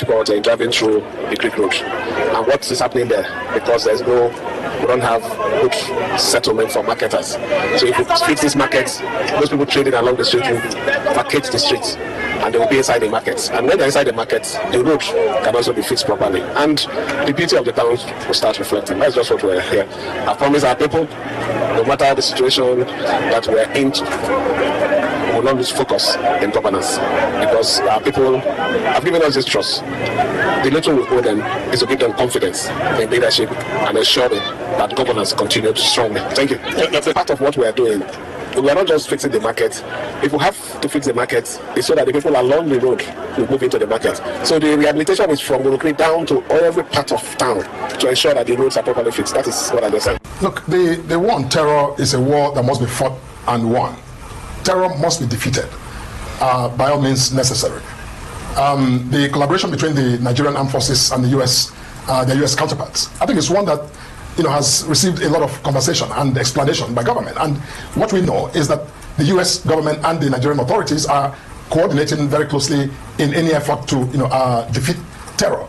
transport driving through the Creek Road. And what is happening there? Because we don't have good settlement for marketers. So if we fix these markets, those people trading along the street will vacate the streets and they will be inside the markets. And when they're inside the markets, the road can also be fixed properly. And the beauty of the town will start reflecting. That's just what we're here. I promise our people, no matter the situation that we're in, we will not lose focus in governance, because our people have given us this trust. The little we owe them is to give them confidence in leadership and ensure that governance continues strongly. Thank you. That's a part of what we are doing. We are not just fixing the market. If we have to fix the market, it's so that the people along the road will move into the market. So the rehabilitation is from Morocco down to every part of town to ensure that the roads are properly fixed. That is what I just said. Look, the war on terror is a war that must be fought and won. Terror must be defeated by all means necessary. The collaboration between the Nigerian armed forces and the U.S., their U.S. counterparts, I think it's one that has received a lot of conversation and explanation by government. And what we know is that the U.S. government and the Nigerian authorities are coordinating very closely in any effort to defeat terror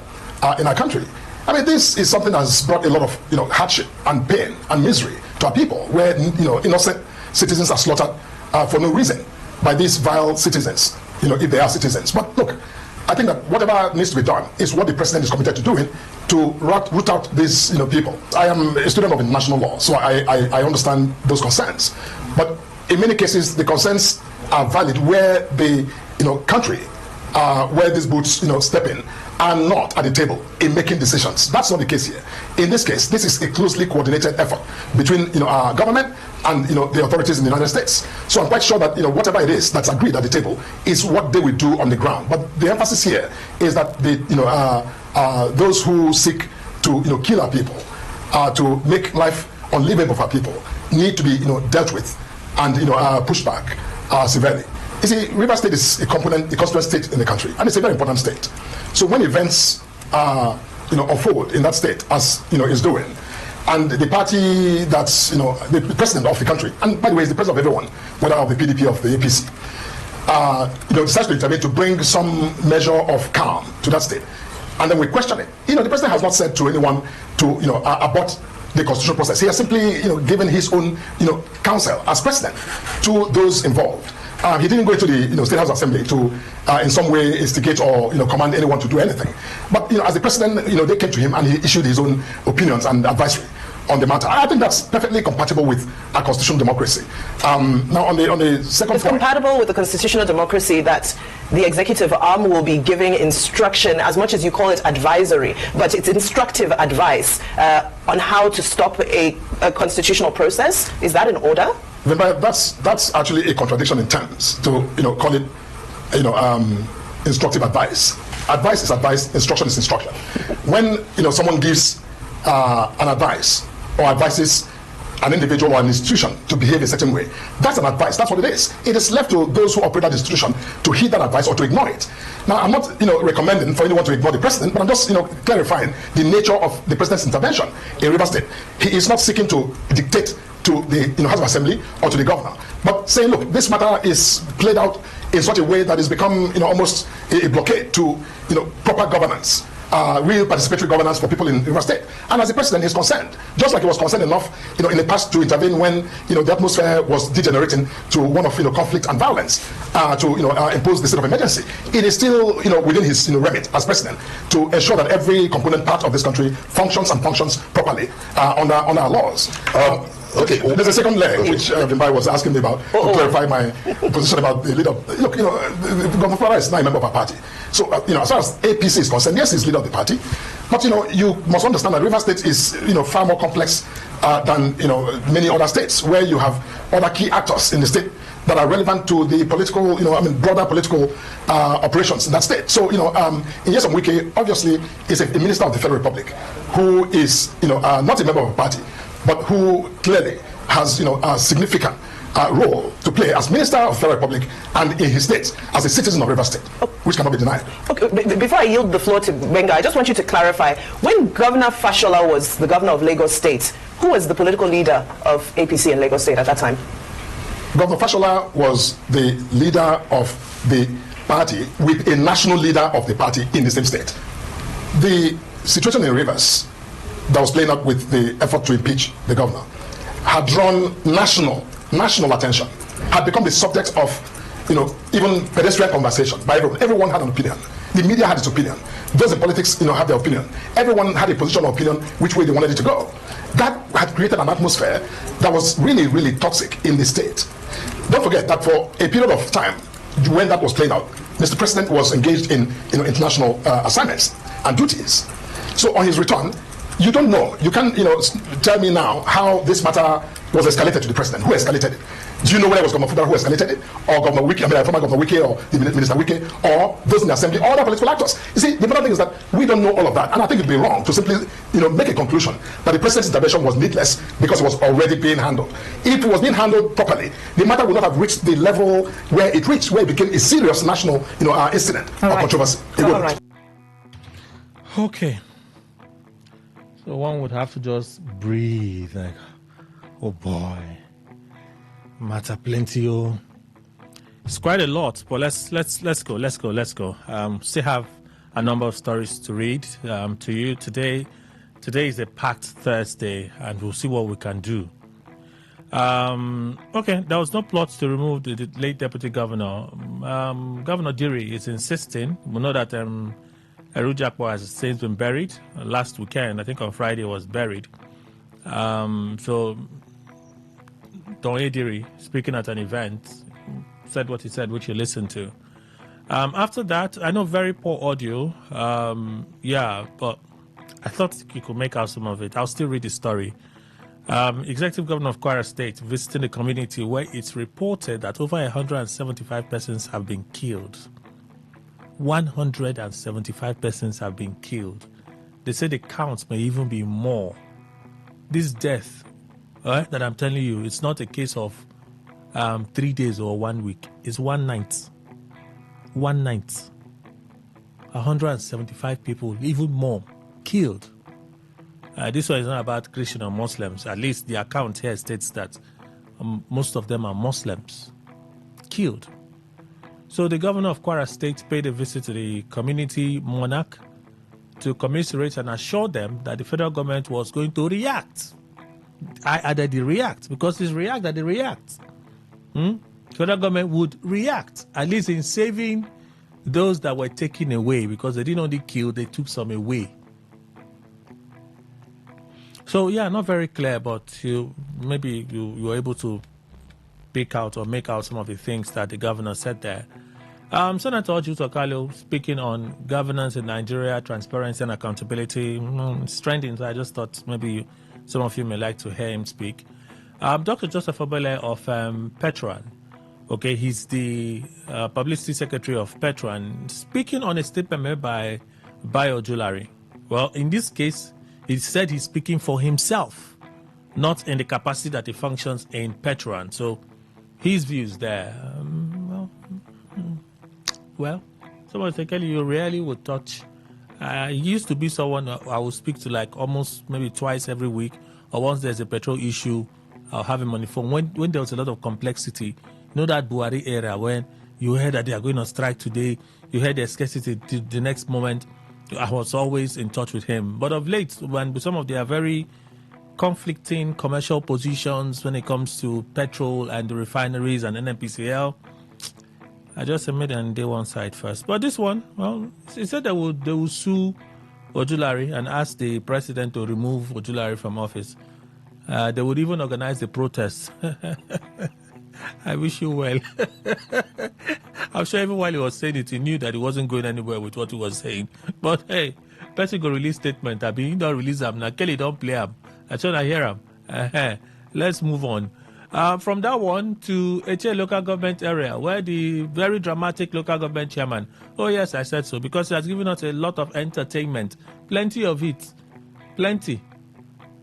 in our country. I mean, this is something that has brought a lot of hardship and pain and misery to our people, where innocent citizens are slaughtered for no reason by these vile citizens, if they are citizens. But look, I think that whatever needs to be done is what the president is committed to doing, to root out these people. I am a student of international law, so I understand those concerns. But in many cases, the concerns are valid where the country, where these boots step in, are not at the table in making decisions. That's not the case here. In this case, this is a closely coordinated effort between our government and the authorities in the United States. So I'm quite sure that whatever it is that's agreed at the table is what they will do on the ground. But the emphasis here is that those who seek to kill our people, to make life unlivable for our people, need to be dealt with and pushed back severely. You see, Rivers State is a constituent state in the country, and it's a very important state. So when events unfold in that state, as is doing, and the party that's the president of the country, and by the way, is the president of everyone, whether of the PDP or of the APC, decides to intervene to bring some measure of calm to that state, and then we question it. The president has not said to anyone to abort the constitutional process. He has simply given his own counsel as president to those involved. He didn't go into the State House Assembly to in some way instigate or command anyone to do anything. But as the president, they came to him and he issued his own opinions and advisory on the matter. I think that's perfectly compatible with our constitutional democracy. Now on the second it's point, compatible with the constitutional democracy that the executive arm will be giving instruction, as much as you call it advisory, but it's instructive advice on how to stop a constitutional process. Is that in order? That's actually a contradiction in terms to call it instructive advice. Advice is advice, instruction is instruction. When someone gives an advice or advises an individual or an institution to behave a certain way, that's an advice. That's what it is. It is left to those who operate that institution to heed that advice or to ignore it. Now, I'm not recommending for anyone to ignore the president, but I'm just clarifying the nature of the president's intervention in Rivers State. He is not seeking to dictate to the House of Assembly or to the governor, but saying, look, this matter is played out in such a way that it's become almost a blockade to proper governance, real participatory governance for people in Rivers State. And as the president is concerned, just like he was concerned enough in the past to intervene when the atmosphere was degenerating to one of conflict and violence, to impose the state of emergency, it is still within his remit as president to ensure that every component part of this country functions properly under our laws. Okay, there's a second leg which Vimbai was asking me about to clarify my position about the leader. Look, Governor Flora is not a member of our party. So, as far as APC is concerned, yes, he's leader of the party. But, you must understand that Rivers State is, far more complex than, many other states where you have other key actors in the state that are relevant to the political, broader political operations in that state. So, Nyesom Wike, obviously, is a minister of the Federal Republic who is, not a member of a party, but who clearly has a significant role to play as Minister of the Federal Republic and in his state as a citizen of Rivers State, which cannot be denied. Okay, before I yield the floor to Benga, I just want you to clarify, when Governor Fashola was the governor of Lagos State, who was the political leader of APC in Lagos State at that time? Governor Fashola was the leader of the party with a national leader of the party in the same state. The situation in Rivers that was playing out with the effort to impeach the governor had drawn national attention, had become the subject of, even pedestrian conversation by everyone. Everyone had an opinion. The media had its opinion. Those in politics, had their opinion. Everyone had a position or opinion which way they wanted it to go. That had created an atmosphere that was really, really toxic in the state. Don't forget that for a period of time, when that was playing out, Mr. President was engaged in international assignments and duties. So on his return, you don't know. You can tell me now how this matter was escalated to the president. Who escalated it? Do you know whether it was Governor Fuda who escalated it, or Governor Wiki, former Governor Wiki, or the Minister Wiki, or those in the assembly, or other political actors? You see, the important thing is that we don't know all of that, and I think it'd be wrong to simply, make a conclusion that the president's intervention was needless because it was already being handled. If it was being handled properly, the matter would not have reached the level where it reached, where it became a serious national, incident or controversy. All right. Okay. So one would have to just breathe, like, oh boy, matter plenty. Oh, it's quite a lot, but let's go. Still have a number of stories to read to you today. Today is a packed Thursday, and we'll see what we can do. Okay, there was no plot to remove the late deputy governor. Governor Diri is insisting. We know that Erujakpo has since been buried. Last weekend, I think on Friday, was buried. So Don Ediri, speaking at an event, said what he said, which you listened to. After that, I know very poor audio. But I thought you could make out some of it. I'll still read the story. Executive Governor of Kwara State visiting a community where it's reported that over 175 persons have been killed. 175 persons have been killed. They say the count may even be more. This death, that I'm telling you, it's not a case of 3 days or 1 week. It's one night. 1 night. 175 people, even more, killed. This one is not about Christian or Muslims. At least the account here states that most of them are Muslims killed. So the governor of Kwara State paid a visit to the community monarch to commiserate and assure them that the federal government was going to react. I added the react because it's react that they react. Federal government would react, at least in saving those that were taken away, because they didn't only kill, they took some away. So yeah, not very clear, but maybe you were able to pick out or make out some of the things that the governor said there. Senator Oju Tokalo speaking on governance in Nigeria, transparency and accountability. It's trending, so I just thought maybe some of you may like to hear him speak. Dr. Joseph Obele of Petron, okay, he's the publicity secretary of Petron, speaking on a statement made by Bayo Julari. Well, in this case, he said he's speaking for himself, not in the capacity that he functions in Petron. So his views there, someone said, Kelly, you really would touch. He used to be someone I would speak to like almost maybe twice every week, or once there's a petrol issue, I'll have him on the phone. When there was a lot of complexity, you know that Buhari era when you heard that they are going on strike today, you heard the scarcity the next moment, I was always in touch with him. But of late, when some of their very conflicting commercial positions when it comes to petrol and the refineries and NNPCL, I just made an day one side first. But this one, well, he said they will sue Ojulari and ask the president to remove Ojulari from office. They would even organize the protests. I wish you well. I'm sure even while he was saying it, he knew that he wasn't going anywhere with what he was saying. But hey, person go release statement. I mean, he don't release them. Now Kelly don't play them. I try to hear him. Let's move on. From that one to Eche local government area, where the very dramatic local government chairman, oh yes, I said so, because he has given us a lot of entertainment, plenty of it, plenty.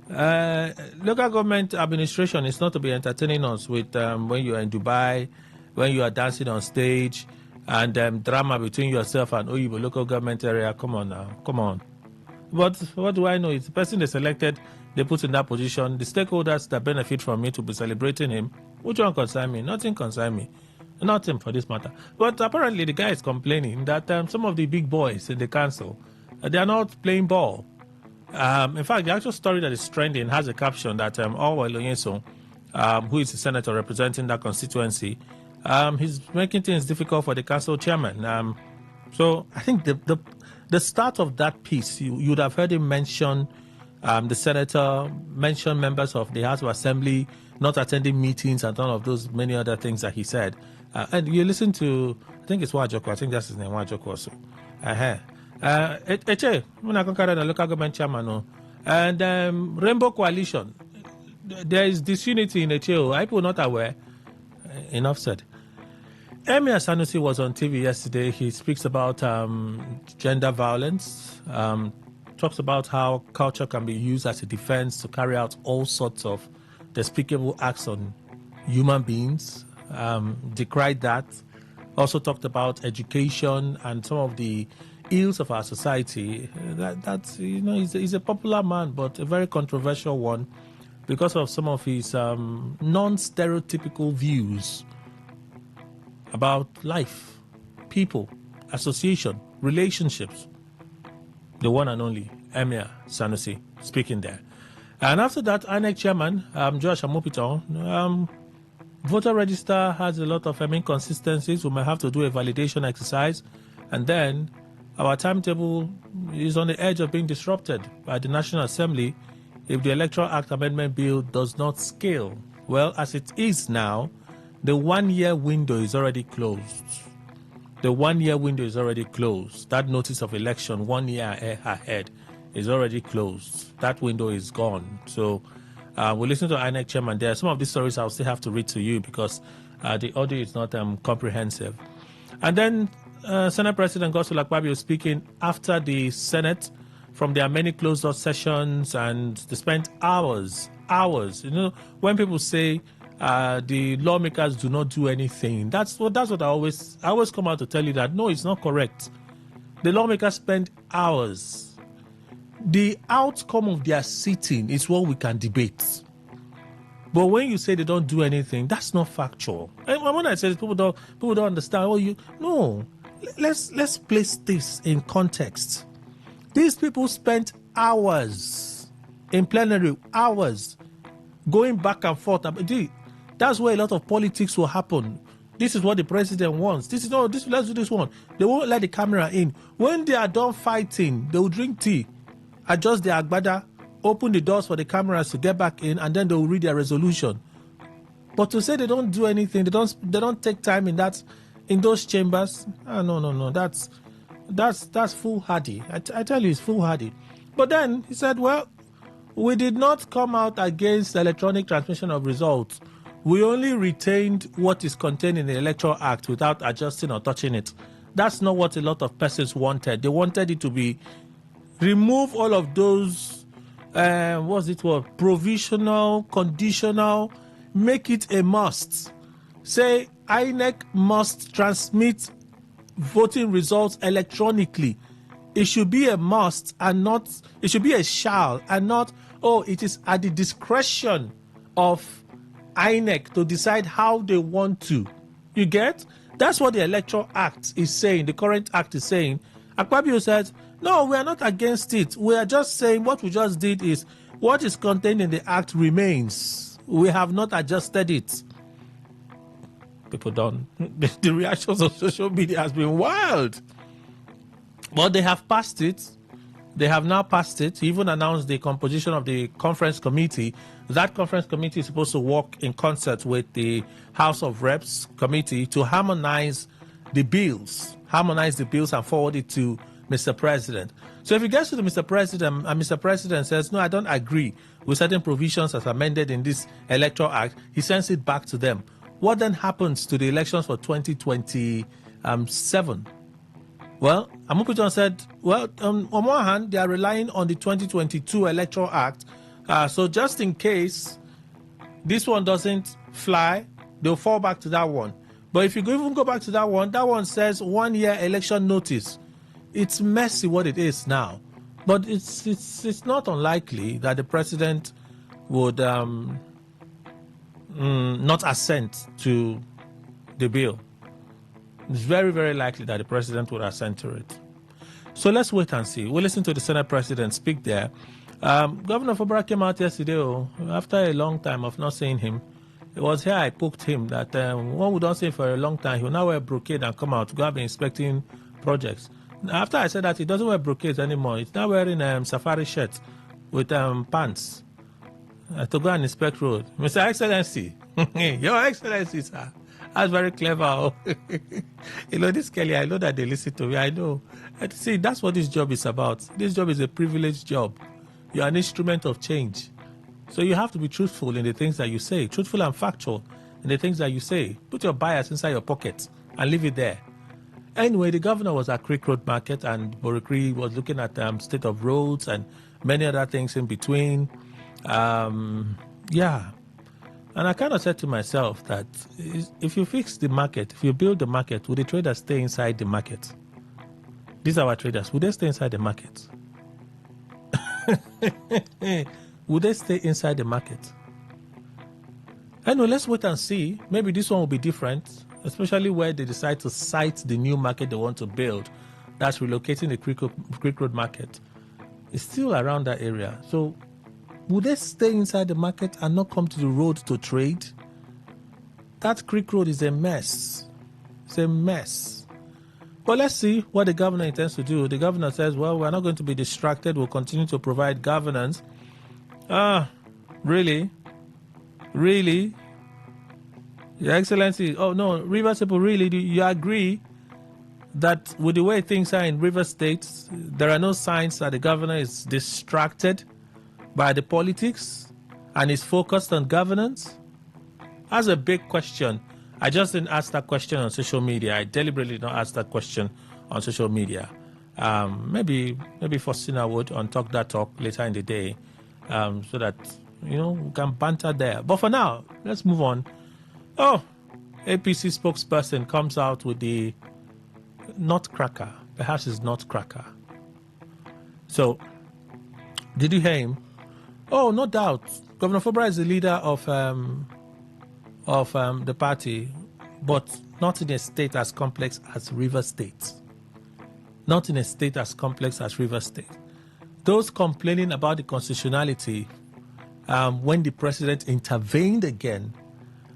Local government administration is not to be entertaining us with when you are in Dubai, when you are dancing on stage, and drama between yourself and Oyibo local government area. Come on now, come on. But what do I know? It's the person they selected, they put in that position. The stakeholders that benefit from it will be celebrating him. Which one concern me? Nothing concern me. Nothing for this matter. But apparently the guy is complaining that some of the big boys in the council, They are not playing ball. In fact, the actual story that is trending has a caption that Orwell Onyeso, who is the senator representing that constituency, he's making things difficult for the council chairman. So I think the start of that piece, you would have heard him mention the senator, mention members of the House of Assembly not attending meetings and all of those many other things that he said. And you listen to, I think it's Wajoko, I think that's his name, Wajoko also. Eche, when I conquer the local government chairman, and Rainbow Coalition, there is disunity in Eche. People not aware. Enough said. Emir Sanusi was on TV yesterday. He speaks about gender violence, talks about how culture can be used as a defense to carry out all sorts of despicable acts on human beings, decried that. Also talked about education and some of the ills of our society. That's he's a popular man, but a very controversial one because of some of his non-stereotypical views about life, people, association, relationships. The one and only Emir Sanusi speaking there. And after that, INEC chairman, Josh Amopiton, voter register has a lot of inconsistencies. We might have to do a validation exercise. And then our timetable is on the edge of being disrupted by the National Assembly if the Electoral Act Amendment Bill does not scale. Well, as it is now, the 1 year window is already closed. The 1 year window is already closed. That notice of election 1 year ahead is already closed. That window is gone. So we'll listen to INEC chairman there. Some of these stories I'll still have to read to you because the audio is not comprehensive. And then Senate President Godswill Akpabio speaking after the Senate from their many closed-door sessions, and they spent hours. When people say the lawmakers do not do anything, that's what I always come out to tell you that no, it's not correct. The lawmakers spend hours. The outcome of their sitting is what we can debate. But when you say they don't do anything, that's not factual. And when I say this, people don't understand. Let's place this in context. These people spent hours in plenary, hours going back and forth. That's where a lot of politics will happen. This is what the president wants. Let's do this one. They won't let the camera in. When they are done fighting, they will drink tea, adjust their agbada, open the doors for the cameras to get back in, and then they will read their resolution. But to say they don't do anything, they don't take time in those chambers. No. That's foolhardy. I tell you, it's foolhardy. But then he said, well, we did not come out against electronic transmission of results. We only retained what is contained in the Electoral Act without adjusting or touching it. That's not what a lot of persons wanted. They wanted it to be remove all of those, provisional, conditional, make it a must. Say INEC must transmit voting results electronically. It should be a must and not, it should be a shall and not, it is at the discretion of INEC to decide how they want to. You get? That's what the Electoral Act is saying, the current act is saying. Akpabio says, no, we are not against it. We are just saying what we just did is what is contained in the act remains. We have not adjusted it. People don't. The reactions on social media has been wild. But they have passed it. They have now passed it. He even announced the composition of the conference committee. That conference committee is supposed to work in concert with the House of Reps committee to harmonize the bills and forward it to Mr. President. So if it gets to the Mr. President and Mr. President says, no, I don't agree with certain provisions as amended in this Electoral Act, he sends it back to them. What then happens to the elections for 2027? Well, Amupiton said, on one hand, they are relying on the 2022 Electoral Act. So just in case this one doesn't fly, they'll fall back to that one. But if you even go back to that one says 1 year election notice. It's messy what it is now. But it's not unlikely that the president would not assent to the bill. It's very, very likely that the president would assent to it. So let's wait and see. We'll listen to the Senate President speak there. Governor Fubara came out yesterday, after a long time of not seeing him. It was here I poked him that one we don't see for a long time, he'll now wear brocade and come out to go and be inspecting projects. After I said that, he doesn't wear brocades anymore. He's now wearing safari shirts with pants to go and inspect road. Mr. Excellency, Your Excellency, sir. That's very clever. This Kelly, I know that they listen to me. I know. See, that's what this job is about. This job is a privileged job. You're an instrument of change. So you have to be truthful in the things that you say, truthful and factual in the things that you say. Put your bias inside your pocket and leave it there. Anyway, the governor was at Creek Road Market and Borikri was looking at state of roads and many other things in between. Yeah. And I kind of said to myself that if you fix the market, if you build the market, will the traders stay inside the market? These are our traders. Will they stay inside the market? Will they stay inside the market? Anyway, let's wait and see. Maybe this one will be different, especially where they decide to site the new market they want to build. That's relocating the Creek Road Market. It's still around that area. So will they stay inside the market and not come to the road to trade? That Creek Road is a mess. It's a mess. But let's see what the governor intends to do. The governor says, well, we're not going to be distracted. We'll continue to provide governance. Really? Really? Your Excellency, oh no, Rivers people, really, do you agree that with the way things are in Rivers State, there are no signs that the governor is distracted by the politics and is focused on governance? That's a big question. I just didn't ask that question on social media. I deliberately don't ask that question on social media. Maybe Faustina would on Talk That Talk later in the day, so that we can banter there. But for now, let's move on. Oh, APC spokesperson comes out with the nutcracker. Perhaps it's nutcracker. So, did you hear him? Oh, no doubt. Governor Fubara is the leader of the party, but not in a state as complex as Rivers State. Not in a state as complex as Rivers State. Those complaining about the constitutionality when the president intervened again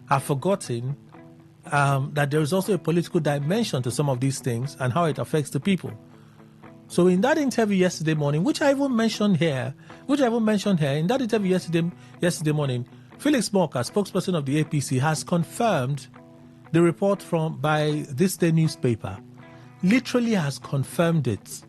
have forgotten that there is also a political dimension to some of these things and how it affects the people. So in that interview yesterday morning, which I even mentioned here, in that interview yesterday morning, Felix Morka, spokesperson of the APC, has confirmed the report by this day newspaper. Literally has confirmed it.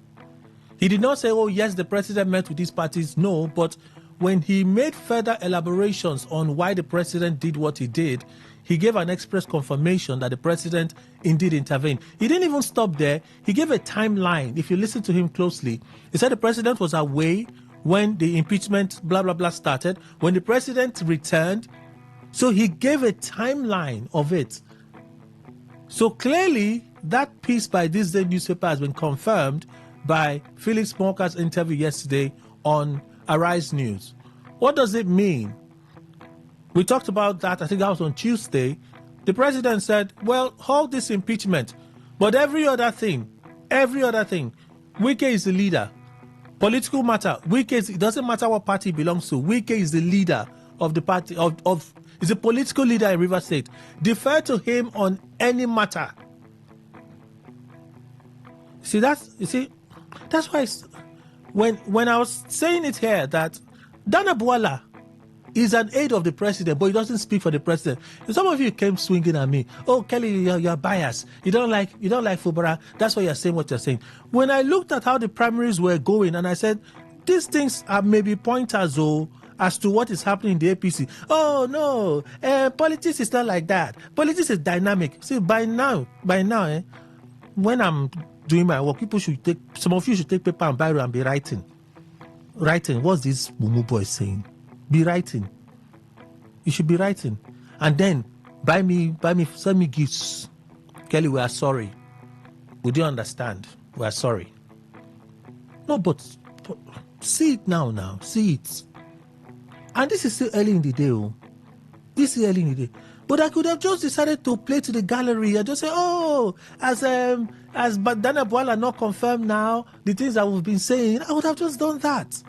He did not say, oh yes, the president met with these parties. No, but when he made further elaborations on why the president did what he did, he gave an express confirmation that the president indeed intervened. He didn't even stop there. He gave a timeline. If you listen to him closely, he said the president was away when the impeachment blah, blah, blah started, when the president returned. So he gave a timeline of it. So clearly, that piece by this day newspaper has been confirmed by Felix Morka's interview yesterday on Arise News. What does it mean? We talked about that, I think that was on Tuesday. The president said, well, hold this impeachment, but every other thing, Wike is the leader. Political matter, it doesn't matter what party he belongs to, Wike is the leader of the party, is a political leader in Rivers State. Defer to him on any matter. That's why when I was saying it here that Dana Bwala is an aide of the president, but he doesn't speak for the president. And some of you came swinging at me. Oh, Kelly, you're biased. You don't like Fubara. That's why you're saying what you're saying. When I looked at how the primaries were going, and I said, these things are maybe pointers as to what is happening in the APC. Oh no, politics is not like that. Politics is dynamic. See, by now, when I'm doing my work, some of you should take paper and biro and be writing. What's this Mumu boy saying? Be writing. You should be writing. And then send me gifts. Kelly, we are sorry. We do understand. We are sorry. No, but see it now. See it. And this is still early in the day. This is early in the day. But I could have just decided to play to the gallery and just say, oh, as Daniel Bwala not confirmed now, the things that we've been saying, I would have just done that.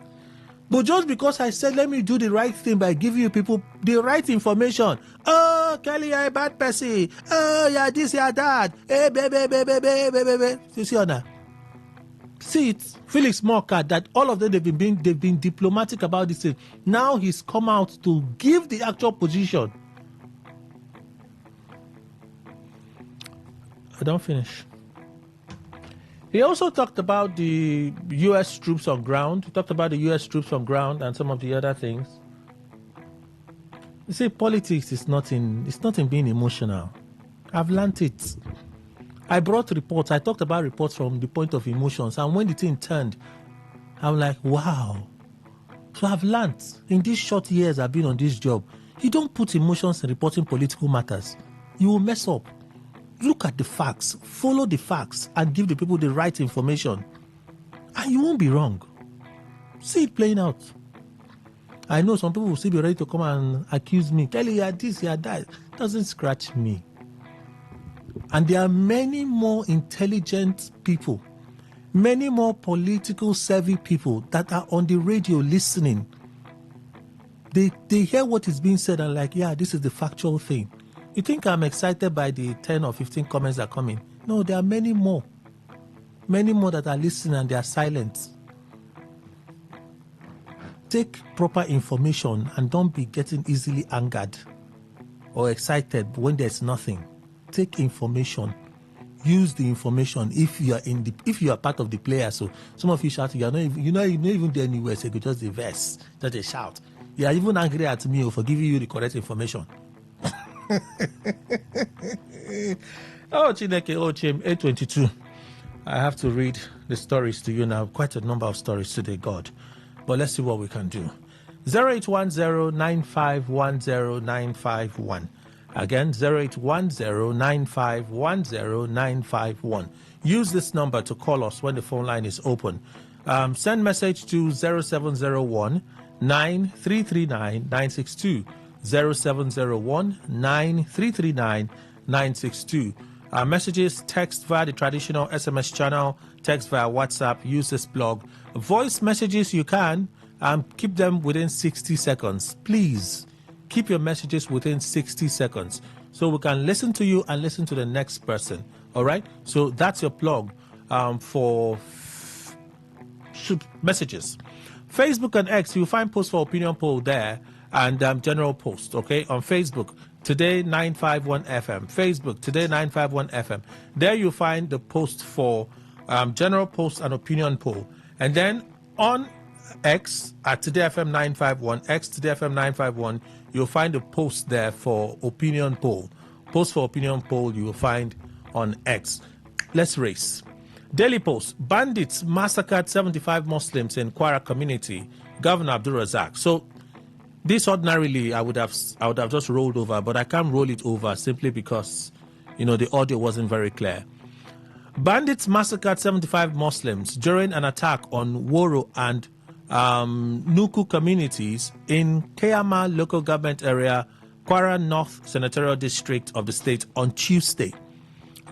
But just because I said, let me do the right thing by giving you people the right information. Oh, Kelly, you're a bad person. Oh, yeah, this, yeah, that. Hey, baby. You see on that? See it, Felix Morka, that all of them, they've been diplomatic about this thing. Now he's come out to give the actual position. I don't finish. He also talked about the U.S. troops on ground. He talked about the U.S. troops on ground and some of the other things. You see, politics is not in being emotional. I've learned it. I brought reports. I talked about reports from the point of emotions. And when the thing turned, I'm like, wow. So I've learned in these short years I've been on this job, you don't put emotions in reporting political matters. You will mess up. Look at the facts, follow the facts, and give the people the right information. And you won't be wrong. See it playing out. I know some people will still be ready to come and accuse me. Kelly, you're this, you're that. It doesn't scratch me. And there are many more intelligent people, many more political savvy people that are on the radio listening. They hear what is being said and like, yeah, this is the factual thing. You think I'm excited by the 10 or 15 comments that come in? No, there are many more that are listening and they are silent. Take proper information and don't be getting easily angered or excited when there's nothing. Take information. Use the information if you are part of the player. So some of you shouting, you're not even there anywhere, so you just the verse, just a shout. You are even angry at me for giving you the correct information. Oh, Chineke, Ochim, 822. I have to read the stories to you now. Quite a number of stories today, God. But let's see what we can do. 0810-9510-951. Again, 0810-9510-951. Use this number to call us when the phone line is open. Send message to 0701-9339-962. 0701-9339-962. Messages, text via the traditional SMS channel, text via WhatsApp, use this blog. Voice messages you can, keep them within 60 seconds. Please, keep your messages within 60 seconds so we can listen to you and listen to the next person. All right? So that's your plug for messages. Facebook and X, you'll find posts for opinion poll there. And general post, okay, on Facebook, Today951FM. Facebook, Today951FM. There you find the post for general post and opinion poll. And then on X, at TodayFM951, X, TodayFM951, you'll find a post there for opinion poll. Post for opinion poll you will find on X. Let's race. Daily Post, bandits massacred 75 Muslims in Kwara community. Governor Abdul Razak. So, this ordinarily I would have just rolled over, but I can't roll it over simply because, the audio wasn't very clear. Bandits massacred 75 Muslims during an attack on Woro and Nuku communities in Keyama local government area, Kwara North Senatorial District of the state on Tuesday.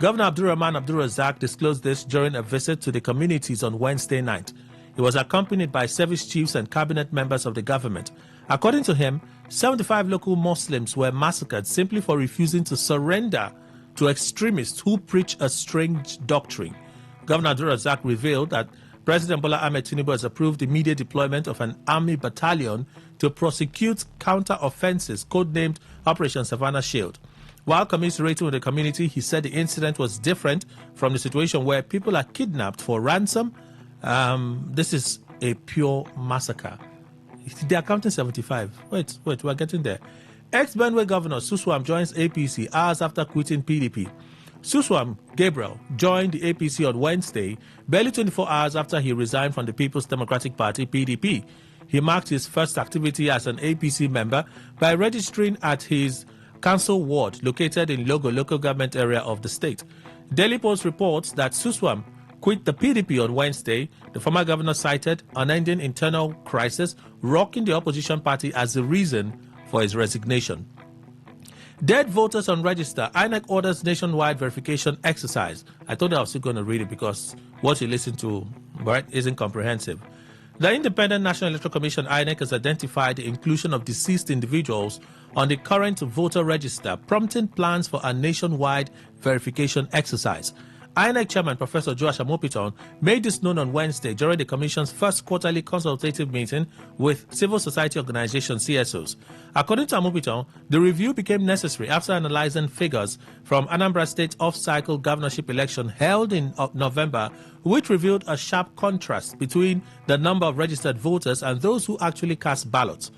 Governor Abdulrahman Abdul Razak disclosed this during a visit to the communities on Wednesday night. He was accompanied by service chiefs and cabinet members of the government. According to him, 75 local Muslims were massacred simply for refusing to surrender to extremists who preach a strange doctrine. Governor Abdul Razak revealed that President Bola Ahmed Tinubu has approved the immediate deployment of an army battalion to prosecute counter-offenses codenamed Operation Savannah Shield. While commiserating with the community, he said the incident was different from the situation where people are kidnapped for ransom. This is a pure massacre. They are counting 75. Wait, we're getting there. Ex-Benue Governor Suswam joins APC hours after quitting PDP. Suswam Gabriel joined the APC on Wednesday, barely 24 hours after he resigned from the People's Democratic Party, PDP. He marked his first activity as an APC member by registering at his council ward located in Logo local government area of the state. Daily Post reports that Suswam quit the PDP on Wednesday. The former governor cited unending internal crisis rocking the opposition party as the reason for his resignation. Dead voters on register. INEC orders nationwide verification exercise. I thought I was still going to read it because what you listen to, right, isn't comprehensive. The Independent National Electoral Commission, INEC, has identified the inclusion of deceased individuals on the current voter register, prompting plans for a nationwide verification exercise. INEC Chairman Professor Joash Amopiton made this known on Wednesday during the Commission's first quarterly consultative meeting with civil society organizations, CSOs. According to Amopiton, the review became necessary after analyzing figures from Anambra State off-cycle governorship election held in November, which revealed a sharp contrast between the number of registered voters and those who actually cast ballots.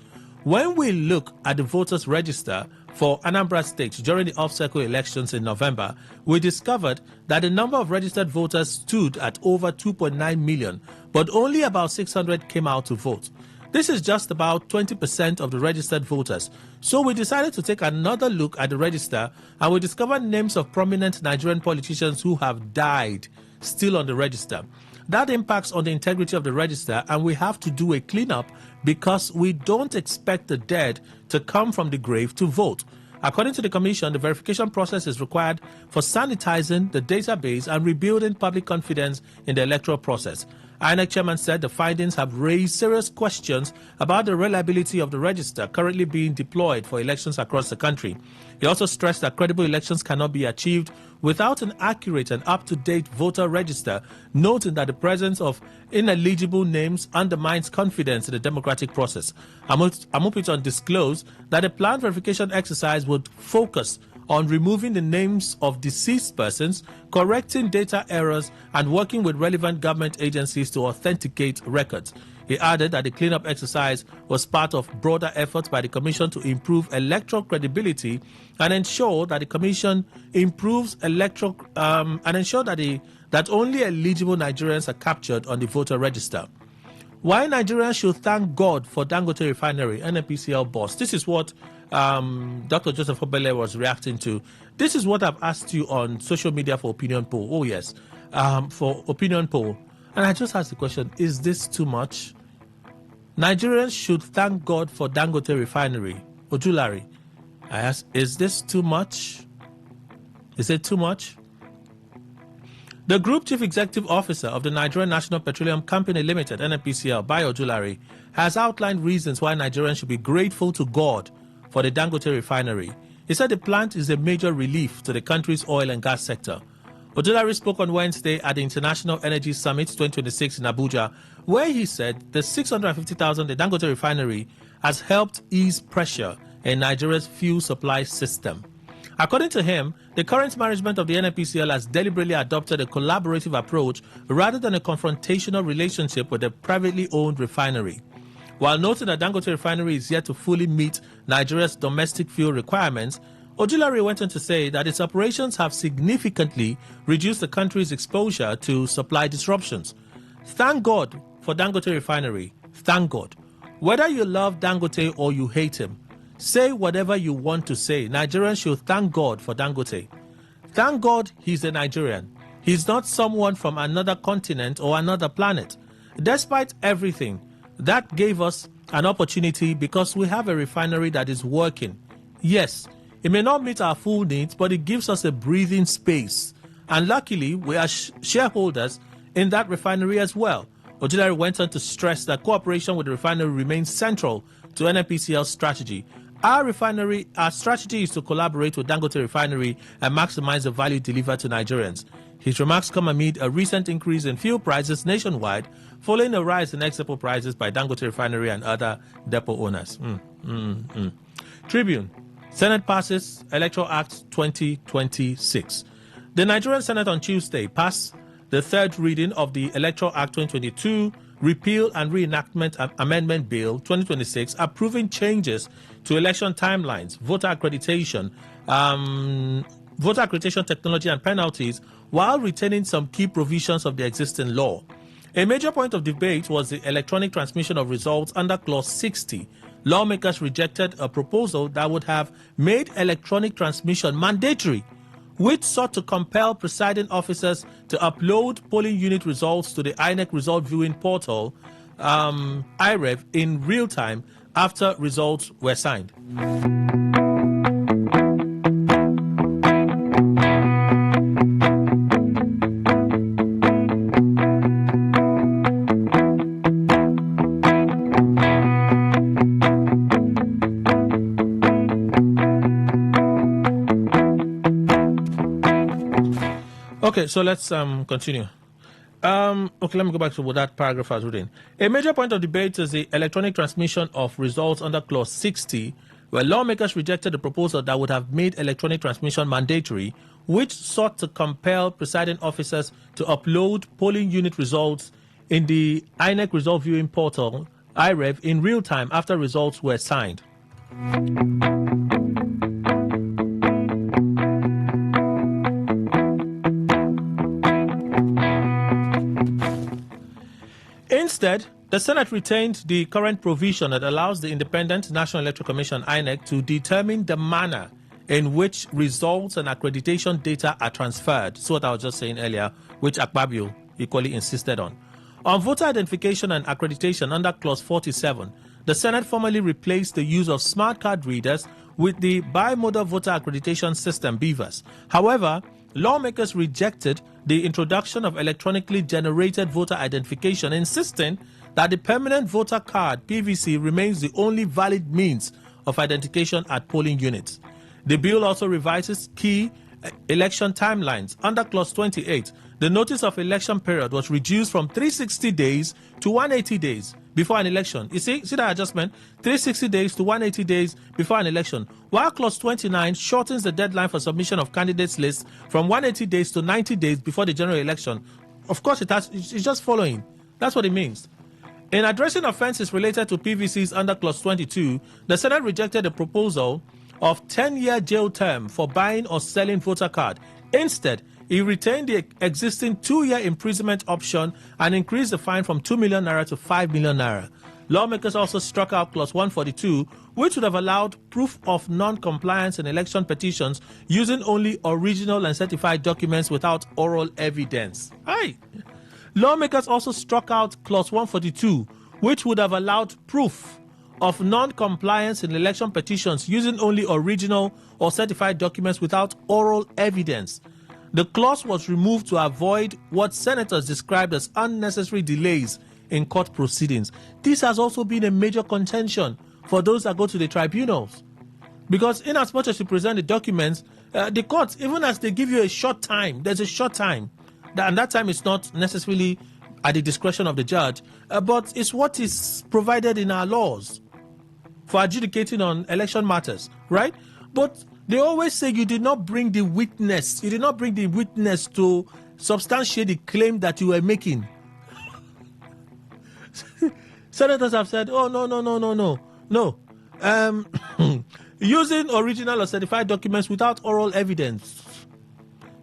When we look at the voters' register for Anambra State during the off-cycle elections in November, we discovered that the number of registered voters stood at over 2.9 million, but only about 600 came out to vote. This is just about 20% of the registered voters. So we decided to take another look at the register, and we discovered names of prominent Nigerian politicians who have died still on the register. That impacts on the integrity of the register, and we have to do a cleanup because we don't expect the dead to come from the grave to vote. According to the Commission, the verification process is required for sanitizing the database and rebuilding public confidence in the electoral process. INEC chairman said the findings have raised serious questions about the reliability of the register currently being deployed for elections across the country. He also stressed that credible elections cannot be achieved without an accurate and up-to-date voter register, noting that the presence of ineligible names undermines confidence in the democratic process. Amopiton disclosed that a planned verification exercise would focus on removing the names of deceased persons, correcting data errors, and working with relevant government agencies to authenticate records. He added that the cleanup exercise was part of broader efforts by the Commission to improve electoral credibility and ensure that the Commission improves electoral and ensure that only eligible Nigerians are captured on the voter register. Why Nigerians should thank God for Dangote Refinery, NNPCL boss. This is what Dr. Joseph Obele was reacting to. This is what I've asked you on social media for opinion poll. Oh, yes, for opinion poll. And I just asked the question, is this too much? Nigerians should thank God for Dangote Refinery. Ojulari, I asked, is this too much? Is it too much? The Group Chief Executive Officer of the Nigerian National Petroleum Company Limited, NNPCL, Bayo Ojulari, has outlined reasons why Nigerians should be grateful to God for the Dangote Refinery. He said the plant is a major relief to the country's oil and gas sector. Ojulari spoke on Wednesday at the International Energy Summit 2026 in Abuja, where he said the 650,000 the Dangote Refinery has helped ease pressure in Nigeria's fuel supply system. According to him, the current management of the NNPCL has deliberately adopted a collaborative approach rather than a confrontational relationship with a privately owned refinery. While noting that Dangote Refinery is yet to fully meet Nigeria's domestic fuel requirements, Ojulari went on to say that its operations have significantly reduced the country's exposure to supply disruptions. Thank God for Dangote Refinery. Thank God. Whether you love Dangote or you hate him, say whatever you want to say. Nigerians should thank God for Dangote. Thank God he's a Nigerian. He's not someone from another continent or another planet. Despite everything, that gave us an opportunity because we have a refinery that is working. Yes, it may not meet our full needs, but it gives us a breathing space. And luckily, we are shareholders in that refinery as well. Ojulari went on to stress that cooperation with the refinery remains central to NNPCL's strategy. Our strategy is to collaborate with Dangote Refinery and maximize the value delivered to Nigerians. His remarks come amid a recent increase in fuel prices nationwide, following a rise in export prices by Dangote Refinery and other depot owners. Tribune. Senate passes Electoral Act 2026. The Nigerian Senate on Tuesday passed the third reading of the Electoral Act 2022 Repeal and Reenactment Amendment Bill 2026, approving changes to election timelines, voter accreditation technology and penalties, while retaining some key provisions of the existing law. A major point of debate was the electronic transmission of results under Clause 60. Lawmakers rejected a proposal that would have made electronic transmission mandatory, which sought to compel presiding officers to upload polling unit results to the INEC result viewing portal, IREV, in real time after results were signed. Okay, so let's continue. Okay, let me go back to that paragraph I was reading. A major point of debate is the electronic transmission of results under Clause 60, where lawmakers rejected the proposal that would have made electronic transmission mandatory, which sought to compel presiding officers to upload polling unit results in the INEC result viewing portal, IREV, in real time after results were signed. Instead, the Senate retained the current provision that allows the Independent National Electoral Commission, INEC, to determine the manner in which results and accreditation data are transferred. So what I was just saying earlier, which Akpabio equally insisted on. On voter identification and accreditation under Clause 47, the Senate formally replaced the use of smart card readers with the Bimodal Voter Accreditation System, BVAS. However, lawmakers rejected the introduction of electronically generated voter identification, insisting that the permanent voter card, PVC, remains the only valid means of identification at polling units. The bill also revises key election timelines. Under Clause 28, the notice of election period was reduced from 360 days to 180 days before an election. You see that adjustment? 360 days to 180 days before an election. While Clause 29 shortens the deadline for submission of candidates lists from 180 days to 90 days before the general election. Of course, it's just following. That's what it means. In addressing offenses related to PVCs under Clause 22, the Senate rejected a proposal of 10-year jail term for buying or selling voter card. Instead, he retained the existing 2-year imprisonment option and increased the fine from 2 million naira to 5 million naira. Lawmakers also struck out Clause 142, which would have allowed proof of non-compliance in election petitions using only original and certified documents without oral evidence. Aye. Lawmakers also struck out Clause 142, which would have allowed proof of non-compliance in election petitions using only original or certified documents without oral evidence. The clause was removed to avoid what senators described as unnecessary delays in court proceedings. This has also been a major contention for those that go to the tribunals. Because in as much as you present the documents, the courts, even as they give you a short time, there's a short time. And that time is not necessarily at the discretion of the judge, but it's what is provided in our laws for adjudicating on election matters, right? But they always say you did not bring the witness. You did not bring the witness to substantiate the claim that you were making. Senators have said, oh, no. Using original or certified documents without oral evidence.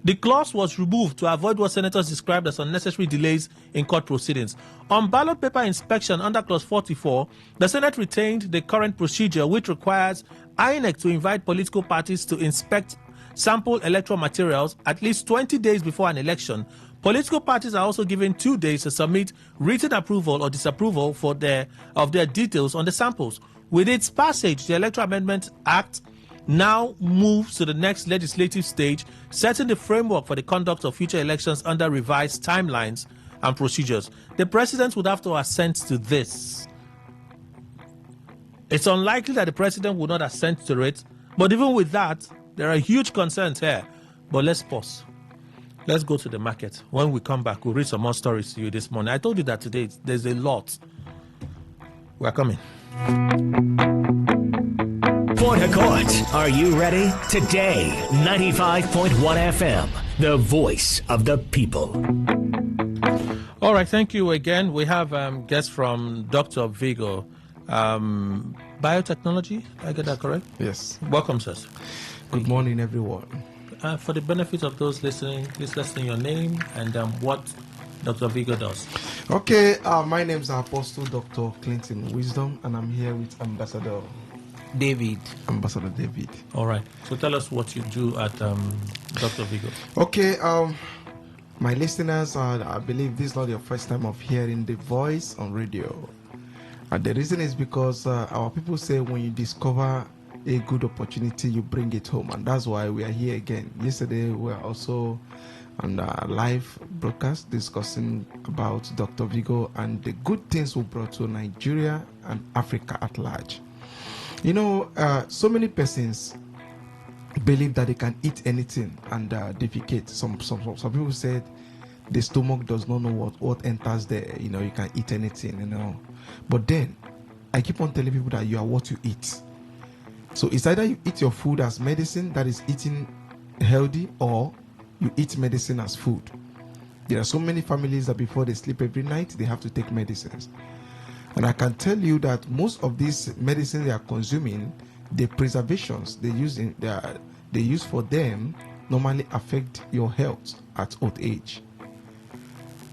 The clause was removed to avoid what senators described as unnecessary delays in court proceedings. On ballot paper inspection under Clause 44, the Senate retained the current procedure which requires INEC to invite political parties to inspect sample electoral materials at least 20 days before an election. Political parties are also given 2 days to submit written approval or disapproval of their details on the samples. With its passage, the Electoral Amendment Act now moves to the next legislative stage, setting the framework for the conduct of future elections under revised timelines and procedures. The president would have to assent to this. It's unlikely that the president would not assent to it, but even with that, there are huge concerns here. But let's pause. Let's go to the market. When we come back, we'll read some more stories to you this morning. I told you that today there's a lot. We're coming. Port Harcourt, are you ready? Today, 95.1 FM, the voice of the people. All right, thank you again. We have guests from Dr. Vigo, biotechnology. I get that correct? Yes. Welcome, sir. Good morning, everyone. For the benefit of those listening, please let's know your name and what Dr. Vigo does. Okay, my name is Apostle Dr. Clinton Wisdom, and I'm here with Ambassador David. All right. So tell us what you do at Dr. Vigo. Okay, my listeners, I believe this is not your first time of hearing the voice on radio. The reason is because our people say when you discover a good opportunity, you bring it home, and that's why we are here again. Yesterday, we were also on a live broadcast discussing about Dr. Vigo and the good things we brought to Nigeria and Africa at large. You know, so many persons believe that they can eat anything and defecate. Some people said the stomach does not know what enters there. You can eat anything. But then I keep on telling people that you are what you eat. So it's either you eat your food as medicine, that is eating healthy, or you eat medicine as food. There are so many families that before they sleep every night, they have to take medicines. And I can tell you that most of these medicines they are consuming, the preservations they use for them normally affect your health at old age.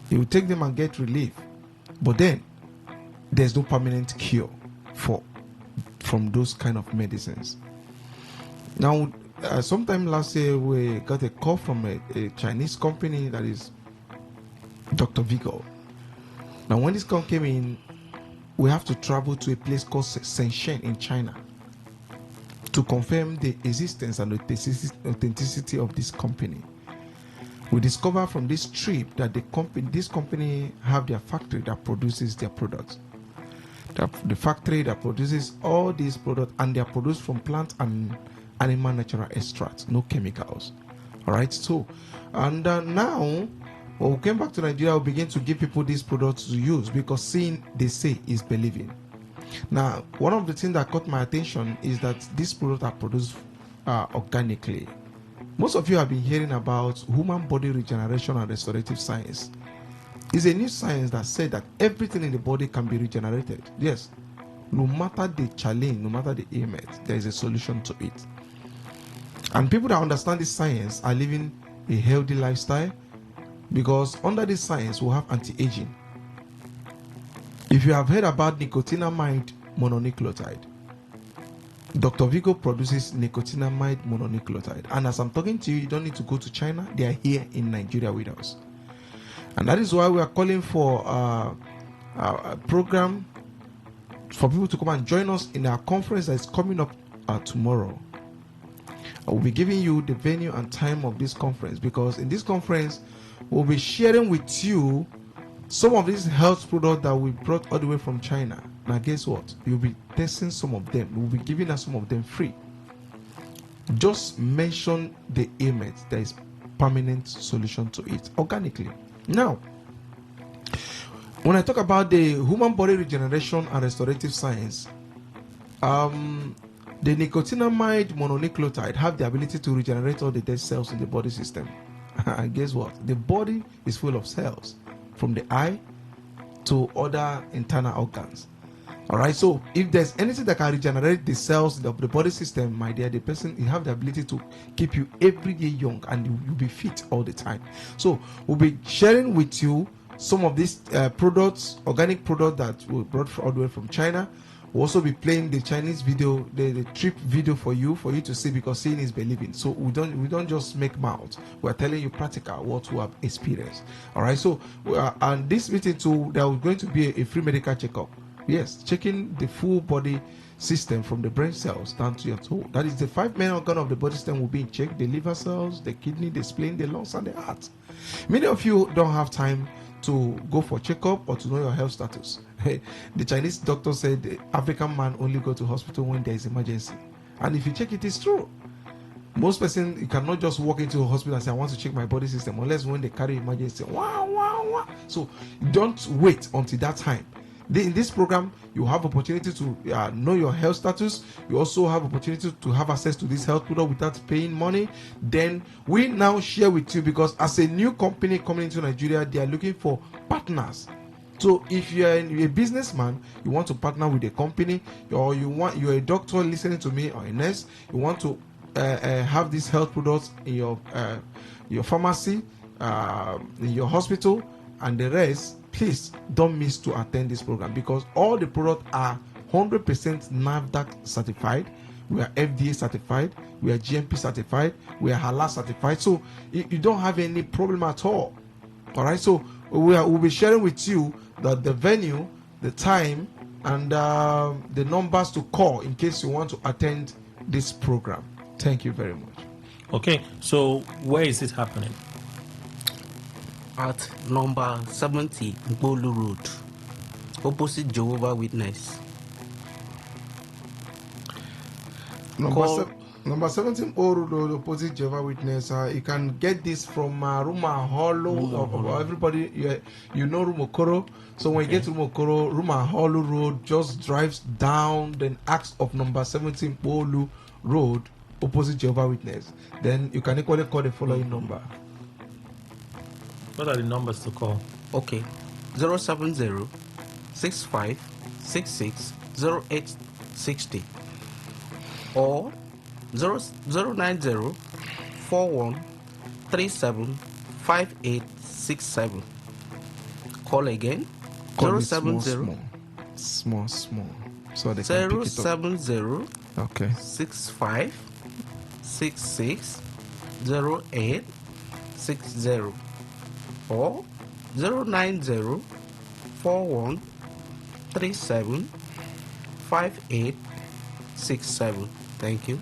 You will take them and get relief, but then there's no permanent cure from those kind of medicines. Now, sometime last year we got a call from a Chinese company, that is Dr. Vigo. Now, when this call came in, we have to travel to a place called Shenzhen in China to confirm the existence and authenticity of this company. We discovered from this trip that this company have their factory that produces their products. The factory that produces all these products, and they are produced from plant and animal natural extracts, no chemicals. All right. So, and now when we came back to Nigeria, we begin to give people these products to use, because seeing, they say, is believing. Now, one of the things that caught my attention is that these products are produced organically. Most of you have been hearing about human body regeneration and restorative science. It's a new science that said that everything in the body can be regenerated. Yes, no matter the challenge, no matter the ailment, there is a solution to it. And people that understand this science are living a healthy lifestyle, because under this science we have anti-aging. If you have heard about nicotinamide mononucleotide, Dr. Vigo produces nicotinamide mononucleotide. And as I'm talking to you, you don't need to go to China. They are here in Nigeria with us. And that is why we are calling for a program for people to come and join us in our conference that is coming up tomorrow. I will be giving you the venue and time of this conference, because in this conference, we'll be sharing with you some of these health products that we brought all the way from China. Now, guess what? You'll be testing some of them. We'll be giving us some of them free. Just mention the ailment. There is permanent solution to it organically. Now, when I talk about the human body regeneration and restorative science, the nicotinamide mononucleotide have the ability to regenerate all the dead cells in the body system. And guess what? The body is full of cells, from the eye to other internal organs. All right, so if there's anything that can regenerate the cells of the body system, my dear, the person, you have the ability to keep you every day young, and you'll be fit all the time. So we'll be sharing with you some of these products, organic products that we brought all the way from China. We'll also be playing the Chinese video, the trip video for you to see, because seeing is believing. So we don't just make mouths. We're telling you practical what we have experienced. All right. So and this meeting too, there was going to be a free medical checkup. Yes, checking the full body system from the brain cells down to your toe. That is the 5 main organs of the body system will be checked: the liver cells, the kidney, the spleen, the lungs, and the heart. Many of you don't have time to go for checkup or to know your health status. The Chinese doctor said the African man only go to hospital when there is emergency. And if you check, it is true. Most person, you cannot just walk into a hospital and say, I want to check my body system, unless when they carry emergency. Wow. So don't wait until that time. In this program, you have opportunity to know your health status. You also have opportunity to have access to this health product without paying money. Then we now share with you, because as a new company coming into Nigeria, they are looking for partners. So if you're a businessman, you want to partner with a company, or you're a doctor listening to me, or a nurse, you want to have these health products in your pharmacy, in your hospital, and the rest, please don't miss to attend this program, because all the products are 100% NAFDAC certified. We are FDA certified. We are GMP certified. We are halal certified. So you don't have any problem at all. All right. So we'll be sharing with you the venue, the time, and the numbers to call in case you want to attend this program. Thank you very much. Okay. So where is it happening? At number 70 Bolu Road, opposite Jehovah Witness. Number Number 17 Old Road, opposite Jehovah Witness. You can get this from Ruma Hollow. Everybody, you know Rumokoro. So when you get to Rumokoro, Ruma Hollow Road, just drives down, then acts of number 17 Old Road, opposite Jehovah Witness. Then you can equally call the following number. What are the numbers to call? Okay. 070 65 66 0860 or 090 41 37 5867. Call again. Call 070 small. So they can pick it up. 070 Okay. 65 66 08 60 or 090 41 37 5867. Thank you.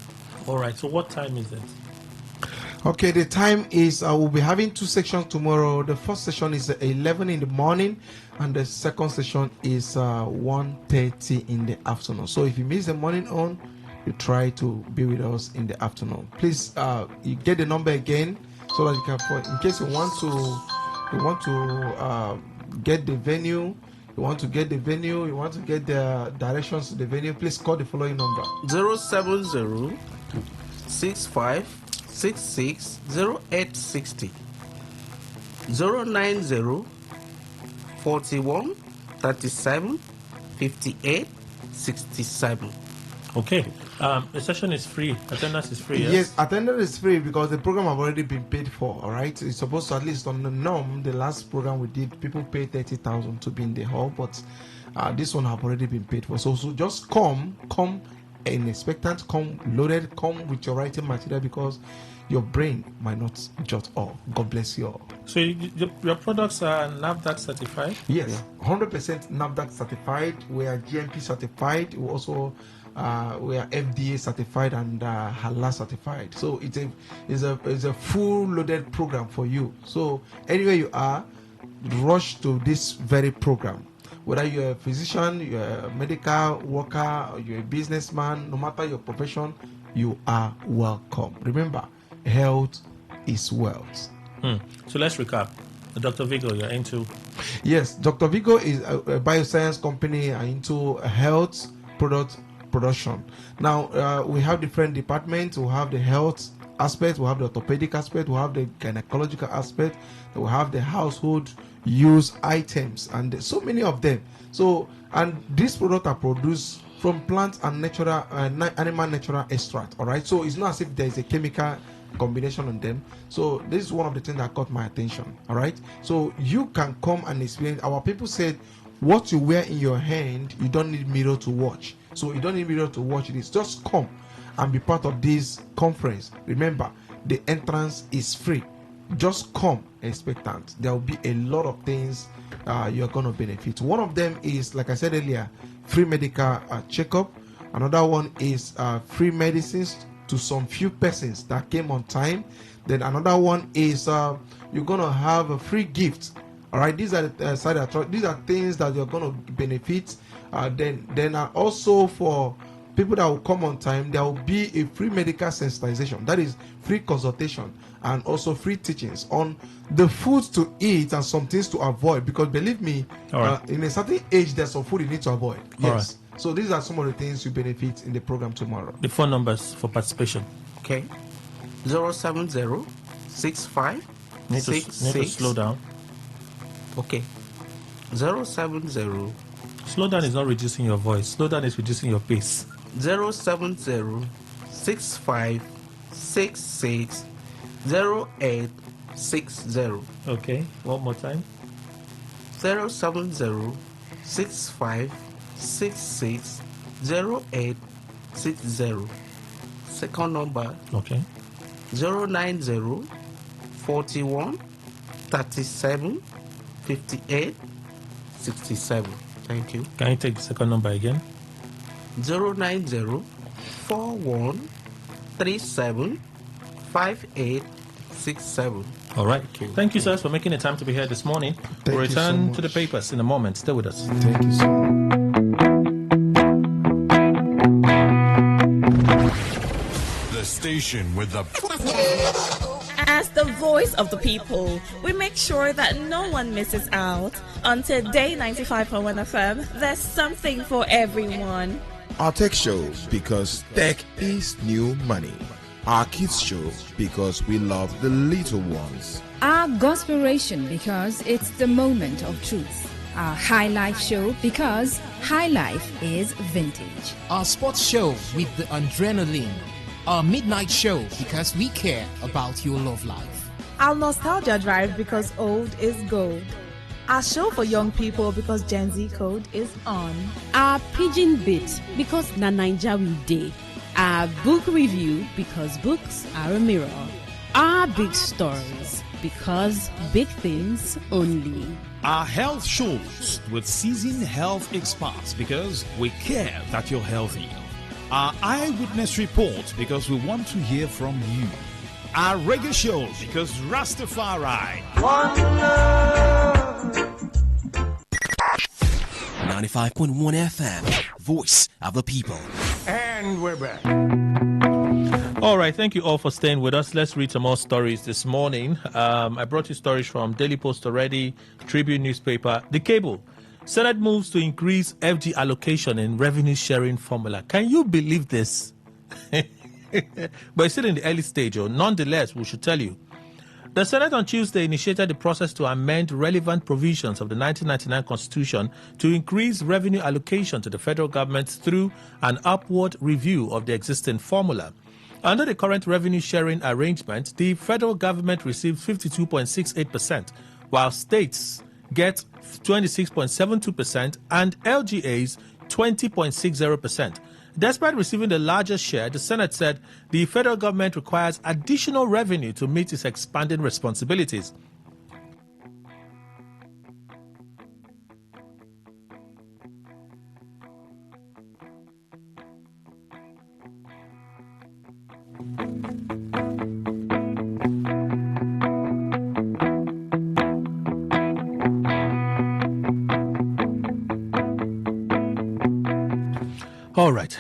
All right. So what time is it? Okay, the time is we'll be having two sections tomorrow. The first session is 11 in the morning, and the second session is 1:30 in the afternoon. So if you miss the morning on, you try to be with us in the afternoon. Please, you get the number again so that you can, in case you want to get the venue. You want to get the directions to the venue, please call the following number. 070 65 66 0860 090 41 37 58 67. Okay. The session is free. Attendance is free. Yes, attendance is free because the program have already been paid for. All right, it's supposed to, at least on the norm, the last program we did, people paid 30,000 to be in the hall, but this one have already been paid for. So just come and expectant, come loaded, come with your writing material because your brain might not jot all. God bless you all. So your products are NAFDAC certified? Yes, 100% NAFDAC certified. We are GMP certified. We also we are FDA certified and halal certified. So it's a full loaded program for you. So anywhere you are, rush to this very program. Whether you're a physician, you're a medical worker, or you're a businessman, no matter your profession, you are welcome. Remember, health is wealth. So let's recap. Dr. Vigo, you're into? Yes, Dr. Vigo is a bioscience company into health product production. Now, we have different departments. We have the health aspect, we have the orthopedic aspect, we have the gynecological aspect, we have the household use items, and so many of them. So, and these products are produced from plant and natural animal natural extract. All right, so it's not as if there is a chemical combination on them. So this is one of the things that caught my attention. All right, so you can come and experience. Our people said, what you wear in your hand, you don't need mirror to watch. So you don't need mirror to watch this. Just come and be part of this conference. Remember, the entrance is free. Just come expectant. There will be a lot of things you're going to benefit. One of them is, like I said earlier, free medical checkup. Another one is free medicines to some few persons that came on time. Then another one is you're going to have a free gift. All right, these are these are things that you're going to benefit. Then also for people that will come on time, there will be a free medical sensitization, that is free consultation, and also free teachings on the foods to eat and some things to avoid, because believe me, in a certain age there's some food you need to avoid. Yes. So these are some of the things you benefit in the program tomorrow. The phone numbers for participation. Okay. 070 65 Need to slow down. Okay. 070 Slow down is not reducing your voice. Slow down is reducing your pace. 070 65 66 0860. Okay, one more time. 070 65 66 0860. Second number. Okay. 090 41 37 58 67. Thank you. Can you take the second number again? 090 41 37 5867. All right. Thank you, sirs, for making the time to be here this morning. We'll return to the papers in a moment. Stay with us. Thank you so much. The nation with the... As the voice of the people, we make sure that no one misses out. On Today 95.1 FM, there's something for everyone. Our tech show, because tech is new money. Our kids show, because we love the little ones. Our gospelration, because it's the moment of truth. Our high life show, because high life is vintage. Our sports show with the adrenaline. Our midnight show, because we care about your love life. Our nostalgia drive, because old is gold. Our show for young people, because Gen Z code is on. Our pidgin bit, because na Naija we dey. Our book review, because books are a mirror. Our big stories, because big things only. Our health shows with seasoned health experts, because we care that you're healthy. Our eyewitness report, because we want to hear from you. Our reggae show, because Rastafari. 95.1 FM, voice of the people. And we're back. All right, thank you all for staying with us. Let's read some more stories this morning. I brought you stories from Daily Post already, Tribune newspaper, The Cable. Senate moves to increase FG allocation in revenue sharing formula. Can you believe this? But it's still in the early stage. Nonetheless, we should tell you. The Senate on Tuesday initiated the process to amend relevant provisions of the 1999 Constitution to increase revenue allocation to the federal government through an upward review of the existing formula. Under the current revenue sharing arrangement, the federal government receives 52.68%, while states get 26.72% and LGAs 20.60%. Despite receiving the largest share, the Senate said the federal government requires additional revenue to meet its expanding responsibilities. All right.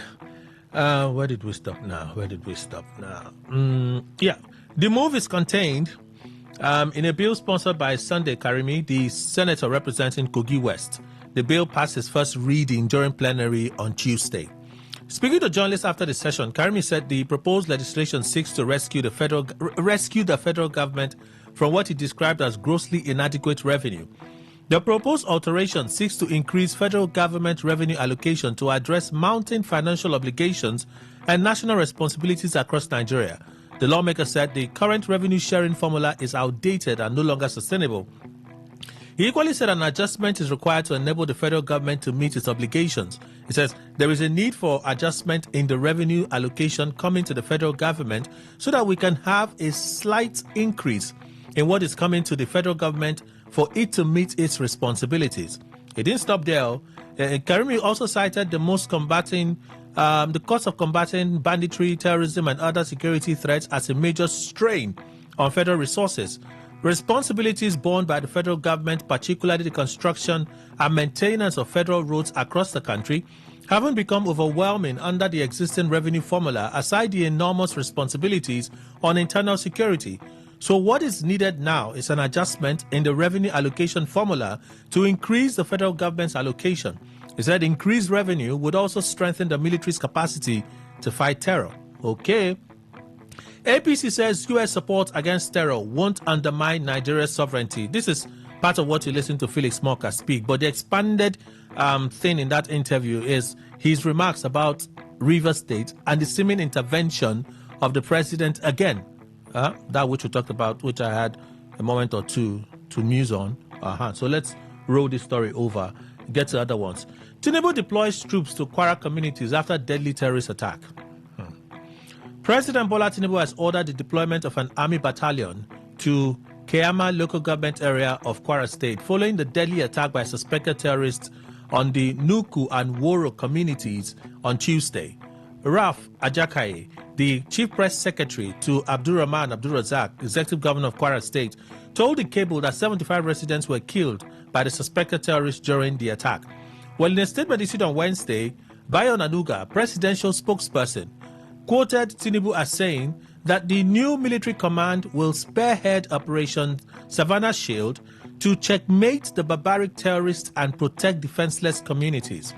Where did we stop now? The move is contained in a bill sponsored by Sunday Karimi, the senator representing Kogi West. The bill passed its first reading during plenary on Tuesday. Speaking to journalists after the session, Karimi said the proposed legislation seeks to rescue the federal government from what he described as grossly inadequate revenue. The proposed alteration seeks to increase federal government revenue allocation to address mounting financial obligations and national responsibilities across Nigeria. The lawmaker said the current revenue sharing formula is outdated and no longer sustainable. He equally said an adjustment is required to enable the federal government to meet its obligations. He says there is a need for adjustment in the revenue allocation coming to the federal government so that we can have a slight increase in what is coming to the federal government for it to meet its responsibilities. It didn't stop there. Karimi also cited the cost of combating banditry, terrorism, and other security threats as a major strain on federal resources. Responsibilities borne by the federal government, particularly the construction and maintenance of federal roads across the country, haven't become overwhelming under the existing revenue formula, aside the enormous responsibilities on internal security. So what is needed now is an adjustment in the revenue allocation formula to increase the federal government's allocation. He said increased revenue would also strengthen the military's capacity to fight terror. Okay. APC says U.S. support against terror won't undermine Nigeria's sovereignty. This is part of what you listen to Felix Morka speak. But the expanded thing in that interview is his remarks about Rivers State and the seeming intervention of the president again. That which we talked about, which I had a moment or two to muse on. So let's roll this story over, get to other ones. Tinubu deploys troops to Kwara communities after deadly terrorist attack. President Bola Tinubu has ordered the deployment of an army battalion to Keama local government area of Kwara State following the deadly attack by suspected terrorists on the Nuku and Woro communities on Tuesday. Ralph Ajakaye, the chief press secretary to Abdurrahman Abdurrazak, executive governor of Kwara State, told the Cable that 75 residents were killed by the suspected terrorists during the attack. Well, in a statement issued on Wednesday, Bayo Nanuga, presidential spokesperson, quoted Tinubu as saying that the new military command will spearhead Operation Savannah Shield to checkmate the barbaric terrorists and protect defenseless communities.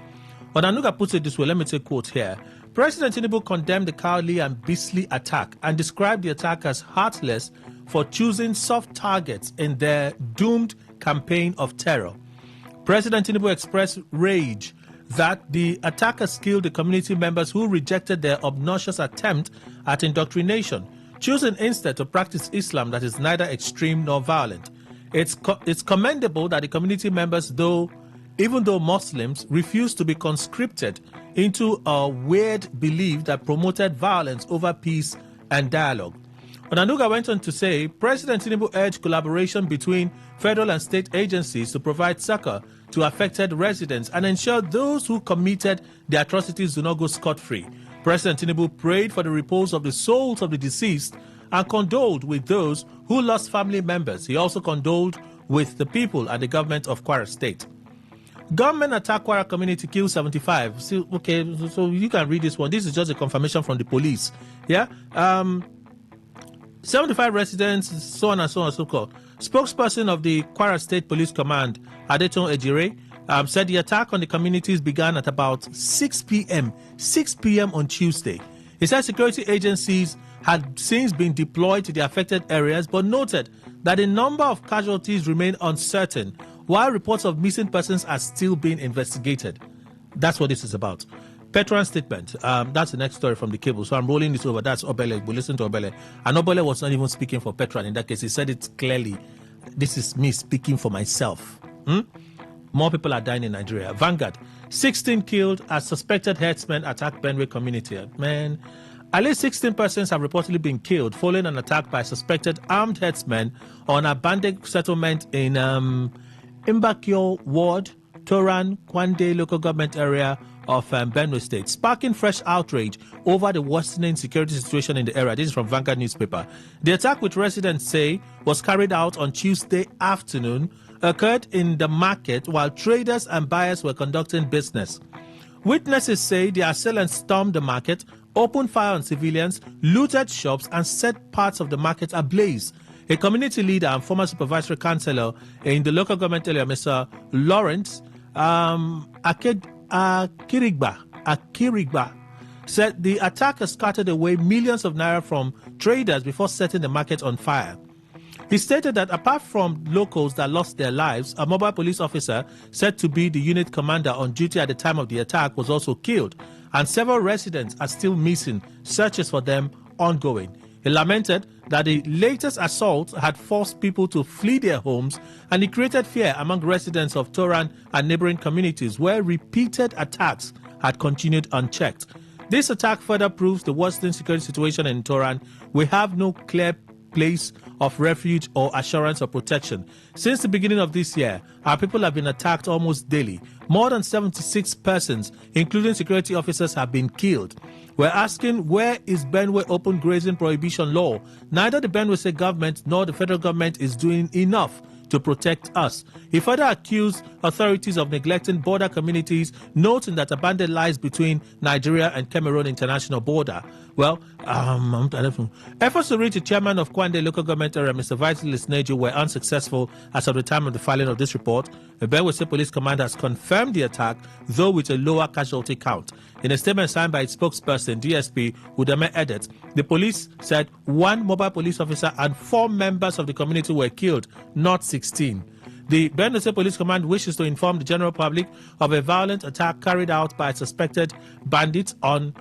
Onanuga puts it this way, let me take a quote here. President Tinubu condemned the cowardly and beastly attack and described the attack as heartless for choosing soft targets in their doomed campaign of terror. President Tinubu expressed rage that the attackers killed the community members who rejected their obnoxious attempt at indoctrination, choosing instead to practice Islam that is neither extreme nor violent. It's commendable that the community members, even though Muslims, refused to be conscripted into a weird belief that promoted violence over peace and dialogue. Onanuga went on to say, President Tinubu urged collaboration between federal and state agencies to provide succor to affected residents and ensure those who committed the atrocities do not go scot-free. President Tinubu prayed for the repose of the souls of the deceased and condoled with those who lost family members. He also condoled with the people and the government of Kwara State. Gunmen attack Kwara community, kill 75. So you can read this one. This is just a confirmation from the police. Yeah? 75 residents, so on and so on and so forth. Spokesperson of the Kwara State Police Command, Adeton Ejire, said the attack on the communities began at about 6 p.m. on Tuesday. He said security agencies had since been deployed to the affected areas, but noted that the number of casualties remain uncertain, while reports of missing persons are still being investigated. That's what this is about. Petron statement. That's the next story from the cable. So I'm rolling this over. That's Obele. We'll listen to Obele. And Obele was not even speaking for Petron in that case. He said it clearly. This is me speaking for myself. More people are dying in Nigeria. Vanguard. 16 killed as suspected herdsmen attack Benue community. Man, at least 16 persons have reportedly been killed following an attack by suspected armed herdsmen on a bandit settlement in Imbakio Ward, Toran, Kwande local government area of Benue State, sparking fresh outrage over the worsening security situation in the area. This is from Vanguard newspaper. The attack, which residents say was carried out on Tuesday afternoon, occurred in the market while traders and buyers were conducting business. Witnesses say the assailants stormed the market, opened fire on civilians, looted shops, and set parts of the market ablaze. A community leader and former supervisory councillor in the local government area, Mr. Lawrence Akirigba, said the attackers scattered away millions of naira from traders before setting the market on fire. He stated that apart from locals that lost their lives, a mobile police officer said to be the unit commander on duty at the time of the attack was also killed, and several residents are still missing. Searches for them ongoing. He lamented that the latest assault had forced people to flee their homes, and it created fear among residents of Toran and neighboring communities where repeated attacks had continued unchecked. This attack further proves the worsening security situation in Toran. We have no clear place of refuge or assurance of protection. Since the beginning of this year, our people have been attacked almost daily. More than 76 persons, including security officers, have been killed. We're asking, where is Benue open grazing prohibition law? Neither the Benue State government nor the federal government is doing enough to protect us. He further accused authorities of neglecting border communities, noting that abandoned lies between Nigeria and Cameroon international border. Well, efforts to reach the chairman of Kwande local government area, Mr. Vitalis Neji, were unsuccessful as of the time of the filing of this report. The Benue State Police Command has confirmed the attack, though with a lower casualty count. In a statement signed by its spokesperson, DSP Udame Edet, the police said 1 mobile police officer and 4 members of the community were killed, not 16. The Benue State Police Command wishes to inform the general public of a violent attack carried out by suspected bandits on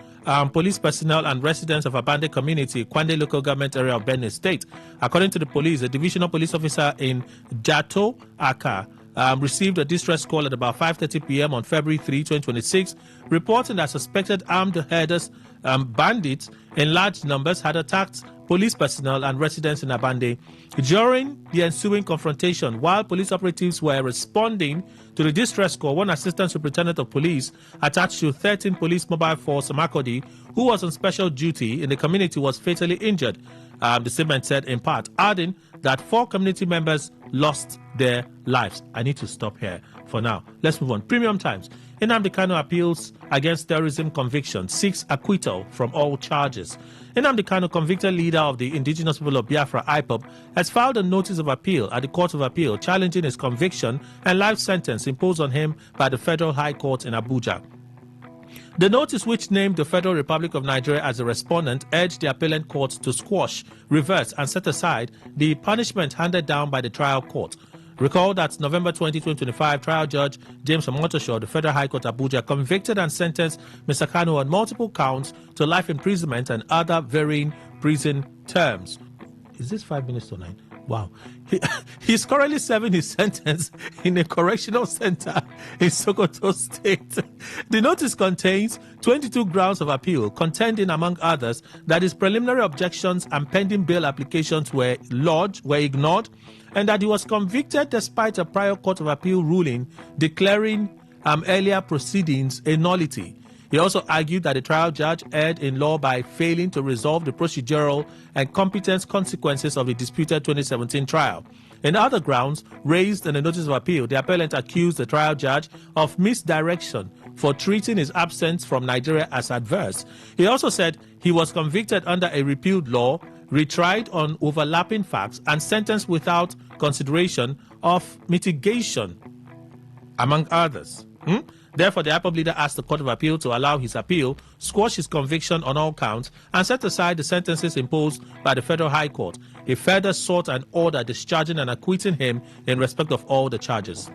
police personnel and residents of abandoned community, Kwande local government area of Benue State. According to the police, a divisional police officer in Jato Aka received a distress call at about 5:30 p.m. on February 3, 2026, reporting that suspected armed herders, bandits in large numbers, had attacked police personnel and residents in Abande. During the ensuing confrontation, while police operatives were responding to the distress call, one assistant superintendent of police attached to 13 police mobile force, Makodi, who was on special duty in the community, was fatally injured. The statement said in part, adding that 4 community members lost their lives. I need to stop here for now. Let's move on. Premium Times. Nnamdi Kanu appeals against terrorism conviction, seeks acquittal from all charges. Nnamdi Kanu, convicted leader of the indigenous people of Biafra, IPOB, has filed a notice of appeal at the Court of Appeal challenging his conviction and life sentence imposed on him by the Federal High Court in Abuja. The notice, which named the Federal Republic of Nigeria as a respondent, urged the appellant court to squash, reverse, and set aside the punishment handed down by the trial court. Recall that November 20, 2025, trial judge James Omotosho, the Federal High Court Abuja, convicted and sentenced Mr. Kanu on multiple counts to life imprisonment and other varying prison terms. Is this 5 minutes to 9? Wow. He's currently serving his sentence in a correctional center in Sokoto State. The notice contains 22 grounds of appeal, contending, among others, that his preliminary objections and pending bail applications were ignored, and that he was convicted despite a prior Court of Appeal ruling declaring earlier proceedings a nullity. He also argued that the trial judge erred in law by failing to resolve the procedural and competence consequences of the disputed 2017 trial. In other grounds raised in the notice of appeal, the appellant accused the trial judge of misdirection for treating his absence from Nigeria as adverse. He also said he was convicted under a repealed law, retried on overlapping facts, and sentenced without consideration of mitigation, among others. Therefore, the IPOB leader asked the Court of Appeal to allow his appeal, squash his conviction on all counts, and set aside the sentences imposed by the Federal High Court. He further sought an order discharging and acquitting him in respect of all the charges.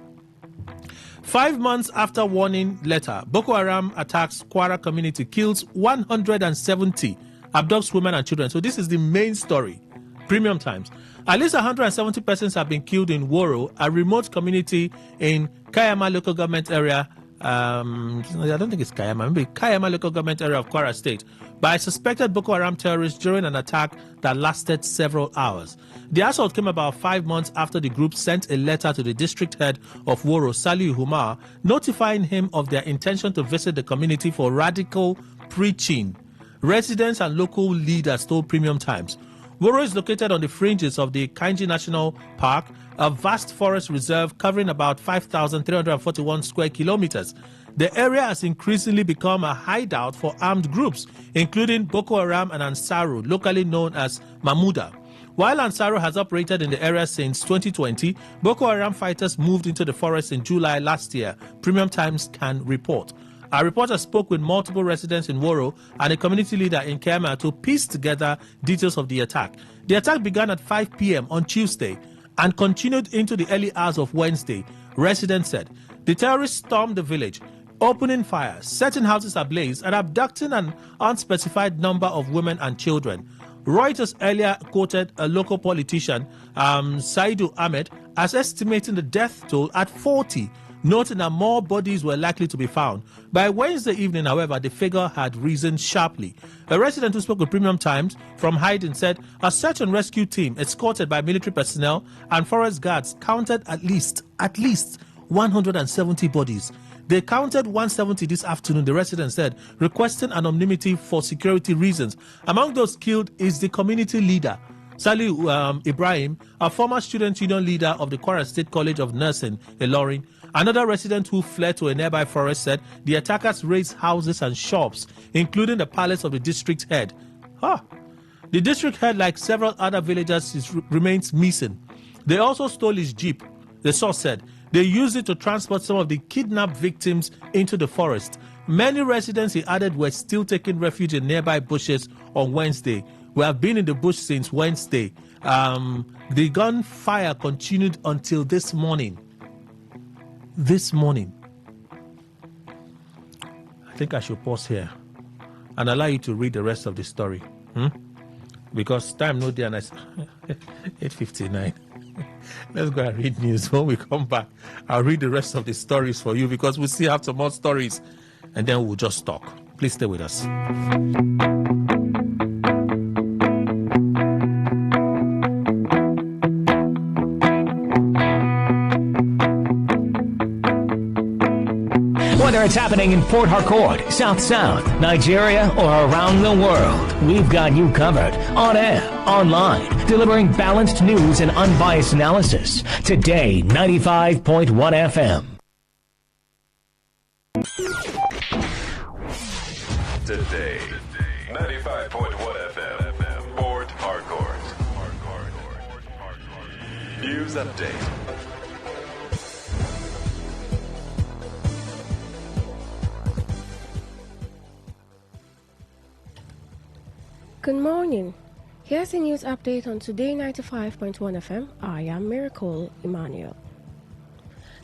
5 months after warning letter, Boko Haram attacks Kwara community, kills 170, abducts women and children. So this is the main story. Premium Times. At least 170 persons have been killed in Woro, a remote community in Kayama local government area. I don't think it's Kayama, maybe Kayama local government area of Kwara State, by suspected Boko Haram terrorists during an attack that lasted several hours. The assault came about 5 months after the group sent a letter to the district head of Woro, Saliu Humar, notifying him of their intention to visit the community for radical preaching. Residents and local leaders told Premium Times. Woro is located on the fringes of the Kainji National Park, a vast forest reserve covering about 5,341 square kilometers. The area has increasingly become a hideout for armed groups, including Boko Haram and Ansaru, locally known as Mamuda. While Ansaru has operated in the area since 2020, Boko Haram fighters moved into the forest in July last year, Premium Times can report. Our reporter spoke with multiple residents in Woro and a community leader in Kema to piece together details of the attack. The attack began at 5 p.m. on Tuesday and continued into the early hours of Wednesday. Residents said the terrorists stormed the village, opening fire, setting houses ablaze, and abducting an unspecified number of women and children. Reuters earlier quoted a local politician, Saidu Ahmed, as estimating the death toll at 40, noting that more bodies were likely to be found. By Wednesday evening, however, the figure had risen sharply. A resident who spoke with Premium Times from Hayden said a search and rescue team escorted by military personnel and forest guards counted at least 170 bodies. They counted 170 this afternoon, the resident said, requesting anonymity for security reasons. Among those killed is the community leader, Saliu Ibrahim, a former student union leader of the Kwara State College of Nursing, Ilorin. Another resident who fled to a nearby forest said the attackers razed houses and shops, including the palace of the district head. The district head, like several other villagers, remains missing. They also stole his jeep. The source said they used it to transport some of the kidnapped victims into the forest. Many residents, he added, were still taking refuge in nearby bushes on Wednesday. We have been in the bush since Wednesday. The gunfire continued until this morning. I think I should pause here and allow you to read the rest of the story. Because time no day and 8:59. Let's go and read news. When we come back, I'll read the rest of the stories for you because we still have some more stories and then we'll just talk. Please stay with us. whether it's happening in Port Harcourt, South Sound, Nigeria, or around the world, we've got you covered. On air, online, delivering balanced news and unbiased analysis. Today, 95.1 FM. Today, 95.1 FM, Port Harcourt. News update. Good morning. Here's a news update on Today 95.1 FM. I am Miracle Emmanuel.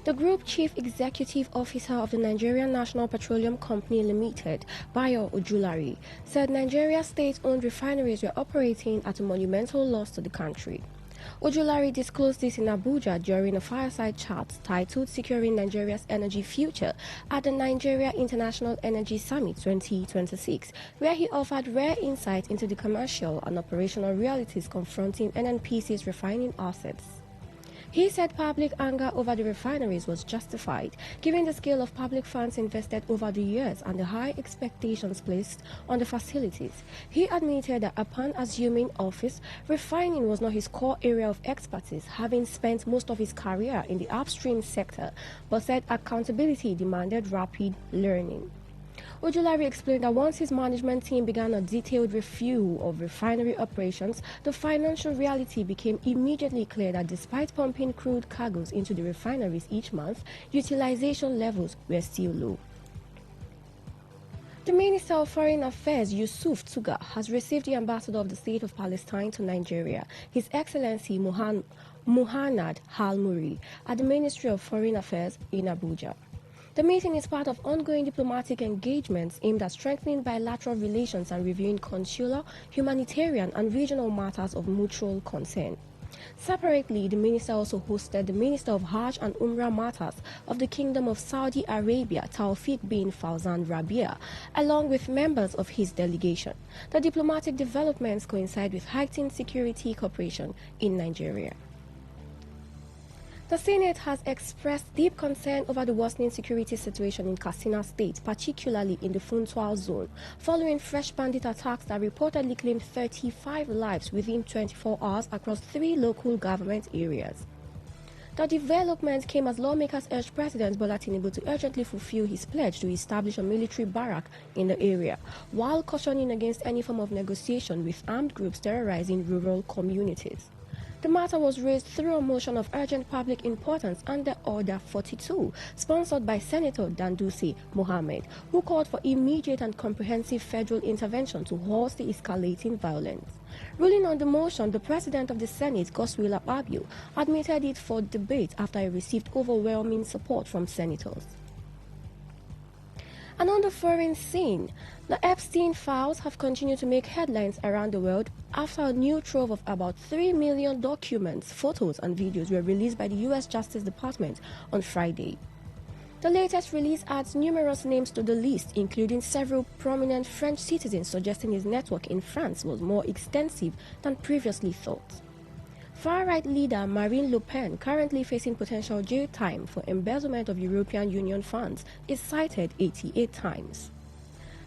The Group Chief Executive Officer of the Nigerian National Petroleum Company Limited, Bayo Ojulari, said Nigeria's state-owned refineries were operating at a monumental loss to the country. Ojulari disclosed this in Abuja during a fireside chat titled Securing Nigeria's Energy Future at the Nigeria International Energy Summit 2026, where he offered rare insight into the commercial and operational realities confronting NNPC's refining assets. He said public anger over the refineries was justified, given the scale of public funds invested over the years and the high expectations placed on the facilities. He admitted that upon assuming office, refining was not his core area of expertise, having spent most of his career in the upstream sector, but said accountability demanded rapid learning. Ojulari explained that once his management team began a detailed review of refinery operations, the financial reality became immediately clear that despite pumping crude cargoes into the refineries each month, utilization levels were still low. The Minister of Foreign Affairs, Yusuf Tuga, has received the Ambassador of the State of Palestine to Nigeria, His Excellency Muhannad Al-Muri, at the Ministry of Foreign Affairs in Abuja. The meeting is part of ongoing diplomatic engagements aimed at strengthening bilateral relations and reviewing consular, humanitarian, and regional matters of mutual concern. Separately, the minister also hosted the Minister of Hajj and Umrah Matters of the Kingdom of Saudi Arabia, Tawfiq bin Fawzan Rabia, along with members of his delegation. The diplomatic developments coincide with heightened security cooperation in Nigeria. The Senate has expressed deep concern over the worsening security situation in Katsina State, particularly in the Funtual zone, following fresh bandit attacks that reportedly claimed 35 lives within 24 hours across 3 local government areas. The development came as lawmakers urged President Bola Tinubu to urgently fulfill his pledge to establish a military barrack in the area, while cautioning against any form of negotiation with armed groups terrorizing rural communities. The matter was raised through a motion of urgent public importance under Order 42, sponsored by Senator Dandusi Mohammed, who called for immediate and comprehensive federal intervention to halt the escalating violence. Ruling on the motion, the President of the Senate, Godswill Akpabio, admitted it for debate after he received overwhelming support from senators. And on the foreign scene, the Epstein files have continued to make headlines around the world after a new trove of about 3 million documents, photos, and videos were released by the U.S. Justice Department on Friday. The latest release adds numerous names to the list, including several prominent French citizens, suggesting his network in France was more extensive than previously thought. Far-right leader Marine Le Pen, currently facing potential jail time for embezzlement of European Union funds, is cited 88 times.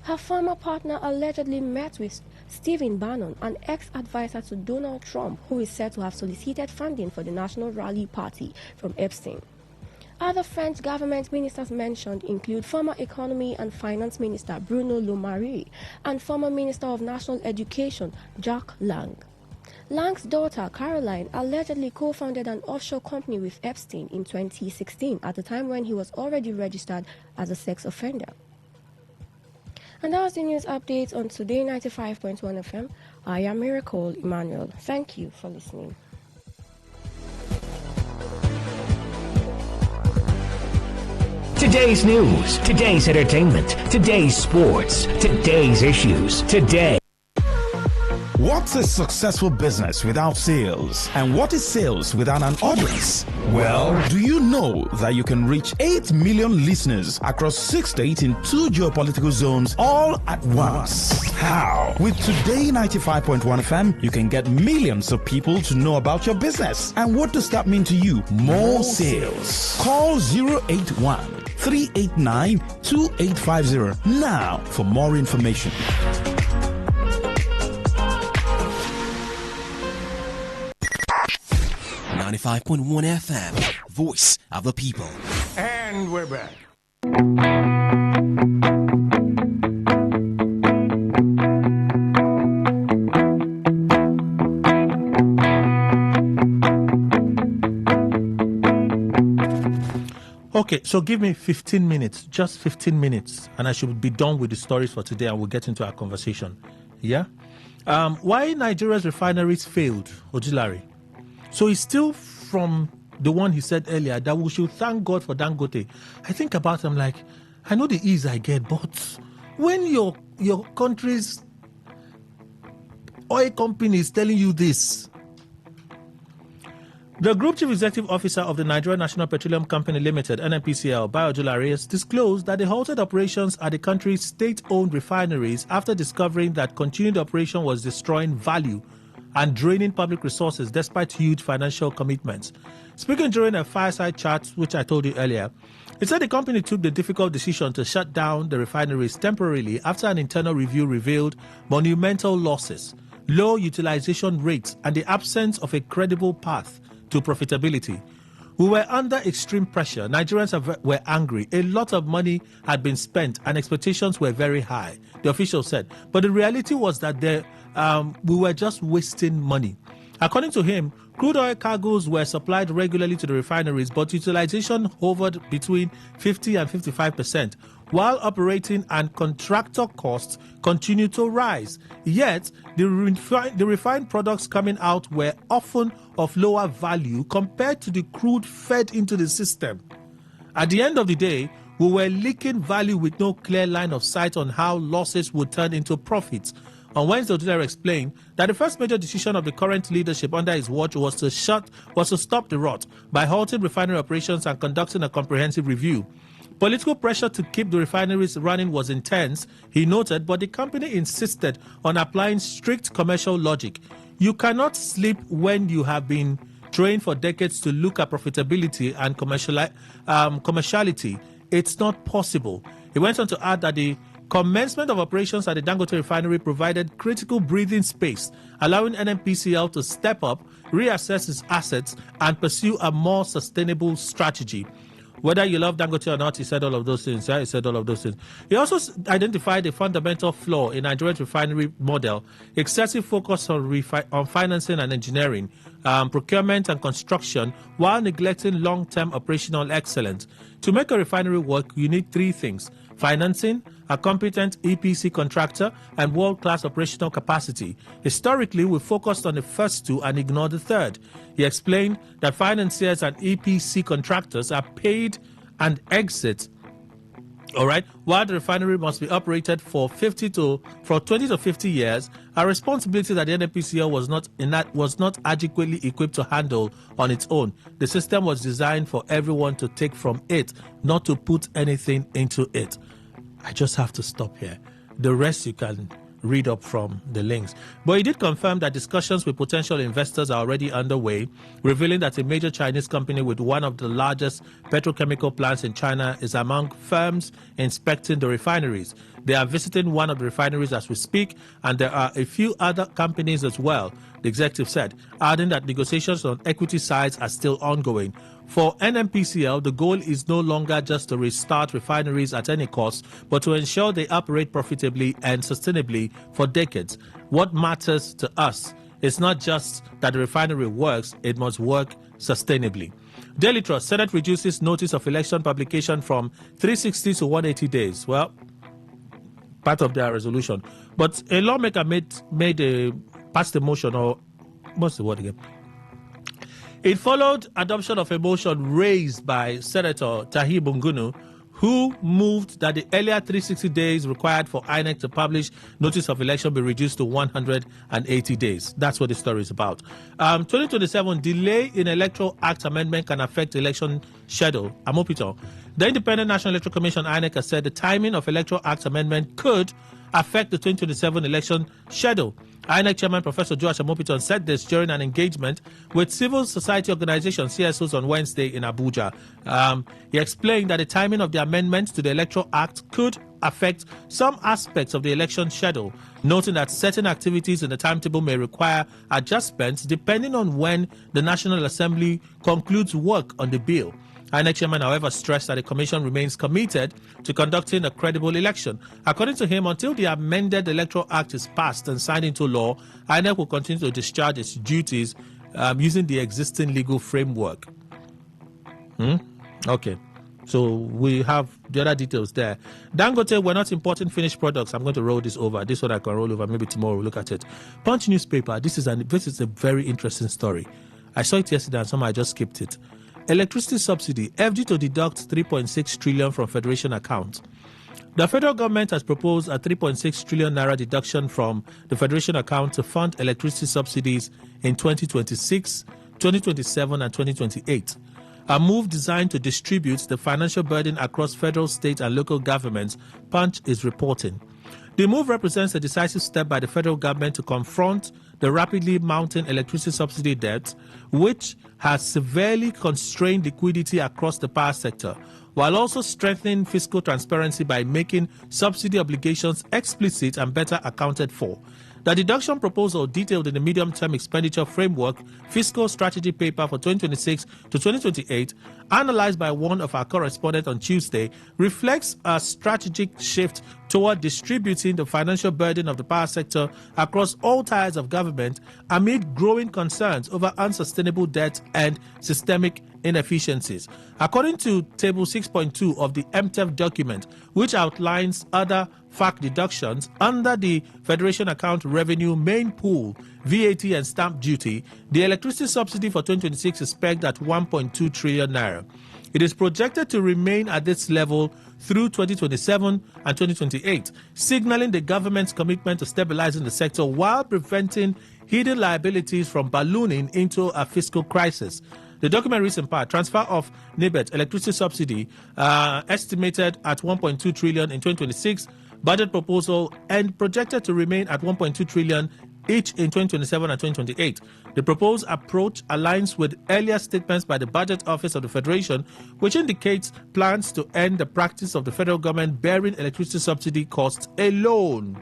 Her former partner allegedly met with Stephen Bannon, an ex-advisor to Donald Trump, who is said to have solicited funding for the National Rally Party from Epstein. Other French government ministers mentioned include former Economy and Finance Minister Bruno Le Maire and former Minister of National Education Jacques Lang. Lang's daughter, Caroline, allegedly co-founded an offshore company with Epstein in 2016, at a time when he was already registered as a sex offender. And that was the news update on Today 95.1 FM. I am Miracle Emmanuel. Thank you for listening. Today's news, today's entertainment, today's sports, today's issues, today. What's a successful business without sales? And what is sales without an audience? Well, do you know that you can reach 8 million listeners across 6 states in 2 geopolitical zones all at once? How? With Today 95.1 FM, you can get millions of people to know about your business. And what does that mean to you? More sales. Call 081 389-2850 now for more information. .1 FM, Voice of the People. And we're back. Okay, so give me 15 minutes, just 15 minutes, and I should be done with the stories for today, and we'll get into our conversation. Yeah? Why Nigeria's refineries failed, Ojilari? So it's still from the one he said earlier that we should thank God for Dangote. I think about him like, I know the ease I get, but when your country's oil company is telling you this. The Group Chief Executive Officer of the Nigeria National Petroleum Company Limited, NNPCL, Bayo Ojulari, disclosed that they halted operations at the country's state-owned refineries after discovering that continued operation was destroying value and draining public resources despite huge financial commitments. Speaking during a fireside chat, which I told you earlier, he said the company took the difficult decision to shut down the refineries temporarily after an internal review revealed monumental losses, low utilization rates, and the absence of a credible path to profitability. We were under extreme pressure. Nigerians were angry. A lot of money had been spent and expectations were very high, the official said. But the reality was that we were just wasting money. According to him, crude oil cargoes were supplied regularly to the refineries, but utilization hovered between 50 and 55%, while operating and contractor costs continued to rise. Yet, the refined products coming out were often of lower value compared to the crude fed into the system. At the end of the day, we were leaking value with no clear line of sight on how losses would turn into profits. On Wednesday, Ojulari explained that the first major decision of the current leadership under his watch was to stop the rot by halting refinery operations and conducting a comprehensive review. Political pressure to keep the refineries running was intense, he noted, but the company insisted on applying strict commercial logic. You cannot sleep when you have been trained for decades to look at profitability and commerciality. It's not possible. He went on to add that the commencement of operations at the Dangote refinery provided critical breathing space, allowing NNPCL to step up, reassess its assets, and pursue a more sustainable strategy. Whether you love Dangote or not, he said all of those things. Yeah, he said all of those things. He also identified a fundamental flaw in Nigeria's refinery model: excessive focus on financing and engineering, procurement and construction, while neglecting long-term operational excellence. To make a refinery work, you need three things: financing, a competent EPC contractor, and world-class operational capacity. Historically, we focused on the first two and ignored the third. He explained that financiers and EPC contractors are paid and exit, all right, while the refinery must be operated for 20 to 50 years, a responsibility that the NNPCL was not adequately equipped to handle on its own. The system was designed for everyone to take from it, not to put anything into it. I just have to stop here. The rest you can read up from the links. But he did confirm that discussions with potential investors are already underway, revealing that a major Chinese company with one of the largest petrochemical plants in China is among firms inspecting the refineries. They are visiting one of the refineries as we speak, and there are a few other companies as well, the executive said, adding that negotiations on equity sides are still ongoing. For NNPCL, the goal is no longer just to restart refineries at any cost, but to ensure they operate profitably and sustainably for decades. What matters to us is not just that the refinery works, it must work sustainably. Daily Trust: Senate reduces notice of election publication from 360 to 180 days. Well, part of their resolution. But a lawmaker passed a motion, or what's the word again? It followed adoption of a motion raised by Senator Tahir Bungunu, who moved that the earlier 360 days required for INEC to publish notice of election be reduced to 180 days. That's what the story is about. 2027 delay in Electoral Act amendment can affect election schedule. Amopito. The Independent National Electoral Commission, INEC, has said the timing of Electoral Act amendment could affect the 2027 election schedule. INEC Chairman Professor Joash Amopiton said this during an engagement with civil society organizations, CSOs, on Wednesday in Abuja. He explained that the timing of the amendments to the Electoral Act could affect some aspects of the election schedule, noting that certain activities in the timetable may require adjustments depending on when the National Assembly concludes work on the bill. INEC Chairman, however, stressed that the Commission remains committed to conducting a credible election. According to him, until the amended Electoral Act is passed and signed into law, INEC will continue to discharge its duties using the existing legal framework. Okay. So we have the other details there. Dangote, we're not importing finished products. I'm going to roll this over. This one I can roll over. Maybe tomorrow we'll look at it. Punch newspaper. This is a very interesting story. I saw it yesterday and somehow I just skipped it. Electricity subsidy. FG to deduct 3.6 trillion from Federation account. The federal government has proposed a 3.6 trillion naira deduction from the Federation account to fund electricity subsidies in 2026, 2027 and 2028. A move designed to distribute the financial burden across federal, state and local governments, Punch is reporting. The move represents a decisive step by the federal government to confront the rapidly mounting electricity subsidy debt, which has severely constrained liquidity across the power sector, while also strengthening fiscal transparency by making subsidy obligations explicit and better accounted for. The deduction proposal, detailed in the medium-term expenditure framework fiscal strategy paper for 2026 to 2028, analyzed by one of our correspondents on Tuesday, reflects a strategic shift toward distributing the financial burden of the power sector across all tiers of government amid growing concerns over unsustainable debt and systemic inefficiencies. According to Table 6.2 of the MTEF document, which outlines other FAC deductions under the Federation account revenue main pool, VAT and stamp duty, the electricity subsidy for 2026 is pegged at 1.2 trillion naira. It is projected to remain at this level through 2027 and 2028, signaling the government's commitment to stabilizing the sector while preventing hidden liabilities from ballooning into a fiscal crisis. The document reads in part, transfer of NIBET electricity subsidy estimated at 1.2 trillion in 2026, budget proposal and projected to remain at 1.2 trillion each in 2027 and 2028. The proposed approach aligns with earlier statements by the Budget Office of the Federation, which indicates plans to end the practice of the federal government bearing electricity subsidy costs alone.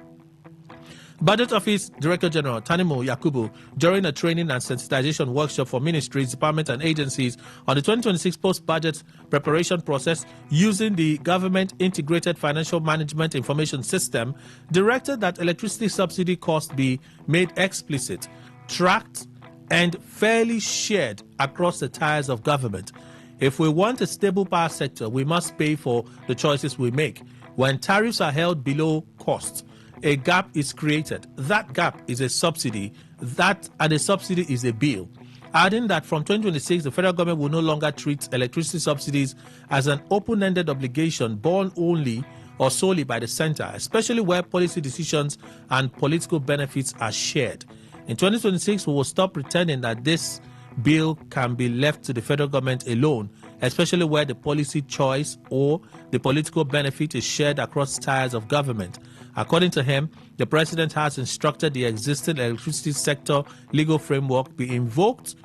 Budget Office Director General Tanimo Yakubu, during a training and sensitization workshop for ministries, departments and agencies on the 2026 post-budget preparation process using the Government Integrated Financial Management Information System, directed that electricity subsidy costs be made explicit, tracked and fairly shared across the tiers of government. If we want a stable power sector, we must pay for the choices we make. When tariffs are held below costs, a gap is created. That gap is a subsidy. And a subsidy is a bill. Adding that from 2026, the federal government will no longer treat electricity subsidies as an open-ended obligation borne only or solely by the center, especially where policy decisions and political benefits are shared. In 2026, we will stop pretending that this bill can be left to the federal government alone, especially where the policy choice or the political benefit is shared across tiers of government. According to him, the president has instructed the existing electricity sector legal framework be invoked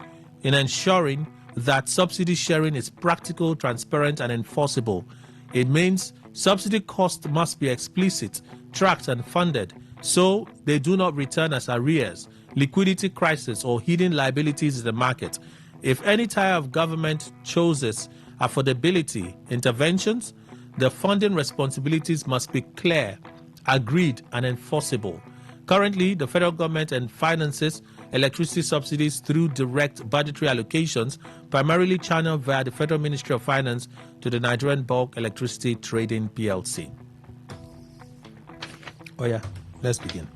in ensuring that subsidy sharing is practical, transparent, and enforceable. It means subsidy costs must be explicit, tracked, and funded so they do not return as arrears, liquidity crisis, or hidden liabilities in the market. If any tier of government chooses affordability interventions, the funding responsibilities must be clear, agreed, and enforceable. Currently, the federal government finances electricity subsidies through direct budgetary allocations, primarily channeled via the Federal Ministry of Finance to the Nigerian Bulk Electricity Trading PLC. Oh yeah, let's begin.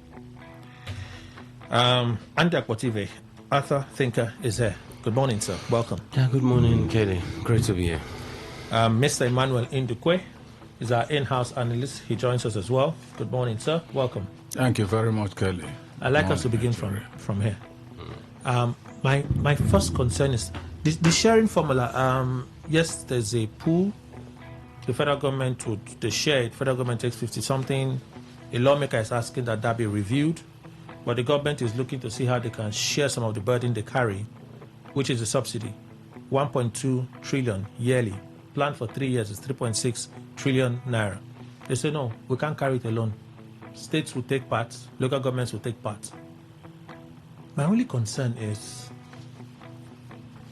Andy Akwative, Arthur Thinker, is here. Good morning, sir. Welcome. Yeah, good morning, Kelly. Great to be here. Mr. Emmanuel Indukwe is our in-house analyst. He joins us as well. Good morning, sir. Welcome. Thank you very much, Kelly. I'd like us to begin from here. My first concern is the sharing formula. Yes, there's a pool. The federal government would share it. Federal government takes 50 something. A lawmaker is asking that be reviewed, but the government is looking to see how they can share some of the burden they carry, which is the subsidy. 1.2 trillion yearly. Planned for 3 years is 3.6 trillion naira. They say, no, we can't carry it alone. States will take part, local governments will take part. My only concern is,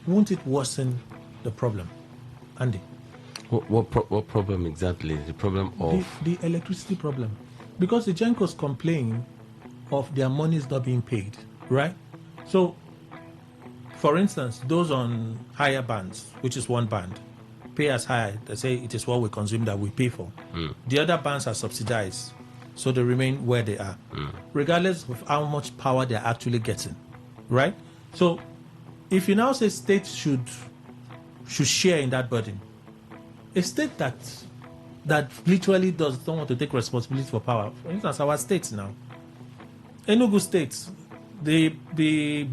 won't it worsen the problem? Andy? What problem exactly? The problem of? The electricity problem. Because the Gencos complain of their monies not being paid, right? So, for instance, those on higher bands, which is one band, pay as high. They say it is what we consume that we pay for. The other bands are subsidized, so they remain where they are, regardless of how much power they're actually getting, right? So, if you now say states should share in that burden, a state that literally don't want to take responsibility for power, for instance, our states now, Enugu states, the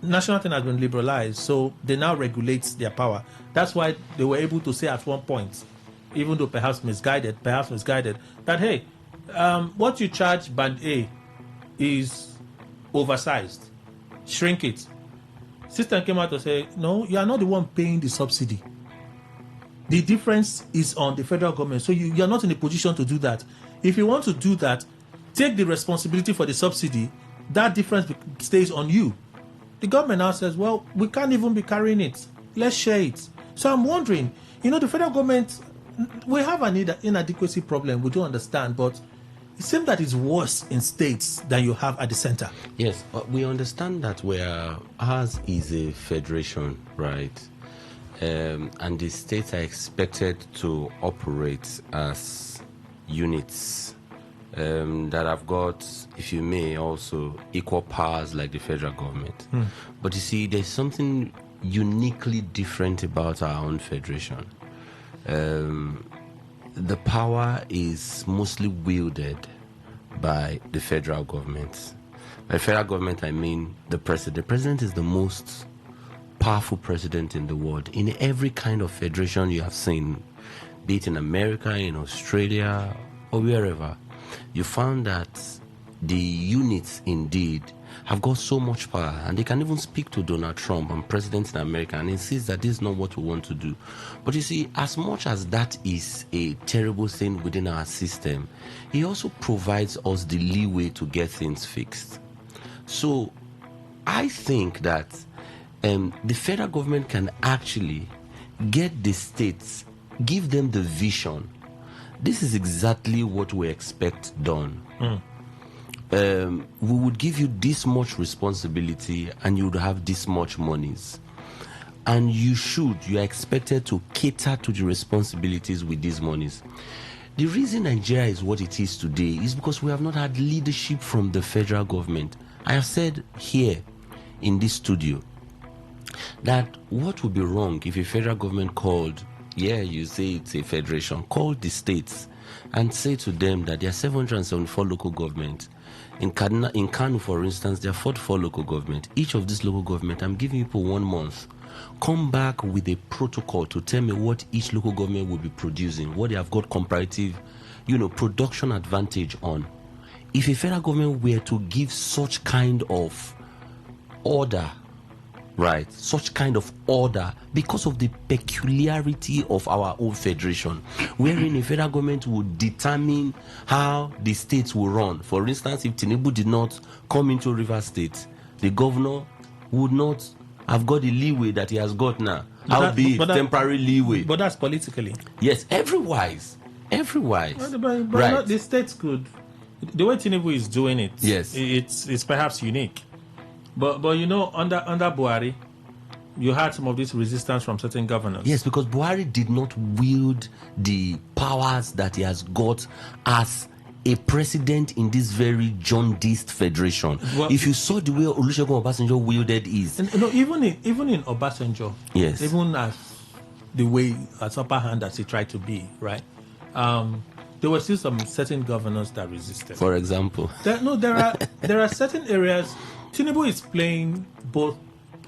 national thing has been liberalized, so they now regulate their power. That's why they were able to say at one point, even though perhaps misguided, that hey, what you charge band A is oversized. Shrink it. System came out to say, no, you are not the one paying the subsidy. The difference is on the federal government. So you are not in a position to do that. If you want to do that, take the responsibility for the subsidy. That difference stays on you. The government now says, well, we can't even be carrying it. Let's share it. So I'm wondering, the federal government, we have an inadequacy problem. We don't understand, but it seems that it's worse in states than you have at the center. Yes, we understand that ours is a federation, right? And the states are expected to operate as units that have got, if you may, also equal powers like the federal government. But you see, there's something uniquely different about our own federation. The power is mostly wielded by the federal government. By federal government, I mean the president. The president is the most powerful president in the world. In every kind of federation you have seen, be it in America, in Australia, or wherever, you found that the units indeed have got so much power, and they can even speak to Donald Trump and president in America and insist that this is not what we want to do. But you see, as much as that is a terrible thing within our system, it also provides us the leeway to get things fixed. So I think that the federal government can actually get the states, give them the vision. This is exactly what we expect done. We would give you this much responsibility and you would have this much monies. And you are expected to cater to the responsibilities with these monies. The reason Nigeria is what it is today is because we have not had leadership from the federal government. I have said here in this studio that what would be wrong if a federal government called, you say it's a federation, called the states and say to them that there are 774 local governments. In Kano, for instance, there are 44 local governments. Each of these local governments, I'm giving people 1 month. Come back with a protocol to tell me what each local government will be producing, what they have got comparative, production advantage on. If a federal government were to give such kind of order, right, such kind of order, because of the peculiarity of our own federation, wherein a federal government would determine how the states will run. For instance, if Tinubu did not come into Rivers State, the governor would not have got the leeway that he has got now. Temporary leeway. But that's politically. Yes, everywise. But right. The states could. The way Tinubu is doing it, yes, it's perhaps unique. But under Buhari, you had some of this resistance from certain governors. Yes, because Buhari did not wield the powers that he has got as a president in this very jaundiced federation. Well, if you saw the way Olusegun Obasanjo wielded his... No, even in Obasanjo, yes, even as the way, as upper hand as he tried to be, right? There were still some certain governors that resisted. For example? There are certain areas. Tinubu is playing both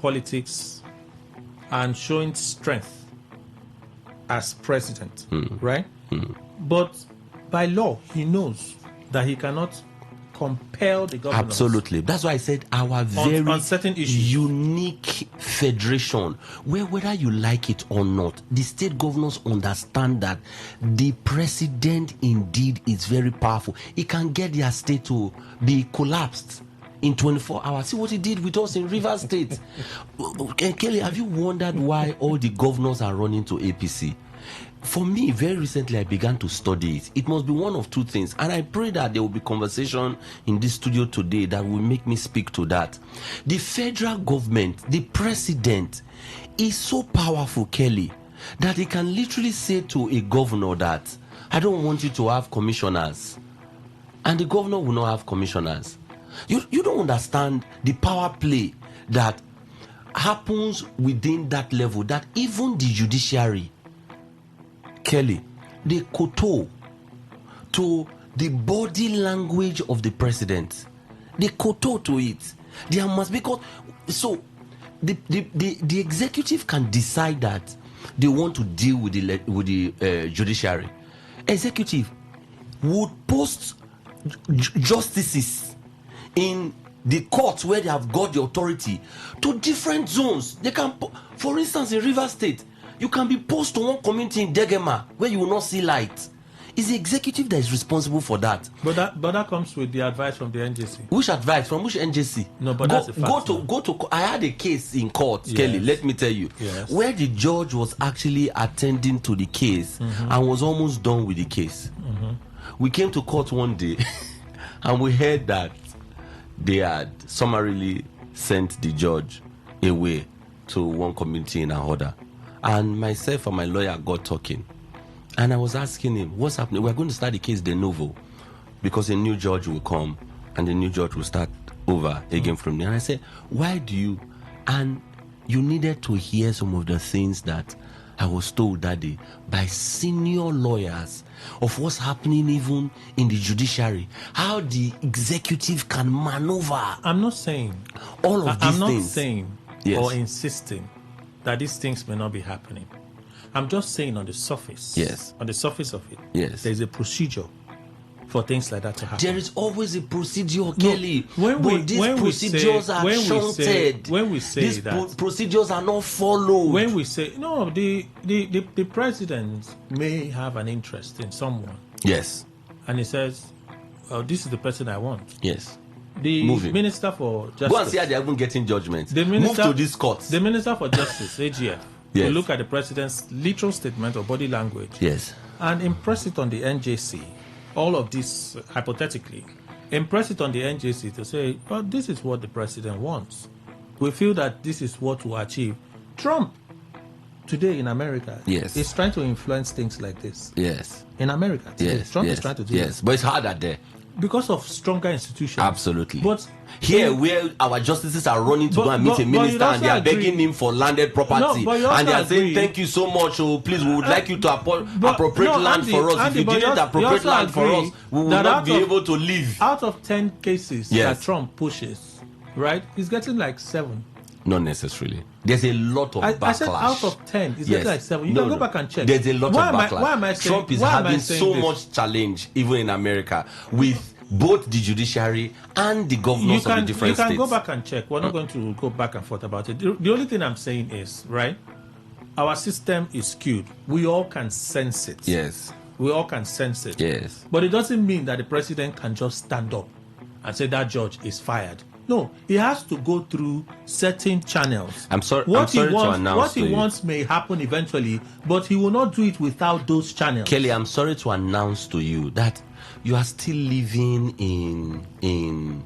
politics and showing strength as president, right? But by law, he knows that he cannot compel the governors. Absolutely. That's why I said our very on certain issues. Unique federation, where whether you like it or not, the state governors understand that the president indeed is very powerful. He can get their state to be collapsed in 24 hours. See what he did with us in Rivers State. Kelly, have you wondered why all the governors are running to APC? For me, very recently, I began to study it. It must be one of two things. And I pray that there will be conversation in this studio today that will make me speak to that. The federal government, the president, is so powerful, Kelly, that he can literally say to a governor that, I don't want you to have commissioners. And the governor will not have commissioners. You don't understand the power play that happens within that level, that even the judiciary, Kelly, they kowtow to the body language of the president. They kowtow to it. There must be so the executive can decide that they want to deal with the judiciary. Executive would post justices in the courts where they have got the authority to different zones. They can, for instance, in Rivers State, you can be posted to one community in Degema where you will not see light. It's the executive that is responsible for that. But that comes with the advice from the NJC. Which advice? From which NJC? No, but that's a fact. Go to. I had a case in court, yes. Kelly. Let me tell you, yes. Where the judge was actually attending to the case and was almost done with the case. We came to court one day and we heard that they had summarily sent the judge away to one community in Ahoda. And myself and my lawyer got talking. And I was asking him, what's happening? We're going to start the case de novo because a new judge will come and the new judge will start over again from there. And I said, why do you? And you needed to hear some of the things that I was told that day by senior lawyers of what's happening even in the judiciary, how the executive can maneuver. I'm not saying all of these things. I'm not saying yes. or insisting that these things may not be happening. I'm just saying on the surface. Yes. On the surface of it. Yes. There's a procedure for things like that to happen. There is always a procedure, Kelly. When these procedures are shunted. When we say these that procedures are not followed. When we say no, the president may have an interest in someone. Yes. And he says, this is the person I want. Yes. The Minister for Justice. Go and see how they're even getting judgments. Move to this court. The Minister for Justice, AGF, yes. will look at the president's literal statement or body language. Yes. And impress it on the NJC. All of this, hypothetically, impress it on the NJC to say, well, this is what the president wants. We feel that this is what will achieve. Trump, today in America, yes. is trying to influence things like this. Yes. In America, today, yes. Trump yes. is trying to do yes. this. But it's harder there. Because of stronger institutions. Absolutely. But here, where our justices are running to go and meet a minister and they are begging him for landed property, and they are saying, thank you so much, please, we would like you to appropriate land for us. If you didn't appropriate land for us, we will not be able to live. Out of 10 cases yes. that Trump pushes, right, he's getting like 7. Not necessarily. There's a lot of backlash. I said out of 10, it's yes. like 7. You can go back and check. There's a lot of backlash. Why am I saying, Trump is having so much challenge, even in America, with both the judiciary and the governors of the different states. You can go back and check. We're not going to go back and forth about it. The only thing I'm saying is, right, our system is skewed. We all can sense it. Yes. We all can sense it. Yes. But it doesn't mean that the president can just stand up and say that judge is fired. No, he has to go through certain channels. I'm sorry to announce what he wants may happen eventually, but he will not do it without those channels. Kelly, I'm sorry to announce to you that you are still living in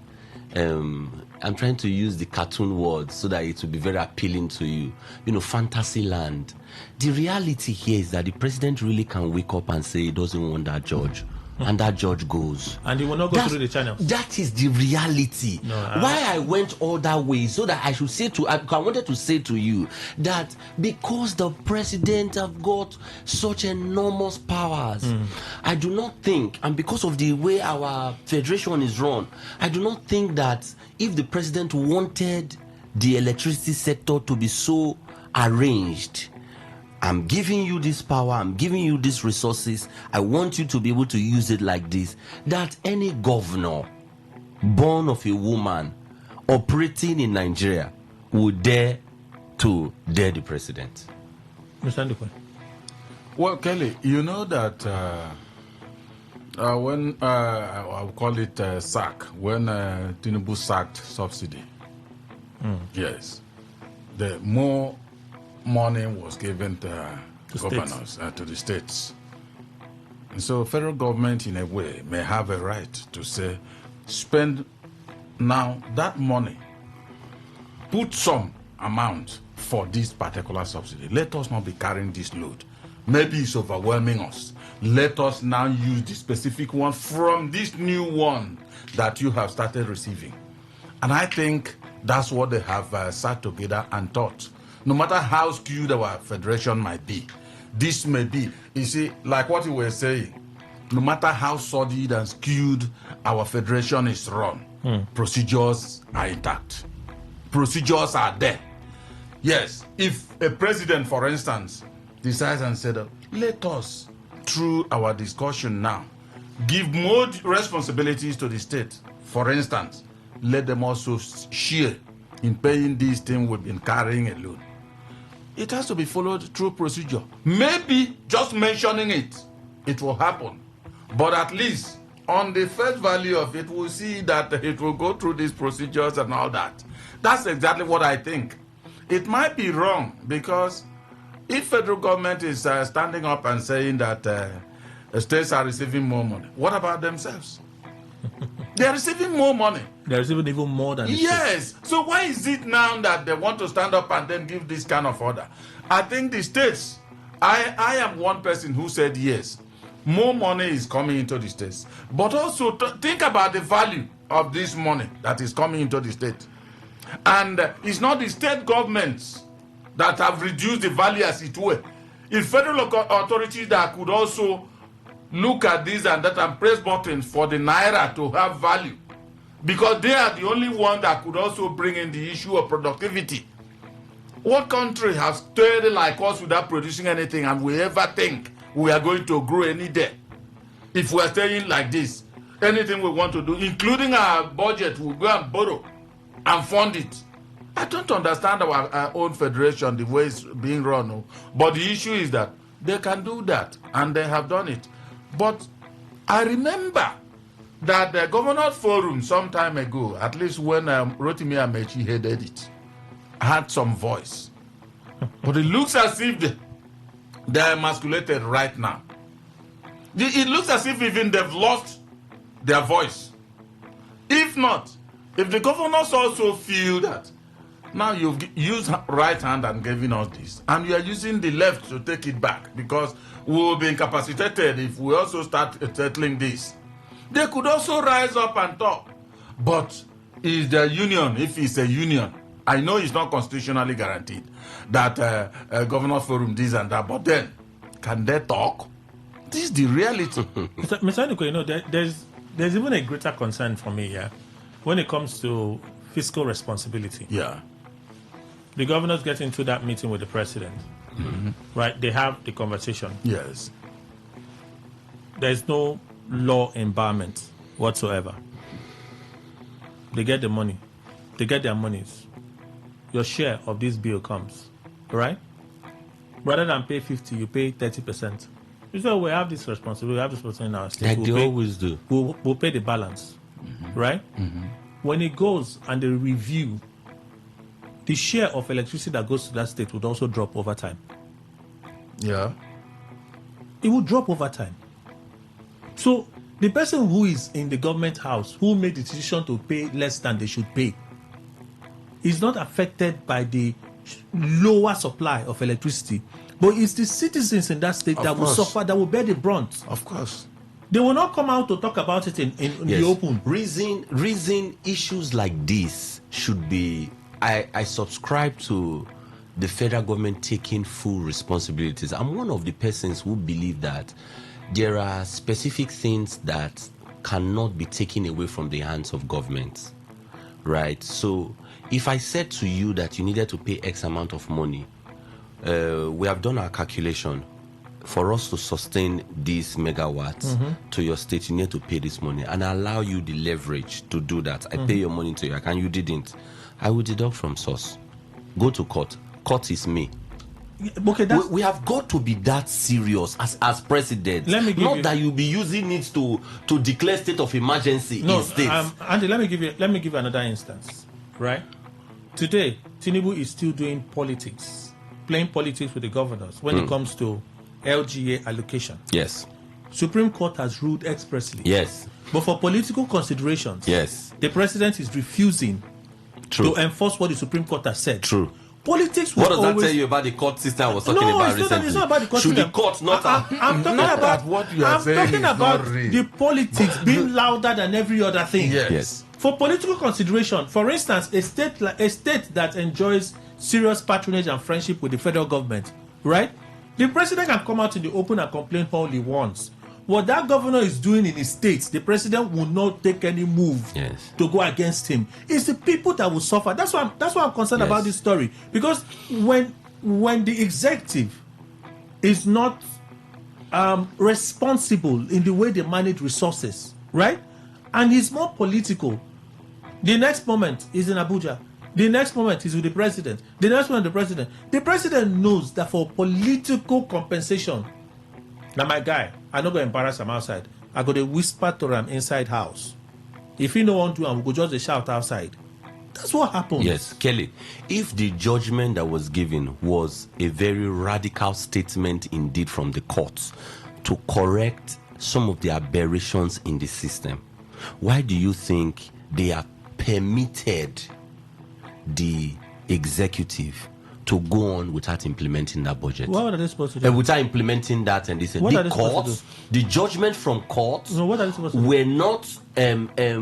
I'm trying to use the cartoon words so that it will be very appealing to you. Fantasy land. The reality here is that the president really can wake up and say he doesn't want that judge. And that judge goes. And he will not go through the channels. That is the reality. Why I went all that way, so that I should say I wanted to say to you that because the president have got such enormous powers, I do not think, and because of the way our federation is run, I do not think that if the president wanted the electricity sector to be so arranged, I'm giving you this power, I'm giving you these resources, I want you to be able to use it like this, that any governor born of a woman operating in Nigeria would dare to dare the president. Mr. Ndukwe. Well, Kelly, you know that when I'll call it sack, when Tinubu sacked subsidy, yes, the more money was given to governors, to the states. And so federal government, in a way, may have a right to say, spend now that money, put some amount for this particular subsidy. Let us not be carrying this load. Maybe it's overwhelming us. Let us now use the specific one from this new one that you have started receiving. And I think that's what they have sat together and thought. No matter how skewed our federation might be, this may be, you see, like what you were saying, no matter how sordid and skewed our federation is run, procedures are intact. Procedures are there. Yes, if a president, for instance, decides and said, let us, through our discussion now, give more responsibilities to the state. For instance, let them also share in paying this thing we've been carrying alone. It has to be followed through procedure. Maybe just mentioning it, it will happen. But at least on the first value of it, we'll see that it will go through these procedures and all that. That's exactly what I think. It might be wrong because if federal government is standing up and saying that states are receiving more money, what about themselves? They are receiving more money. They're receiving even more than the yes. states. So why is it now that they want to stand up and then give this kind of order? I think the states, I am one person who said yes, more money is coming into the states. But also think about the value of this money that is coming into the state. And it's not the state governments that have reduced the value as it were. It's federal authorities that could also look at this and that and press buttons for the naira to have value, because they are the only one that could also bring in the issue of productivity. What country has stayed like us without producing anything, and we ever think we are going to grow any day? If we are staying like this, anything we want to do, including our budget, we'll go and borrow and fund it. I don't understand our own federation, the way it's being run. But the issue is that they can do that, and they have done it. But I remember that the Governor's Forum some time ago, at least when Rotimi Amechi headed it, had some voice. But it looks as if they are emasculated right now. It looks as if even they've lost their voice. If not, if the governors also feel that now you've used right hand and given us this, and you are using the left to take it back because we will be incapacitated if we also start settling this, they could also rise up and talk. But is the union, if it's a union, I know it's not constitutionally guaranteed that Governor's Forum this and that, but then can they talk? This is the reality. Mr. Ndukwe, you know, there's even a greater concern for me here when it comes to fiscal responsibility. Yeah. The governors get into that meeting with the president, right? They have the conversation. Yes. There's no law empowerment whatsoever. They get the money. They get their monies. Your share of this bill comes, right? Rather than pay 50, you pay 30%. You say, we have this responsibility, we have this responsibility in our state. Like they always do. We'll pay the balance, right? When it goes and they review, the share of electricity that goes to that state would also drop over time. Yeah. It will drop over time. So the person who is in the government house, who made the decision to pay less than they should pay, is not affected by the lower supply of electricity. But it's the citizens in that state that will suffer, that will bear the brunt. Of course. They will not come out to talk about it in the open. Reason issues like this should be... I subscribe to the federal government taking full responsibilities. I'm one of the persons who believe that there are specific things that cannot be taken away from the hands of government, right? So if I said to you that you needed to pay X amount of money we have done our calculation. For us to sustain these megawatts to your state, you need to pay this money and allow you the leverage to do that. I pay your money to your account, you didn't. I will deduct from source. Go to court. Court is me. Okay, we have got to be that serious as president. Not that you'll be using it to declare state of emergency in states. Andy, let me give you another instance. Right? Today, Tinubu is still doing politics, playing politics with the governors when it comes to LGA allocation. Yes. Supreme Court has ruled expressly. Yes. But for political considerations, yes, the president is refusing to enforce what the Supreme Court has said. True. Politics. What does that tell you about the court system I was talking about recently? It's not about the court system. Should the court not? I'm talking about what you are saying. I'm talking about the politics being louder than every other thing. Yes. For political consideration, for instance, a state that enjoys serious patronage and friendship with the federal government, right? The president can come out in the open and complain all he wants. What that governor is doing in his state, the president will not take any move to go against him. It's the people that will suffer. That's why I'm concerned about this story. Because when the executive is not responsible in the way they manage resources, right? And he's more political. The next moment is in Abuja. The next moment is with the president. The next moment, the president knows that for political compensation, now my guy, I'm not going to embarrass him outside. I go to whisper to him inside house. If he no want to, I will go just shout outside. That's what happens. Yes, Kelly. If the judgment that was given was a very radical statement indeed from the courts to correct some of the aberrations in the system, why do you think they have permitted the executive to go on without implementing that budget? What are they supposed to do? Without implementing that, and they said the courts, the judgment from courts what are they supposed to do? were not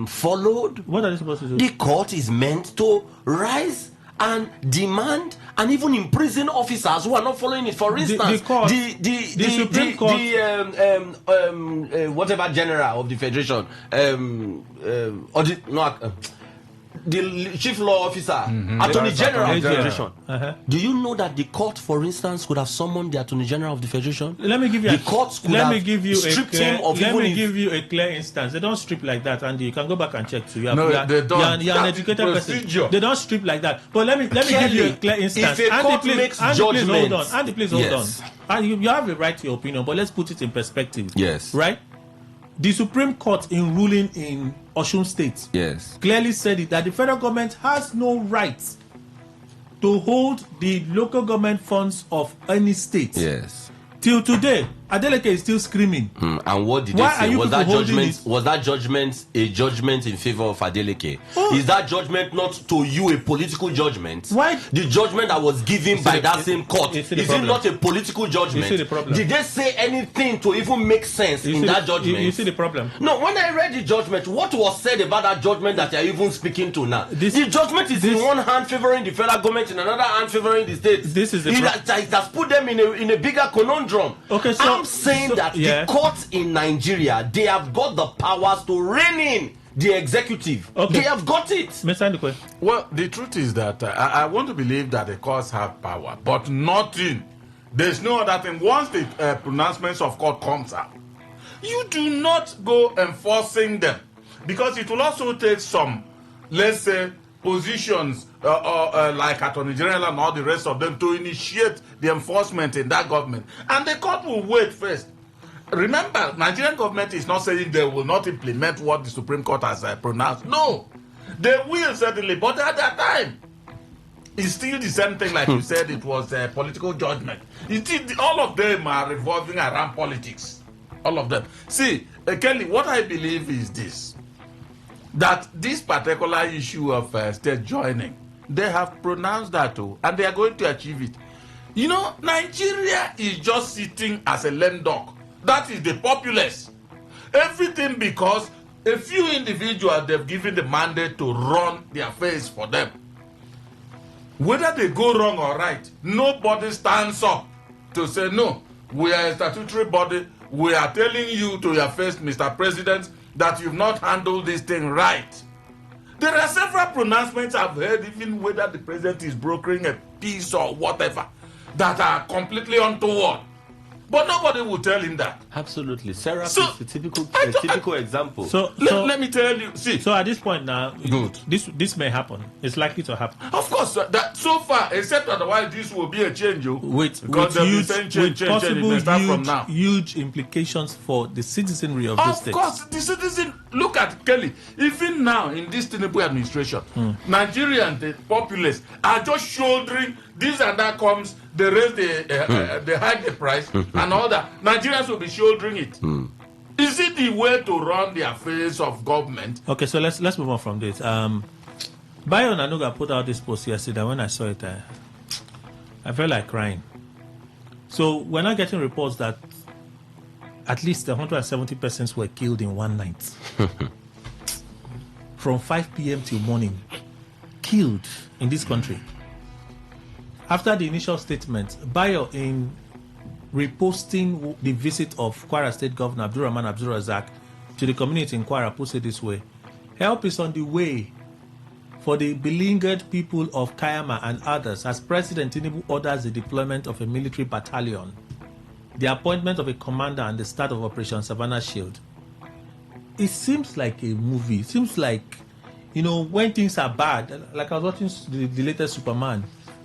followed. What are they supposed to do? The court is meant to rise and demand and even imprison officers who are not following it. For instance, the Supreme Court, whatever general of the federation, the chief law officer, attorney general of the federation. Do you know that the court, for instance, could have summoned the attorney general of the federation? Let me give you stripped him of let me give you a clear instance. They don't strip like that, Andy. You can go back and check too. You're an educated person. They don't strip like that. But let me give you a clear instance. If a court makes judgment, Andy, please hold on. You have a right to your opinion, but let's put it in perspective. Yes. Right? The Supreme Court, in ruling in Osun State, clearly said it that the federal government has no right to hold the local government funds of any state. Yes. Till today, Adeleke is still screaming. And what did they say? Was that judgment a judgment in favor of Adeleke? Is that judgment not to you a political judgment? Why? The judgment that was given by that same court, is it not a political judgment? You see the problem. Did they say anything to even make sense in that judgment? You see the problem. No, when I read the judgment, what was said about that judgment that you're even speaking to now? The judgment is in one hand favoring the federal government, in another hand favoring the states. This is the it has put them in a bigger conundrum. Okay, so I'm saying that the courts in Nigeria, they have got the powers to rein in the executive. Okay. They have got it. Well, the truth is that I want to believe that the courts have power, but nothing. There's no other thing. Once the pronouncements of court comes out, you do not go enforcing them, because it will also take some, let's say, positions like Attorney General and all the rest of them to initiate the enforcement in that government. And the court will wait first. Remember, Nigerian government is not saying they will not implement what the Supreme Court has pronounced. No, they will certainly, but at that time, it's still the same thing like you said, it was a political judgment. All of them are revolving around politics. All of them. See, Kelly, what I believe is this, that this particular issue of state joining, they have pronounced that too, and they are going to achieve it. You know, Nigeria is just sitting as a lame dog. That is the populace. Everything because a few individuals, they've given the mandate to run their affairs for them. Whether they go wrong or right, nobody stands up to say, no, we are a statutory body. We are telling you to your face, Mr. President, that you've not handled this thing right. There are several pronouncements I've heard, even whether the president is brokering a peace or whatever. that are completely untoward. But nobody will tell him that. Absolutely. Sarah So, is a typical example. So let me tell you. See. So at this point now, good. This may happen. It's likely to happen. Of course, that so far, except otherwise, this will be a change. With possible huge implications for the citizenry of this state. Of course, the citizen. Look at Kelly. Even now in this Tinubu administration, Nigerians, the populace, are just shouldering this and that comes. They raise they hike the price and all that. Nigerians will be shouldering it. Is it the way to run the affairs of government? Okay, so let's move on from this. Bayo Nanuga put out this post yesterday. When I saw it, I felt like crying. So we're not getting reports that at least 170 persons were killed in one night. From 5 p.m. till morning. Killed in this country. After the initial statement, Bayo, in reposting the visit of Kwara State Governor Abdulrahman Abdulrazak to the community in Kwara, put it this way: help is on the way for the beleaguered people of Kayama and others as President Tinubu orders the deployment of a military battalion, the appointment of a commander, and the start of Operation Savannah Shield. It seems like a movie. It seems like, when things are bad, like I was watching the latest Superman,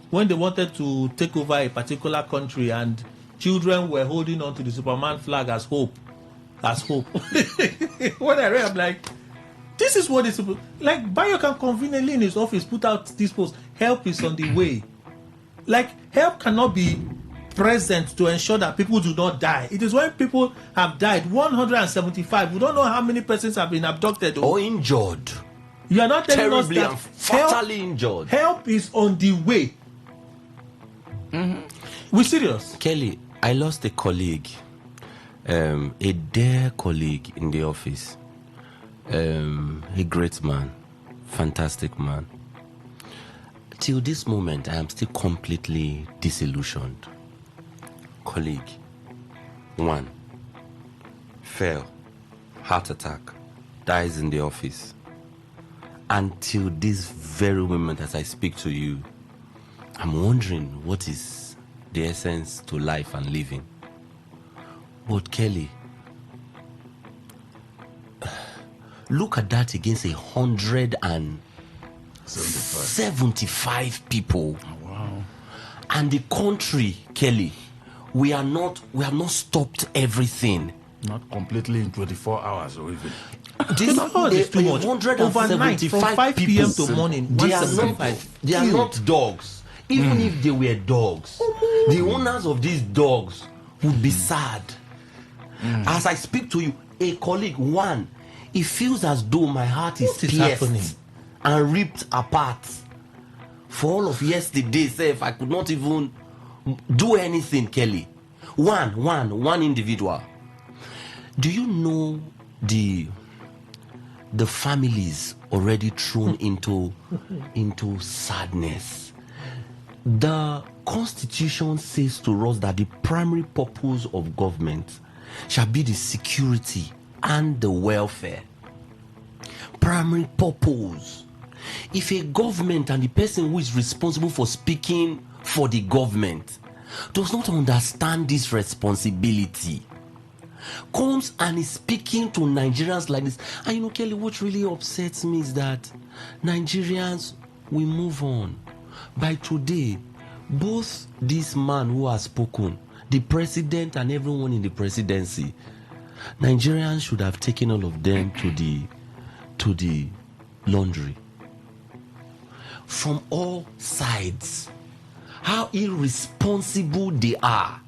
when they wanted to take over a particular country and children were holding on to the Superman flag as hope. When I read, I'm like, this is what it's supposed. Like, Bayo can conveniently in his office put out this post: help is on the way. Like, help cannot be present to ensure that people do not die. It is when people have died, 175. We don't know how many persons have been abducted or injured. You are not telling us terribly that and fatally injured. Help is on the way. We're serious. Kelly, I lost a colleague, a dear colleague in the office, a great man, fantastic man. Till this moment, I am still completely disillusioned. Colleague, 1, fell, heart attack, dies in the office. Until this very moment as I speak to you, I'm wondering what is the essence to life and living. But Kelly, look at that against 175 people. Oh, wow. And the country, Kelly, we have not stopped everything. Not completely in 24 hours or even. This is too much. 175 from 5 p.m. to morning. They are not dogs. Even if they were dogs, the owners of these dogs would be sad. As I speak to you, a colleague, 1, it feels as though my heart is pierced and ripped apart. For all of yesterday, if I could not even do anything, Kelly. One individual. Do you know the families already thrown into sadness? The Constitution says to us that the primary purpose of government shall be the security and the welfare. Primary purpose. If a government and the person who is responsible for speaking for the government does not understand this responsibility, comes and is speaking to Nigerians like this, and Kelly, what really upsets me is that Nigerians, we move on. By today, both this man who has spoken, the president and everyone in the presidency, Nigerians should have taken all of them to the laundry. From all sides, how irresponsible they are.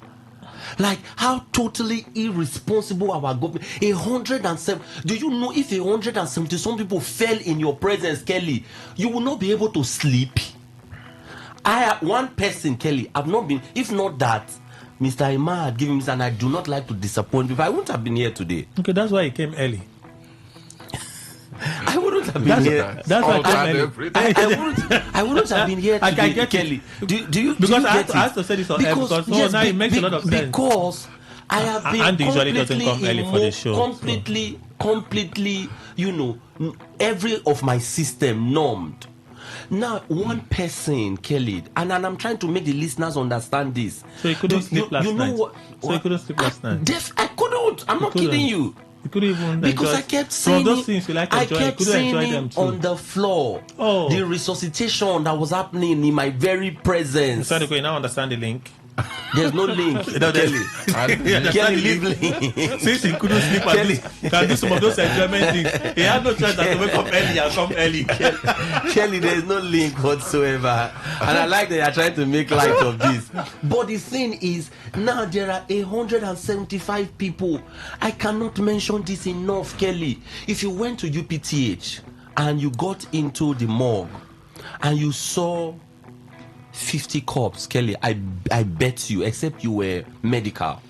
Like how totally irresponsible our government. 107. Do you know if 170 some people fell in your presence, Kelly, you will not be able to sleep? I have one person, Kelly, I've not been. If not that, Mr. Emma had given me, and I do not like to disappoint people. I wouldn't have been here today. Okay, that's why he came early. I wouldn't have been here. That's why I came early. I wouldn't have been here today. I can get Kelly. Do you because do you I get have to say this on air because now it makes a lot of sense. Because I have been Andy usually doesn't come early for the show. Completely, every of my system numbed. Now, one person, Kelly, and I'm trying to make the listeners understand this. So you couldn't sleep last night? So you couldn't sleep last night? I couldn't. I'm not kidding you. You couldn't even because I kept seeing those things you like enjoy, I kept seeing it on the floor. Oh. The resuscitation that was happening in my very presence. So you now understand the link. There's no link. Kelly. Kelly, leave link. Since he couldn't sleep at this, can do some of those enjoyment things. He had no choice than to wake up early and come early. Kelly, there's no link whatsoever. And I like that you're trying to make light of this. But the thing is, now there are 175 people. I cannot mention this enough, Kelly. If you went to UPTH and you got into the morgue and you saw 50 corpses, Kelly, I bet you, except you were medical,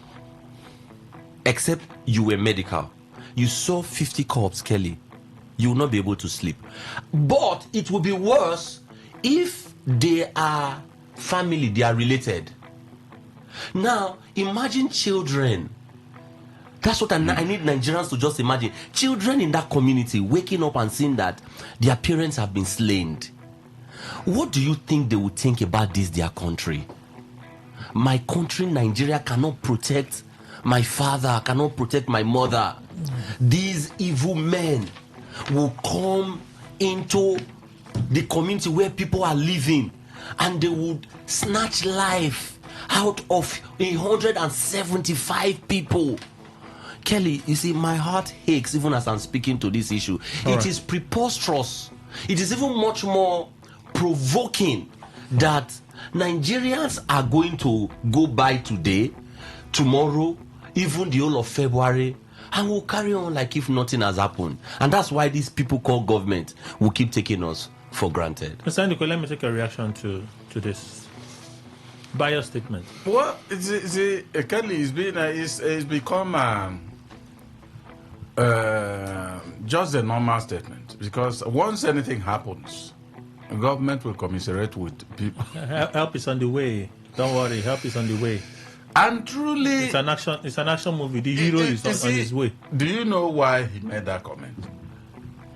you saw 50 corpses, Kelly, you will not be able to sleep. But it will be worse if they are family, they are related. Now, imagine children. That's what I need Nigerians to just imagine. Children in that community waking up and seeing that their parents have been slain. What do you think they would think about this, their country? My country, Nigeria, cannot protect my father, cannot protect my mother. These evil men will come into the community where people are living and they would snatch life out of 175 people. Kelly, you see, my heart aches even as I'm speaking to this issue. It is preposterous. It is even much more provoking that Nigerians are going to go by today, tomorrow, even the whole of February, and we'll carry on like if nothing has happened. And that's why these people called government will keep taking us for granted. Mr. Ndiko, let me take a reaction to this. By your statement. Well, Kelly, it's become just a normal statement, because once anything happens, the government will commiserate with people. Help is on the way. Don't worry, help is on the way. And truly, it's an action movie. The hero is on his way. Do you know why he made that comment?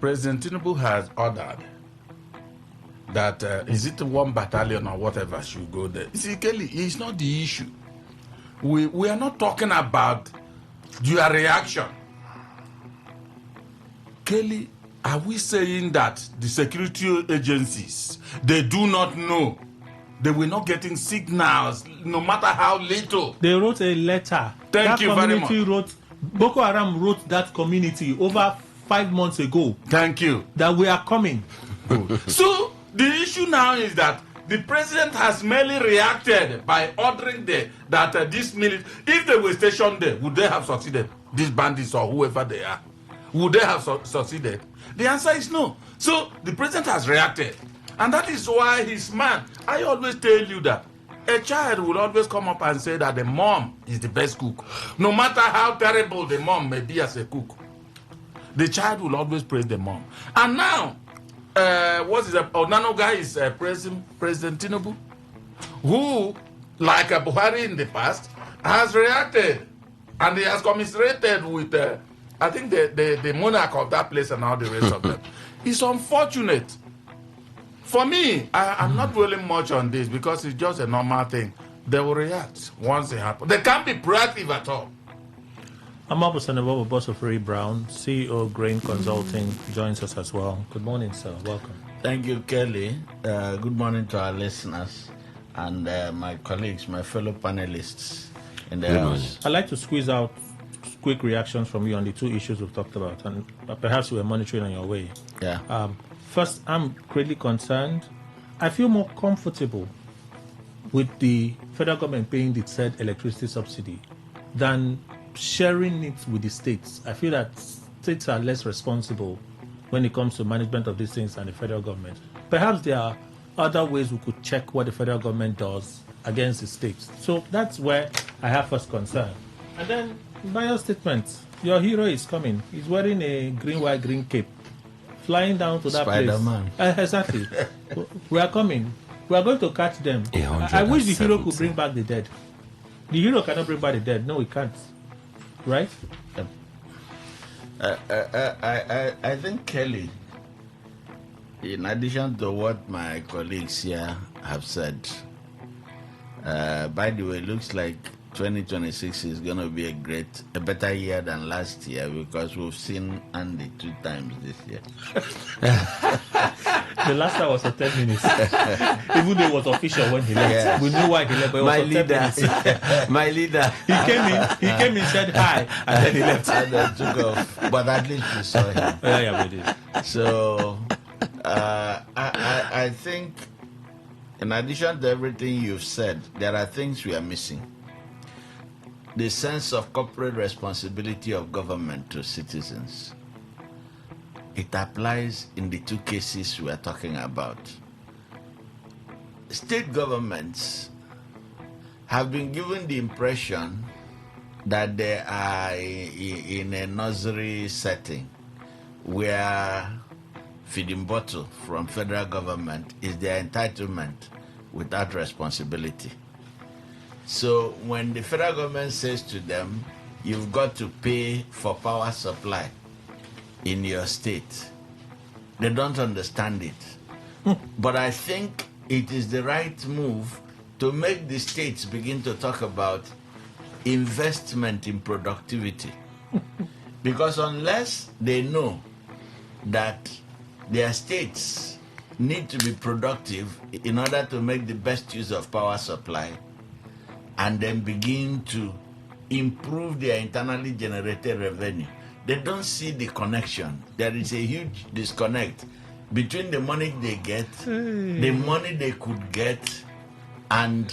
President Tinubu has ordered that is it 1 battalion or whatever should go there. You see, Kelly, it's not the issue. We are not talking about your reaction. Kelly, are we saying that the security agencies, they do not know? They were not getting signals, no matter how little. They wrote a letter. Thank you very much. Boko Haram wrote that community over 5 months ago. Thank you. That we are coming. So, the issue now is that the president has merely reacted by ordering that this military, if they were stationed there, would they have succeeded? These bandits or whoever they are, would they have succeeded? The answer is no. So the president has reacted, and that is why his man. I always tell you that a child will always come up and say that the mom is the best cook, no matter how terrible the mom may be as a cook. The child will always praise the mom. And now, Nano guy is President Tinubu, who, like Buhari in the past, has reacted, and he has commiserated with, I think, the monarch of that place and all the rest of them. It's unfortunate. For me, I'm not dwelling much on this because it's just a normal thing. They will react once it happens. They can't be proactive at all. I'm up with Senator Boss of Ray Brown, CEO Grain Consulting, joins us as well. Good morning, sir. Welcome. Thank you, Kelly. Good morning to our listeners and my colleagues, my fellow panelists in the house. I'd like to squeeze out quick reactions from you on the two issues we've talked about, and perhaps you were monitoring on your way. Yeah. First, I'm greatly concerned. I feel more comfortable with the federal government paying the said electricity subsidy than sharing it with the states. I feel that states are less responsible when it comes to management of these things than the federal government. Perhaps there are other ways we could check what the federal government does against the states. So that's where I have first concern. And then, by your statement, your hero is coming. He's wearing a green, white, green cape, flying down to that Spider-Man. place. Exactly. We are coming. We are going to catch them. I wish the hero could bring back the dead. The hero cannot bring back the dead. No, he can't. Right? I think, Kelly, In addition to what my colleagues here have said, by the way, it looks like 2026 is going to be a better year than last year because we've seen Andy 2 times this year. The last time was for 10 minutes. Even though it was official when he left. Yes. We knew why he left, but it was for 10 minutes. My leader. He came in, said hi, and then he left. And then took off. But at least we saw him. Yeah, we did. So, I think, in addition to everything you've said, there are things we are missing. The sense of corporate responsibility of government to citizens. It applies in the 2 cases we are talking about. State governments have been given the impression that they are in a nursery setting where feeding bottle from federal government is their entitlement without responsibility. So when the federal government says to them, you've got to pay for power supply in your state, they don't understand it. But I think it is the right move to make the states begin to talk about investment in productivity. Because unless they know that their states need to be productive in order to make the best use of power supply and then begin to improve their internally generated revenue, they don't see the connection. There is a huge disconnect between the money they get, the money they could get, and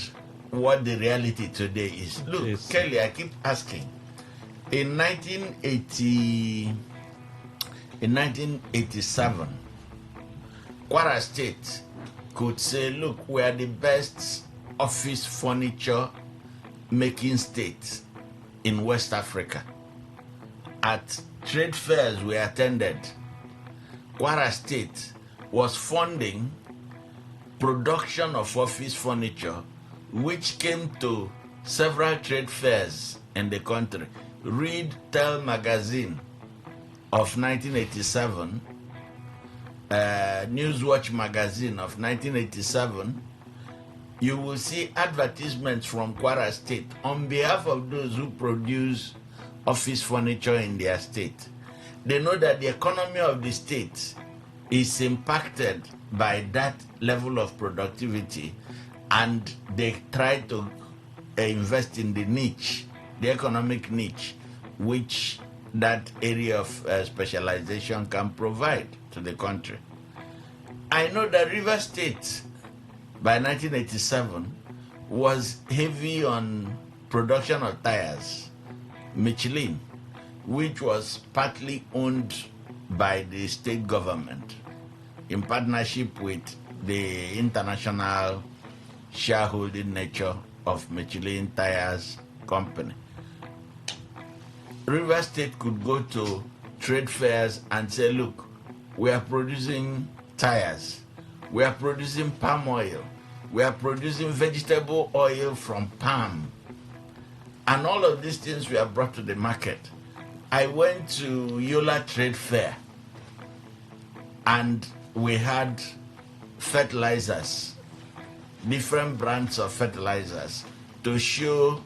what the reality today is. Look, yes. Kelly, I keep asking. In 1987, Kwara State could say, look, we are the best office furniture making state in West Africa. At trade fairs we attended, Kwara State was funding production of office furniture, which came to several trade fairs in the country. Read Tell magazine of 1987, Newswatch magazine of 1987, you will see advertisements from Kwara State on behalf of those who produce office furniture in their state. They know that the economy of the state is impacted by that level of productivity, and they try to invest in the niche, the economic niche, which that area of specialization can provide to the country. I know that River State, by 1987, was heavy on production of tires, Michelin, which was partly owned by the state government in partnership with the international shareholding nature of Michelin Tires Company. River State could go to trade fairs and say, look, we are producing tires, we are producing palm oil, we are producing vegetable oil from palm, and all of these things we have brought to the market. I went to Yola Trade Fair and we had fertilizers, different brands of fertilizers, to show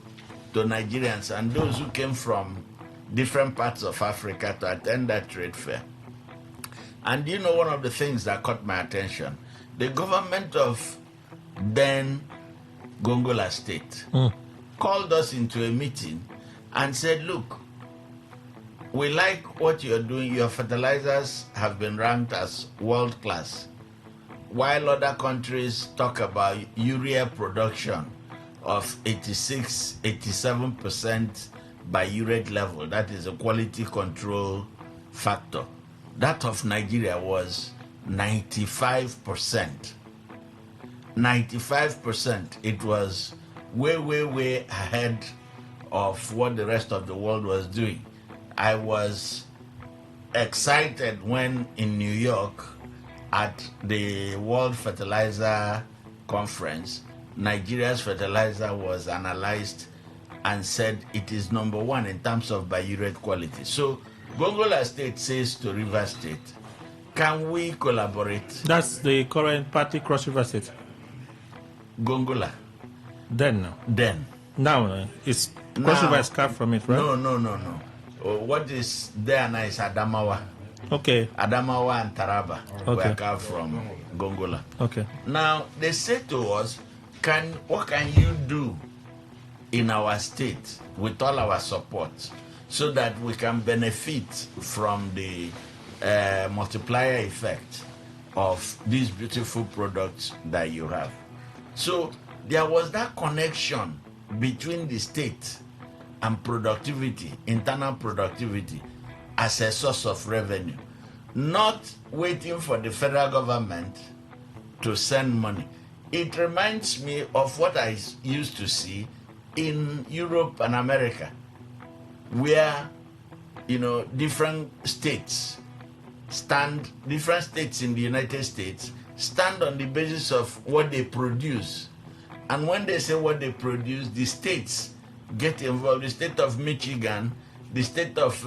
to Nigerians and those who came from different parts of Africa to attend that trade fair. And you know, one of the things that caught my attention, the government of then Gongola State called us into a meeting and said, look, we like what you're doing. Your fertilizers have been ranked as world class. While other countries talk about urea production of 86, 87% by urate level, that is a quality control factor. That of Nigeria was 95%. 95%. It was way, way, way ahead of what the rest of the world was doing. I was excited when in New York at the World Fertilizer Conference, Nigeria's fertilizer was analyzed and said it is number one in terms of biurate quality. So Gongola State says to River State, Can we collaborate? That's the current party, Cross River State. Gongola. Then. Now, it's Cross River is carved from it, right? No. What is there now is Adamawa. Okay. Adamawa and Taraba Okay. were carved from Gongola. Okay. Now, they say to us, what can you do in our state with all our support so that we can benefit from the multiplier effect of these beautiful products that you have? So there was that connection between the state and productivity, internal productivity, as a source of revenue, not waiting for the federal government to send money. It reminds me of what I used to see in Europe and America, where, different states in the United States stand on the basis of what they produce. And when they say what they produce, the states get involved. The state of Michigan, the state of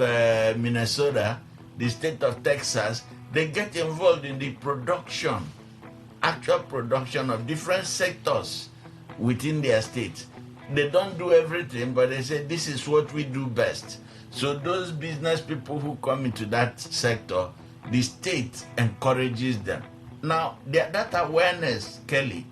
Minnesota, the state of Texas, they get involved in the actual production of different sectors within their state. They don't do everything, but they say this is what we do best. So those business people who come into that sector, the state encourages them. Now, that awareness, Kelly,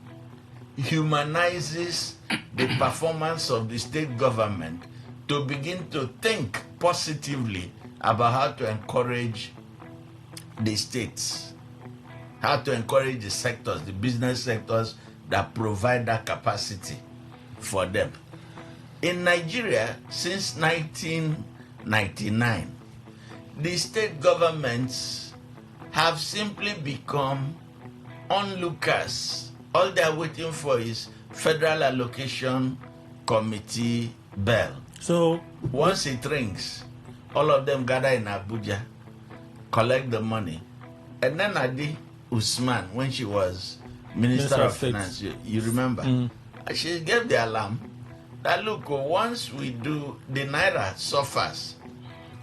humanizes the performance of the state government to begin to think positively about how to encourage the states, how to encourage the sectors, the business sectors that provide that capacity for them. In Nigeria, since 1999, the state governments have simply become onlookers. All they are waiting for is Federal Allocation Committee bell. So once it rings, all of them gather in Abuja, collect the money, and then Adi Usman, when she was Minister of Finance, you remember, she gave the alarm that look, once we do, the Naira suffers.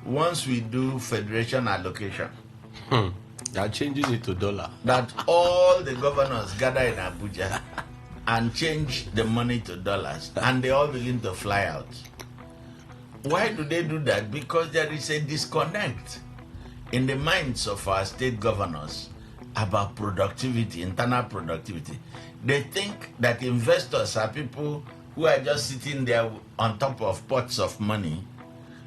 Once we do federation allocation, that changes it to dollar. That all the governors gather in Abuja and change the money to dollars, and they all begin to fly out. Why do they do that? Because there is a disconnect in the minds of our state governors about productivity, internal productivity. They think that investors are people who are just sitting there on top of pots of money,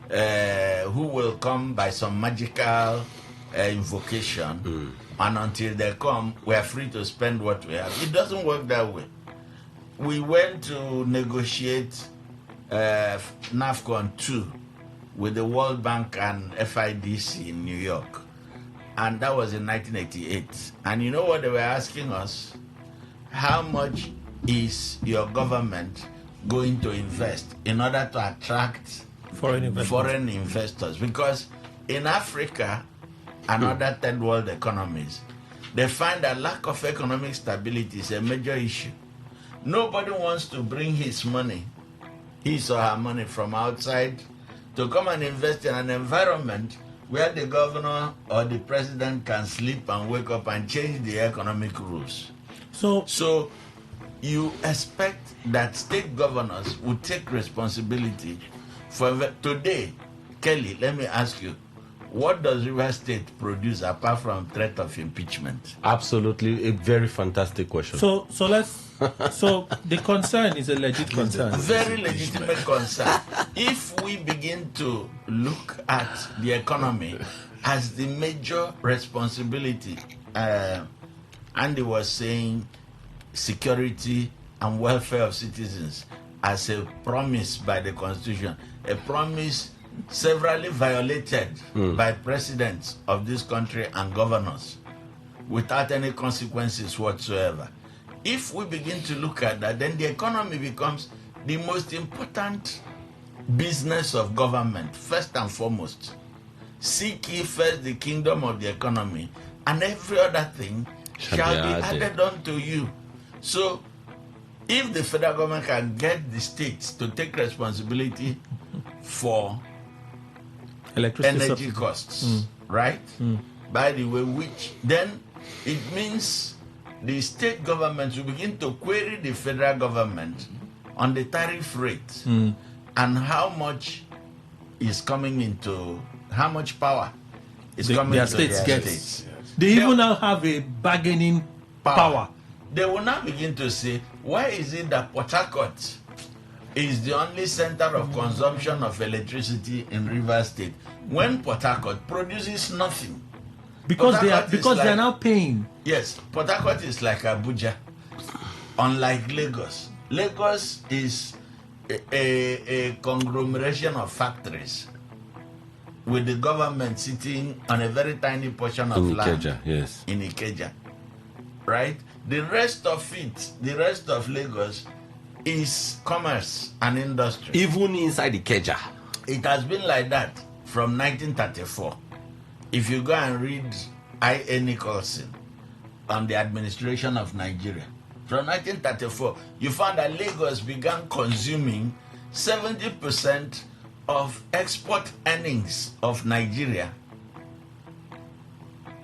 who will come by some magical invocation, and until they come, we are free to spend what we have. It doesn't work that way. We went to negotiate NAFCON 2 with the World Bank and FIDC in New York, and that was in 1988. And you know what they were asking us? How much is your government going to invest in order to attract foreign investors? Because in Africa and other third world economies, they find that lack of economic stability is a major issue. Nobody wants to bring his or her money from outside to come and invest in an environment where the governor or the president can sleep and wake up and change the economic rules. So you expect that state governors would take responsibility for today. Kelly, let me ask you, what does River State produce apart from threat of impeachment? Absolutely, a very fantastic question. So the concern is a legit concern. Very legitimate concern. If we begin to look at the economy as the major responsibility, Andy was saying security and welfare of citizens as a promise by the Constitution, a promise severally violated by presidents of this country and governors without any consequences whatsoever. If we begin to look at that, then the economy becomes the most important business of government, first and foremost. Seek ye first the kingdom of the economy, and every other thing shall be added unto you. So, if the federal government can get the states to take responsibility for energy costs, right? by the way, which then it means the state governments will begin to query the federal government on the tariff rate and how much is coming into, how much power is coming their to states their get. states. They even now have a bargaining power. They will now begin to say, why is it that Port Harcourt is the only center of consumption of electricity in Rivers State when Port Harcourt produces nothing? Because they are now paying. Yes, Port Harcourt is like Abuja, unlike Lagos. Lagos is a conglomeration of factories with the government sitting on a very tiny portion of land. Ikeja, yes. In Ikeja, right? The rest of it, the rest of Lagos is commerce and industry. Even inside Ikeja. It has been like that from 1934. If you go and read I.A. Nicholson on the administration of Nigeria, from 1934, you found that Lagos began consuming 70% of export earnings of Nigeria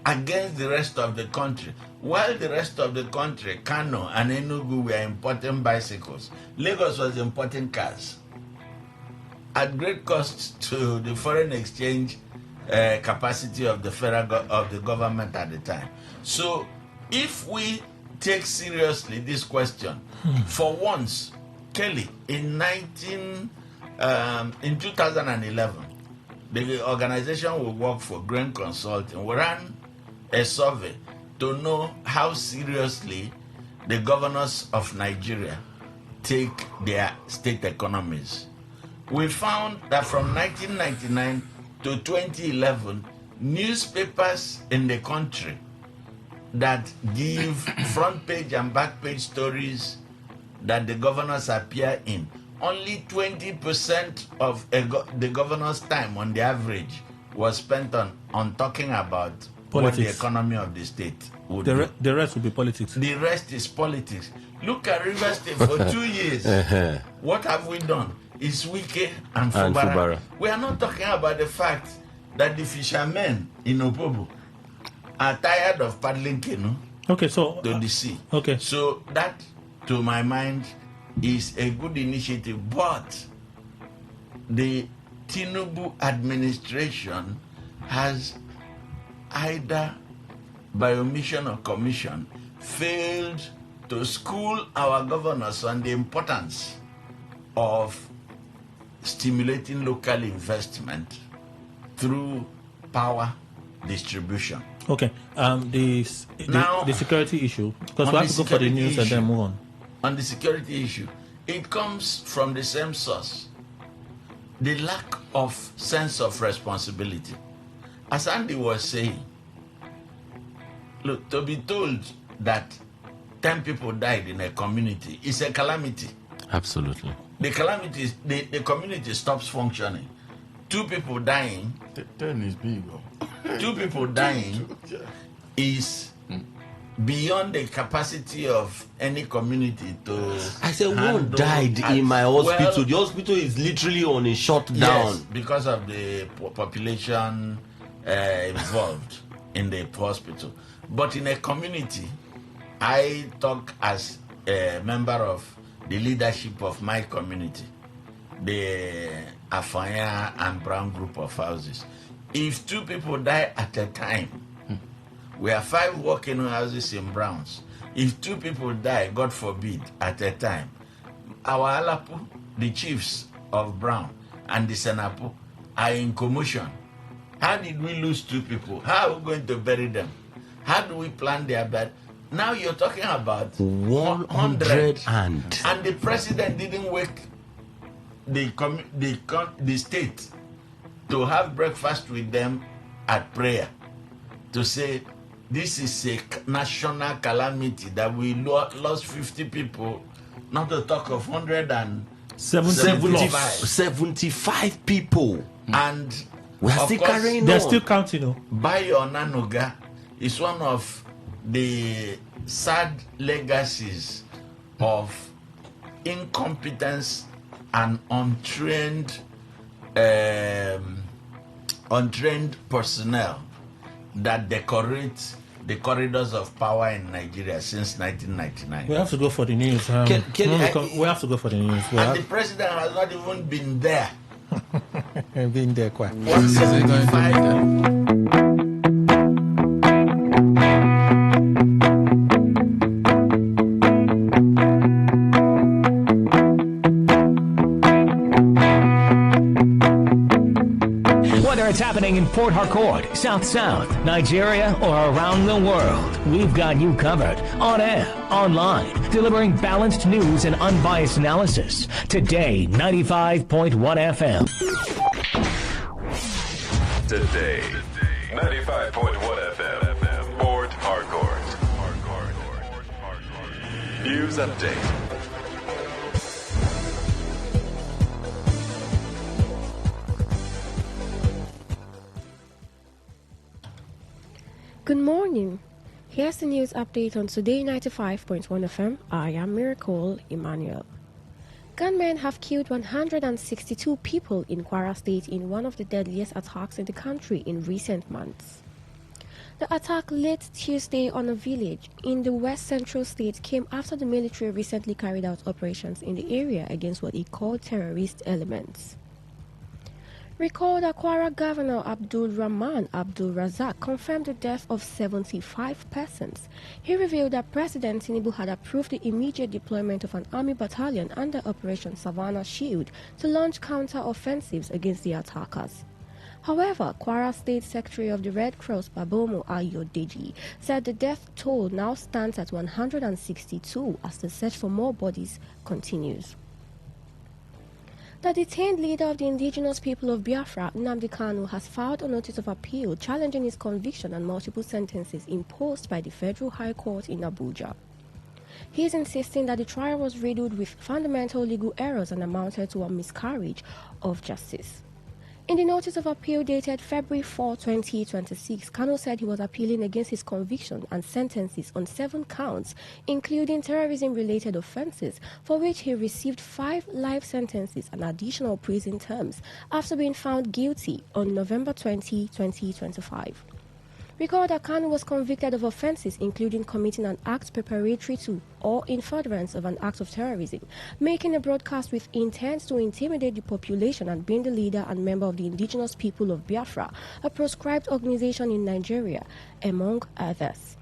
against the rest of the country. While the rest of the country, Kano and Enugu, were importing bicycles, Lagos was importing cars at great cost to the foreign exchange capacity of the of the government at the time. So, if we take seriously this question, for once, Kelly, in 2011, the organization we work for, Grain Consulting, we ran a survey to know how seriously the governors of Nigeria take their state economies. We found that from 1999 to 2011, newspapers in the country that give front page and back page stories that the governors appear in, only 20% of the governor's time on the average was spent on talking about politics. What the economy of the state would do. The rest will be politics. The rest is politics. Look at Rivers State for 2 years. What have we done? It's Wike and Fubara. We are not talking about the fact that the fishermen in Opobo are tired of paddling canoe to the sea. Okay. So that, to my mind, is a good initiative. But the Tinubu administration has either by omission or commission failed to school our governors on the importance of stimulating local investment through power distribution. Okay. The security issue, because we have to go for the news and then move on. On the security issue, it comes from the same source. The lack of sense of responsibility. As Andy was saying, look, to be told that 10 people died in a community is a calamity. Absolutely. The calamity is the community stops functioning. 2 people dying. 10 is big. 2 people dying is beyond the capacity of any community to. I said one died in my hospital. Well, the hospital is literally on a shutdown. Yes, because of the population involved in the hospital. But in a community, I talk as a member of the leadership of my community, the Afanya and Brown group of houses. If 2 people die at a time, we have 5 working houses in Browns. If 2 people die, God forbid, at a time, our Alapu, the chiefs of Brown, and the Senapo are in commotion. How did we lose 2 people? How are we going to bury them? How do we plan their bed? Now you're talking about 100 and the president didn't wake the state to have breakfast with them at prayer to say this is a national calamity that we lost 50 people, not to talk of 175 people. And we are still carrying on. They're still counting. Bayo Nanoga is one of the sad legacies of incompetence and untrained personnel that decorate the corridors of power in Nigeria since 1999. We have to go for the news. We have to go for the news. And the president has not even been there. Been there quite. What's it going to do? It's happening in Port Harcourt, South South, Nigeria, or around the world. We've got you covered on air, online, delivering balanced news and unbiased analysis. Today, 95.1 FM. Today, 95.1 FM. Port Harcourt. News update. Good morning. Here's the news update on Today 95.1 FM. I am Miracle Emmanuel. Gunmen have killed 162 people in Kwara State in one of the deadliest attacks in the country in recent months. The attack late Tuesday on a village in the west central state came after the military recently carried out operations in the area against what it called terrorist elements. Recall that Kwara Governor Abdul Rahman Abdul Razak confirmed the death of 75 persons. He revealed that President Tinubu had approved the immediate deployment of an army battalion under Operation Savannah Shield to launch counter-offensives against the attackers. However, Kwara State Secretary of the Red Cross Babomo Ayodeji said the death toll now stands at 162 as the search for more bodies continues. The detained leader of the indigenous people of Biafra, Nnamdi Kanu, has filed a notice of appeal challenging his conviction and multiple sentences imposed by the Federal High Court in Abuja. He is insisting that the trial was riddled with fundamental legal errors and amounted to a miscarriage of justice. In the notice of appeal dated February 4, 2026, Kanu said he was appealing against his conviction and sentences on 7 counts, including terrorism-related offenses, for which he received 5 life sentences and additional prison terms after being found guilty on November 20, 2025. Recall that Kanu was convicted of offenses including committing an act preparatory to or in furtherance of an act of terrorism, making a broadcast with intent to intimidate the population and being the leader and member of the indigenous people of Biafra, a proscribed organization in Nigeria, among others.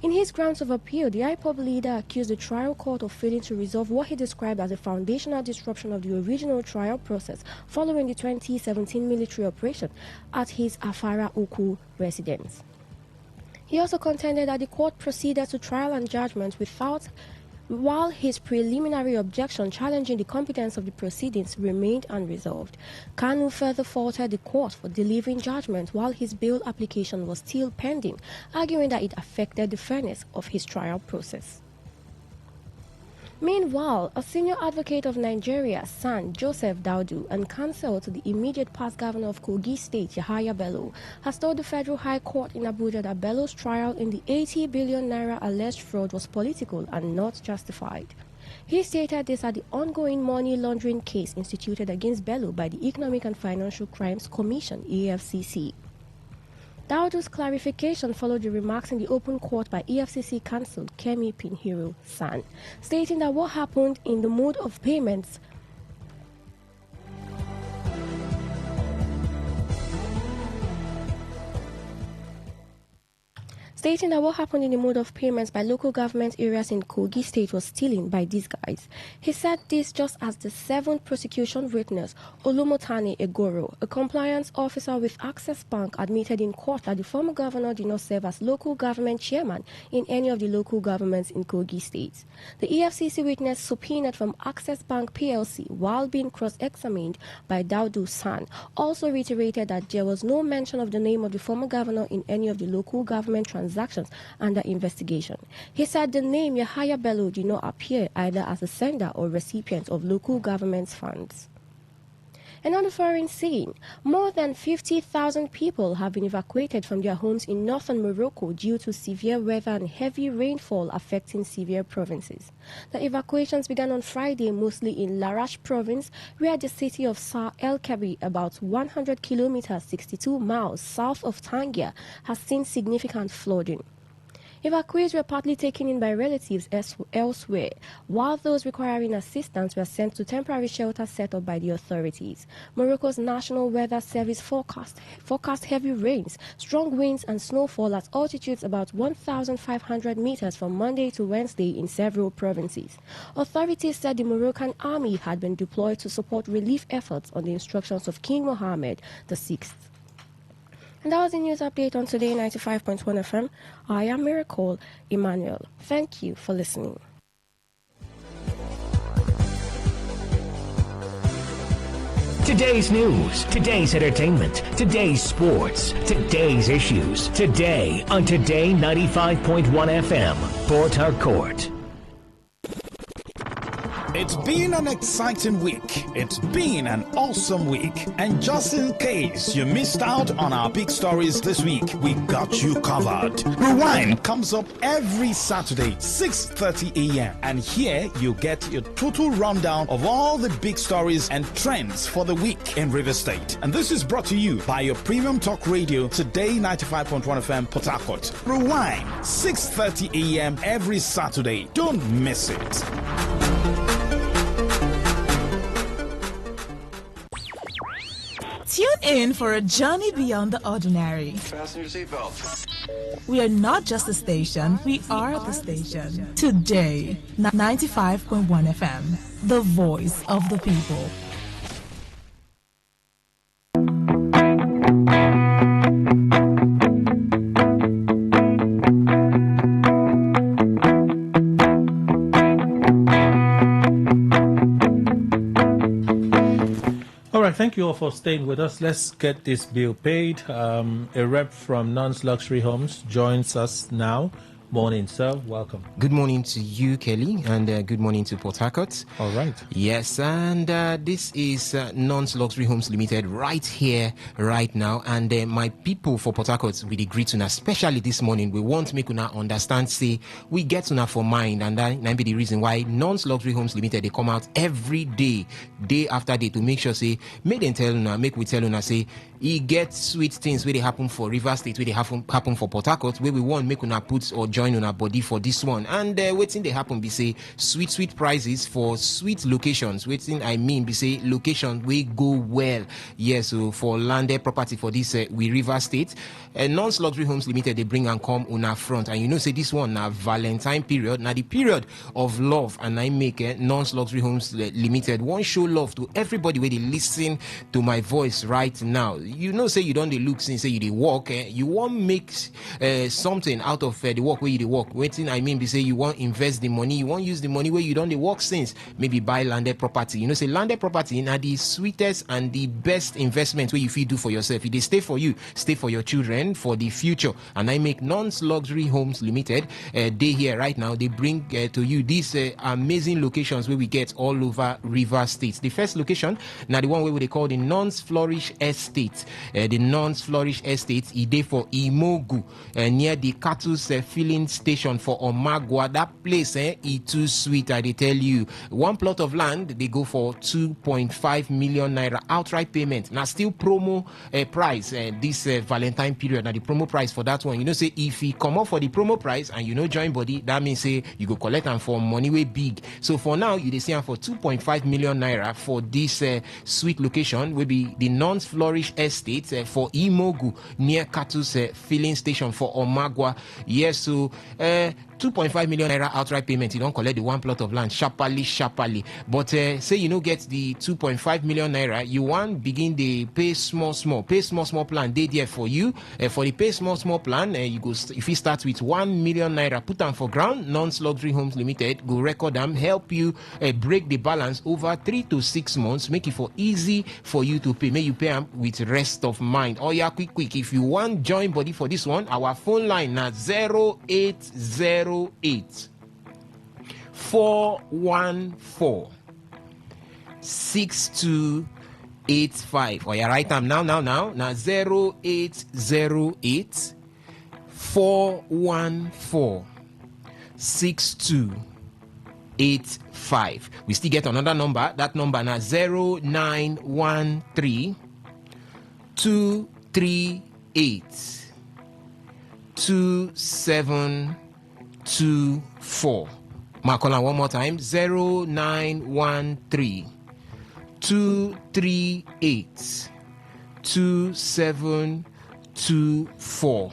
In his grounds of appeal, the IPOB leader accused the trial court of failing to resolve what he described as a foundational disruption of the original trial process following the 2017 military operation at his Afara Uku residence. He also contended that the court proceeded to trial and judgment while his preliminary objection challenging the competence of the proceedings remained unresolved. Kanu further faulted the court for delivering judgment while his bail application was still pending, arguing that it affected the fairness of his trial process. Meanwhile, a senior advocate of Nigeria, San Joseph Daudu, and counsel to the immediate past governor of Kogi State, Yahaya Bello, has told the Federal High Court in Abuja that Bello's trial in the 80 billion naira alleged fraud was political and not justified. He stated this at the ongoing money laundering case instituted against Bello by the Economic and Financial Crimes Commission, EFCC. Daudu's clarification followed the remarks in the open court by EFCC counsel Kemi Pinheiro San, stating that what happened in the mode of payments by local government areas in Kogi State was stealing by these guys. He said this just as the 7th prosecution witness, Olumotane Egoro, a compliance officer with Access Bank, admitted in court that the former governor did not serve as local government chairman in any of the local governments in Kogi State. The EFCC witness subpoenaed from Access Bank PLC while being cross-examined by Daudu San also reiterated that there was no mention of the name of the former governor in any of the local government transactions under investigation. He said the name Yahaya Bello did not appear either as a sender or recipient of local government's funds. And on the foreign scene, more than 50,000 people have been evacuated from their homes in northern Morocco due to severe weather and heavy rainfall affecting severe provinces. The evacuations began on Friday, mostly in Larache province, where the city of Sa El Kabi, about 100 kilometers 62 miles south of Tangier, has seen significant flooding. Evacuees were partly taken in by relatives elsewhere, while those requiring assistance were sent to temporary shelters set up by the authorities. Morocco's National Weather Service forecast heavy rains, strong winds and snowfall at altitudes about 1,500 meters from Monday to Wednesday in several provinces. Authorities said the Moroccan army had been deployed to support relief efforts on the instructions of King Mohammed VI. And that was the news update on Today 95.1 FM. I am Miracle Emmanuel. Thank you for listening. Today's news, today's entertainment, today's sports, today's issues. Today on Today 95.1 FM, Port Harcourt. It's been an exciting week. It's been an awesome week. And just in case you missed out on our big stories this week, we got you covered. Rewind comes up every Saturday, 6:30 a.m. And here you get your total rundown of all the big stories and trends for the week in River State. And this is brought to you by your premium talk radio, Today 95.1 FM, Port Harcourt. Rewind, 6:30 a.m. every Saturday. Don't miss it. Tune in for a journey beyond the ordinary. Fasten your seatbelts. We are not just a station, we are the station. Today, 95.1 FM, the voice of the people. Thank you all for staying with us. Let's get this bill paid. A rep from Non's Luxury Homes joins us now. Morning, sir. Welcome. Good morning to you, Kelly, and good morning to Port Harcourt. All right. Yes, and this is Non's Luxury Homes Limited right here, right now. And my people for Port Harcourt, we greet una, especially this morning. We want to make una understand, say, we get una for mind, and that be the reason why Non's Luxury Homes Limited, they come out every day, day after day, to make sure, say, make them tell una, make we tell una, say, he gets sweet things where they happen for River State, where they happen for Port Harcourt, where we want make una put or join on our body for this one. And waiting they happen be say sweet prices for sweet locations. Waiting I mean be say location we go well. Yes, so for landed property for this we River State. Non's Luxury Homes Limited, they bring and come on our front. And you know say this one now Valentine period. Now the period of love, and I make Non's Luxury Homes Limited one show love to everybody where they listen to my voice right now. You know say you don't they look since say you they walk. You want make something out of the work where you they work. Waiting I mean be say you want invest the money, you want use the money where you don't they work since. Maybe buy landed property. You know say landed property now the sweetest and the best investment where you feel do for yourself. If they stay for you, stay for your children for the future. And I make Non's Luxury Homes Limited. They here right now. They bring to you these amazing locations where we get all over River State. The first location now the one where they call the Non's Flourish Estate. The Non's Flourish Estate is there for Imogu near the cattle filling station for Omagwa. That place is too sweet, I tell you. One plot of land they go for 2.5 million naira outright payment. Now still promo price this Valentine period. Now the promo price for that one, you know say if you come up for the promo price and you know join body, that means say you go collect them for money way big. So for now you see for 2.5 million naira for this sweet location will be the Non's Flourish Estate for Imogu near cattle filling station for Omagwa. Yes, so 2.5 million naira outright payment. You don't collect the one plot of land sharply. But say you don't get the 2.5 million naira, you want begin the pay small plan. They there for you. For the pay small plan, you go if you start with 1 million naira, put them for ground. Non's Luxury Homes Limited go record them, help you break the balance over 3 to 6 months, make it for easy for you to pay. May you pay them with rest of mind. Oh yeah, quick. If you want join body for this one, our phone line na 0808 414 62 85. Oh, yeah, write them now. Now 0808 414 6285. We still get another number. That number now 0913 238 2724. Marcola one more time. 0913 238 2724.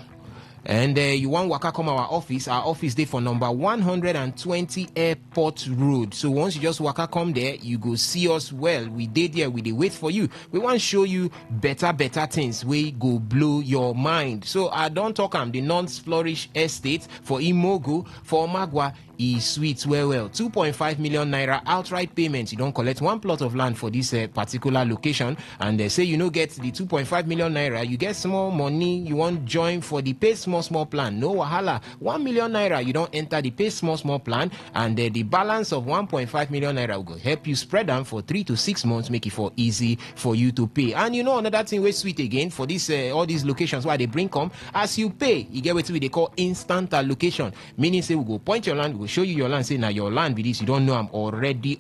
And you want waka come our office day for number 120 Airport Road. So once you just waka come there, you go see us well. We did there, we dey wait for you. We want to show you better things. We go blow your mind. So I don't talk the non-flourish estate for Imogo, for Magwa. Sweet well 2.5 million naira outright payment. You don't collect one plot of land for this particular location, and they say you no get the 2.5 million naira, you get small money, you want join for the pay small plan, no wahala. 1 million naira, you don't enter the pay small plan, and the balance of 1.5 million naira will go help you spread them for 3 to 6 months, make it for easy for you to pay. And you know another thing wey sweet again for this all these locations where they bring come, as you pay, you get what they call instant allocation, meaning say we go point your land, we go show you your land, say now your land be this, you don't know I'm already.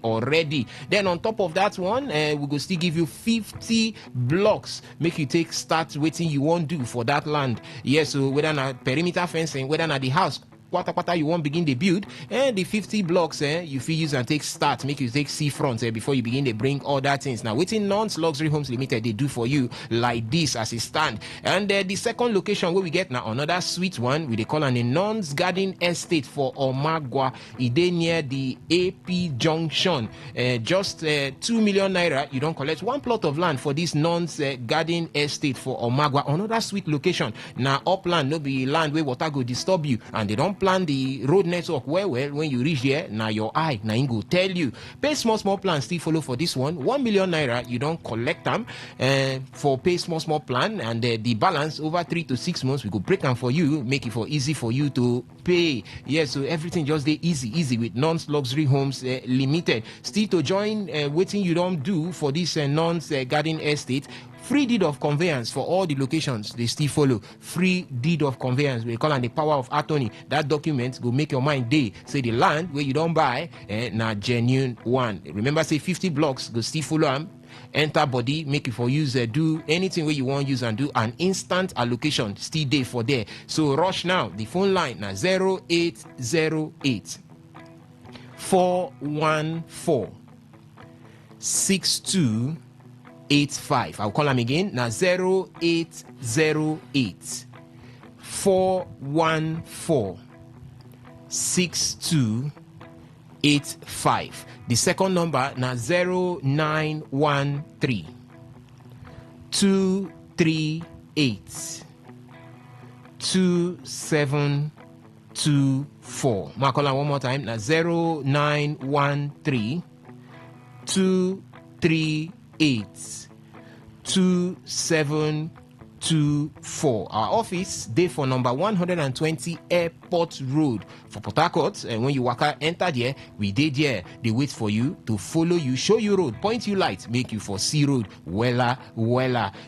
Then on top of that one, we go still give you 50 blocks, make you take start waiting you won't do for that land. Yes, so whether na perimeter fencing, whether na the house kwata you won't begin the build, and the 50 blocks you feel use and take start, make you take sea front before you begin to bring all that things. Now waiting Nons Luxury Homes Limited they do for you like this as a stand. And the second location where we get now another sweet one, we they call an a Nons Garden Estate for Omagwa. It near the AP Junction. Just 2 million naira, you don't collect one plot of land for this Nons Garden Estate for Omagwa. Another sweet location. Now upland no be land where water go disturb you, and they don't plan the road network well when you reach there. Now your eye now go tell you pay small plan still follow for this one. 1 million naira, you don't collect them for pay small plan, and the balance over 3 to 6 months we go break them for you, make it for easy for you to pay. Yes, so everything just dey easy with Nons Luxury Homes Limited. Still to join waiting you don't do for this Nons Garden Estate. Free deed of conveyance for all the locations, they still follow. Free deed of conveyance, we call it the power of attorney. That document go make your mind day. Say the land where you don't buy, na genuine one. Remember, say 50 blocks, go still follow them. Enter body, make it for use, do anything where you want use and do an instant allocation, still day for there. So rush now. The phone line na 0808 414 6285. I'll call them again. Now 0808 414 6285. The second number now 0913 238 2724. I'll call them one more time. Now 0913 238 2724. Our office day for number 120 Airport Road for Port Harcourt. And when you enter there, we did there. They wait for you to follow you, show you road, point you light, make you for see road. Wella.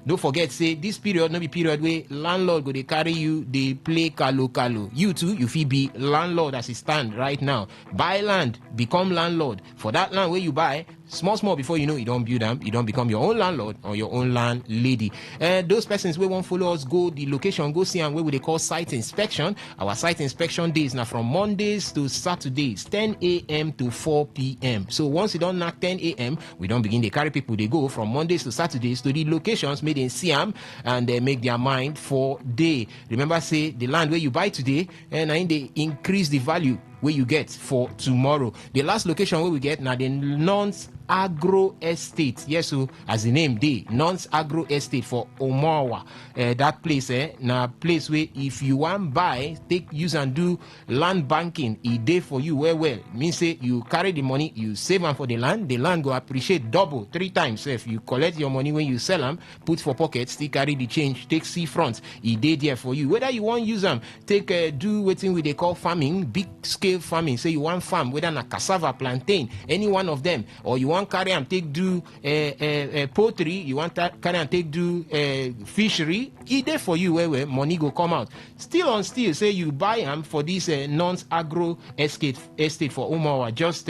Don't forget, say this period no be period where landlord go they carry you, they play kalo. You too, you feel be landlord as it stand right now. Buy land, become landlord. For that land where you buy, small before you know you don't build them, you don't become your own landlord or your own landlady. Those persons we won't follow us, go the location, go see and where they call site inspection. Our site inspection days now from Mondays to Saturdays, 10 a.m. to 4 p.m. So once you don't knock 10 a.m., we don't begin to carry people. They go from Mondays to Saturdays to the locations made in Siam, and they make their mind for day. Remember, say the land where you buy today, and they increase the value where you get for tomorrow. The last location where we get now the Nons Agro Estate. Yes, so as the name day, Nons Agro Estate for Omawa. That place, now place where if you want buy, take use and do land banking, a day for you well. Means say you carry the money, you save them for the land go appreciate double, 3 times. So if you collect your money when you sell them, put for pockets, still carry the change, take seafront, a day there for you. Whether you want use them, take do waiting with they call farming, big scale scale farming, say you want farm, whether na cassava, plantain, any one of them, or you want carry and take do poultry, you want carry and take do fishery, e dey for you where money go come out. Still on still, say you buy them for this non-agro estate for Umawa, just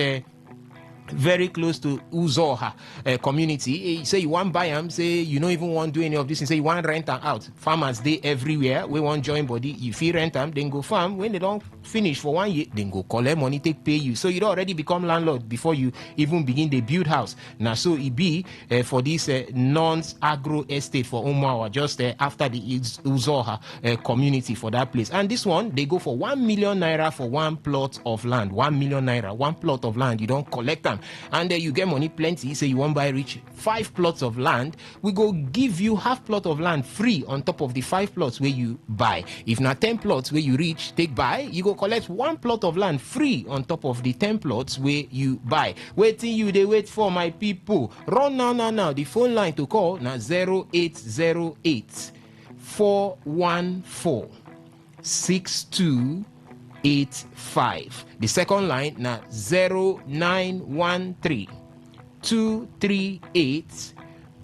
very close to Uzoha community. Say you want buy them, say you don't even want to do any of this, and say you want rent them out. Farmers they everywhere. We want join body. If you rent them, then go farm. When they don't finish for 1 year, then go collect money, take pay you. So you don't already become landlord before you even begin the build house. Now so it be for this non-agro estate for Umawa, just after the Uzoha community for that place. And this one they go for 1 million naira for one plot of land. 1 million naira, one plot of land. You don't collect them. And you get money plenty. Say you want buy reach 5 plots of land, we go give you half plot of land free on top of the 5 plots where you buy. If not 10 plots where you reach take buy, you go collect 1 plot of land free on top of the 10 plots where you buy. Waiting you they wait for my people. Run now. The phone line to call now 0808 414 6285. The second line na 0913 238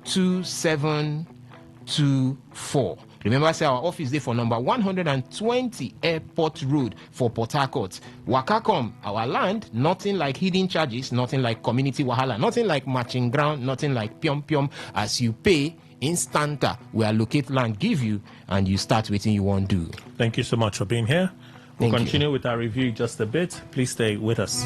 2724. Remember, say our office there for number 120 Airport Road for Port Harcourt. Waka come, our land, nothing like hidden charges, nothing like community wahala, nothing like matching ground, nothing like pium. As you pay instanta, we allocate land, give you, and you start waiting you want to do. Thank you so much for being here. We'll continue with our review just a bit. Please stay with us.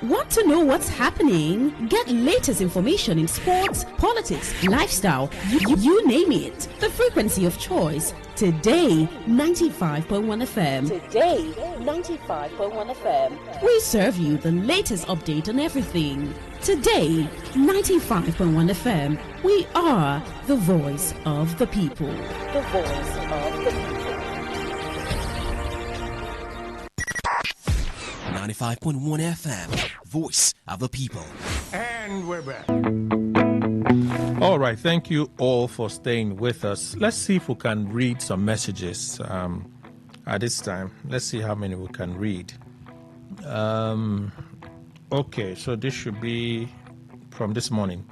Want to know what's happening? Get latest information in sports, politics, lifestyle, you name it. The frequency of choice. Today, 95.1 FM. Today, 95.1 FM. We serve you the latest update on everything. Today, 95.1 FM. We are the voice of the people. The voice of the people. 95.1 FM, voice of the people. And we're back. All right, thank you all for staying with us. Let's see if we can read some messages at this time. Let's see how many we can read. Okay, so this should be from this morning.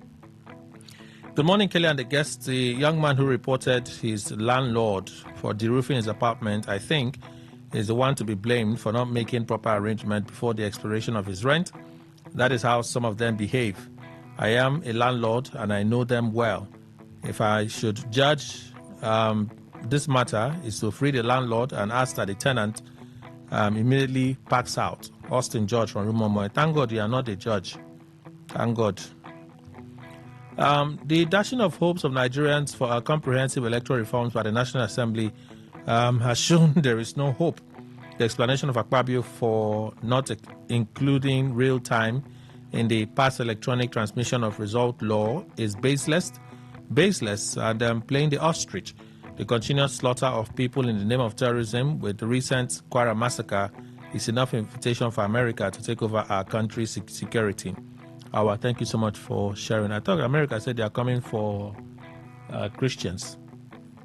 Good morning, Kelly and the guests. The young man who reported his landlord for deroofing his apartment, I think, is the one to be blamed for not making proper arrangement before the expiration of his rent. That is how some of them behave. I am a landlord and I know them well. If I should judge this matter, is to free the landlord and ask that the tenant immediately packs out. Austin George from Rumomo. Thank God you are not a judge. Thank God. The dashing of hopes of Nigerians for comprehensive electoral reforms by the National Assembly has shown there is no hope. The explanation of Akpabio for not including real time in the past electronic transmission of result law is baseless and playing the ostrich. The continuous slaughter of people in the name of terrorism with the recent Kwara massacre is enough invitation for America to take over our country's security. Thank you so much for sharing. I thought America said they are coming for Christians,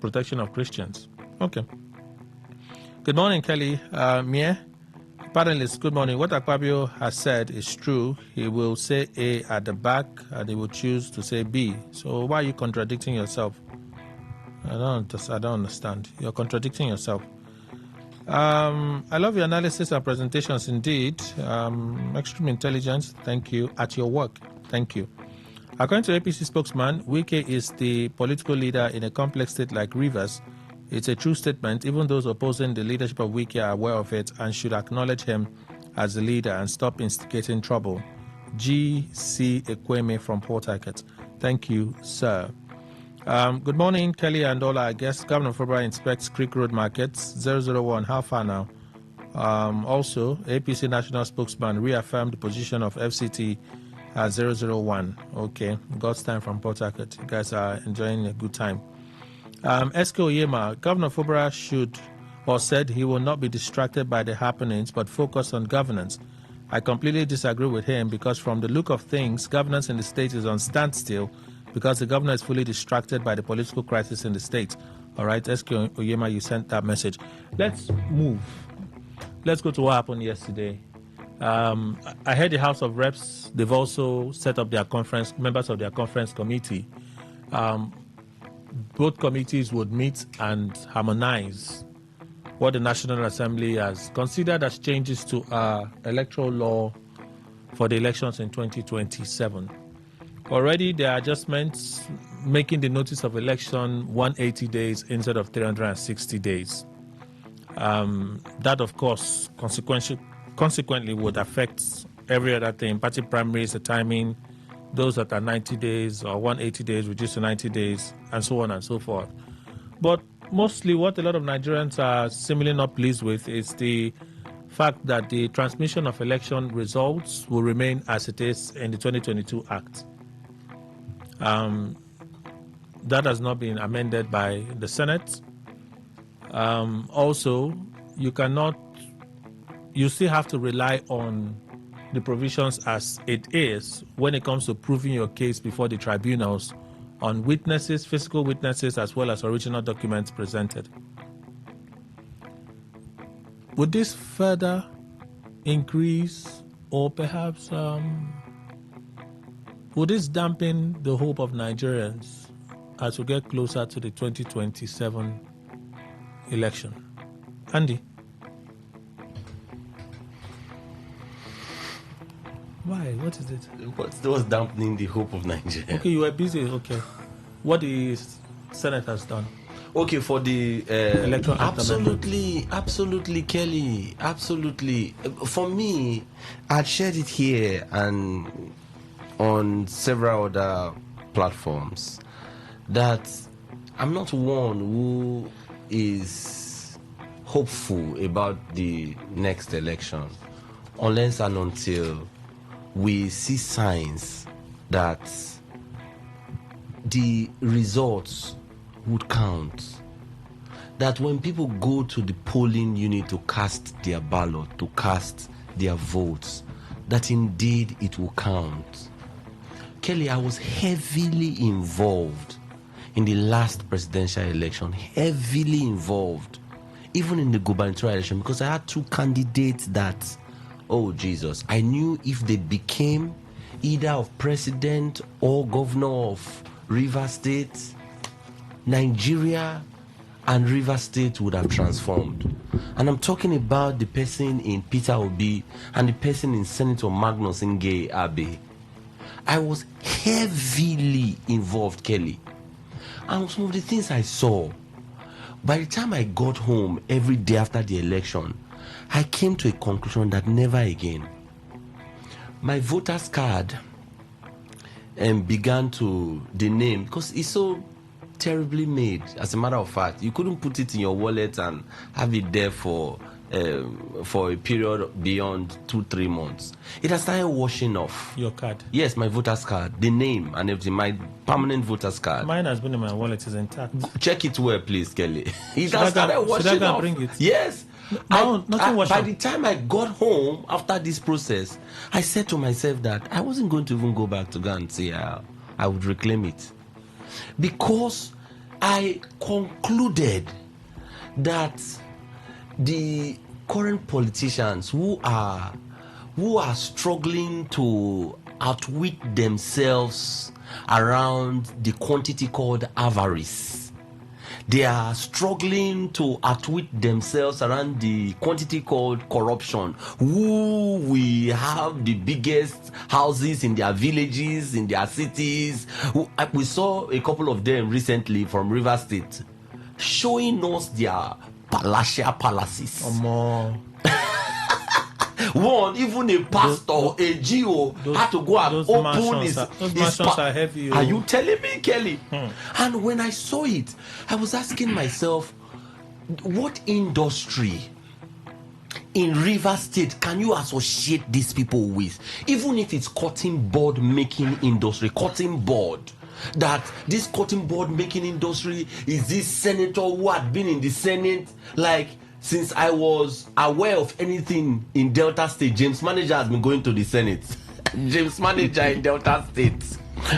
protection of Christians. Okay. Good morning, Kelly. Mie, panelists, good morning. What Akpabio has said is true. He will say A at the back and he will choose to say B. So why are you contradicting yourself? I don't understand. You're contradicting yourself. I love your analysis and presentations indeed. Extreme intelligence. Thank you. At your work. Thank you. According to APC spokesman, Wike is the political leader in a complex state like Rivers. It's a true statement. Even those opposing the leadership of Wike are aware of it and should acknowledge him as the leader and stop instigating trouble. G.C. Ekweme from Port Harcourt. Thank you, sir. Good morning, Kelly and all our guests. Governor February inspects Creek Road Markets. 001, how far now? Also, APC national spokesman reaffirmed the position of FCT at 001. Okay, God's time from Port Harcourt. You guys are enjoying a good time. SK Oyema, Governor Fubara should or said he will not be distracted by the happenings but focus on governance. I completely disagree with him because from the look of things, governance in the state is on standstill because the governor is fully distracted by the political crisis in the state. All right, SK Oyema, you sent that message. Let's move. Let's go to what happened yesterday. I heard the House of Reps, they've also set up their conference, members of their conference committee. Both committees would meet and harmonize what the National Assembly has considered as changes to our electoral law for the elections in 2027. Already there are adjustments making the notice of election 180 days instead of 360 days. That, of course, consequently would affect every other thing. Party primaries, the timing, those that are 90 days or 180 days reduced to 90 days, and so on and so forth. But mostly what a lot of Nigerians are seemingly not pleased with is the fact that the transmission of election results will remain as it is in the 2022 Act. That has not been amended by the Senate. Also, you still have to rely on the provisions as it is when it comes to proving your case before the tribunals on witnesses, physical witnesses, as well as original documents presented. Would this further increase or perhaps would this dampen the hope of Nigerians as we get closer to the 2027 election? Andy? Why? What is it? What's dampening the hope of Nigeria? Okay, you were busy. Okay. What the Senate has done? Okay, for the electoral absolutely, Kelly, absolutely. For me, I'd shared it here and on several other platforms that I'm not one who is hopeful about the next election unless and until we see signs that the results would count. That when people go to the polling unit to cast their ballot, to cast their votes, that indeed it will count. Kelly, I was heavily involved in the last presidential election, heavily involved, even in the gubernatorial election, because I had two candidates that, oh Jesus, I knew if they became either of president or governor of Rivers State, Nigeria and Rivers State would have transformed. And I'm talking about the person in Peter Obi and the person in Senator Magnus Nge Abe. I was heavily involved, Kelly. And some of the things I saw, by the time I got home every day after the election, I came to a conclusion that never again. My voter's card began to the name, because it's so terribly made. As a matter of fact, you couldn't put it in your wallet and have it there for a period beyond 2-3 months. It has started washing off. Your card? Yes, my voter's card, the name and everything, my permanent voter's card. Mine has been in my wallet, is intact. Check it well, please, Kelly. It has started washing off. Bring it? Yes. No, by the time I got home after this process, I said to myself that I wasn't going to even go back to go and say I would reclaim it, because I concluded that the current politicians who are struggling to outwit themselves around the quantity called avarice, they are struggling to outwit themselves around the quantity called corruption. Who we have the biggest houses in their villages, in their cities. We saw a couple of them recently from Rivers State showing us their palatial palaces. One, even a pastor, a GO, had to go and open his mansions are heavy. Are you telling me, Kelly? And when I saw it, I was asking myself, what industry in River State can you associate these people with? Even if it's cotton board making industry, cotton board. That this cotton board making industry is this senator who had been in the Senate since I was aware of anything in Delta State. James Manager has been going to the Senate. James Manager in Delta State.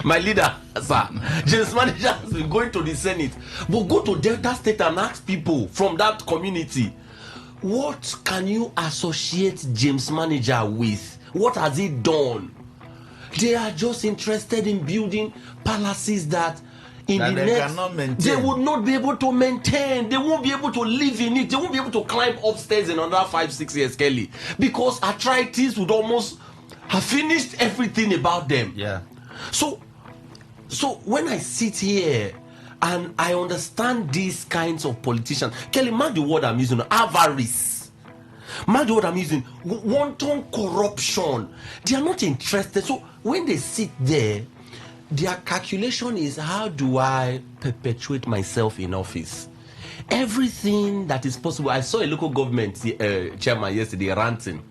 My leader, sir, James Manager has been going to the Senate. But go to Delta State and ask people from that community, what can you associate James Manager with? What has he done? They are just interested in building palaces that in that the they next cannot maintain. They would not be able to maintain. They won't be able to live in it. They won't be able to climb upstairs in another 5-6 years, Kelly, because arthritis would almost have finished everything about them. Yeah. So when I sit here and I understand these kinds of politicians, Kelly, mark the word I'm using, avarice. Mark the word I'm using, wanton corruption. They are not interested. So when they sit there, their calculation is, how do I perpetuate myself in office? Everything that is possible. I saw a local government chairman yesterday ranting.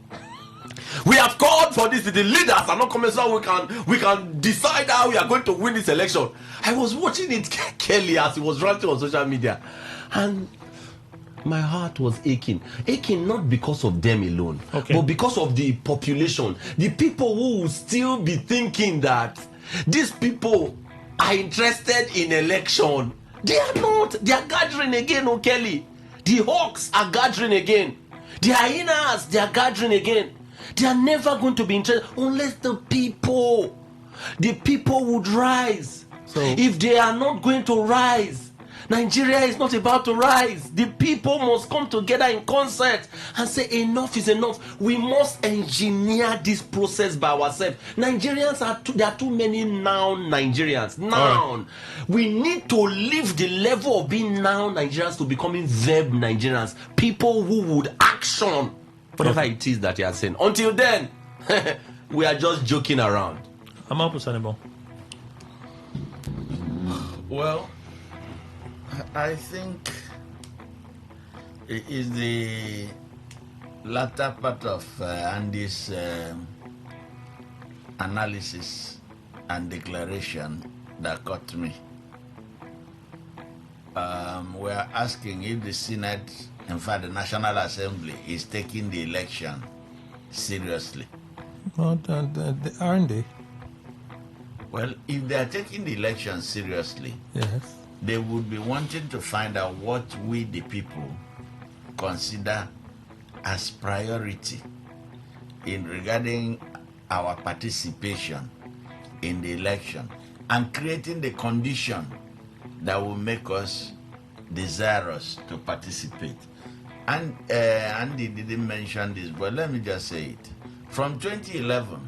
We have called for this. The leaders are not coming, so we can decide how we are going to win this election. I was watching it, Kelly, as he was ranting on social media, and my heart was aching not because of them alone, but because of the population, the people who will still be thinking that these people are interested in election. They are not. They are gathering again, Kelly. The hawks are gathering again. The hyenas, they are gathering again. They are never going to be interested unless the people would rise. So if they are not going to rise, Nigeria is not about to rise. The people must come together in concert and say enough is enough. We must engineer this process by ourselves. Nigerians there are too many noun Nigerians. Noun. Right. We need to leave the level of being noun Nigerians to becoming verb Nigerians. People who would action whatever it is that you are saying. Until then, we are just joking around. I'm up with Sanibon. Well, I think it is the latter part of Andy's analysis and declaration that caught me. We are asking if the Senate, in fact the National Assembly, is taking the election seriously. Well, aren't they? Well, if they are taking the election seriously, yes, they would be wanting to find out what we, the people, consider as priority in regarding our participation in the election and creating the condition that will make us desirous to participate. And Andy didn't mention this, but let me just say it. From 2011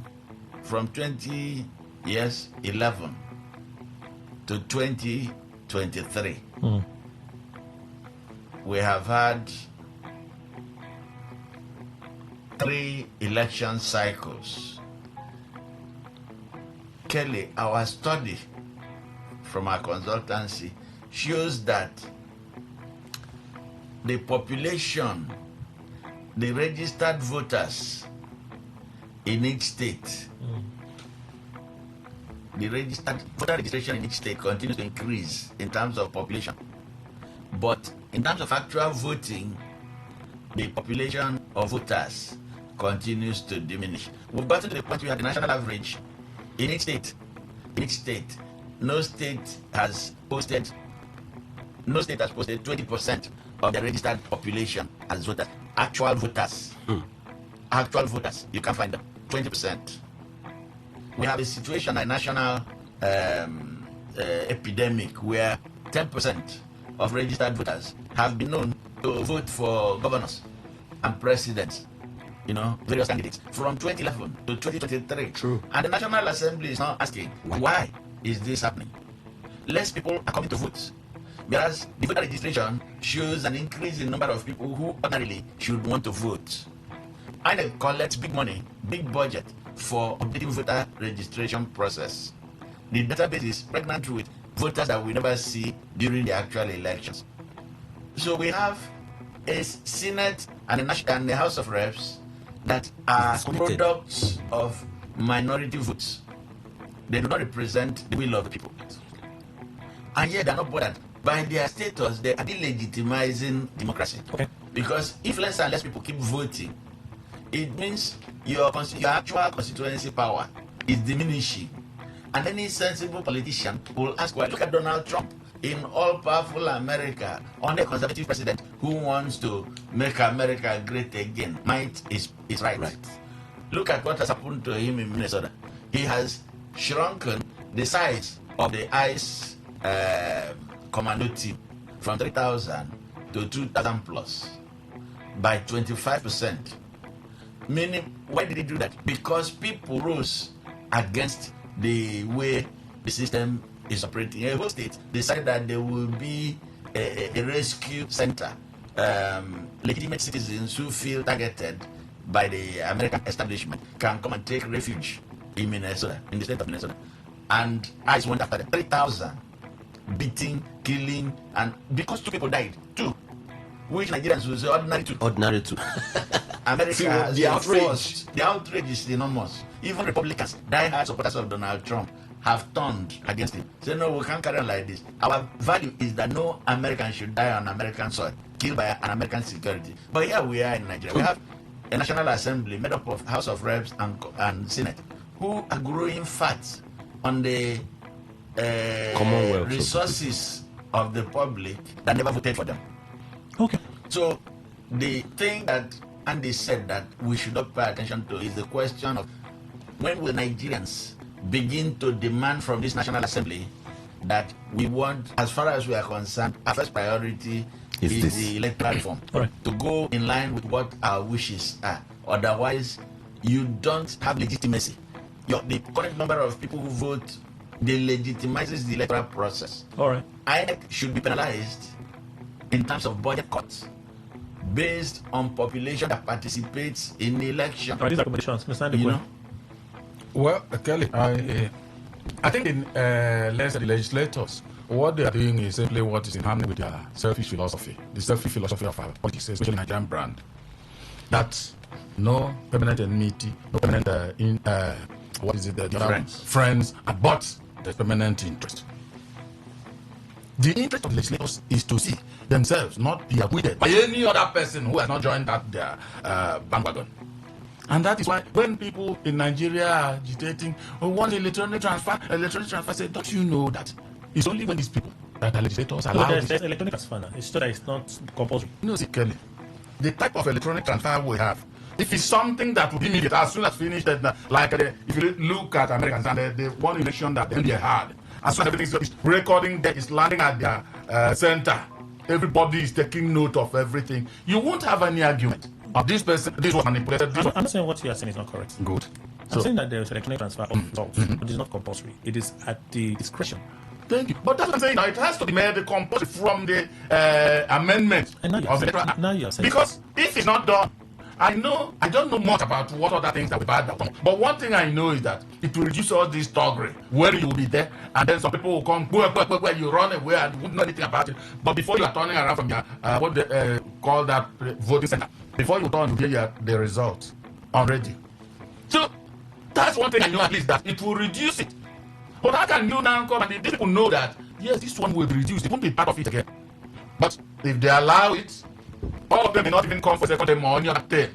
to 2023, we have had 3 election cycles. Kelly, our study from our consultancy shows that the population, the registered voters in each state, the registered voter registration in each state continues to increase in terms of population. But in terms of actual voting, the population of voters continues to diminish. We've gotten to the point where the national average in each state, no state has posted 20% of the registered population as voters. Actual voters, you can find them 20%. We have a situation, a national epidemic, where 10% of registered voters have been known to vote for governors and presidents, various candidates, from 2011 to 2023. True. And the National Assembly is now asking, why is this happening? Less people are coming to vote, whereas the voter registration shows an increase in number of people who ordinarily should want to vote. And they collect big money, big budget for updating voter registration process. The database is pregnant with voters that we never see during the actual elections. So we have a Senate and a House of Reps that are products of minority votes. They do not represent the will of the people. And yet they are not bothered. By their status, they are delegitimizing democracy. Okay. Because if less and less people keep voting, it means your actual constituency power is diminishing. And any sensible politician will ask, well, look at Donald Trump in all-powerful America, on a conservative president who wants to make America great again. Might is right. Look at what has happened to him in Minnesota. He has shrunken the size of the ICE commando team from 3,000 to 2,000 plus by 25%. Meaning, why did he do that? Because people rose against the way the system is operating. A whole state decided that there will be a rescue center. Legitimate citizens who feel targeted by the American establishment can come and take refuge in Minnesota, in the state of Minnesota. And ICE went after them. 3,000 beating, killing, and because 2 people died, 2, which Nigerians will say ordinary 2. Ordinary 2. America has the outrage. The outrage is enormous. Even Republicans, die-hard supporters of Donald Trump, have turned against him. Say, no, we can't carry on like this. Our value is that no American should die on American soil, killed by an American security. But here we are in Nigeria. We have a National Assembly made up of House of Reps and Senate, who are growing fat on the Commonwealth resources of the public that never voted for them. Okay. So the thing that Andy said that we should not pay attention to is the question of when will Nigerians begin to demand from this National Assembly that we want, as far as we are concerned, our first priority is the electoral reform, to go in line with what our wishes are. Otherwise, you don't have legitimacy. The current number of people who vote delegitimizes the electoral process. All right. INEC should be penalized in terms of budget cuts based on population that participates in the election. These accommodations, understand the You question. Well, Kelly, I think the legislators, what they are doing is simply what is in harmony with their selfish philosophy, the selfish philosophy of our politics, especially Nigerian brand. That no permanent enmity, no permanent friends, but there's permanent interest. The interest of the legislators is to see themselves not be acquitted by any other person who has not joined their bandwagon. And that is why when people in Nigeria are agitating, want electronic transfer, say, don't you know that it's only when these people that the legislators allow there's electronic transfer now. It's that it's not compulsory. No, see, Kelly, the type of electronic transfer we have, if it's something that will be immediate, as soon as finished, like if you look at Americans and the one election that they had, as soon as everything is recording, that is landing at their center, everybody is taking note of everything. You won't have any argument of this person, this was manipulated. I'm not saying what you are saying is not correct. Good. I'm saying that there is electronic transfer of results, but it's not compulsory. It is at the discretion. Thank you. But that's what I'm saying now. It has to be made compulsory from the amendment of the now you're saying because if it's not done, I don't know much about what other things that we bad. But one thing I know is that it will reduce all this thuggery where you will be there and then some people will come where you run away and wouldn't know anything about it. But before you are turning around from your what they call that voting center, before you turn, you hear the results already. So that's one thing I know at least, that it will reduce it. But how can you now come and these people know that yes, this one will be reduced, it won't be part of it again. But if they allow it, all of them may not even come for second time or any other thing.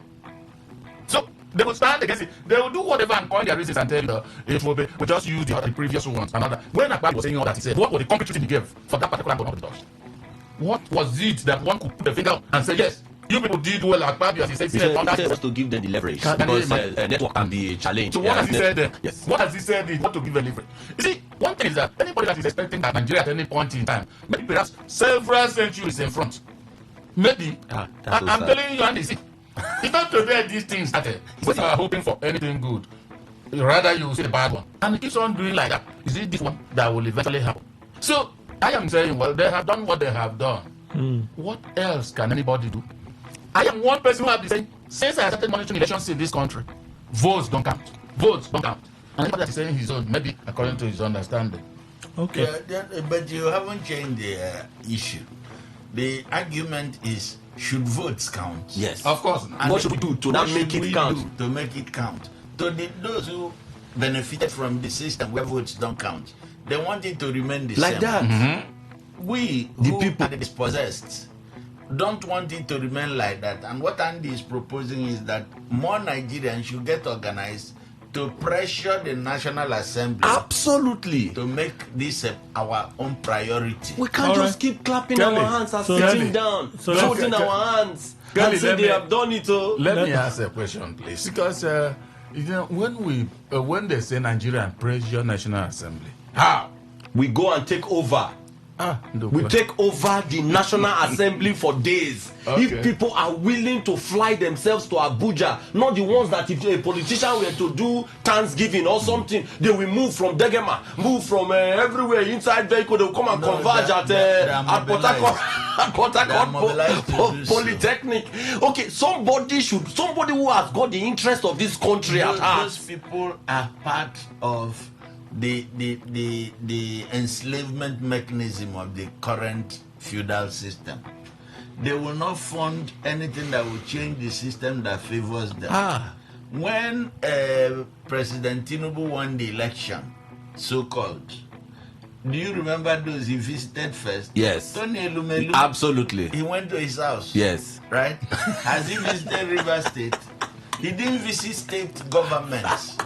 So they will stand against it. They will do whatever and coin their reasons and tell you it will be, we'll just use the previous ones. Another. When Akbar was saying all that, he said, what was the concrete reason he gave for that particular one? What was it that one could put the finger and say, yes, you people did well, Akbar, as he said, he said to give them the leverage because network can be a challenge. So what has he said? Yes. What has he said is not to give a leverage. You see, one thing is that anybody that is expecting that Nigeria at any point in time, maybe perhaps several centuries in front, maybe, I'm telling you, Andy, see, it's not today these things started. When you are hoping for anything good, rather you see the bad one. And it keeps on doing like that. Is it this one that will eventually happen? So, I am saying, well, they have done what they have done. What else can anybody do? I am one person who has been saying, since I started monitoring elections in this country, votes don't count. Votes don't count. And anybody that is saying his own, maybe according to his understanding. Okay. But you haven't changed the issue. The argument is, should votes count? Yes. Of course. And what should we do to not make it count? To make it count. To those who benefited from the system where votes don't count, they want it to remain the same. Like that. We, who are the dispossessed, don't want it to remain like that. And what Andy is proposing is that more Nigerians should get organized to pressure the National Assembly. Absolutely. To make this our own priority. We can't just keep clapping our hands and sitting down, folding our hands, and say they have done it. Let me ask a question, please. Because when they say Nigeria pressure National Assembly, how? We go and take over. We take over the National Assembly for days. Okay. If people are willing to fly themselves to Abuja, not the ones that if a politician were to do Thanksgiving or something, they will move from Degema, move from everywhere inside vehicle. They will come and converge at Port Harcourt Polytechnic. Okay, somebody who has got the interest of this country at heart. Those people are part of the enslavement mechanism of the current feudal system. They will not fund anything that will change the system that favors them. When President Tinubu won the election, so-called, do you remember those he visited first? Yes. Tony Elumelu. Absolutely. He went to his house. Yes. Right? Has he visited River State? He didn't visit state governments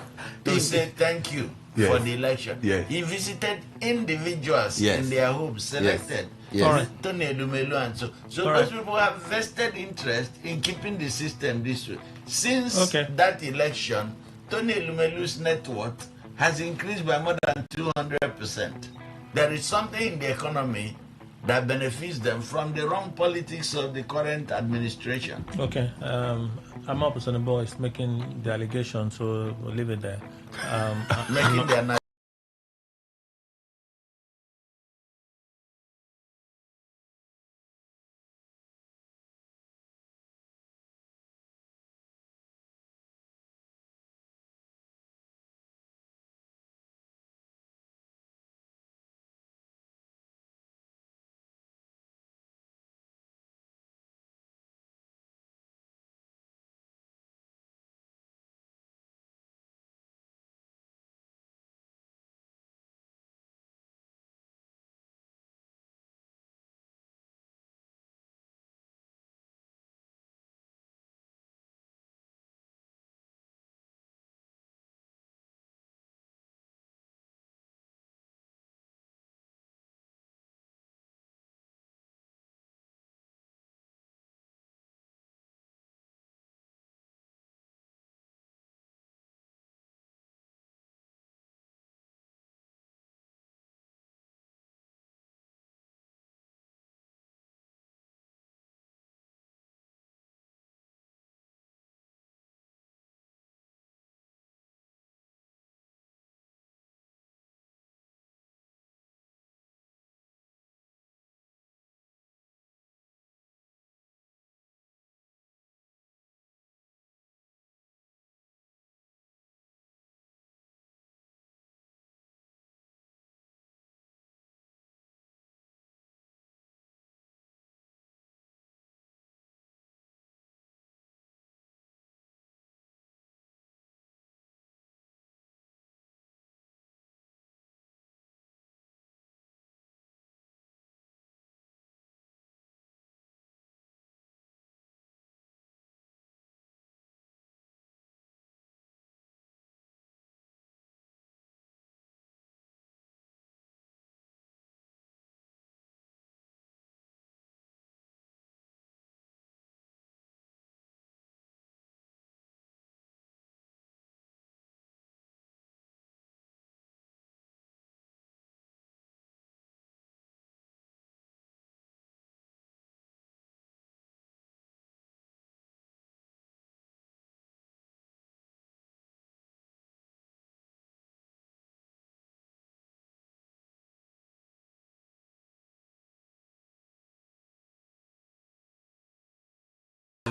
to say thank you. Yes. For the election. Yes. He visited individuals in their homes, selected. Yes. Tony Elumelu and so those people have vested interest in keeping the system this way. Since that election, Tony Elumelu's net worth has increased by more than 200%. There is something in the economy that benefits them from the wrong politics of the current administration. Okay. I'm up on the boys making the allegation, so we'll leave it there. Making their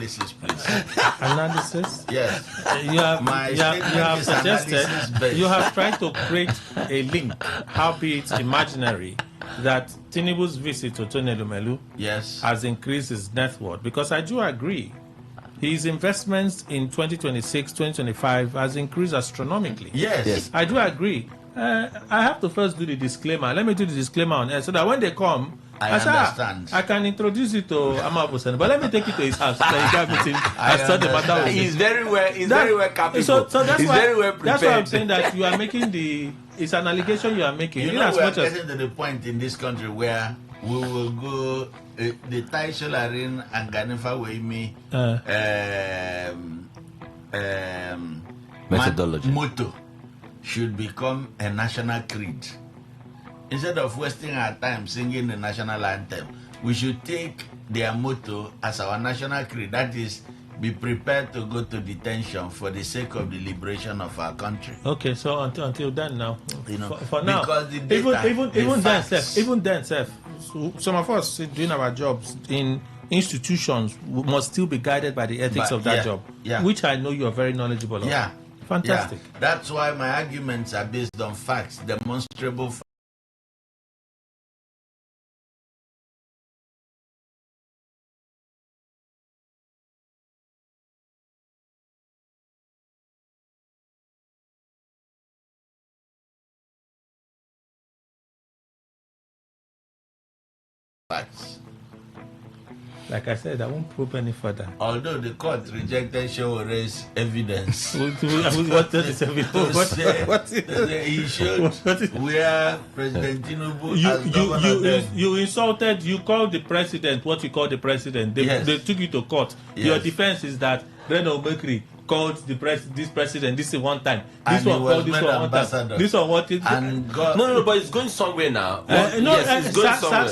analysis, please. Analysis? Yes. You have suggested, you have tried to create a link, albeit imaginary, that Tinubu's visit to Tony Elumelu has increased his net worth. Because I do agree, his investments in 2026, 2025 has increased astronomically. Yes. I do agree. I have to first do the disclaimer. Let me do the disclaimer on air so that when they come, I understand. I can introduce you to Amabusen, but let me take you to his house. So you can meet him. I saw the matter with He's very well. He's very well capable. So that's he's why, very well prepared. That's why I'm saying that you are making it's an allegation you are making. You know, we are getting to the point in this country where we will go the Tai Sholarin and Ganifa Weimi methodology motto should become a national creed. Instead of wasting our time singing the national anthem, we should take their motto as our national creed. That is, be prepared to go to detention for the sake of the liberation of our country. Okay, so until then now, you know, for now, because the data, even then, some of us doing our jobs in institutions must still be guided by the ethics of that job, which I know you are very knowledgeable of. Yeah, fantastic. Yeah. That's why my arguments are based on facts, demonstrable facts. Like I said, I won't prove any further. Although the court rejected Showore's evidence. What is evidence? He showed where President Tinubu you insulted, you called the president what you called the president. They took you to court. Yes. Your defense is that Reno Bekri called this president this is one time. This and one called this one ambassador. time. This one what it and God. No, but it's going somewhere now. It's going somewhere.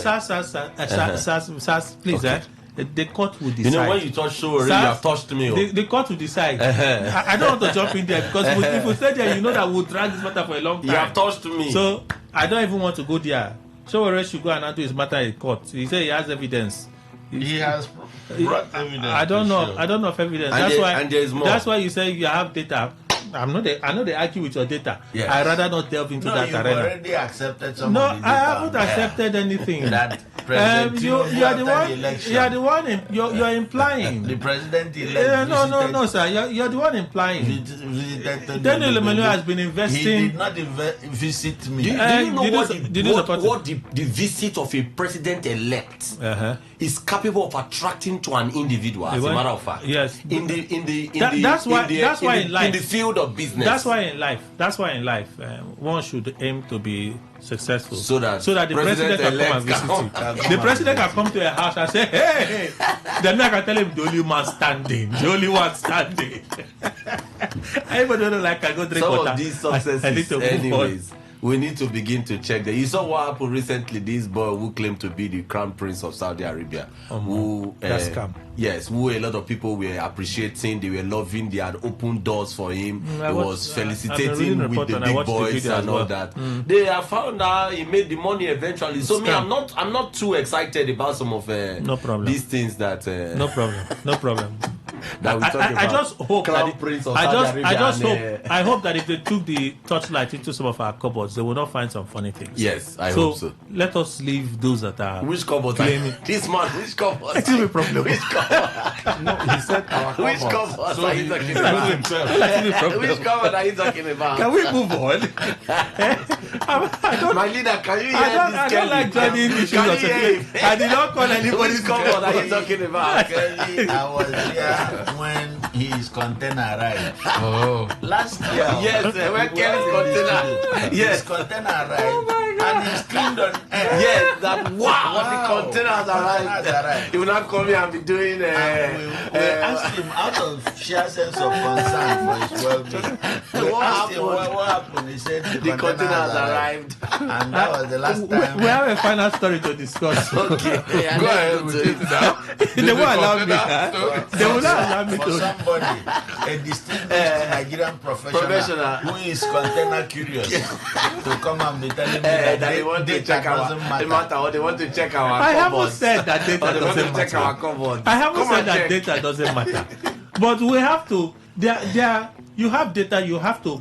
Please, okay. The court will decide. You know, when you touch show already, you have touched me. The court will decide. I don't want to jump in there because if we stay there, you know that we'll drag this matter for a long time. You have touched me. So I don't even want to go there. Showore should go and handle his matter in court. He said he has evidence. He has brought evidence. I don't know. I don't know of evidence. And there is more. That's why you say you have data. I know they argue with your data. Yes. I rather not delve into that arena. You already accepted some of the data. I haven't accepted anything. That President you are the one. You're implying. The president elect. No, sir. You're the one implying. Daniel Emmanuel has been investing. He did not visit me. Do you know what the visit of a president elect is capable of attracting to an individual? As a matter of fact, yes. That's why in life, in the field of business. That's why in life, one should aim to be successful. So that the president can come and visit you. The president can come to a house and say, "Hey." Then I can tell him the only man standing, the only one standing. Everybody don't like I go drink some water. Of these successes, I need to move on. We need to begin to check that. You saw what happened recently. This boy who claimed to be the crown prince of Saudi Arabia, that's scam. Yes, who a lot of people were appreciating, they were loving, they had opened doors for him. He was felicitating with the big boys and all that. They have found out he made the money eventually. So me, I'm not too excited about some of these things that. No problem. That we talk about. I just hope Crown Prince of Saudi Arabia. I hope that if they took the torchlight into some of our cupboards, they will not find some funny things. Yes, I hope so. Let us leave those that are. Which cupboards? This man, which cupboards? Excuse me, problem. Which cupboard? No, he said our cupboard. Which cupboard so are you talking about? Which cupboard are you talking about? Can we move on? My leader, can you hear this? I don't like joining issues of security. I did not call anybody's Which cupboard are you talking about? Kelly, I was here when his container arrived. Last year. Yes, when Kelly's container. His container arrived. And he screamed on air. Yes, that the containers arrived. He will not come here and be doing. We asked him out of sheer sense of concern for his well-being. We asked him what happened. He said the containers arrived. And that was the last time. We have a final story to discuss. Okay, go ahead with it now. They won't allow me. They will not allow me for somebody, a distinguished Nigerian professional who is container curious, to come and be telling me that they want to check our matter, or they want to check our I haven't said that data doesn't matter. I haven't said that data doesn't matter. But we have to. You have data. You have to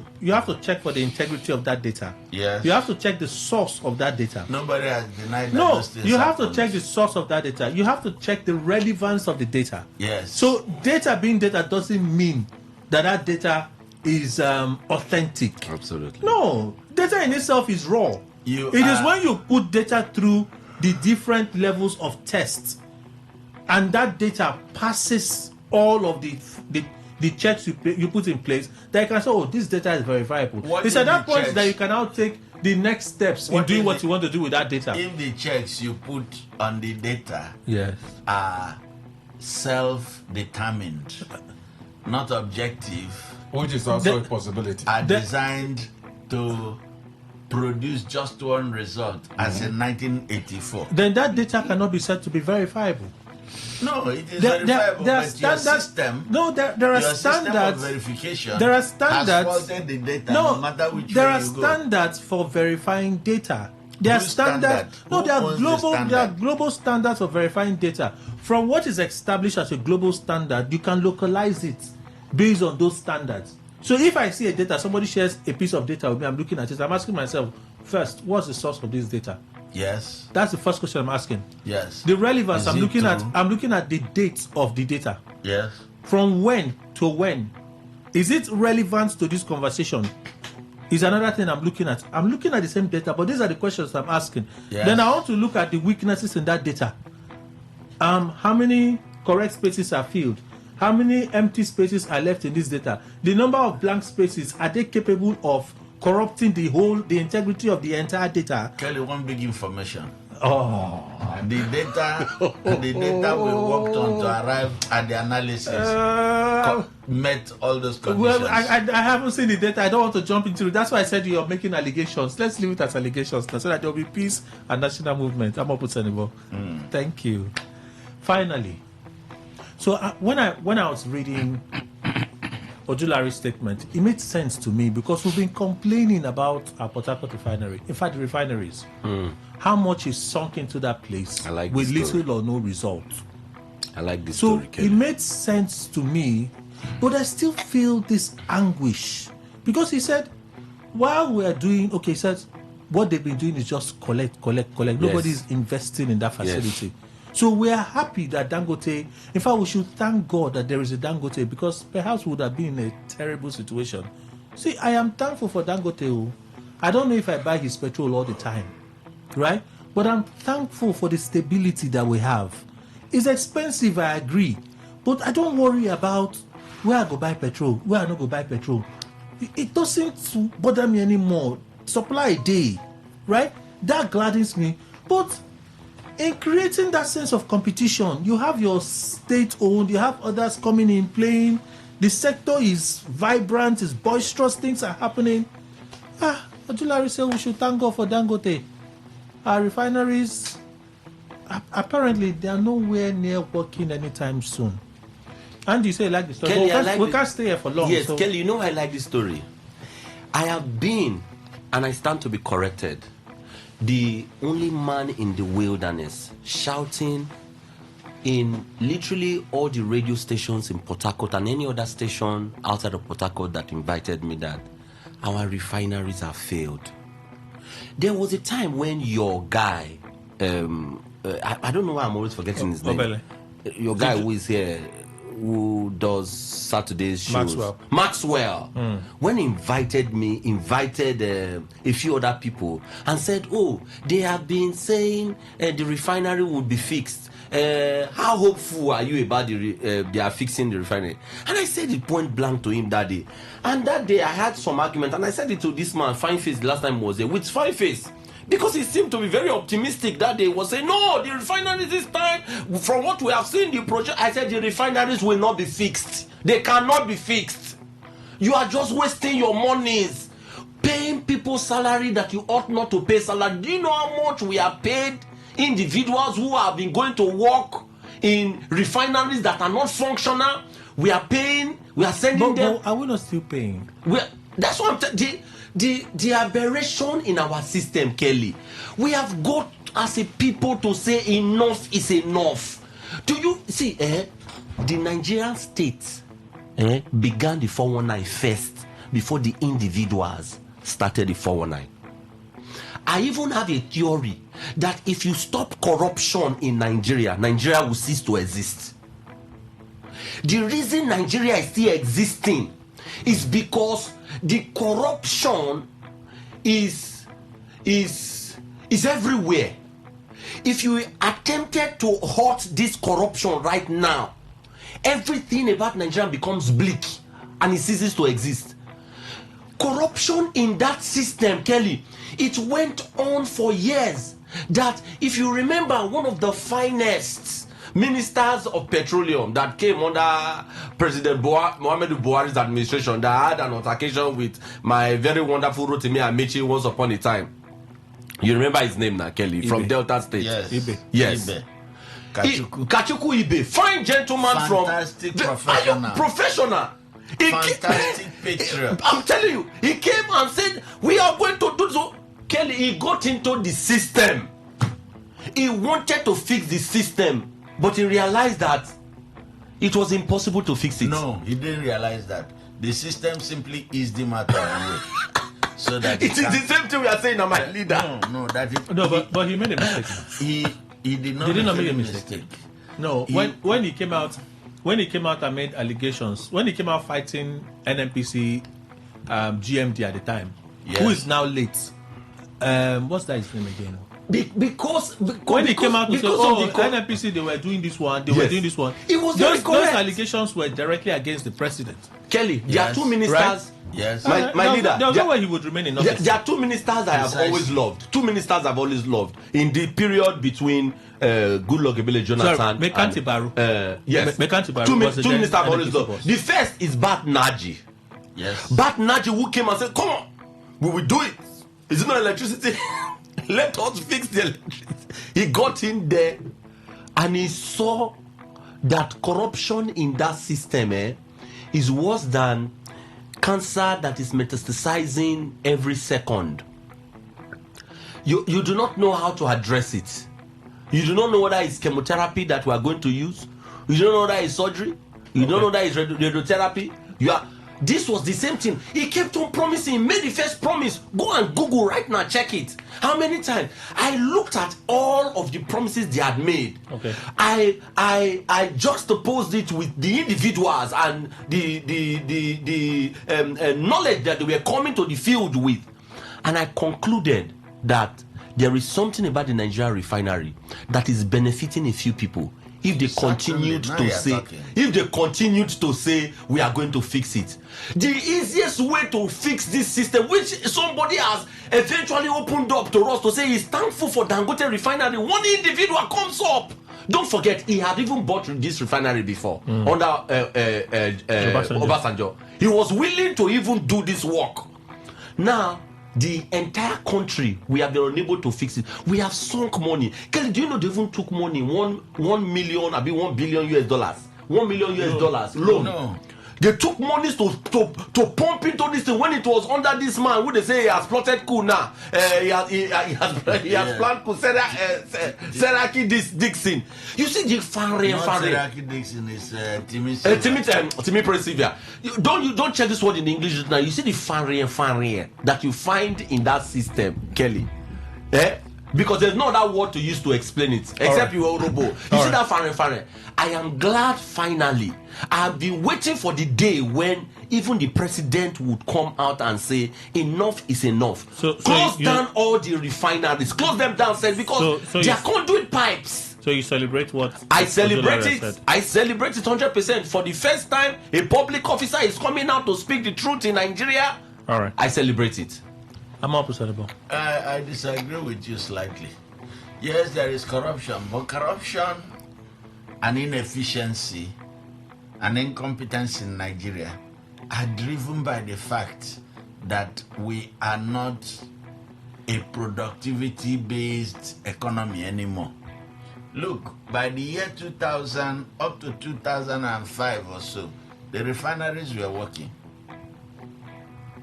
check for the integrity of that data. Yes. You have to check the source of that data. Nobody has denied that. No, you have to check the source of that data. You have to check the relevance of the data. Yes. So data being data doesn't mean that data is authentic. Absolutely. No, data in itself is raw. It is when you put data through the different levels of tests, and that data passes all of the checks you put in place, that you can say, oh, this data is verifiable. It's at that point that you can now take the next steps in doing what you want to do with that data. If the checks you put on the data are self-determined, not objective, which is also a possibility, are designed to produce just one result, as in 1984, then that data cannot be said to be verifiable. No, it is verifiable, but your system, there are standards. Verification there are standards. Has faulted the data, no matter which there way are you go. standards for verifying data. There are standards. No, there are global. There are global standards for verifying data. From what is established as a global standard, you can localize it based on those standards. So if I see a data, somebody shares a piece of data with me, I'm looking at it. I'm asking myself first, what's the source of this data? Yes. That's the first question I'm asking. Yes. The relevance, Is I'm it looking at the dates of the data. Yes. From when to when? Is it relevant to this conversation? Is another thing I'm looking at. I'm looking at the same data, but these are the questions I'm asking. Yes. Then I want to look at the weaknesses in that data. How many correct spaces are filled? How many empty spaces are left in this data? The number of blank spaces, are they capable of corrupting the integrity of the entire data? Kelly, one big information. Oh. The data we worked on to arrive at the analysis met all those conditions. Well, I haven't seen the data. I don't want to jump into it. That's why I said you're making allegations. Let's leave it as allegations now, so that there will be peace and national movement. I'm up with Senegal. Thank you. Finally, so when I was reading Ojulari's statement, it made sense to me because we've been complaining about our Port Harcourt refinery. In fact, the refineries. How much is sunk into that place with little or no result. I like this story, So it made sense to me, but I still feel this anguish. Because he said, while we are doing, he said, what they've been doing is just collect. Nobody's investing in that facility. Yes. So we are happy that Dangote, in fact, we should thank God that there is a Dangote, because perhaps we would have been in a terrible situation. See, I am thankful for Dangote. I don't know if I buy his petrol all the time, right? But I'm thankful for the stability that we have. It's expensive, I agree, but I don't worry about where I go buy petrol, where I not go buy petrol. It doesn't bother me anymore. Supply a day, right? That gladdens me. But in creating that sense of competition, you have your state-owned, you have others coming in, playing. The sector is vibrant, is boisterous, things are happening. Ojulari said we should thank God for Dangote. Our refineries, apparently, they are nowhere near working anytime soon. And you say you like the story. Kelly, we can't stay here for long. Yes, so. Kelly, you know I like this story. I have been, and I stand to be corrected, the only man in the wilderness shouting in literally all the radio stations in Port Harcourt and any other station outside of Port Harcourt that invited me that our refineries have failed. There was a time when your guy, I don't know why I'm always forgetting his name. Obele. Your guy who is here, who does Saturday's shows. Maxwell. When he invited a few other people and said, they have been saying the refinery would be fixed. How hopeful are you about they are fixing the refinery? And I said it point blank to him that day. And that day I had some argument, and I said it to this man, Fine Face, the last time he was there, with Fine Face. Because he seemed to be very optimistic that day. Was saying, no, the refineries this time, from what we have seen, the project, I said the refineries will not be fixed. They cannot be fixed. You are just wasting your monies, paying people salary that you ought not to pay salary. Do you know how much we are paid individuals who have been going to work in refineries that are not functional? We are paying, we are sending them. But are we not still paying? That's what I'm the aberration in our system, Kelly. We have got as a people to say enough is enough. Do you see, the Nigerian state began the 419 first before the individuals started the 419. I even have a theory that if you stop corruption in Nigeria, Nigeria will cease to exist. The reason Nigeria is still existing is because the corruption is everywhere. If you attempted to halt this corruption right now, everything about Nigeria becomes bleak and it ceases to exist. Corruption in that system, Kelly, it went on for years. That, if you remember, one of the finest ministers of petroleum that came under President Muhammadu Buhari's administration, that had an altercation with my very wonderful Rotimi Amechi once upon a time. You remember his name now, Kelly, Ibe. from Delta State? Yes. Ibe. Yes. Ibe. Kachuku Ibe, fine gentleman, fantastic professional. Professional. Fantastic patriot. I'm telling you, he came and said, we are going to do so. Kelly, he got into the system. He wanted to fix the system, but he realized that it was impossible to fix it. No, he didn't realize that. The system simply eased him out of the way. So that it is the same thing we are saying, my leader. No, that it, but he made a mistake. He did not make a mistake. No, when he came out and made allegations, when he came out fighting NNPC GMD at the time, who is now late. What's that his name again? Because when he came out to say, NNPC, they were doing this one, were doing this one. It was those allegations were directly against the president. Kelly, there are two ministers. Right? Yes. My leader. There was no way he would remain in office. There are two ministers I have always loved. Two ministers I've always loved in the period between Goodluck Ebele Jonathan. Mekanti Baru. Yes. Mekanti Baru. Two ministers I've always loved. The first is Bat Naji. Yes. Bat Naji, who came and said, "Come on, we will do it. Is it not electricity? Let us fix the electricity." He got in there and he saw that corruption in that system is worse than cancer that is metastasizing every second. You do not know how to address it. You do not know whether it's chemotherapy that we are going to use. You don't know whether it's surgery. You don't know whether it's radiotherapy. This was the same thing. He kept on promising. He made the first promise. Go and Google right now. Check it. How many times? I looked at all of the promises they had made. Okay. I juxtaposed it with the individuals and the knowledge that they were coming to the field with, and I concluded that there is something about the Nigerian refinery that is benefiting a few people. If they continued to say we are going to fix it, the easiest way to fix this system, which somebody has eventually opened up to us to say is thankful for Dangote refinery, one individual comes up. Don't forget, he had even bought this refinery before under Obasanjo. He was willing to even do this work. Now, the entire country, we have been unable to fix it. We have sunk money. Kelly, do you know they even took money, $1 billion US dollars, $1 million US dollars loan. No. They took money to pump into this thing when it was under this man who they say he has plotted coup now. He has planned coup. Seraki Dixon. You see the Seraki Dixon is Timi Presivia. Don't check this word in English now. You see the fanry that you find in that system, Kelly. Because there's no other word to use to explain it except you are robo. You see that fanry. I am glad finally. I've been waiting for the day when even the president would come out and say enough is enough. Close down all the refineries. Close them down, because they are conduit pipes. So you celebrate what? I celebrate it. I celebrate it 100%. For the first time, a public officer is coming out to speak the truth in Nigeria. All right. I celebrate it. I'm opposite about. I disagree with you slightly. Yes, there is corruption, but corruption and inefficiency and incompetence in Nigeria are driven by the fact that we are not a productivity-based economy anymore. Look, by the year 2000 up to 2005 or so, the refineries were working.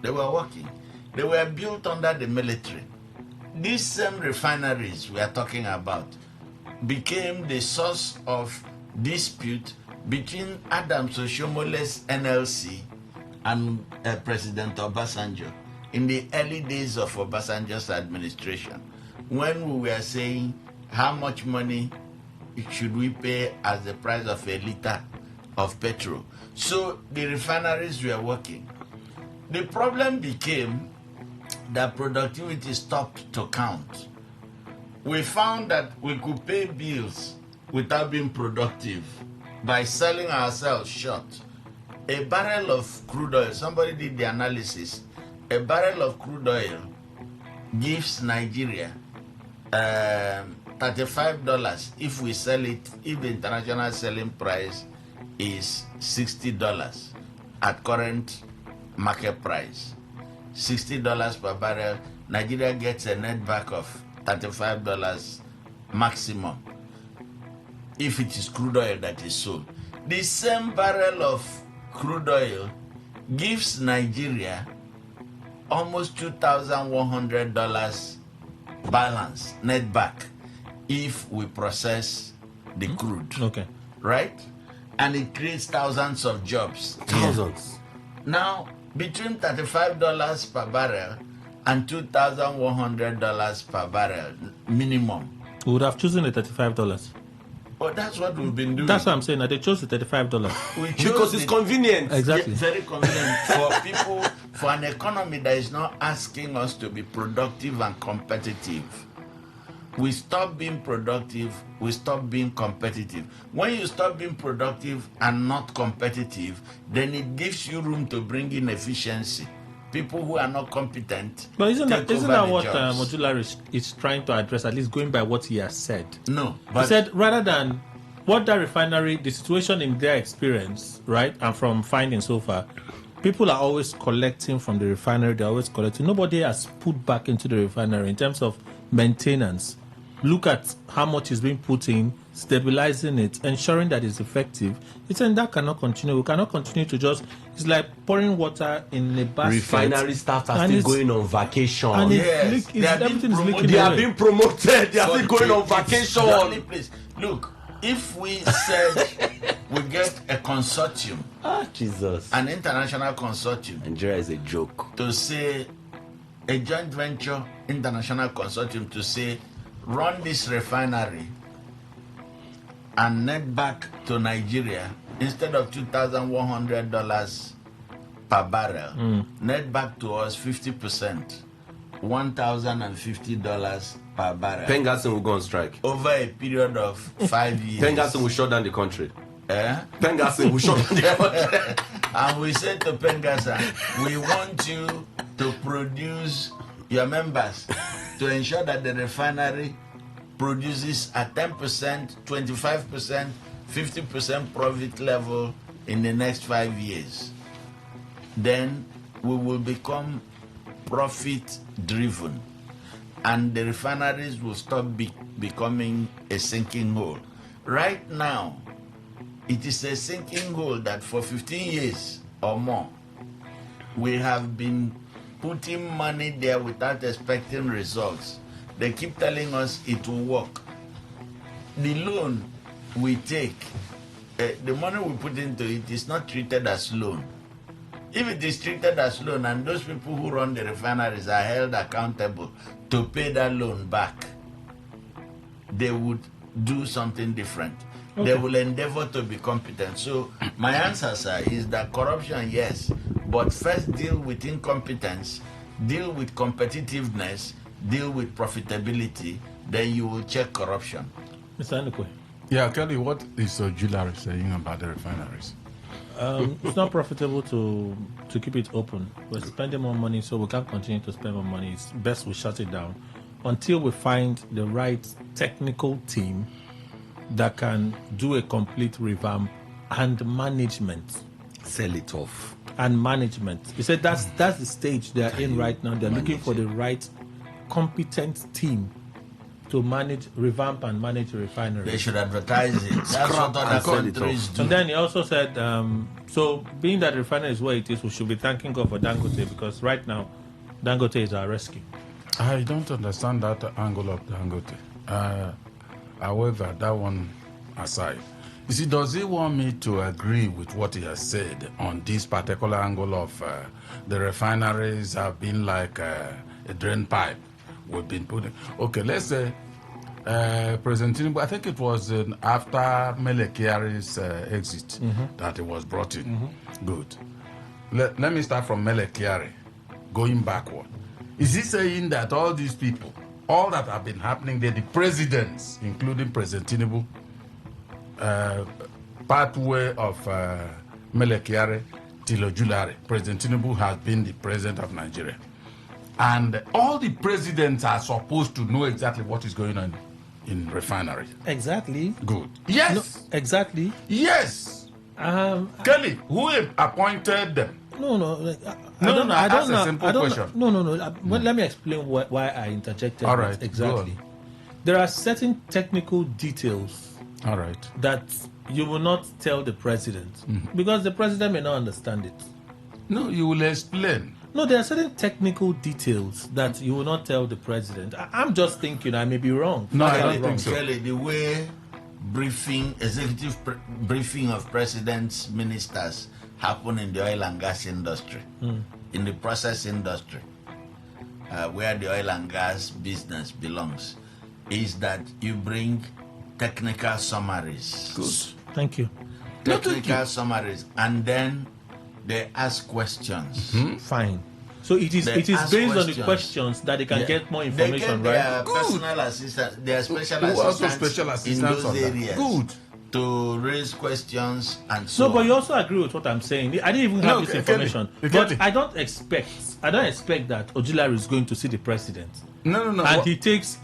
They were working. They were built under the military. These same refineries we are talking about became the source of dispute between Adams Oshomole's NLC and President Obasanjo in the early days of Obasanjo's administration, when we were saying how much money should we pay as the price of a liter of petrol. So the refineries were working. The problem became that productivity stopped to count. we found that we could pay bills without being productive by selling ourselves short. A barrel of crude oil, somebody did the analysis, a barrel of crude oil gives Nigeria $35 if we sell it, if the international selling price is $60 at current market price. $60 per barrel, Nigeria gets a net back of $35 maximum if it is crude oil that is sold. The same barrel of crude oil gives Nigeria almost $2,100 balance net back if we process the crude. Okay. Right? And it creates thousands of jobs. Thousands. Now, between $35 per barrel and $2,100 per barrel minimum. We would have chosen the $35. But that's what we've been doing. That's what I'm saying. That they chose the $35. Because it's convenient. Exactly. Very convenient for people, for an economy that is not asking us to be productive and competitive. We stop being productive, we stop being competitive. When you stop being productive and not competitive, then it gives you room to bring in efficiency. People who are not competent. But isn't that what jobs. Modular is trying to address, at least going by what he has said? No. He said rather than what that refinery, the situation in their experience, right, and from finding so far, people are always collecting from the refinery, they're always collecting. Nobody has put back into the refinery in terms of maintenance. Look at how much is being put in, stabilizing it, ensuring that it's effective. It's saying that cannot continue. We cannot continue to just, it's like pouring water in a basket. Refinery staff are still going on vacation. And yes, they are being promoted. They are still going on vacation. Please. Look, if we said we get a consortium, Jesus, an international consortium, Nigeria is a joke, to say a joint venture international consortium to say run this refinery and net back to Nigeria instead of $2,100 per barrel, net back to us 50%, $1,050 per barrel. Pengasson will go on strike over a period of 5 years. Pengasson will shut down the country. Pengasson will shut down the country. And we said to Pengasson, we want you to produce your members to ensure that the refinery produces at 10%, 25%, 50% profit level in the next 5 years. Then we will become profit driven and the refineries will stop becoming a sinking hole. Right now, it is a sinking hole that for 15 years or more, we have been putting money there without expecting results. They keep telling us it will work. The loan we take, the money we put into it is not treated as loan. If it is treated as loan and those people who run the refineries are held accountable to pay that loan back, they would do something different. Okay. They will endeavor to be competent. So my answer, sir, is that corruption, yes, but first deal with incompetence, deal with competitiveness, deal with profitability, then you will check corruption. Mr. Anukwe. Yeah, Kelly, what is Julari saying about the refineries? It's not profitable to keep it open. We're spending more money, so we can't continue to spend more money. It's best we shut it down until we find the right technical team that can do a complete revamp and management. Sell it off. And management. He said that's the stage they're in right now. They're looking for the right competent team to revamp and manage the refinery. They should advertise it. That's what other countries do. And then he also said, so being that the refinery is where it is, we should be thanking God for Dangote, because right now, Dangote is our rescue. I don't understand that angle of Dangote. However, that one aside, you see, does he want me to agree with what he has said on this particular angle of the refineries have been like a drain pipe? We've been putting. Okay, let's say President Tinubu, I think it was after Mele Kyari's exit that it was brought in. Good. Let me start from Mele Kyari, going backward. Is he saying that all these people all that have been happening there, the presidents, including President Tinubu, pathway of Melekiare till Ojulari, President Tinubu has been the president of Nigeria. And all the presidents are supposed to know exactly what is going on in refinery. Exactly. Good. Yes. No, exactly. Yes. Kelly, who appointed them? No. I don't know. A simple question. No. Let me explain why I interjected. All right. Exactly. There are certain technical details. All right. That you will not tell the president because the president may not understand it. No, you will explain. No, there are certain technical details that you will not tell the president. I'm just thinking I may be wrong. No, I don't think so. Kelly, the way executive briefing of presidents, ministers happen in the oil and gas industry, in the process industry, where the oil and gas business belongs, is that you bring technical summaries. Good. Thank you. Technical summaries, and then they ask questions. Fine. So it is based on the questions that they can get more information, they get right? Their personal assistant, their special assistants in those areas. Good. To raise questions and so on. No, but you also agree with what I'm saying. I didn't even have this information. But I don't expect that Ojulari is going to see the president. No. And he takes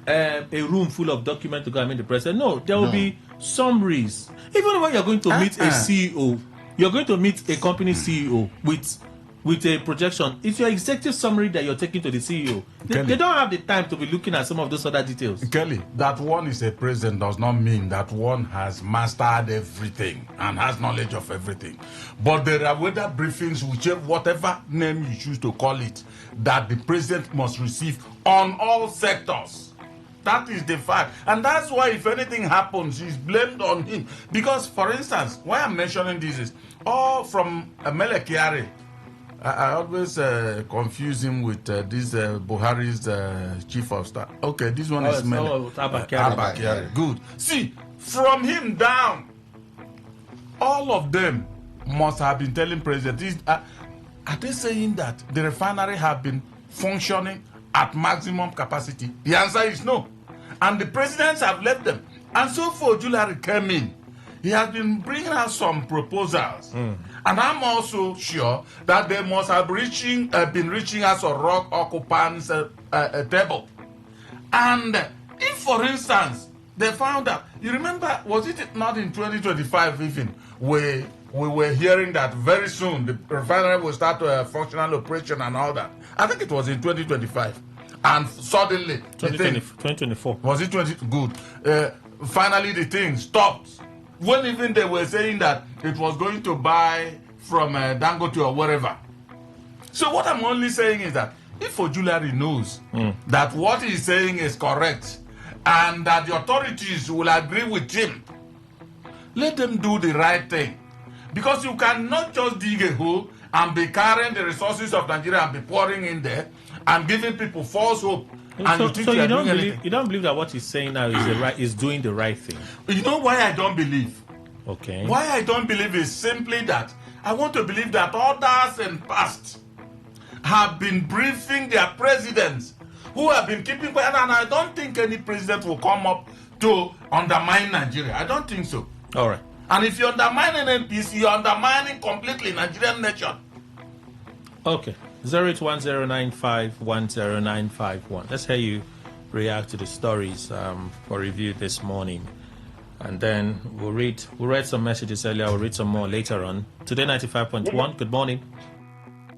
a room full of documents to go and meet the president. No, there will be summaries. Even when you're going to meet a CEO, you're going to meet a company CEO with a projection. It's your executive summary that you're taking to the CEO. They don't have the time to be looking at some of those other details. Kelly, that one is a president does not mean that one has mastered everything and has knowledge of everything. But there are weather briefings, whatever name you choose to call it, that the president must receive on all sectors. That is the fact. And that's why if anything happens, it's blamed on him. Because, for instance, why I'm mentioning this is all from Melekiare. I always confuse him with this Buhari's chief of staff. Okay, this one is Abba. Good. See, from him down, all of them must have been telling president. Are they saying that the refinery have been functioning at maximum capacity? The answer is no. And the presidents have left them. And so for Ojulari came in, he has been bringing us some proposals. And I'm also sure that they must have been reaching us a rock occupants table. And if, for instance, they found out, you remember, was it not in 2025 even, we were hearing that very soon the refinery will start functional operation and all that. I think it was in 2025. And suddenly, 2024. Was it 20? Good. Finally, the thing stopped. When even they were saying that it was going to buy from Dangote or wherever. So what I'm only saying is that if Ojulari knows that what he's saying is correct and that the authorities will agree with him, let them do the right thing. Because you cannot just dig a hole and be carrying the resources of Nigeria and be pouring in there and giving people false hope. And you don't believe that what he's saying now is doing the right thing? You know why I don't believe? Okay. Why I don't believe is simply that I want to believe that others in past have been briefing their presidents who have been keeping quiet, and I don't think any president will come up to undermine Nigeria. I don't think so. All right. And if you undermine an NPC, you're undermining completely Nigerian nation. Okay. 08109510951. Let's hear you react to the stories for review this morning. And then we'll read some messages earlier. We'll read some more later on. Today 95.1. Good morning.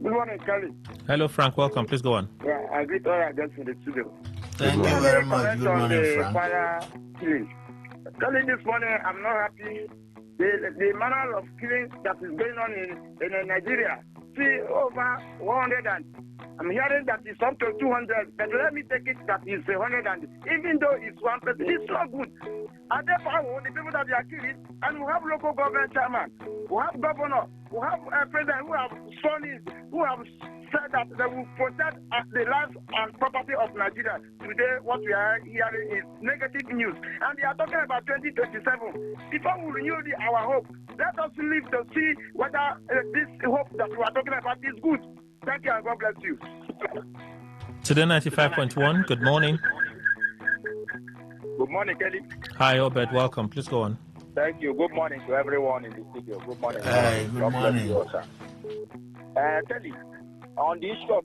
Good morning, Kelly. Hello, Frank. Welcome. Please go on. Yeah, I greet all our guests in the studio. Thank you very much. Good morning, Frank. Kelly, this morning I'm not happy. The manner of killing that is going on in Nigeria. See, over 100 and I'm hearing that it's up to 200, but let me take it that it's 100, and even though it's one person, it's not good. And therefore, the people that they are killing, and we have local government chairman, we have governor, we have a president who have who have said that they will protect the lives and property of Nigeria. Today, what we are hearing is negative news, and they are talking about 2027. Before we renew our hope, let us live to see whether this hope that we are talking about is good. Thank you and God bless you. Today 95.1, good morning. Good morning, Kelly. Hi, Obed, welcome. Please go on. Thank you. Good morning to everyone in the studio. Good morning. Good God bless morning. you all, sir. Kelly, on the issue of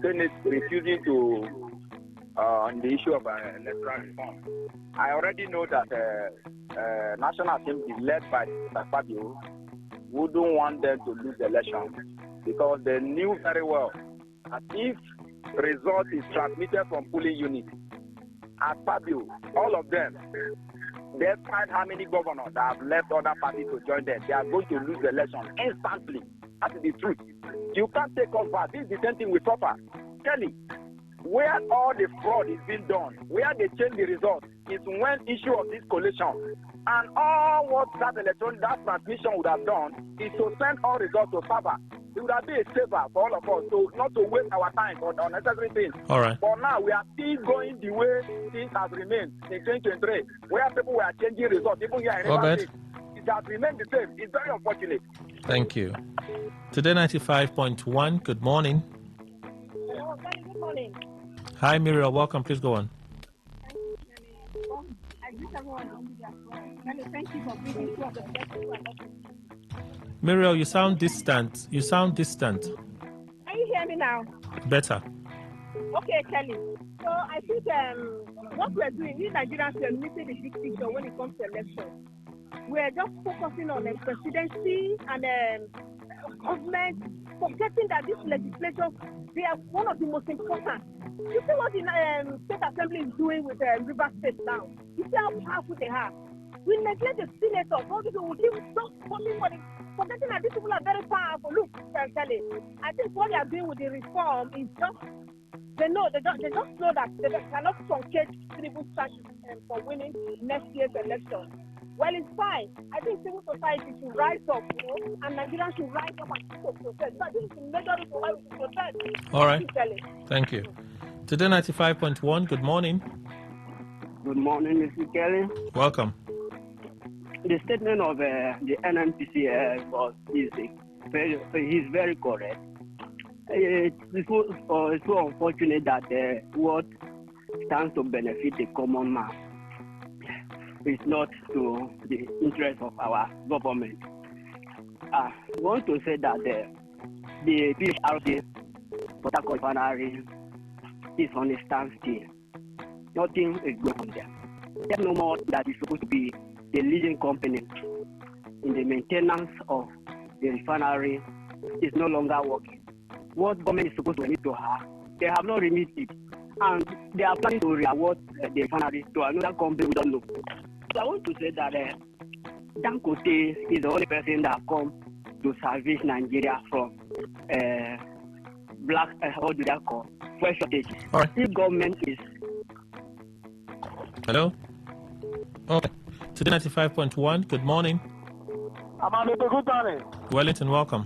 Senate refusing to, on the issue of electoral reform, I already know that National Assembly led by Mr. Fabio wouldn't want them to lose the election because they knew very well that if result is transmitted from polling units, at Fabio, all of them, despite how many governors that have left other parties to join them, they are going to lose the election instantly. That is the truth. You can't take us back. This is the same thing with Topper. Kelly, where all the fraud is being done, where they change the result, is when issue of this collation. And all what that transmission would have done is to send all results to Papa. It would have been a saver for all of us, so not to waste our time on unnecessary things. All right. For now, we are still going the way things have remained in 2023, where people were changing results. Even here in Robert, it has remained the same. It's very unfortunate. thank you. Today 95.1, good morning. Good morning. Hi, Miriam, welcome. Please go on. Thank you for bringing to the Miriam, you sound distant. Can you hear me now? Better. Okay, Kelly. So I think what we're doing, we Nigerians are missing the big picture when it comes to elections. We're just focusing on the presidency and government, forgetting that these legislatures, they are one of the most important. You see what the State Assembly is doing with River State now. You see how powerful they are. We neglect the senators. All people will keep just forgetting that these people are very powerful. Look, Kelly, I think what they are doing with the reform is just, they just know that they cannot truncate civil statutes for winning next year's election. Well, it's fine. I think civil society should rise up, and Nigerians should rise up and protest. So this is the major reason why we should protest. All right. Thank you. Today 95.1, good morning. Good morning, Mr. Kelly. Welcome. The statement of the NNPC is very correct. It's so unfortunate that what stands to benefit the common man is not to the interest of our government. I want to say that the PHRC Port Harcourt refinery is on a standstill. Nothing is going on there. There's no more that is supposed to be the leading company in the maintenance of the refinery is no longer working. What government is supposed to remit to her, they have not remitted, and they are planning to reward the refinery to another company we don't know. So I want to say that Dangote is the only person that come to salvage Nigeria from what do they call, fuel shortages. All right. If government is... Hello? Okay. Today 95.1, good morning. Good morning. Wellington, welcome.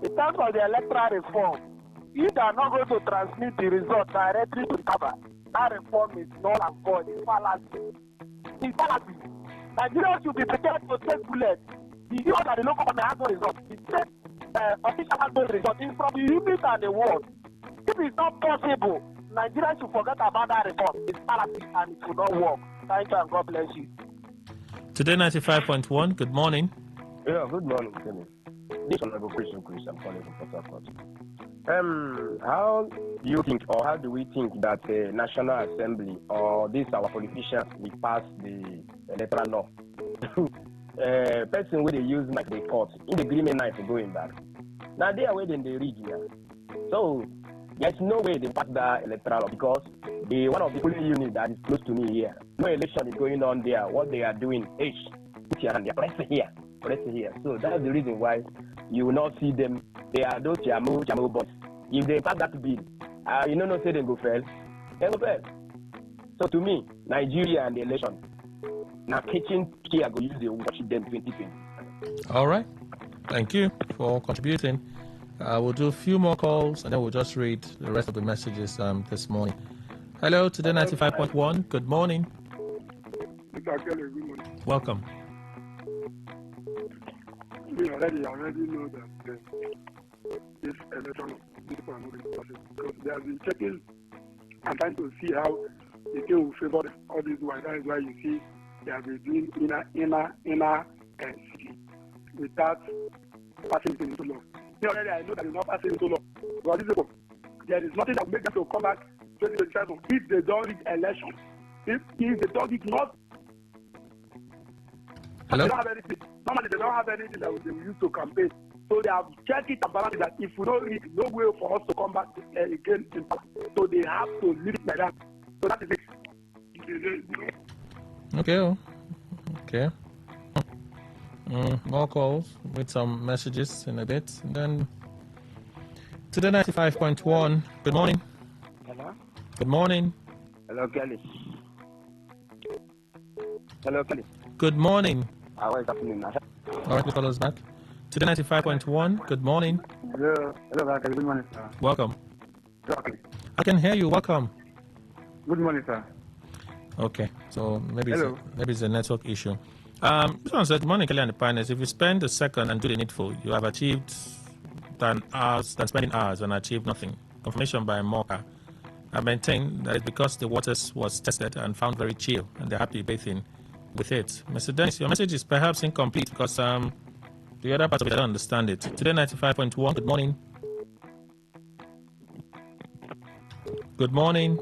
In terms of the electoral reform, if they are not going to transmit the result directly to the cover, that reform is null and void. It's fallacy. Nigerians should be prepared to take bullets. The issue that the local government has no result. The state official has no result. It's from the unit and the world. If it's not possible, Nigerians should forget about that reform. It's fallacy and it will not work. Thank you and God bless you. Today 95.1, good morning. Yeah, good morning, Kenny. This is Honorable Christian Chris. I'm calling from Port Harcourt. How do you think, or how do we think that the National Assembly or these our politicians will pass the electoral law? Person where they use like the court in the agreement night for going back. Now they are waiting the read here. So there's no way they pass the electoral law because the one of the polling units that is close to me here, no election is going on there. What they are doing is and they are pressing here. So that's the reason why you will not see them. They are those Jamo boys. If they pass that bill, you know, no say they go fail. They go fail. So to me, Nigeria and the election, now kitchen here go use the watch them 2020. All right. Thank you for contributing. We'll do a few more calls and then we'll just read the rest of the messages this morning. Hello, today 95.1. Good morning. Good morning. Welcome. We already know that this election of people are not really passing because they have been checking and trying to see how the thing will favor all these white. That is why you see they have been doing inner city without passing it into law. Already I know that they not passing into law. But this people, there is nothing that will make them to come back 2027 if they don't reach election. If they don't reach not. Hello? They don't have anything. Normally they don't have anything that they will use to campaign. So they have checked it and balanced it that if we don't reach, no way for us to come back again in power. So they have to leave it like that. So that is it. Okay. Okay. More calls with some messages in a bit. And then Today 95.1. Good morning. Hello? Good morning. Hello, Kelly. Hello, Kelly. Good morning. What is happening now? All right, the fellows back. Today 95.1. Good morning. Hello, good morning, sir. Welcome. Okay. I can hear you. Welcome. Good morning, sir. Okay, so maybe Hello. it's a network issue. This one said, good morning, Kelly and the pioneers. If you spend a second and do the needful, you have achieved than spending hours and achieved nothing. Confirmation by Mocha. I maintain that it's because the waters was tested and found very chill, and they're happy bathing with it. Mr. Dennis, your message is perhaps incomplete because the other part of it I don't understand it. Today 95.1. Good morning. Good morning.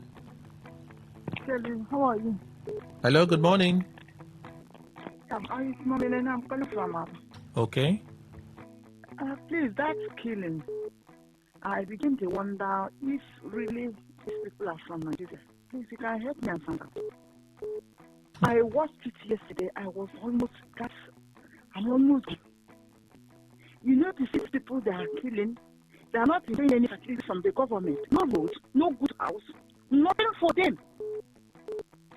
Kelly, how are you? Hello. Good morning. I'm calling from Okay. please, that's killing. I begin to wonder if really these people are from Nigeria. Please, you can help me and Sanka. I watched it yesterday. I'm almost. You know, these people they are killing, they are not doing any facilities from the government. No roads, no good house, nothing for them.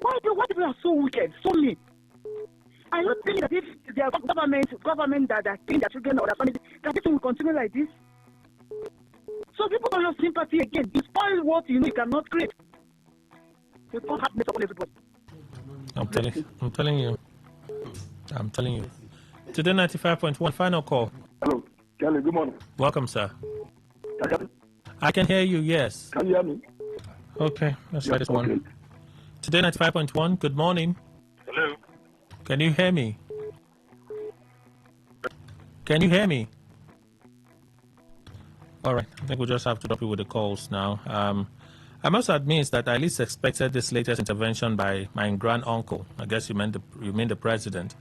Why people are so wicked, so mean? I don't think that if their government that are killing their children or their family, that this will continue like this. So people don't have sympathy again. You spoil what you know you cannot create. You can't have mess up on everybody. I'm telling you. Today 95.1 final call. Hello, Kelly, good morning. Welcome, sir. Can you hear me? I can hear you, yes. Can you hear me? Okay, let's try this one. Today 95.1, good morning. Hello. Can you hear me? Can you hear me? All right, I think we'll just have to drop you with the calls now. I must admit that I at least expected this latest intervention by my grand-uncle. I guess you mean the president.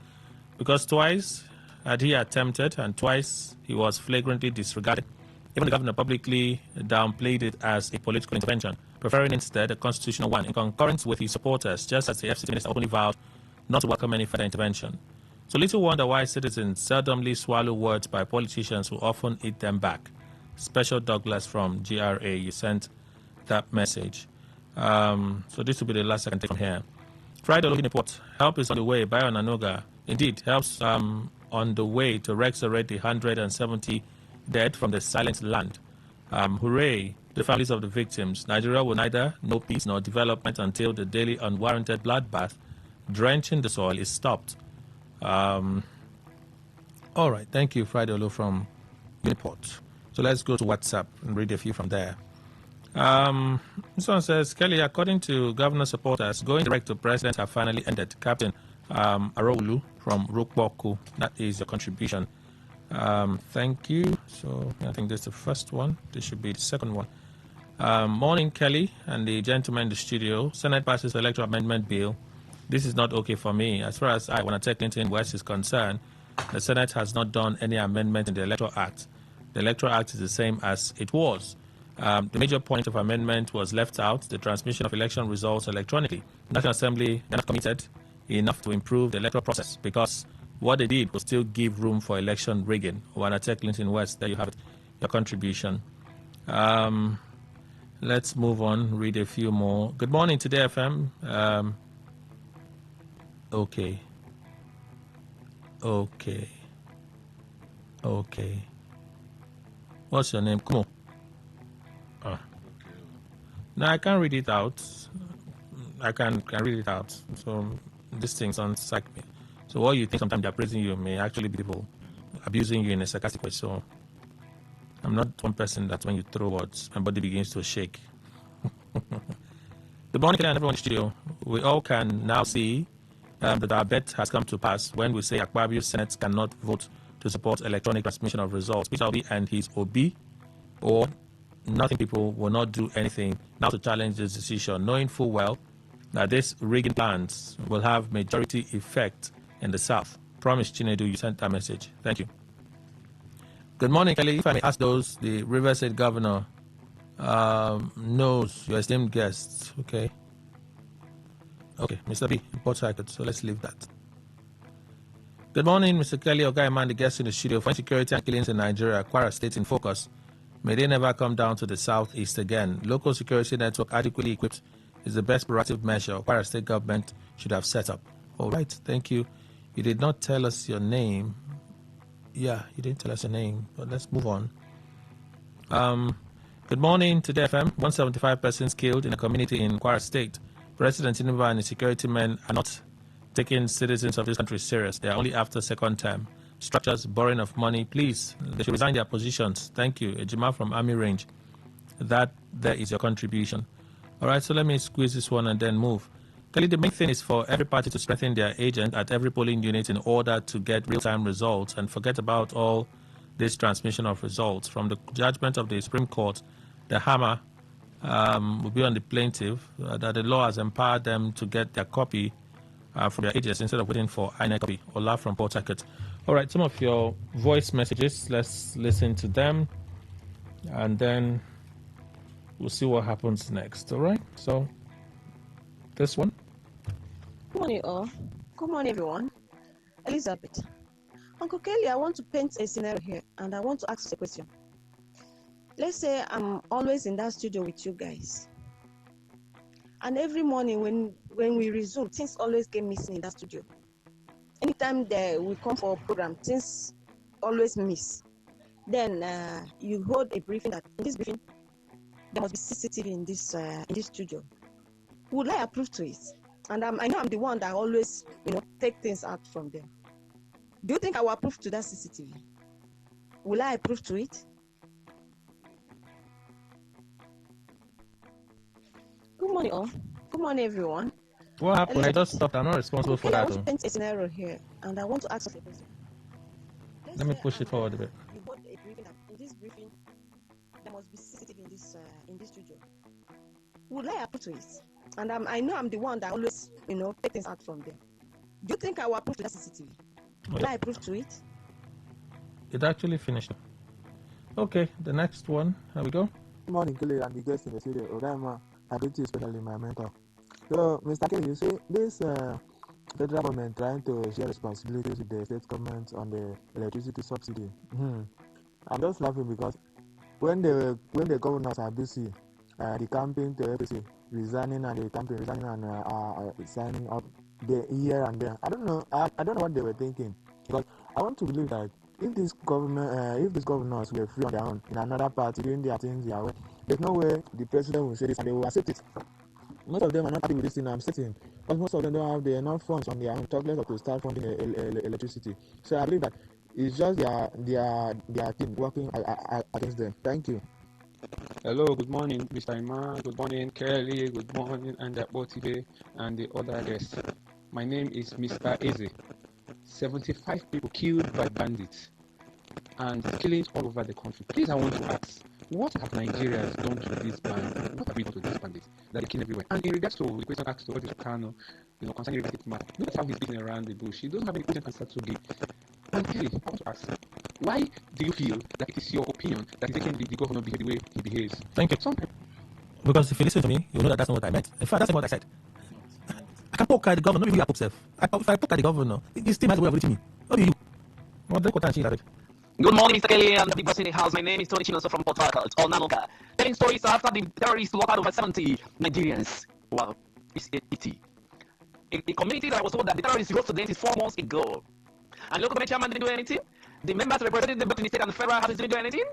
Because twice had he attempted and twice he was flagrantly disregarded. Even the governor publicly downplayed it as a political intervention, preferring instead a constitutional one in concurrence with his supporters, just as the FCT minister openly vowed not to welcome any further intervention. So little wonder why citizens seldomly swallow words by politicians who often eat them back. Special Douglas from GRA, you sent that message. So this will be the last I can take from here. Friday looking report. Help is on the way. Bayo Nanoga. Indeed, helps on the way to resurrect the 170 dead from the silent land. Hooray, the families of the victims. Nigeria will neither know peace nor development until the daily unwarranted bloodbath drenching the soil is stopped. All right, thank you, Friday Olo from Newport. So let's go to WhatsApp and read a few from there. This one says, Kelly, according to governor supporters, going direct to president have finally ended. Captain Arolu from Rukboku, that is your contribution. Thank you. So I think that's the first one. This should be the second one. Morning, Kelly and the gentleman in the studio. Senate passes the electoral amendment bill. This is not okay for me. As far as I want to take Clinton West is concerned, the Senate has not done any amendment in the Electoral Act. The Electoral Act is the same as it was. The major point of amendment was left out, the transmission of election results electronically. The National Assembly not committed enough to improve the electoral process because what they did was still give room for election rigging. Wanatek Clinton West, there you have it, your contribution. Let's move on, read a few more. Good morning, Today FM. Okay. What's your name? Come on. No, I can't read it out. I can read it out. So these things sounds like me. So what you think sometimes they're praising you may actually be people abusing you in a sarcastic way. So I'm not one person that when you throw words, my body begins to shake. Good morning, and everyone in the studio. We all can now see that our bet has come to pass when we say Akpabio's Senate cannot vote to support electronic transmission of results. Peter Obi and his OB or nothing people will not do anything now to challenge this decision, knowing full well that these rigging plans will have majority effect in the South. Promise, Chinedu, you sent that message. Thank you. Good morning, Kelly. If I may ask those, the River State Governor knows your esteemed guests. Okay. Okay, Mr. B, Port Harcourt, so let's leave that. Good morning, Mr. Kelly Ogaiman, the guest in the studio. For insecurity and killings in Nigeria, Kwara State in focus. May they never come down to the southeast again. Local security network adequately equipped is the best proactive measure Kwara State government should have set up. All right, thank you. You did not tell us your name. Yeah, you didn't tell us your name, but let's move on. Good morning, Today FM. 175 persons killed in a community in Kwara State. President Tinubu and the security men are not taking citizens of this country serious. They are only after second term. Structures, borrowing of money. Please, they should resign their positions. Thank you. Ejima from Army Range. That there is your contribution. All right, so let me squeeze this one and then move. Kelly, the main thing is for every party to strengthen their agent at every polling unit in order to get real-time results and forget about all this transmission of results. From the judgment of the Supreme Court, the hammer will be on the plaintiff that the law has empowered them to get their copy from their agents instead of waiting for INEC copy. Ola from Port Harcourt. All right, some of your voice messages, let's listen to them, and then we'll see what happens next. All right, so this one. Good morning, all. Good morning, everyone. Elizabeth. Uncle Kelly, I want to paint a scenario here, and I want to ask a question. Let's say I'm always in that studio with you guys. And every morning when we resume, things always get missing in that studio. Anytime we come for a program, things always miss. Then you hold a briefing that in this briefing, there must be CCTV in this studio. Would I approve to it? And I know I'm the one that always, take things out from them. Do you think I will approve to that CCTV? Will I approve to it? Good morning, all. Good morning, everyone. What happened? I just stopped. I'm not responsible for that. I want to paint a scenario here, and I want to ask a question. Let me push it forward a bit. You hold a briefing that in this briefing, there must be CCTV in this studio. Would I approve to it? And I know I'm the one that always, take things out from them. Do you think I will approve to that CCTV? Will I approve to it? It actually finished. Okay, the next one. Here we go. Good morning, Kelly, and the guest in the studio. Ogama, I greet you, especially my mentor. So, Mr. Kelly, you see, this federal government trying to share responsibilities with the state government on the electricity subsidy. I'm just laughing because when the governors are busy, the campaign to APC resigning and the campaign resigning and signing up here and there. I don't know what they were thinking, because I want to believe that if this governors were free on their own in another party doing their things their way, there's no way the president will say this and they will accept it. Most of them are not happy with this thing I'm setting, because most of them don't have enough funds on their own, talk less of to start funding electricity. So I believe that it's just their team working against them. Thank you. Hello, good morning, Mr. Ima. Good morning, Kelly. Good morning, Botibe, and the other guests. My name is Mr. Eze. 75 people killed by bandits and killings all over the country. Please, I want to ask, what have Nigerians done to these bandits? What have we done to these bandits that they kill everywhere? And in regards to the question asked to what is Kano, concerning the man, look at how he's beating around the bush. He doesn't have any question answer to give. And Kelly, I want to ask, why do you feel that it is your opinion that is making the governor behave the way he behaves? Thank you. Because if you listen to me, you know that that's not what I meant. In fact, that's not what I said. I can poke at the governor, not you poke self. If I poke at the governor, this team has a way of reaching me. What do you? Good morning, Mr. Kelly. I'm the big boss in the house. My name is Tony Chinoso from Port Harcourt, or Nanoka. Telling stories after the terrorists slaughtered over 70 Nigerians. Wow, it's a pity. A community that was told that the terrorists rose to the 4 months ago. And the local chairman didn't do anything. The members representing the both in the state and the federal houses didn't do anything.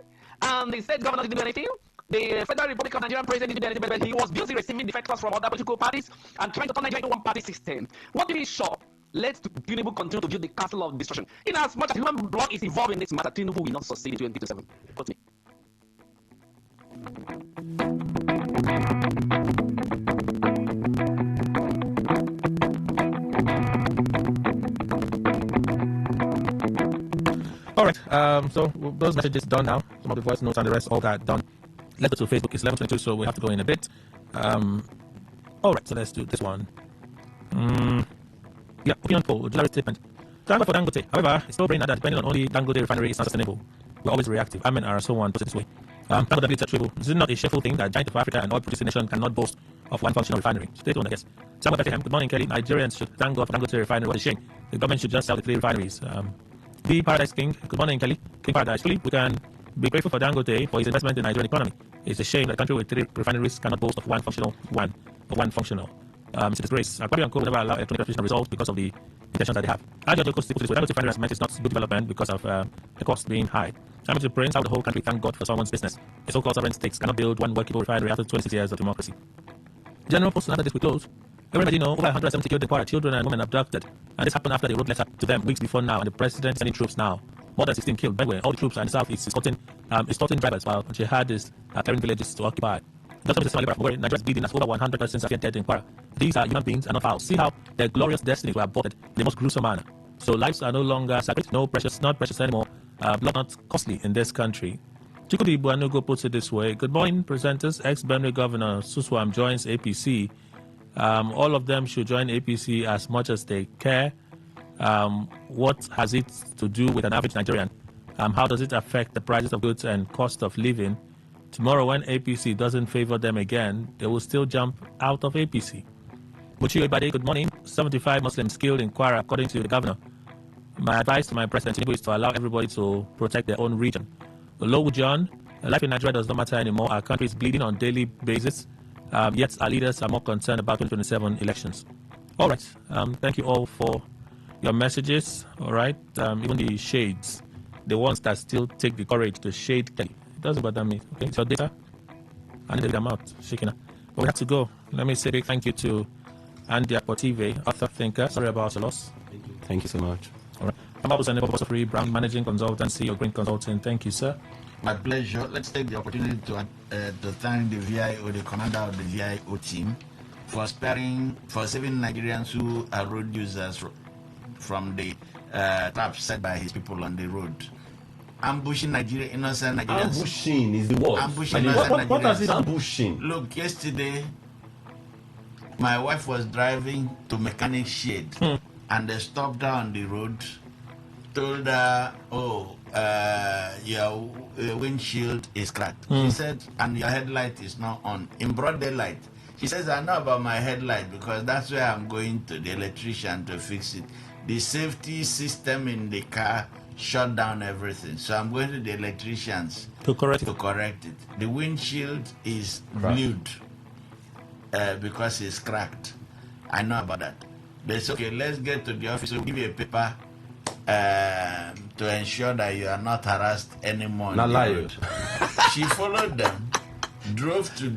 And the state governor didn't do anything. The Federal Republic of Nigeria president didn't do anything, but he was busy receiving defectors from other political parties and trying to turn Nigeria into one party system. What did he show? Let Tinubu continue to build the castle of destruction. In as much as human blood is involved in this matter, Tinubu will not succeed in 2027. All right. So those messages done now. Some of the voice notes and the rest all that done. Let's go to Facebook. It's 11:22, so we have to go in a bit. All right. So let's do this one. Yeah. Opinion poll. General statement. Thank God for Dangote. However, it's still brain that depending on only Dangote refinery is not sustainable. We're always reactive. Amen. Or so on. Put it this way. Thank God it's a triple. This is not a shameful thing that giant of Africa and oil producing nation cannot boast of one functional refinery. Stay tuned, I guess. Samuel Bethlehem. Good morning, Kelly. Nigerians should thank God for Dangote refinery. What a shame. The government should just sell the 3 refineries. The Paradise King. Good morning, Kelly. King Paradise. We can be grateful for Dangote for his investment in the Nigerian economy. It's a shame that a country with 3 refineries cannot boast of one functional. It's a disgrace. Aquarium and Co will never allow electronic transmission results because of the intentions that they have. I just put this way. Dangote refinery cement is not good development because of the cost being high. I'm to prince out the whole country. Thank God for someone's business. The so-called sovereign states cannot build one workable refinery after 26 years of democracy. General post after this we close. Everybody know over 170 killed in Kwara, children and women abducted, and this happened after they wrote letter to them weeks before now, and the president is sending troops now. More than 16 killed. By the way, all the troops are in the south is escorting drivers while jihad is carrying villages to occupy. Nigeria is bleeding as over 100 persons are dead in Kwara. These are human beings and not fowls. See how their glorious destinies were aborted in the most gruesome manner. So lives are no longer sacred, not precious anymore. Blood not costly in this country. Chikudi Buanugo puts it this way. Good morning, presenters. Ex-Benue Governor Suswam joins APC. All of them should join APC as much as they care. What has it to do with an average Nigerian? How does it affect the prices of goods and cost of living? Tomorrow, when APC doesn't favor them again, they will still jump out of APC. Muchi Ebade, good morning. 75 Muslims killed in Kwara, according to the governor. My advice to my president is to allow everybody to protect their own region. Olowu John, life in Nigeria does not matter anymore. Our country is bleeding on a daily basis. Yet our leaders are more concerned about 2027 elections. All right. Thank you all for your messages. All right. Even the shades, the ones that still take the courage to shade Kelly. It doesn't bother me. Okay, it's your data. I need to get them out. Shaking. But we have to go. Let me say a big thank you to Andy Apotive, author, thinker. Sorry about the loss. Thank you so much. All right. I'm Abu Sanebo, Professor Free Brown, Managing Consultancy of Green Consulting. Thank you, sir. My pleasure. Let's take the opportunity to thank the VIO, the commander of the VIO team, for saving Nigerians who are road users from the traps set by his people on the road. Ambushing innocent Nigerians. Ambushing is the word. Ambushing innocent Nigerians. What does it ambushing? Look, yesterday, my wife was driving to mechanic shed, and they stopped her on the road, told her, your windshield is cracked. She said, and your headlight is not on. In broad daylight. She says, I know about my headlight because that's where I'm going to the electrician to fix it. The safety system in the car shut down everything. So I'm going to the electricians to correct it. The windshield is blued because it's cracked. I know about that. They said, okay, let's get to the office. We'll give you a paper to ensure that you are not harassed anymore. Not lied. She followed them, drove to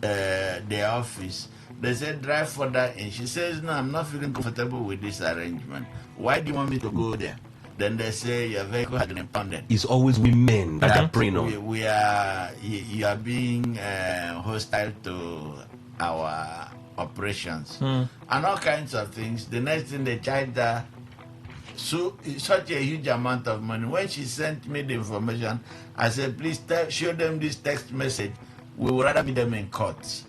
their office. They said, drive further in. She says, no, I'm not feeling comfortable with this arrangement. Why do you want me to go there? Then they say your vehicle has been impounded. It's always women that are preying on. You are being hostile to our operations and all kinds of things. The next thing they charged her such a huge amount of money. When she sent me the information, I said, please show them this text message. We would rather meet them in court.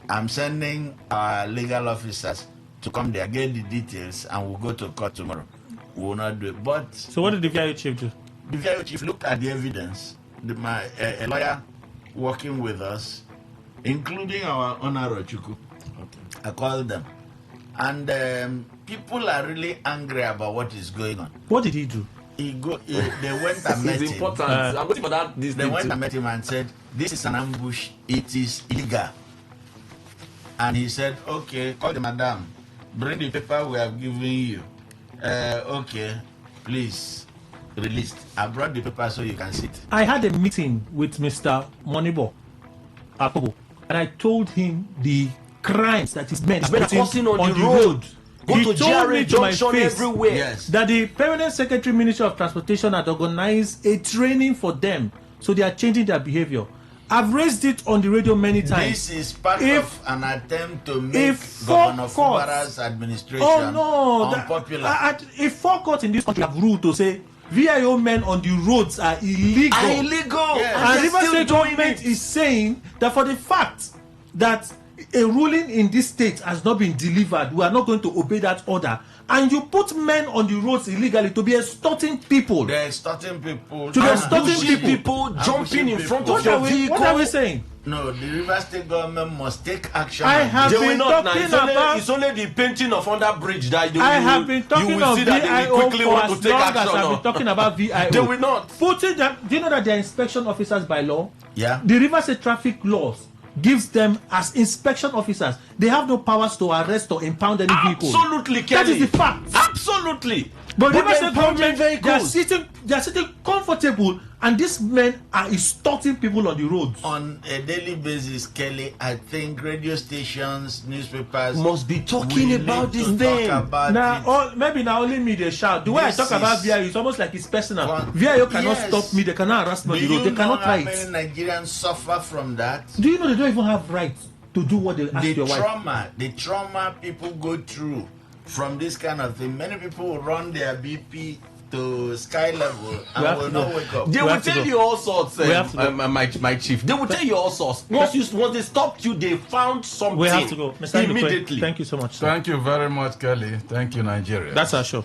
I'm sending our legal officers to come there, get the details, and we'll go to court tomorrow. We will not do it. But so what did the VIO chief do? The VIO chief looked at the evidence. A lawyer working with us, including our Honor Chuku. Okay. I called them. And people are really angry about what is going on. What did he do? They went and met him. Important. I'm waiting for that. They went and met him and said, this is an ambush. It is illegal. And he said, okay, call the madam. Bring the paper we have given you. Okay, please, release. I brought the paper so you can see it. I had a meeting with Mr. Monibo Akobo, and I told him the crimes that his men are causing on the road. He told me to my face everywhere. Yes. That the Permanent Secretary Ministry of Transportation had organized a training for them, so they are changing their behavior. I've raised it on the radio many times. This is part of an attempt to make Governor Fubara's administration unpopular. If 4 courts in this country have ruled to say VIO men on the roads are illegal. Yes. And Rivers State government is saying that for the fact that a ruling in this state has not been delivered, we are not going to obey that order. And you put men on the roads illegally to be extorting people. They're extorting people. To be extorting people jumping in front What of are your we- vehicle. What are we saying? No, the River State government must take action. I have They been will not now. talking It's only, about. it's only the painting of under bridge that I have been talking you will of see that they will VIO quickly for want to as take long action. as I've been now. talking about VIO. They will not. Putting them, do you know that they are inspection officers by law? Yeah. The River State traffic laws gives them as inspection officers. They have no powers to arrest or impound any vehicle. Absolutely, Kelly. That is the fact. Absolutely. But River they State impound government, vehicles. they are sitting comfortable, and these men are extorting people on the roads. On a daily basis, Kelly, I think radio stations, newspapers must be talking we about need this to thing. talk about Now, it. maybe now only me they shout. The way This I talk about is- VIO, it's almost like it's personal. VIO cannot Yes. stop me. They cannot harass me on Do the road. you They know cannot how try many it. Nigerians suffer from that? Do you know they don't even have rights to do what they ask your wife? The trauma people go through from this kind of thing. Many people will run their BP to sky level and will not wake up. They will tell you all sorts, my chief. They will tell you all sorts. Once they stopped you, they found something. We have to go. Mr. Ndukwe, Immediately. thank you so much, sir. Thank you very much, Kelly. Thank you, Nigeria. That's our show.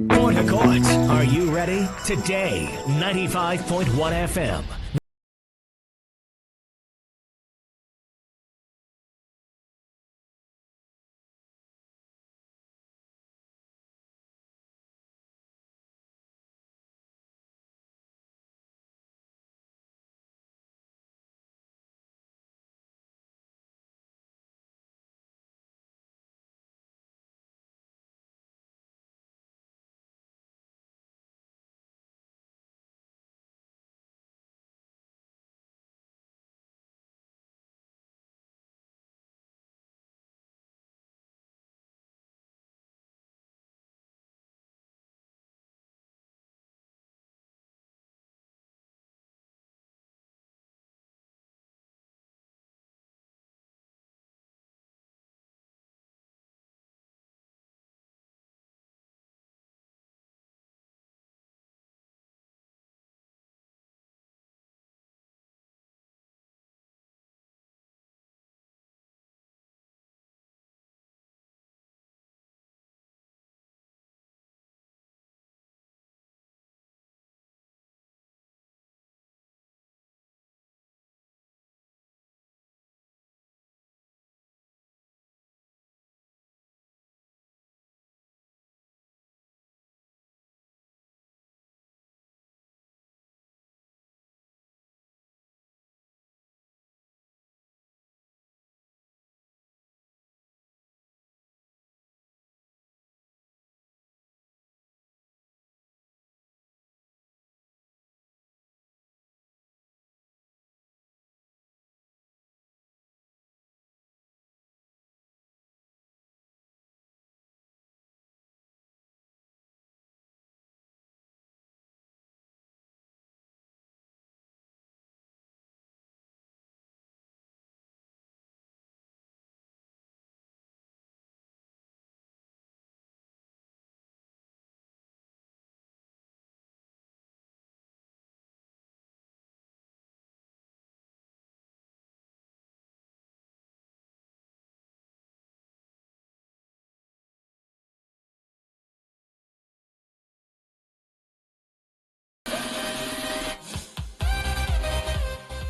Port Harcourt, are you ready? Today, 95.1 FM.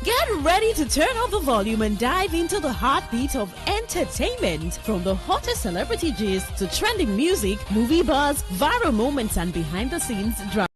Get ready to turn up the volume and dive into the heartbeat of entertainment. From the hottest celebrity gist to trending music, movie buzz, viral moments, and behind the scenes drama.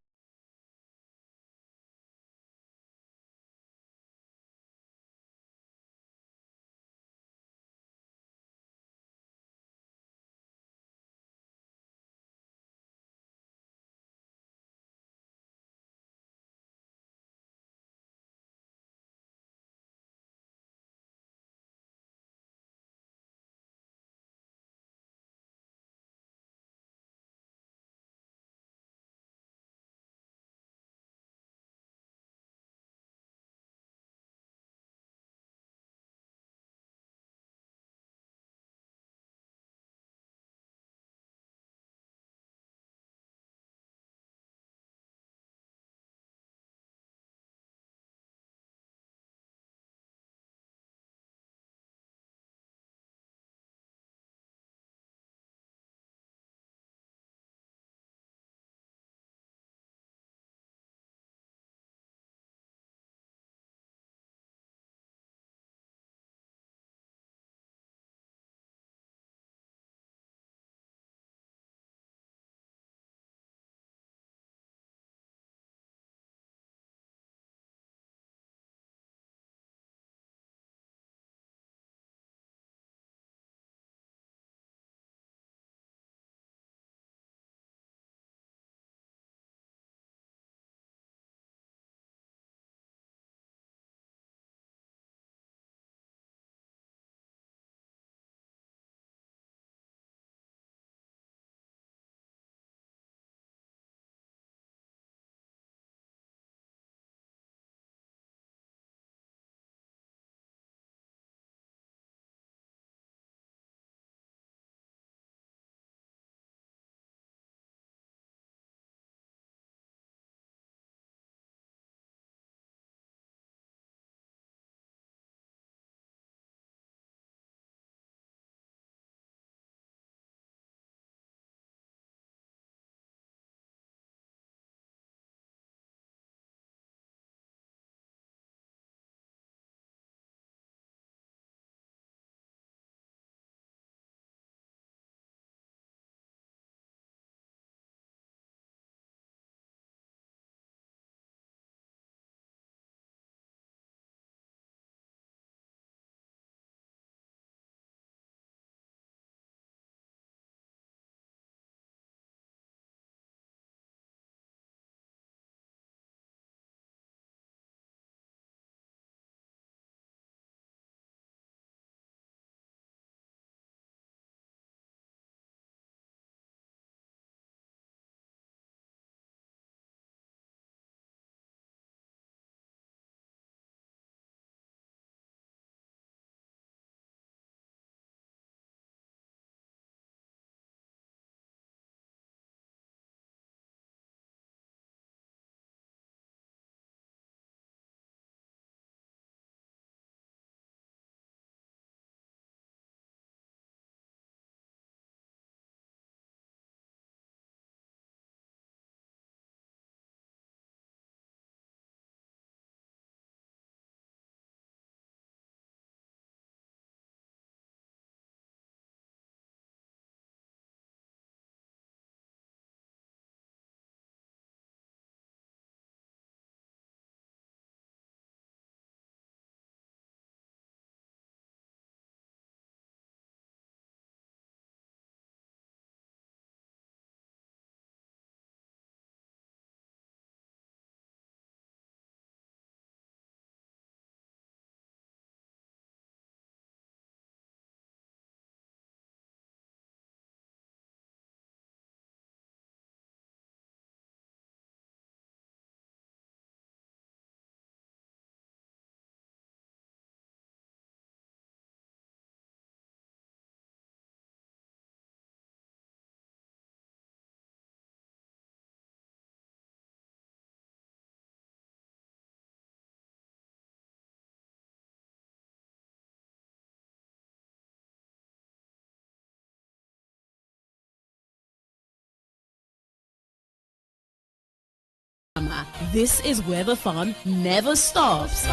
This is where the fun never stops.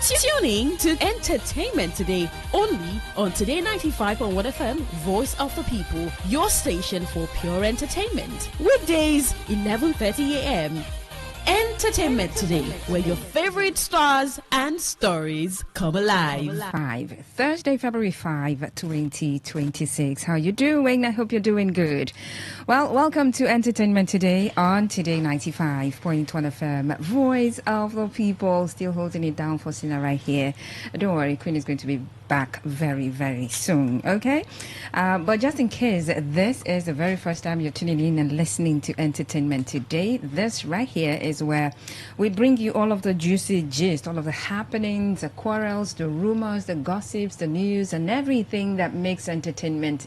Tuning to Entertainment Today, only on Today 95.1 FM, Voice of the People, your station for pure entertainment. Weekdays, 11:30 a.m. Entertainment Today, where your favorite stars and stories come alive. Thursday, February 5, 2026. How you doing? I hope you're doing good. Well, welcome to Entertainment Today on Today 95.1 FM, Voice of the People. Still holding it down for Sina right here. Don't worry, Queen is going to be back very, very soon, okay? But just in case this is the very first time you're tuning in and listening to Entertainment Today, this right here is where we bring you all of the juicy gist, all of the happenings, the quarrels, the rumors, the gossips, the news, and everything that makes entertainment.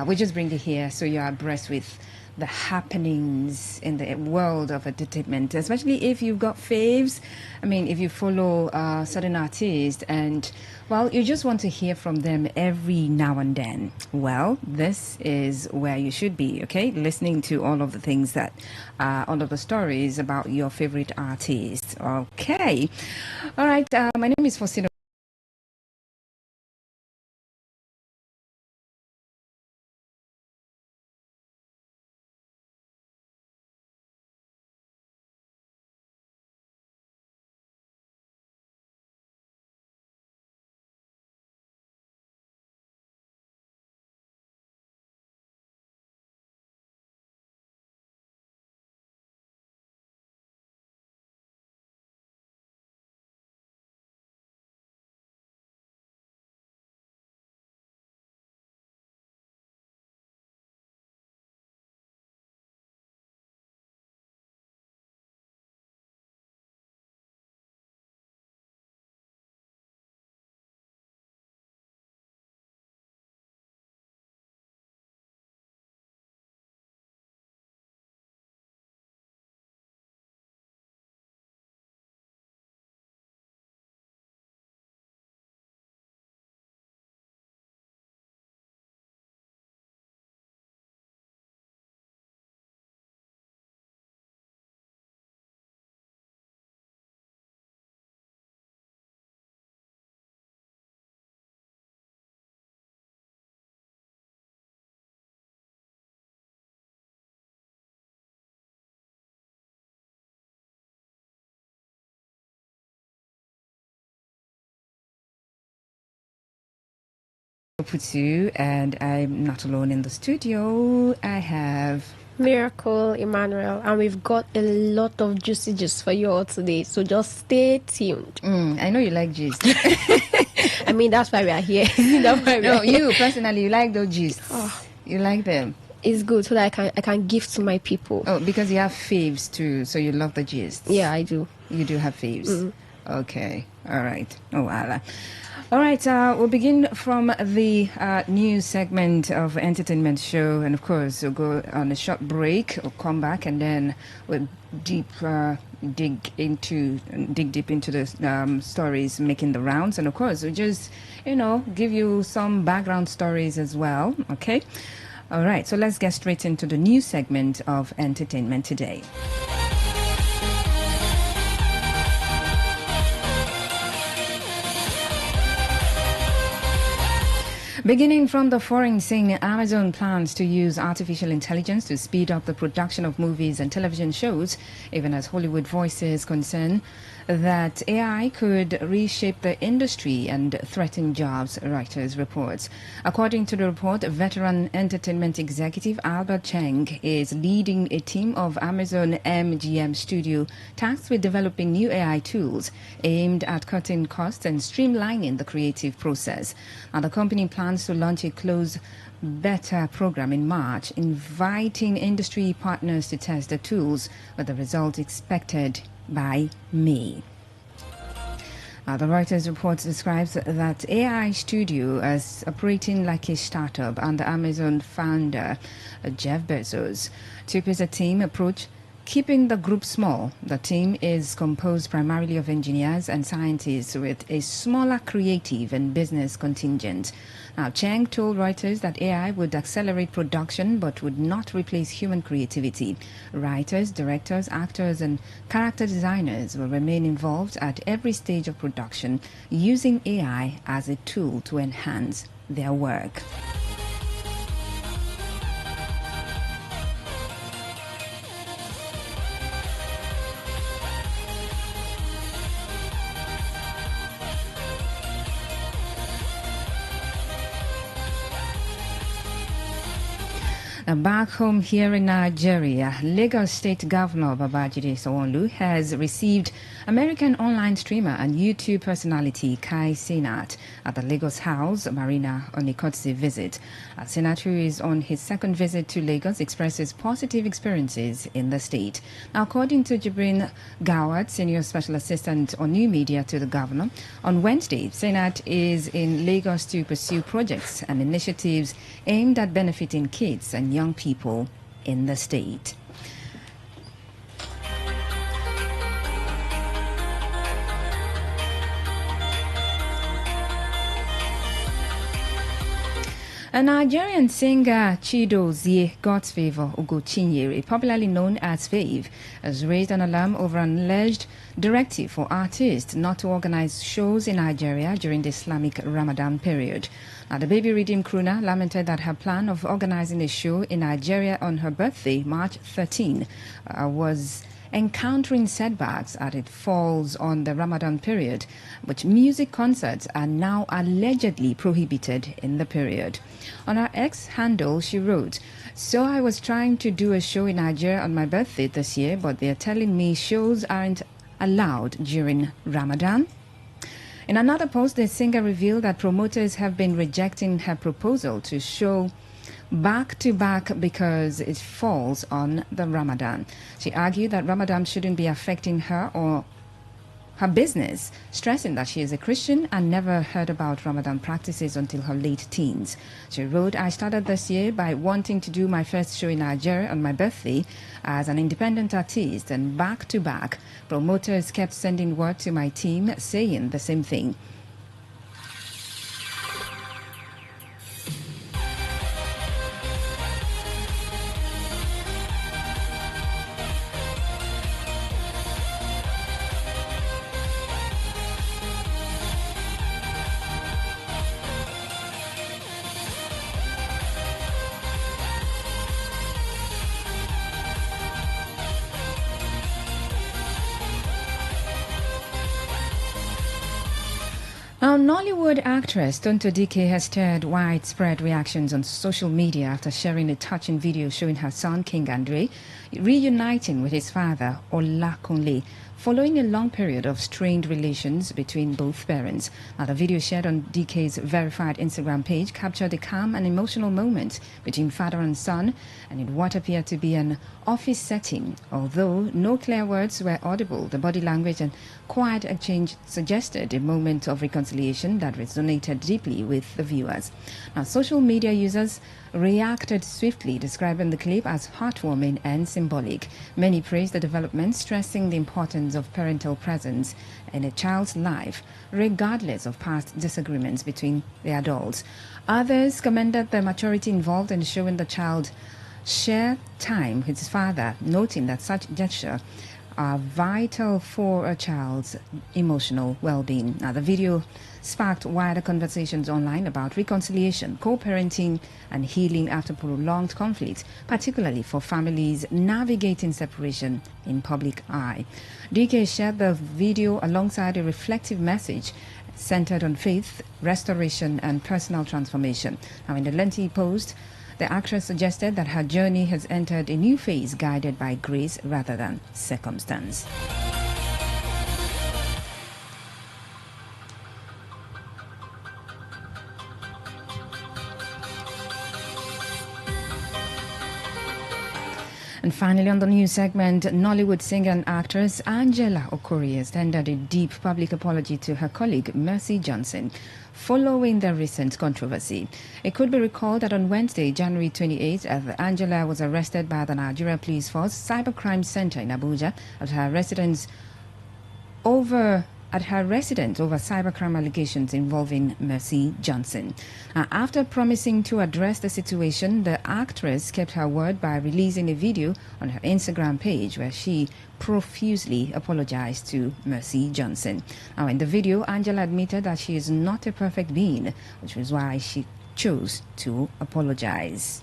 We just bring it here so you're abreast with the happenings in the world of entertainment, especially if you've got faves. I mean, if you follow certain artists and, well, you just want to hear from them every now and then. Well, this is where you should be, okay? Listening to all of the things that, all of the stories about your favorite artists, okay? All right, my name is Faustina. Putu, and I'm not alone in the studio. I have Miracle Emmanuel, and we've got a lot of juicy gist for you all today, so just stay tuned. I know you like gist. I mean, that's why we are here. That's why we No, are here. you personally, you like those gists. You like them. It's good so that I can give to my people. Oh, because you have faves too, so you love the gist. Yeah, I do. You do have faves. Okay, all right. Oh, Allah. All right, we'll begin from the news segment of Entertainment Show, and of course we'll go on a short break. We'll come back and then we'll dig deep into the stories making the rounds, and of course we'll just give you some background stories as well. Okay, all right. So let's get straight into the news segment of Entertainment Today. Beginning from the foreign scene, Amazon plans to use artificial intelligence to speed up the production of movies and television shows, even as Hollywood voices concern that AI could reshape the industry and threaten jobs, Reuters reports. According to the report, veteran entertainment executive Albert Cheng is leading a team of Amazon MGM Studio tasked with developing new AI tools aimed at cutting costs and streamlining the creative process. Now, the company plans to launch a closed beta program in March, inviting industry partners to test the tools, with the result expected by May. The Reuters report describes that AI Studio as operating like a startup, and the Amazon founder, Jeff Bezos, took as a team approach keeping the group small. The team is composed primarily of engineers and scientists with a smaller creative and business contingent. Now, Cheng told Reuters that AI would accelerate production but would not replace human creativity. Writers, directors, actors, and character designers will remain involved at every stage of production, using AI as a tool to enhance their work. Back home here in Nigeria, Lagos State Governor Babajide Sanwo-Olu has received American online streamer and YouTube personality Kai Cenat at the Lagos House Marina on a courtesy visit. Cenat, who is on his second visit to Lagos, expresses positive experiences in the state. Now, according to Jibrin Gawat, Senior Special Assistant on New Media to the Governor, on Wednesday, Cenat is in Lagos to pursue projects and initiatives aimed at benefiting kids and young people in the state. A Nigerian singer Chidozie God's Favor Ugochinyere, popularly known as Fave, has raised an alarm over an alleged directive for artists not to organize shows in Nigeria during the Islamic Ramadan period. Now, the baby rhythm crooner lamented that her plan of organizing a show in Nigeria on her birthday, March 13, was encountering setbacks as it falls on the Ramadan period, but music concerts are now allegedly prohibited in the period. On her X handle, she wrote, "So I was trying to do a show in Nigeria on my birthday this year, but they're telling me shows aren't allowed during Ramadan." In another post, the singer revealed that promoters have been rejecting her proposal to show back-to-back because it falls on the Ramadan. She argued that Ramadan shouldn't be affecting her or her business, stressing that she is a Christian and never heard about Ramadan practices until her late teens. She wrote, "I started this year by wanting to do my first show in Nigeria on my birthday as an independent artist, and back-to-back, promoters kept sending word to my team saying the same thing. Now, Nollywood actress Tonto Dike has stirred widespread reactions on social media after sharing a touching video showing her son, King Andre, reuniting with his father, Olakunle, following a long period of strained relations between both parents. Now, the video shared on DK's verified Instagram page captured a calm and emotional moment between father and son, and in what appeared to be an office setting. Although no clear words were audible, the body language and quiet exchange suggested a moment of reconciliation that resonated deeply with the viewers. Now, social media users reacted swiftly, describing the clip as heartwarming and symbolic. Many praised the development, stressing the importance of parental presence in a child's life, regardless of past disagreements between the adults. Others commended the maturity involved in showing the child share time with his father, noting that such gestures are vital for a child's emotional well-being. Now, the video sparked wider conversations online about reconciliation, co-parenting, and healing after prolonged conflict, particularly for families navigating separation in public eye. DK shared the video alongside a reflective message centered on faith, restoration, and personal transformation. Now, in the lengthy post, the actress suggested that her journey has entered a new phase guided by grace rather than circumstance. And finally, on the news segment, Nollywood singer and actress Angela Okorie has tendered a deep public apology to her colleague Mercy Johnson following the recent controversy. It could be recalled that on Wednesday, January 28th, Angela was arrested by the Nigeria Police Force Cybercrime Center in Abuja at her residence over cybercrime allegations involving Mercy Johnson. After promising to address the situation, the actress kept her word by releasing a video on her Instagram page where she profusely apologized to Mercy Johnson. Now, in the video, Angela admitted that she is not a perfect being, which was why she chose to apologize.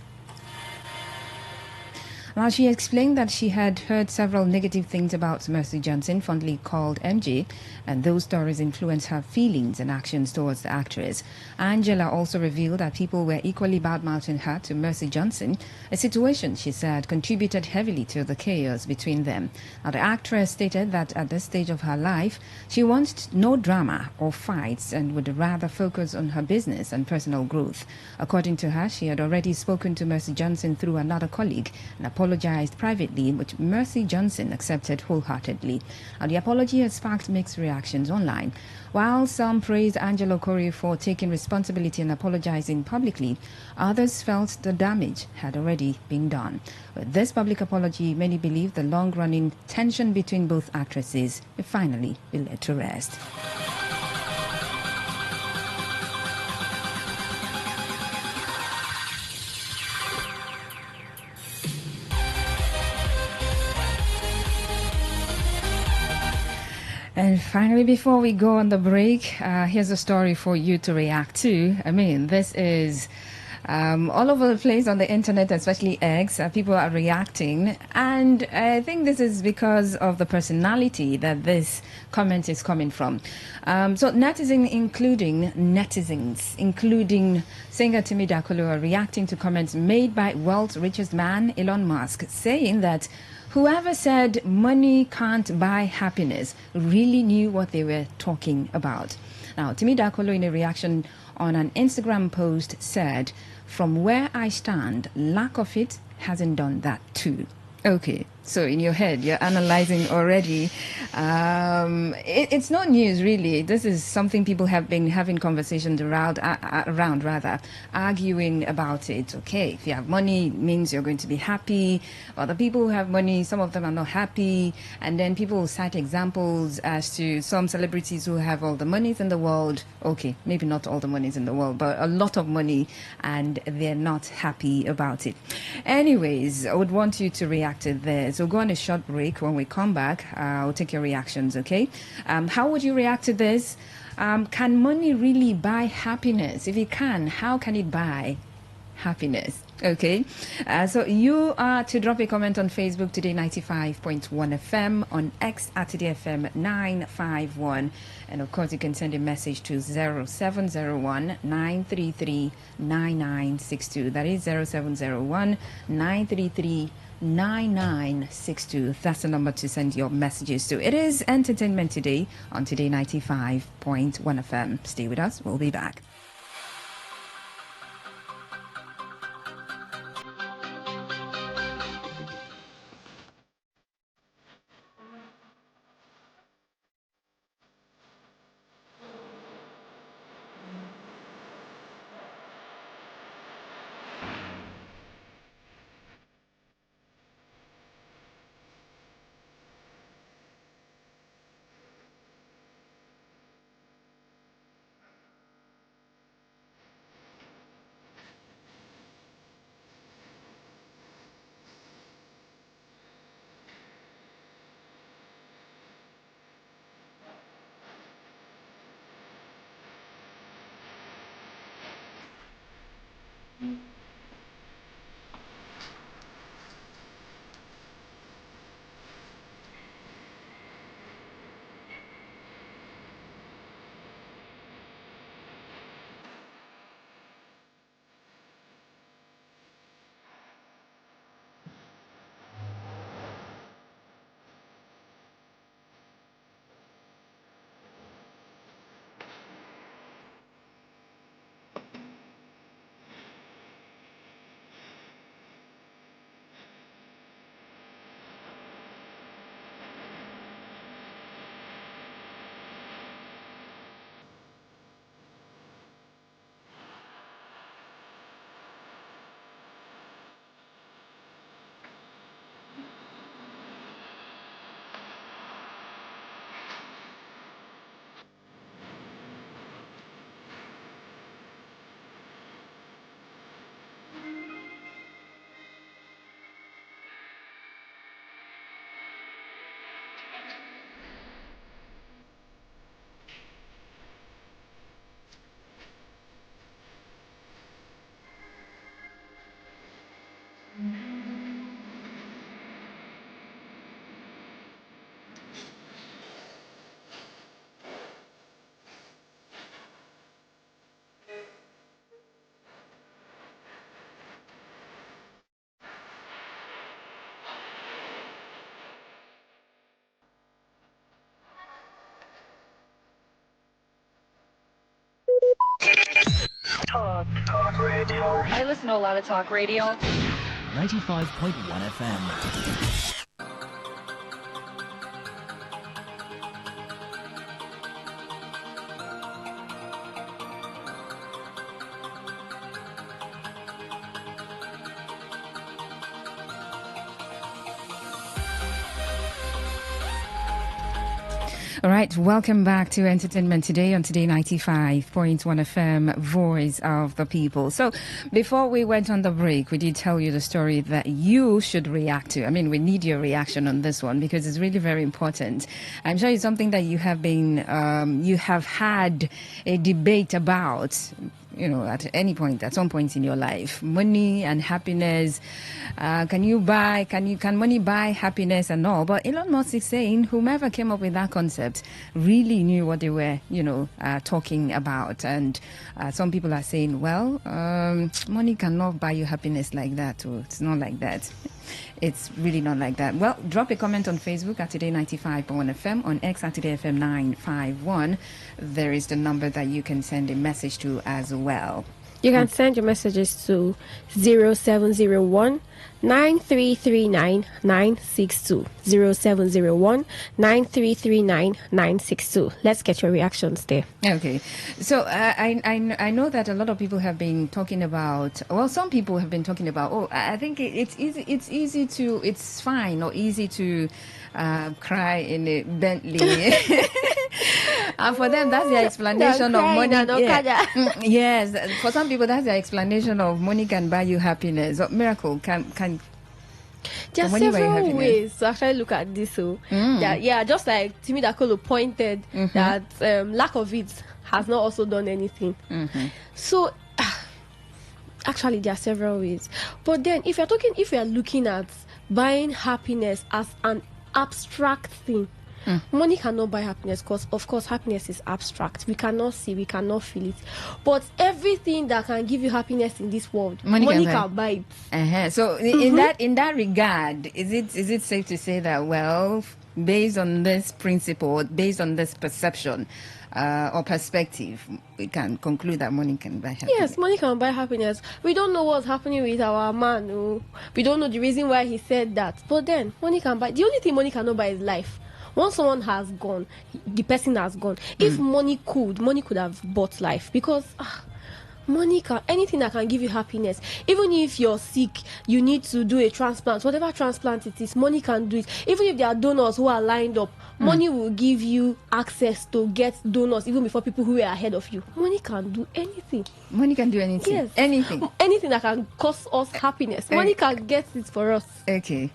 Now, she explained that she had heard several negative things about Mercy Johnson, fondly called MJ, and those stories influenced her feelings and actions towards the actress. Angela also revealed that people were equally bad-mouthing her to Mercy Johnson, a situation, she said, contributed heavily to the chaos between them. Now, the actress stated that at this stage of her life, she wants no drama or fights and would rather focus on her business and personal growth. According to her, she had already spoken to Mercy Johnson through another colleague and apologized privately, which Mercy Johnson accepted wholeheartedly. Now, the apology has sparked mixed reactions online. While some praised Angela Okorie for taking responsibility and apologizing publicly, others felt the damage had already been done. With this public apology, many believe the long-running tension between both actresses will finally be laid to rest. And finally, before we go on the break, here's a story for you to react to. I mean, this is all over the place on the internet, especially X. People are reacting. And I think this is because of the personality that this comment is coming from. So netizens, including singer Timi Dakolo, are reacting to comments made by world's richest man, Elon Musk, saying that whoever said money can't buy happiness really knew what they were talking about. Now, Timi Dakolo, in a reaction on an Instagram post, said, "From where I stand, lack of it hasn't done that too." Okay, so in your head, you're analyzing already. It's not news, really. This is something people have been having conversations around, arguing about it. Okay, if you have money, it means you're going to be happy. Other people who have money, some of them are not happy. And then people cite examples as to some celebrities who have all the monies in the world. Okay, maybe not all the monies in the world, but a lot of money, and they're not happy about it. Anyways, I would want you to react to this. So go on a short break. When we come back, I'll take your reactions, okay? How would you react to this? Can money really buy happiness? If it can, how can it buy happiness? Okay, so you are to drop a comment on Facebook, Today 95.1 FM, on X at Today FM 951, and of course you can send a message to 0701 933 9962. That is 0701 933 9962. That's the number to send your messages to. It is Entertainment Today on Today 95.1 FM. Stay with us, we'll be back. Talk radio. I listen to a lot of talk radio. 95.1 FM. All right, welcome back to Entertainment Today on Today 95.1 FM, Voice of the People. So before we went on the break, we did tell you the story that you should react to. I mean, we need your reaction on this one because it's really very important. I'm sure it's something that you have been, you have had a debate about, you know, at any point, at some point in your life. Money and happiness. Can money buy happiness and all? But Elon Musk is saying whomever came up with that concept really knew what they were, talking about. And some people are saying, well, money cannot buy you happiness like that. Or it's not like that. It's really not like that. Well, drop a comment on Facebook at Today95.1fm, on X at TodayFM951. There is the number that you can send a message to as well. You can send your messages to 0701 9339 962. 0701 9339 962. Let's get your reactions there. Okay. So I know that a lot of people have been talking about, well, some people have been talking about, I think it's fine or easy to cry in a Bentley. And for them, that's their explanation of money. Yes, for some people, that's their explanation of money can buy you happiness. Miracle can. There are several ways to actually look at this. Just like Timi Dakolo pointed that lack of it has not also done anything. So actually, there are several ways. But then, if you're looking at buying happiness as an abstract thing, money cannot buy happiness because, of course, happiness is abstract. We cannot see, we cannot feel it. But everything that can give you happiness in this world, money can buy it. So, in that regard, is it safe to say that, well, based on this principle, based on this perception or perspective, we can conclude that money can buy happiness? Yes, money can buy happiness. We don't know what's happening with our man. We don't know the reason why he said that. But then, money can buy. The only thing money cannot buy is life. Once someone has gone, the person has gone. If money could have bought life, because money can, anything that can give you happiness. Even if you're sick, you need to do a transplant, whatever transplant it is, money can do it. Even if there are donors who are lined up, money will give you access to get donors even before people who are ahead of you. Money can do anything. Money can do anything. Yes. Anything. Anything that can cause us happiness. Money can get it for us. Okay.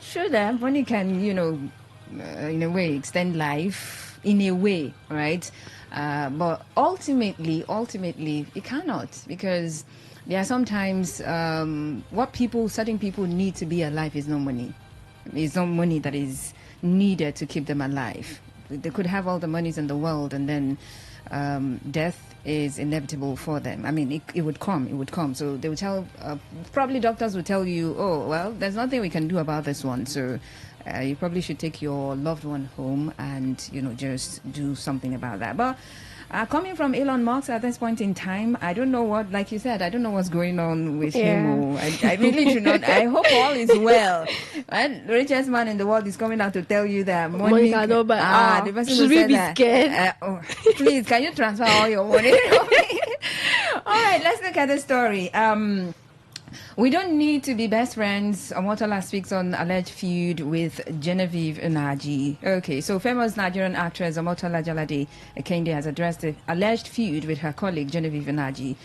Sure that money can, in a way, extend life in a way, right? But ultimately, it cannot, because there are sometimes certain people need to be alive is no money. It's not money that is needed to keep them alive. They could have all the monies in the world, and then death is inevitable for them. I mean, it would come. So they would tell, probably doctors would tell you, there's nothing we can do about this one. So you probably should take your loved one home and, just do something about that. But coming from Elon Musk at this point in time, I don't know what, like you said, I don't know what's going on with him. I really do not. I hope all is well. And the richest man in the world is coming out to tell you that money cannot buy. The person Should who we said be that, scared? Please, can you transfer all your money? All right, let's look at the story. We don't need to be best friends. Omotola speaks on alleged feud with Genevieve Unaji. Okay, so famous Nigerian actress Omotola Jalade Ekende has addressed the alleged feud with her colleague Genevieve Unaji.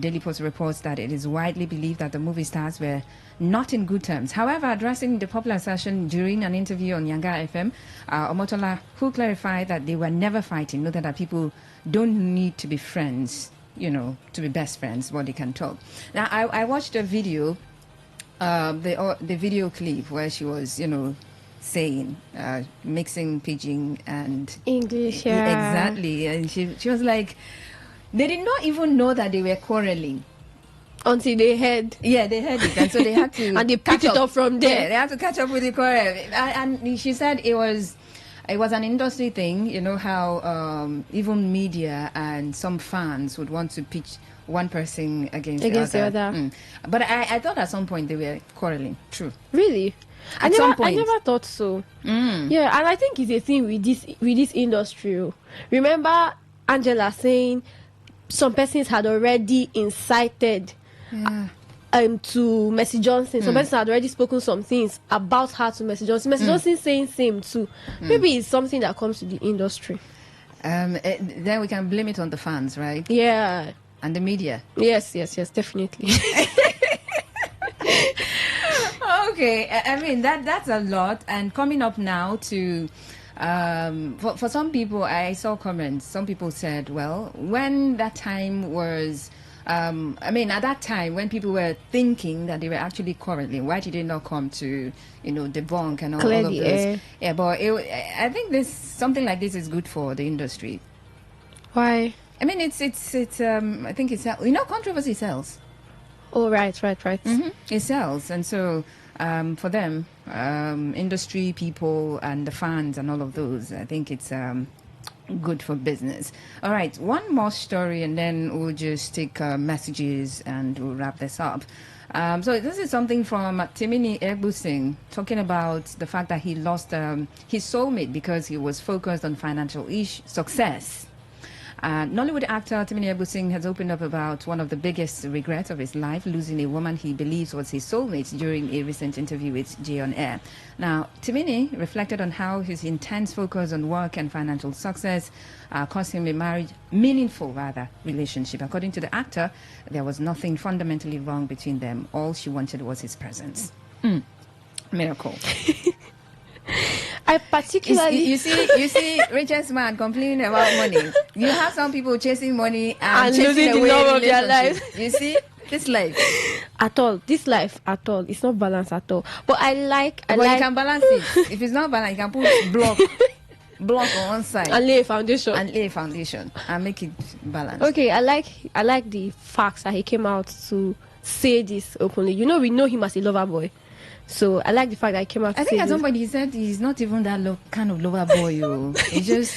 Daily Post reports that it is widely believed that the movie stars were not in good terms. However, addressing the popular session during an interview on Yanga FM, Omotola, who clarified that they were never fighting, noted that people don't need to be friends, to be best friends, but they can talk. Now, I watched a video, the video clip where she was, saying, mixing pidgin and English, exactly. And she was like, they did not even know that they were quarreling. Until they heard. Yeah, they heard it. And so they had to and they picked it up from there. Yeah, they had to catch up with the quarrel. And she said it was it was an industry thing. You know how even media and some fans would want to pitch one person against Against the the other. other. But I thought at some point they were quarreling. True. Really? At some point. I never thought so. Yeah, and I think it's a thing with this industry. Oh. Remember Angela saying some persons had already incited to Mercy Johnson. Some persons had already spoken some things about her to Mercy Johnson. Mercy Johnson saying same too. Maybe it's something that comes to the industry. Then we can blame it on the fans, right? Yeah. And the media. Yes, definitely. Okay, I mean that's a lot. And coming up now to for some people, I saw comments. Some people said, well, when that time was at that time when people were thinking that they were actually quarreling, why did it not come to debunk and all of those? Yeah, but I think something like this is good for the industry. Why? I mean, it's I think it's controversy sells. Oh, right. It sells, and so for them, industry people and the fans and all of those, I think it's good for business. All right, one more story, and then we'll just take messages and we'll wrap this up. So this is something from Timini Egbusing, talking about the fact that he lost his soulmate because he was focused on financial success. Nollywood actor Timini Egbusing has opened up about one of the biggest regrets of his life, losing a woman he believes was his soulmate, during a recent interview with Jay on Air. Now, Timini reflected on how his intense focus on work and financial success cost him a meaningful relationship. According to the actor, there was nothing fundamentally wrong between them. All she wanted was his presence. Miracle. I particularly you see richest man complaining about money. You have some people chasing money and losing the love of their life. You see this life this life at all, it's not balanced at all. But you can balance it. If it's not balanced, you can put block on one side and lay a foundation and make it balanced. Okay, I like the facts that he came out to say this openly. We know him as a lover boy. So I like the fact that I came out. I think at some point he said he's not even that kind of lover boy. It's just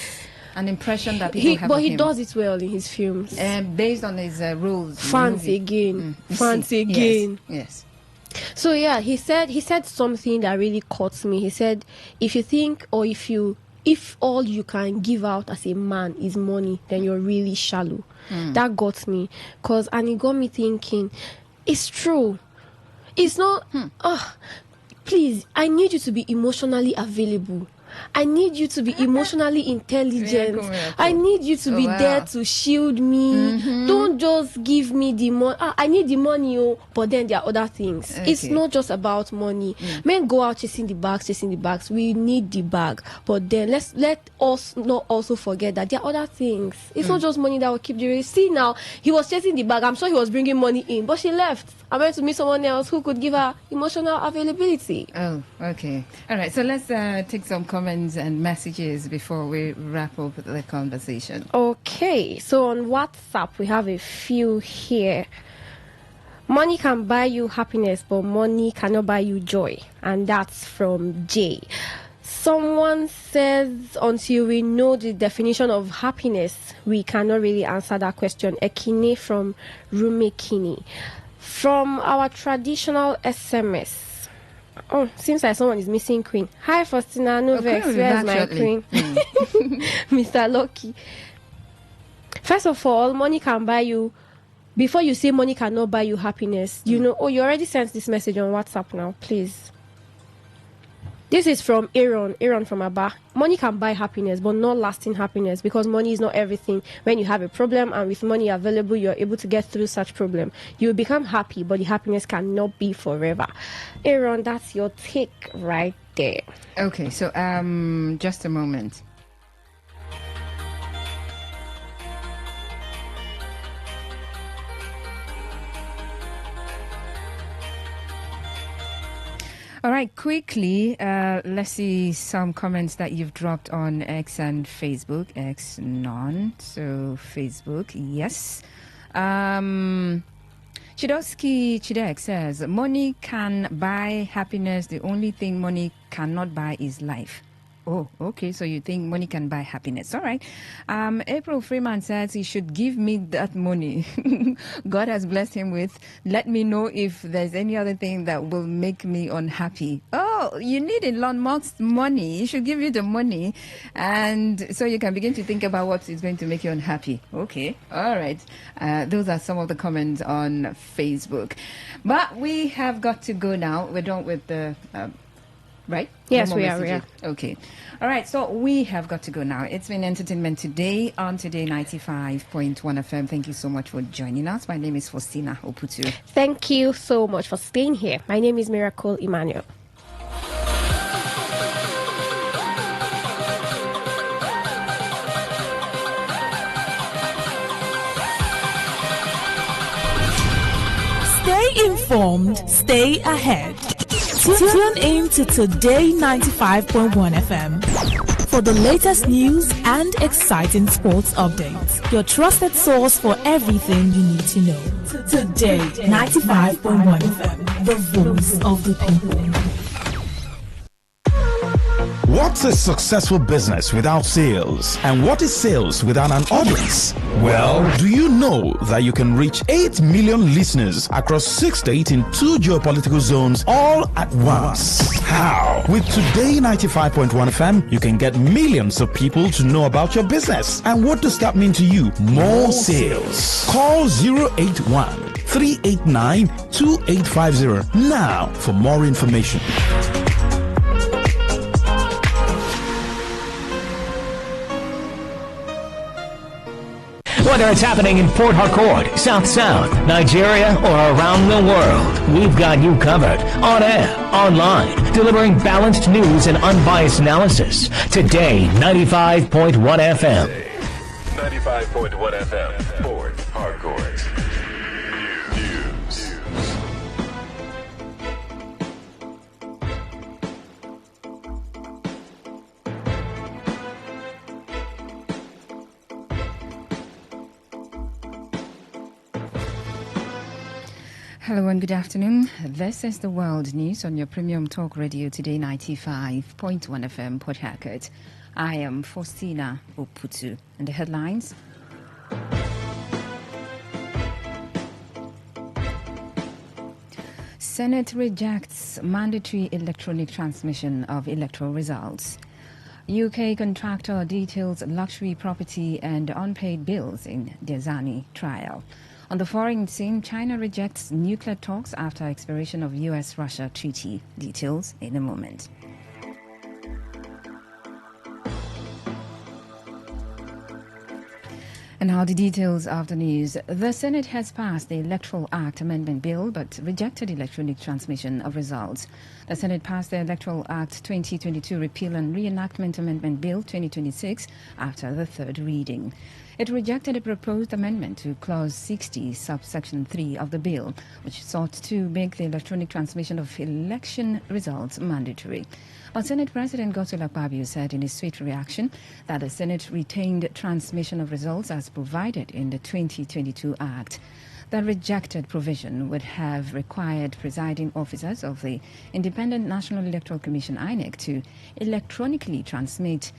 an impression that people have. But of he him. does it well in his films. Based on his roles. Fans again. Yes. So yeah, he said something that really caught me. He said, if all you can give out as a man is money, then you're really shallow. That got me, and it got me thinking. It's true. It's not. Please, I need you to be emotionally available. I need you to be emotionally intelligent. I need you to be there to shield me. Don't just give me the money. I need the money, but then there are other things. Okay. It's not just about money. Men go out chasing the bags. We need the bag, but then let us not also forget that there are other things. It's not just money that will keep the race. See, now he was chasing the bag. I'm sure he was bringing money in, but she left. I went to meet someone else who could give her emotional availability. Oh, okay. All right. So let's take some comments and messages before we wrap up the conversation. Okay. So on WhatsApp, we have a few here. Money can buy you happiness, but money cannot buy you joy. And that's from Jay. Someone says, until we know the definition of happiness, we cannot really answer that question. Ekine from Rumekini. From our traditional SMS. Oh, seems like someone is missing Queen. Hi, Faustina. No vex. Where's my Queen? Mr. Lucky. First of all, money can buy you. Before you say money cannot buy you happiness, you already sent this message on WhatsApp now. Please. This is from Aaron from Aba. Money can buy happiness, but not lasting happiness, because money is not everything. When you have a problem and with money available, you're able to get through such problem. You will become happy, but the happiness cannot be forever. Aaron, that's your take right there. Okay, so just a moment. All right, quickly, let's see some comments that you've dropped on X and Facebook. X, none. So, Facebook, yes. Chidowski Chidek says, money can buy happiness. The only thing money cannot buy is life. Oh, okay. So you think money can buy happiness. All right. April Freeman says he should give me that money God has blessed him with. Let me know if there's any other thing that will make me unhappy. Oh, you need Elon Musk's money. He should give you the money. And so you can begin to think about what is going to make you unhappy. Okay. All right. Those are some of the comments on Facebook. But we have got to go now. We're done with the... right? Yes, No more we are. messages. Okay. All right. So we have got to go now. It's been entertainment today on Today 95.1 FM. Thank you so much for joining us. My name is Faustina Oputu. Thank you so much for staying here. My name is Miracle Emmanuel. Stay informed, stay ahead. Tune in to Today 95.1 FM for the latest news and exciting sports updates. Your trusted source for everything you need to know. Today 95.1 FM, the voice of the people. What's a successful business without sales? And what is sales without an audience? Well, do you know that you can reach 8 million listeners across 6 states in 2 geopolitical zones all at once? How? With Today 95.1 FM, you can get millions of people to know about your business. And what does that mean to you? More sales. Call 081 389 2850 now for more information. Whether it's happening in Port Harcourt, South South, Nigeria, or around the world, we've got you covered. On air, online, delivering balanced news and unbiased analysis. Today, 95.1 FM. 95.1 FM, Port Harcourt. News. Hello and good afternoon. This is the World News on your premium talk radio Today 95.1 FM Port Harcourt. I am Faustina Oputu. And the headlines? Senate rejects mandatory electronic transmission of electoral results. UK contractor details luxury property and unpaid bills in Diazani trial. On the foreign scene, China rejects nuclear talks after expiration of US-Russia treaty. Details in a moment. And now the details of the news. The Senate has passed the Electoral Act Amendment Bill but rejected electronic transmission of results. The Senate passed the Electoral Act 2022 Repeal and Reenactment Amendment Bill 2026 after the third reading. It rejected a proposed amendment to Clause 60, subsection 3 of the bill, which sought to make the electronic transmission of election results mandatory. But Senate President Godswill Akpabio said in his swift reaction that the Senate retained transmission of results as provided in the 2022 Act. The rejected provision would have required presiding officers of the Independent National Electoral Commission (INEC) to electronically transmit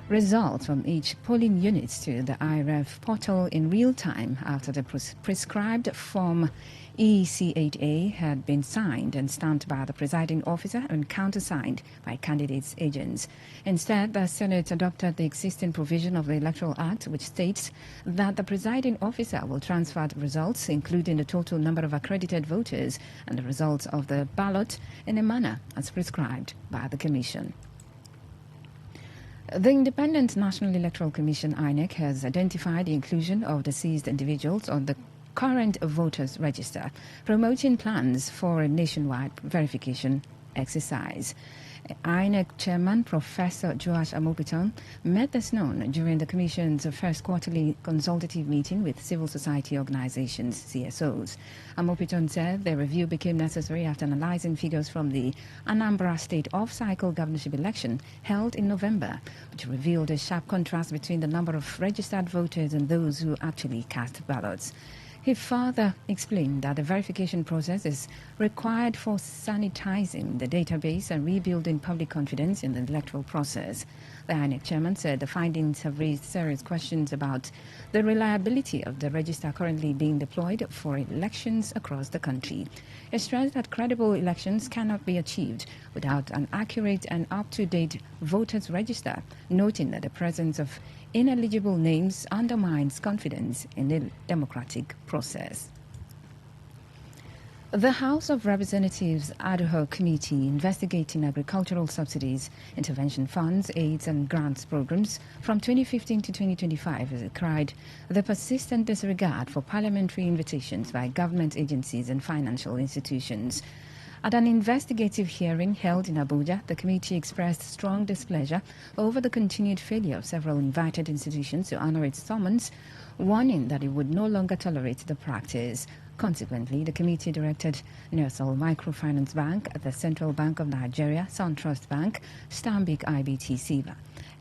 results from each polling unit to the IREF portal in real time after the prescribed Form EC8A had been signed and stamped by the presiding officer and countersigned by candidates' agents. Instead, the Senate adopted the existing provision of the Electoral Act, which states that the presiding officer will transfer the results, including the total number of accredited voters and the results of the ballot, in a manner as prescribed by the Commission. The Independent National Electoral Commission (INEC) has identified the inclusion of deceased individuals on the current voters register, promoting plans for a nationwide verification exercise. INEC Chairman Professor Joash Amopiton made this known during the Commission's first quarterly consultative meeting with civil society organizations, CSOs. Amopiton said the review became necessary after analyzing figures from the Anambra State off-cycle governorship election held in November, which revealed a sharp contrast between the number of registered voters and those who actually cast ballots. He further explained that the verification process is required for sanitizing the database and rebuilding public confidence in the electoral process. The INEC chairman said the findings have raised serious questions about the reliability of the register currently being deployed for elections across the country. He stressed that credible elections cannot be achieved without an accurate and up-to-date voters register, noting that the presence of ineligible names undermines confidence in the democratic process. The House of Representatives Ad Hoc Committee investigating agricultural subsidies, intervention funds, aids and grants programs from 2015 to 2025 has cried the persistent disregard for parliamentary invitations by government agencies and financial institutions. At an investigative hearing held in Abuja, the committee expressed strong displeasure over the continued failure of several invited institutions to honor its summons, warning that it would no longer tolerate the practice. Consequently, the committee directed Universal Microfinance Bank, the Central Bank of Nigeria, SunTrust Bank, Stanbic IBTC,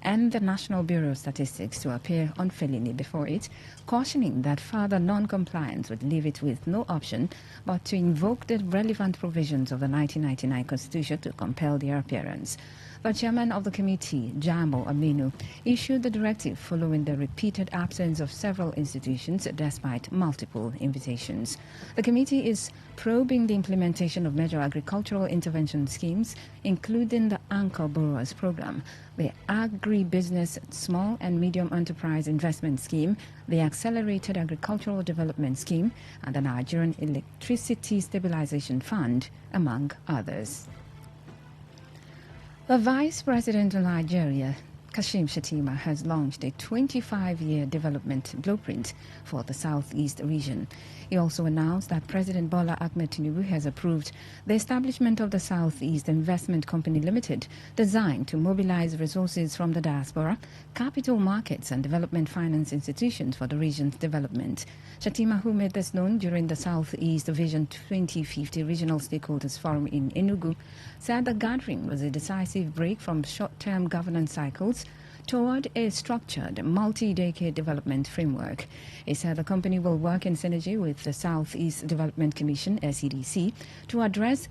and the National Bureau of Statistics to appear unfailingly before it, cautioning that further non-compliance would leave it with no option but to invoke the relevant provisions of the 1999 Constitution to compel their appearance. The chairman of the committee, Jamo Aminu, issued the directive following the repeated absence of several institutions despite multiple invitations. The committee is probing the implementation of major agricultural intervention schemes, including the Anchor Borrowers Program, the Agribusiness Small and Medium Enterprise Investment Scheme, the Accelerated Agricultural Development Scheme, and the Nigerian Electricity Stabilization Fund, among others. The Vice President of Nigeria, Kashim Shettima, has launched a 25-year development blueprint for the Southeast region. He also announced that President Bola Ahmed Tinubu has approved the establishment of the Southeast Investment Company Limited, designed to mobilize resources from the diaspora, capital markets and development finance institutions for the region's development. Shettima, who made this known during the Southeast Vision 2050 Regional Stakeholders Forum in Enugu, said the gathering was a decisive break from short-term governance cycles toward a structured, multi-decade development framework. He said the company will work in synergy with the Southeast Development Commission, SEDC, to address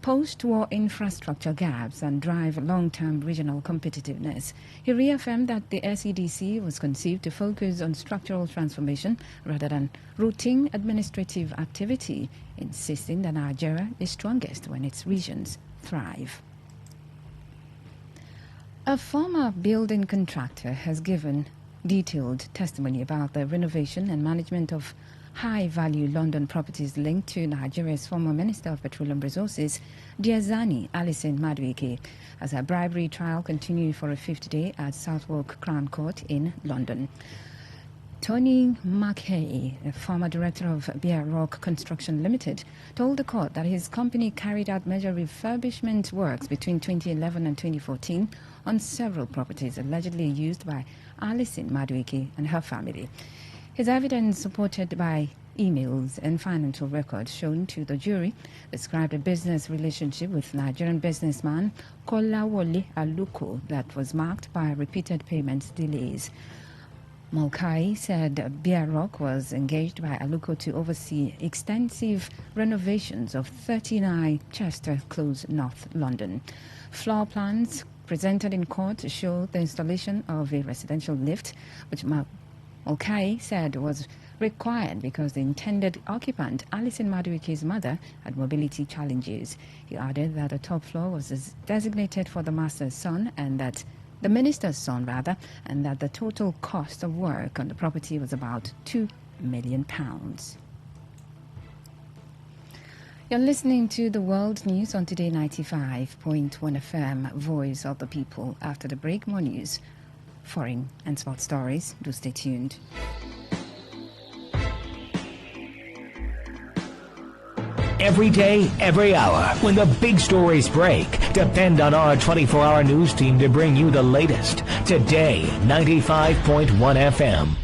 post-war infrastructure gaps and drive long-term regional competitiveness. He reaffirmed that the SEDC was conceived to focus on structural transformation rather than routine administrative activity, insisting that Nigeria is strongest when its regions thrive. A former building contractor has given detailed testimony about the renovation and management of high-value London properties linked to Nigeria's former Minister of Petroleum Resources, Diazani Alison Madueke, as her bribery trial continued for a fifth day at Southwark Crown Court in London. Tony McKay, a former director of Bear Rock Construction Limited, told the court that his company carried out major refurbishment works between 2011 and 2014 on several properties allegedly used by Alison Madueke and her family. His evidence, supported by emails and financial records shown to the jury, described a business relationship with Nigerian businessman Kolawole Aluko that was marked by repeated payment delays. Mulcahy said Bear Rock was engaged by Aluko to oversee extensive renovations of 39 Chester Close, North London. Floor plans presented in court show the installation of a residential lift, which Mulcahy said was required because the intended occupant, Alison Madueke's mother, had mobility challenges. He added that the top floor was designated for the master's son and that the minister's son, and that the total cost of work on the property was about £2 million. You're listening to the World News on Today 95.1 FM, Voice of the People. After the break, more news, foreign and sports stories. Do stay tuned. Every day, every hour, when the big stories break, depend on our 24-hour news team to bring you the latest. Today, 95.1 FM.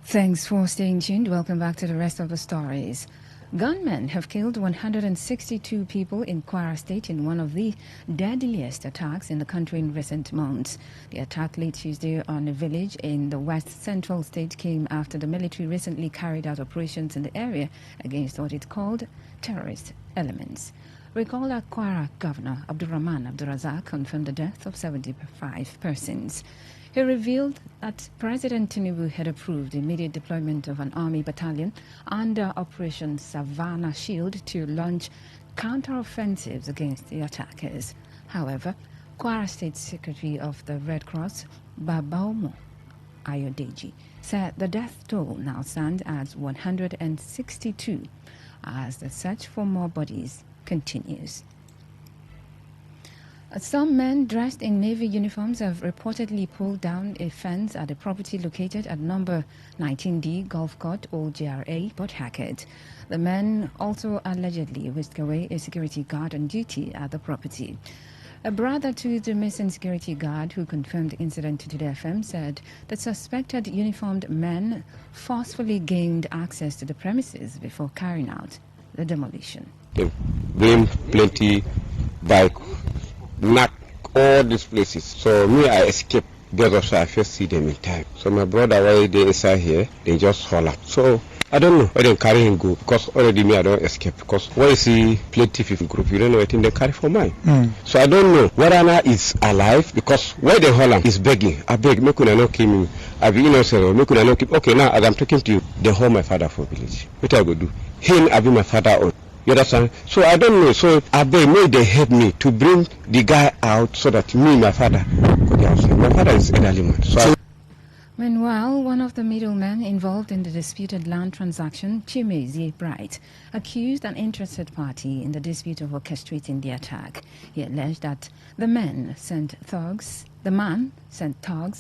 Thanks for staying tuned. Welcome back to the rest of the stories. Gunmen have killed 162 people in Kwara State in one of the deadliest attacks in the country in recent months. The attack late Tuesday on a village in the west central state came after the military recently carried out operations in the area against what it called terrorist elements. Recall that Kwara Governor Abdurrahman Abdurazak confirmed the death of 75 persons. He revealed that President Tinubu had approved the immediate deployment of an army battalion under Operation Savannah Shield to launch counteroffensives against the attackers. However, Kwara State Secretary of the Red Cross, Babaomo Ayodeji, said the death toll now stands at 162 as the search for more bodies continues. Some men dressed in Navy uniforms have reportedly pulled down a fence at a property located at number 19D Golf Court, OGRA, Port Hackett. The men also allegedly whisked away a security guard on duty at the property. A brother to the missing security guard who confirmed the incident to Today FM said that suspected uniformed men forcefully gained access to the premises before carrying out the demolition. They blame plenty bike. Knock all these places. So me, I escaped. There's also I first see them in time. So my brother, while they inside here, they just fall out. So I don't know where they carry him go because already me I don't escape because when you see plenty people group, you don't know what they carry for mine. So I don't know whether Anna is alive because where they hold him is begging. I beg, make una no kill me. I be innocent or make una no kill. Okay, now as I'm talking to you, they hold my father for village. What I go do? Him, I be my father on. You understand? So I don't know. So I beg, may they help me to bring the guy out so that me, my father, could be outside. My father is elderly man. So Meanwhile, one of the middlemen involved in the disputed land transaction, Chimezie Bright, accused an interested party in the dispute of orchestrating the attack. He alleged that the man sent thugs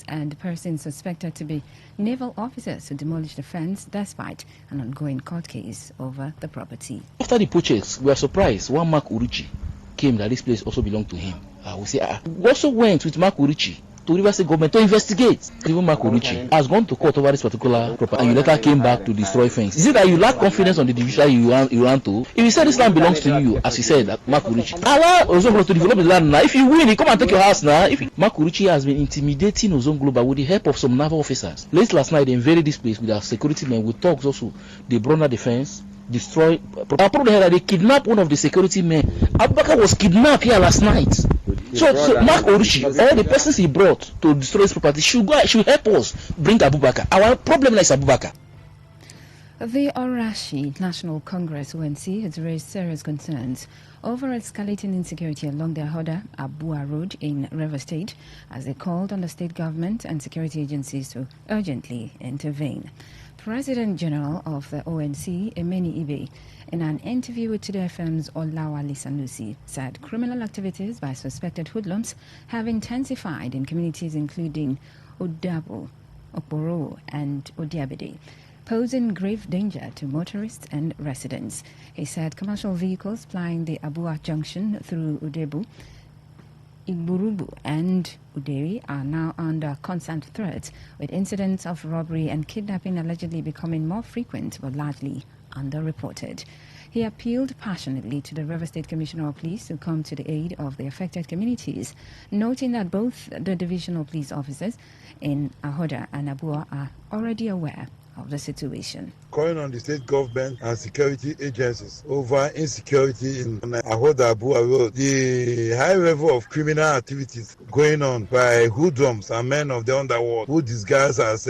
and persons suspected to be naval officers to demolish the fence despite an ongoing court case over the property. After the purchase, we are surprised one Mark Uruchi came that this place also belonged to him. We say, we also went with Mark Uruchi to River State government to investigate. Even Mark Uruchi has gone to court over this particular property and you later came back to destroy fence. Is it that you lack confidence on the division you want to? If you say this land belongs to you, as you said, Mark Uruchi, allow Ozone Global to develop the land now. If you win, you come and take your house now. Mark Uruchi has been intimidating Ozone Global with the help of some naval officers. Late last night, they invaded this place with our security men, with thugs also. They brought down the fence, destroy. Our problem here that they kidnapped one of the security men. Abubakar was kidnapped here last night. So Mark Uruchi, all the persons he brought to destroy his property should help us bring Abubakar. Our problem is Abubakar. The Orashi National Congress (ONC) has raised serious concerns over escalating insecurity along the Ahoda Abua Road in Rivers State, as they called on the state government and security agencies to urgently intervene. President General of the ONC, Emeni Ibe, in an interview with Today FM's Olawale Sanusi, said criminal activities by suspected hoodlums have intensified in communities including Odabo, Okporo, and Odiabede, posing grave danger to motorists and residents. He said commercial vehicles plying the Abua junction through Udebu, Igburubu and Uderi are now under constant threat, with incidents of robbery and kidnapping allegedly becoming more frequent but largely underreported. He appealed passionately to the River State Commissioner of Police to come to the aid of the affected communities, noting that both the divisional police officers in Ahoda and Abua are already aware of the situation. Calling on the state government and security agencies over insecurity in Ahoda Abua Road. The high level of criminal activities going on by hoodlums and men of the underworld who disguise as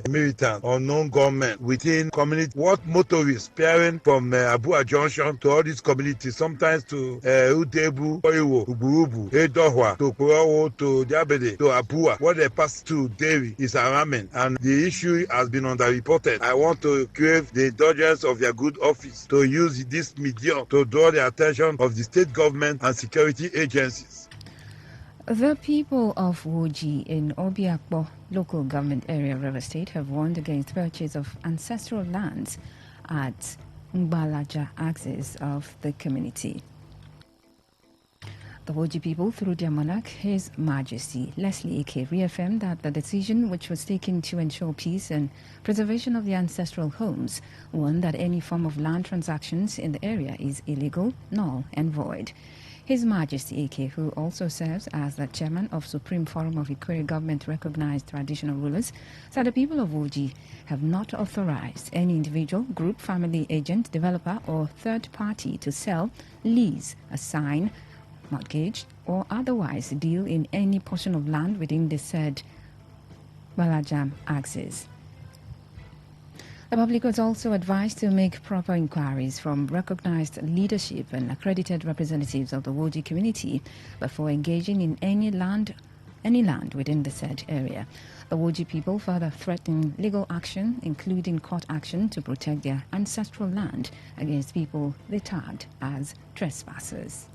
militant unknown gunmen within community. What motorists pairing from Abua Junction to all these communities, sometimes to Udebu, Oiwo, Uburubu, Edohwa, to Kurawo, to Diabede, to Abua. What they pass to Dairy is alarming, and the issue has been underreported. I want to crave the indulgence of your good office to use this medium to draw the attention of the state government and security agencies. The people of Woji in Obiakpo local government area, River State, have warned against purchase of ancestral lands at Ngbalaja axis of the community. The Woji people, through their monarch, His Majesty Leslie Ike, reaffirmed that the decision, which was taken to ensure peace and preservation of the ancestral homes, one that any form of land transactions in the area is illegal, null and void. His Majesty Ike, who also serves as the chairman of Supreme Forum of Ikwere government-recognized traditional rulers, said the people of Woji have not authorized any individual, group, family, agent, developer, or third party to sell, lease, assign, mortgage, or otherwise deal in any portion of land within the said Balajam axis. The public was also advised to make proper inquiries from recognized leadership and accredited representatives of the Woji community before engaging in any land within the said area. The Woji people further threatened legal action, including court action, to protect their ancestral land against people they tagged as trespassers.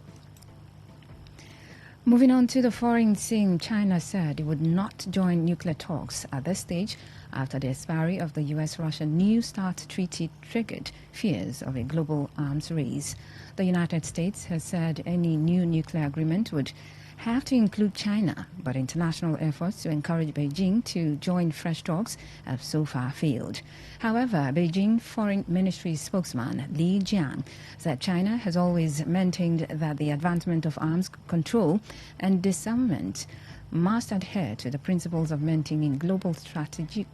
Moving on to the foreign scene, China said it would not join nuclear talks at this stage after the expiry of the US-Russia New START treaty triggered fears of a global arms race. The United States has said any new nuclear agreement would have to include China, but international efforts to encourage Beijing to join fresh talks have so far failed. However, Beijing Foreign Ministry spokesman Li Jiang said China has always maintained that the advancement of arms control and disarmament must adhere to the principles of maintaining global strategic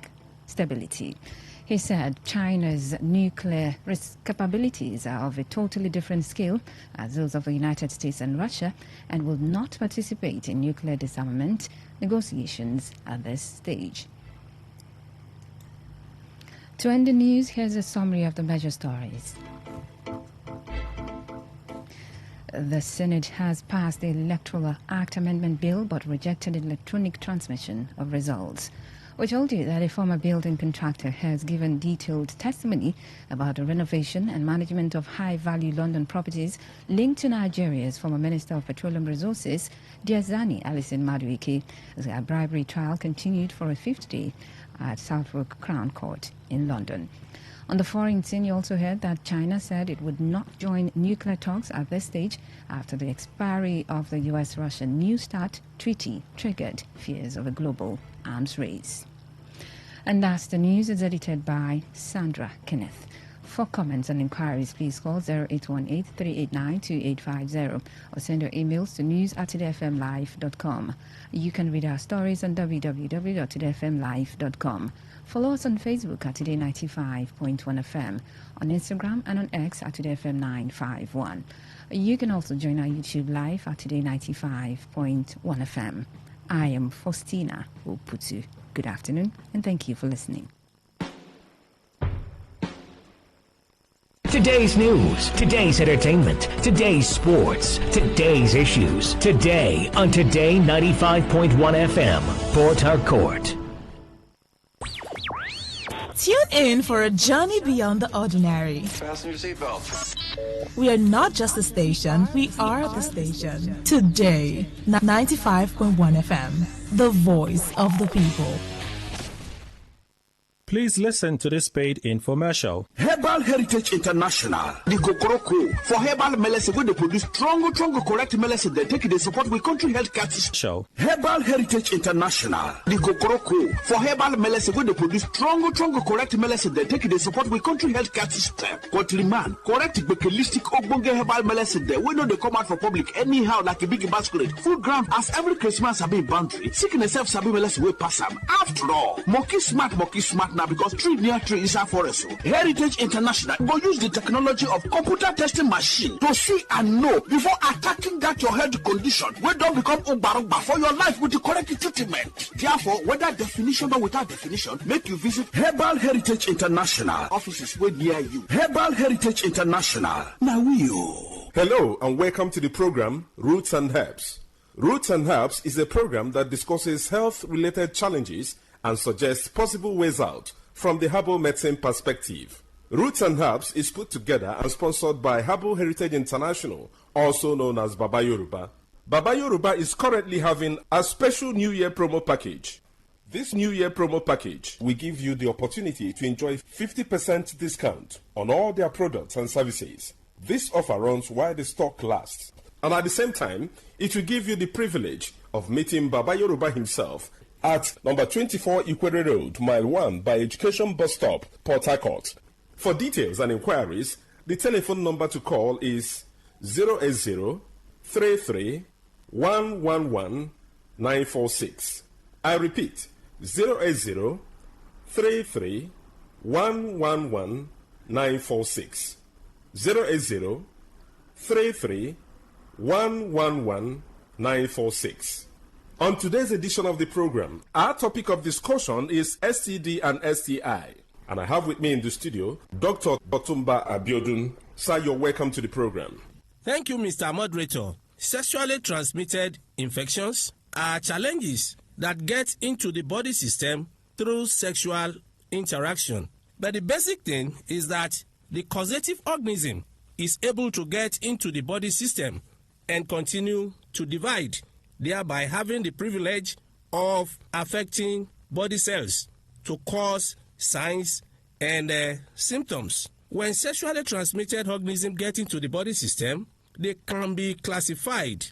stability. He said China's nuclear risk capabilities are of a totally different scale as those of the United States and Russia and will not participate in nuclear disarmament negotiations at this stage. To end the news, here's a summary of the major stories. The Senate has passed the Electoral Act Amendment Bill but rejected electronic transmission of results. We told you that a former building contractor has given detailed testimony about the renovation and management of high-value London properties linked to Nigeria's former Minister of Petroleum Resources, Diazani Alison Madueke. The bribery trial continued for a fifth day at Southwark Crown Court in London. On the foreign scene, you also heard that China said it would not join nuclear talks at this stage after the expiry of the US-Russia New START treaty triggered fears of a global arms race. And that's the news. It's edited by Sandra Kenneth. For comments and inquiries, please call 0818-389-2850 or send your emails to news@todayfmlive.com. You can read our stories on www.todayfmlive.com. Follow us on Facebook at Today95.1fm, on Instagram and on X at TodayFM951. You can also join our YouTube live at Today95.1fm. I am Faustina Oputu. Good afternoon and thank you for listening. Today's news, today's entertainment, today's sports, today's issues. Today on Today 95.1 FM, Port Harcourt. Tune in for a journey beyond the ordinary. Fasten your seatbelts. We are not just a station, we are the station. Today, 95.1 FM, the voice of the people. Please listen to this paid infomercial. Herbal Heritage International, the Kokoroko, for herbal medicine, where they produce strong, correct medicine, they take it, they support with country health care show. Herbal Heritage International, the Kokoroko, for herbal medicine, where they produce strong, correct medicine, they take it, they support with country health care system. Countryman, correct, bakelistic, ogbonge herbal medicine, they we know they come out for public anyhow, like a big basket. Food ground, as every Christmas, have been boundary. Sickness self, sabi medicine, we pass them. After all, monkey smart now, because tree near tree is a forest. Heritage International will use the technology of computer testing machine to see and know before attacking that your health condition. We don't become umbarumba for your life with the correct treatment. Therefore, whether definition or without definition, make you visit Herbal Heritage International. Offices way near you. Herbal Heritage International. Now you. Hello and welcome to the program Roots and Herbs. Roots and Herbs is a program that discusses health-related challenges and suggests possible ways out from the herbal medicine perspective. Roots and Herbs is put together and sponsored by Herbal Heritage International, also known as Baba Yoruba. Baba Yoruba is currently having a special New Year promo package. This New Year promo package will give you the opportunity to enjoy 50% discount on all their products and services. This offer runs while the stock lasts. And at the same time, it will give you the privilege of meeting Baba Yoruba himself at number 24 Ikwere Road, Mile 1 by Education Bus Stop, Port Harcourt. For details and inquiries, the telephone number to call is 080 33 111 946. I repeat, 080 33 111 946. 080 33 111 946. On today's edition of the program, our topic of discussion is STD and STI. And I have with me in the studio Dr. Otumba Abiodun. Sir, you're welcome to the program. Thank you, Mr. Moderator. Sexually transmitted infections are challenges that get into the body system through sexual interaction. But the basic thing is that the causative organism is able to get into the body system and continue to divide, thereby having the privilege of affecting body cells to cause signs and symptoms. When sexually transmitted organisms get into the body system, they can be classified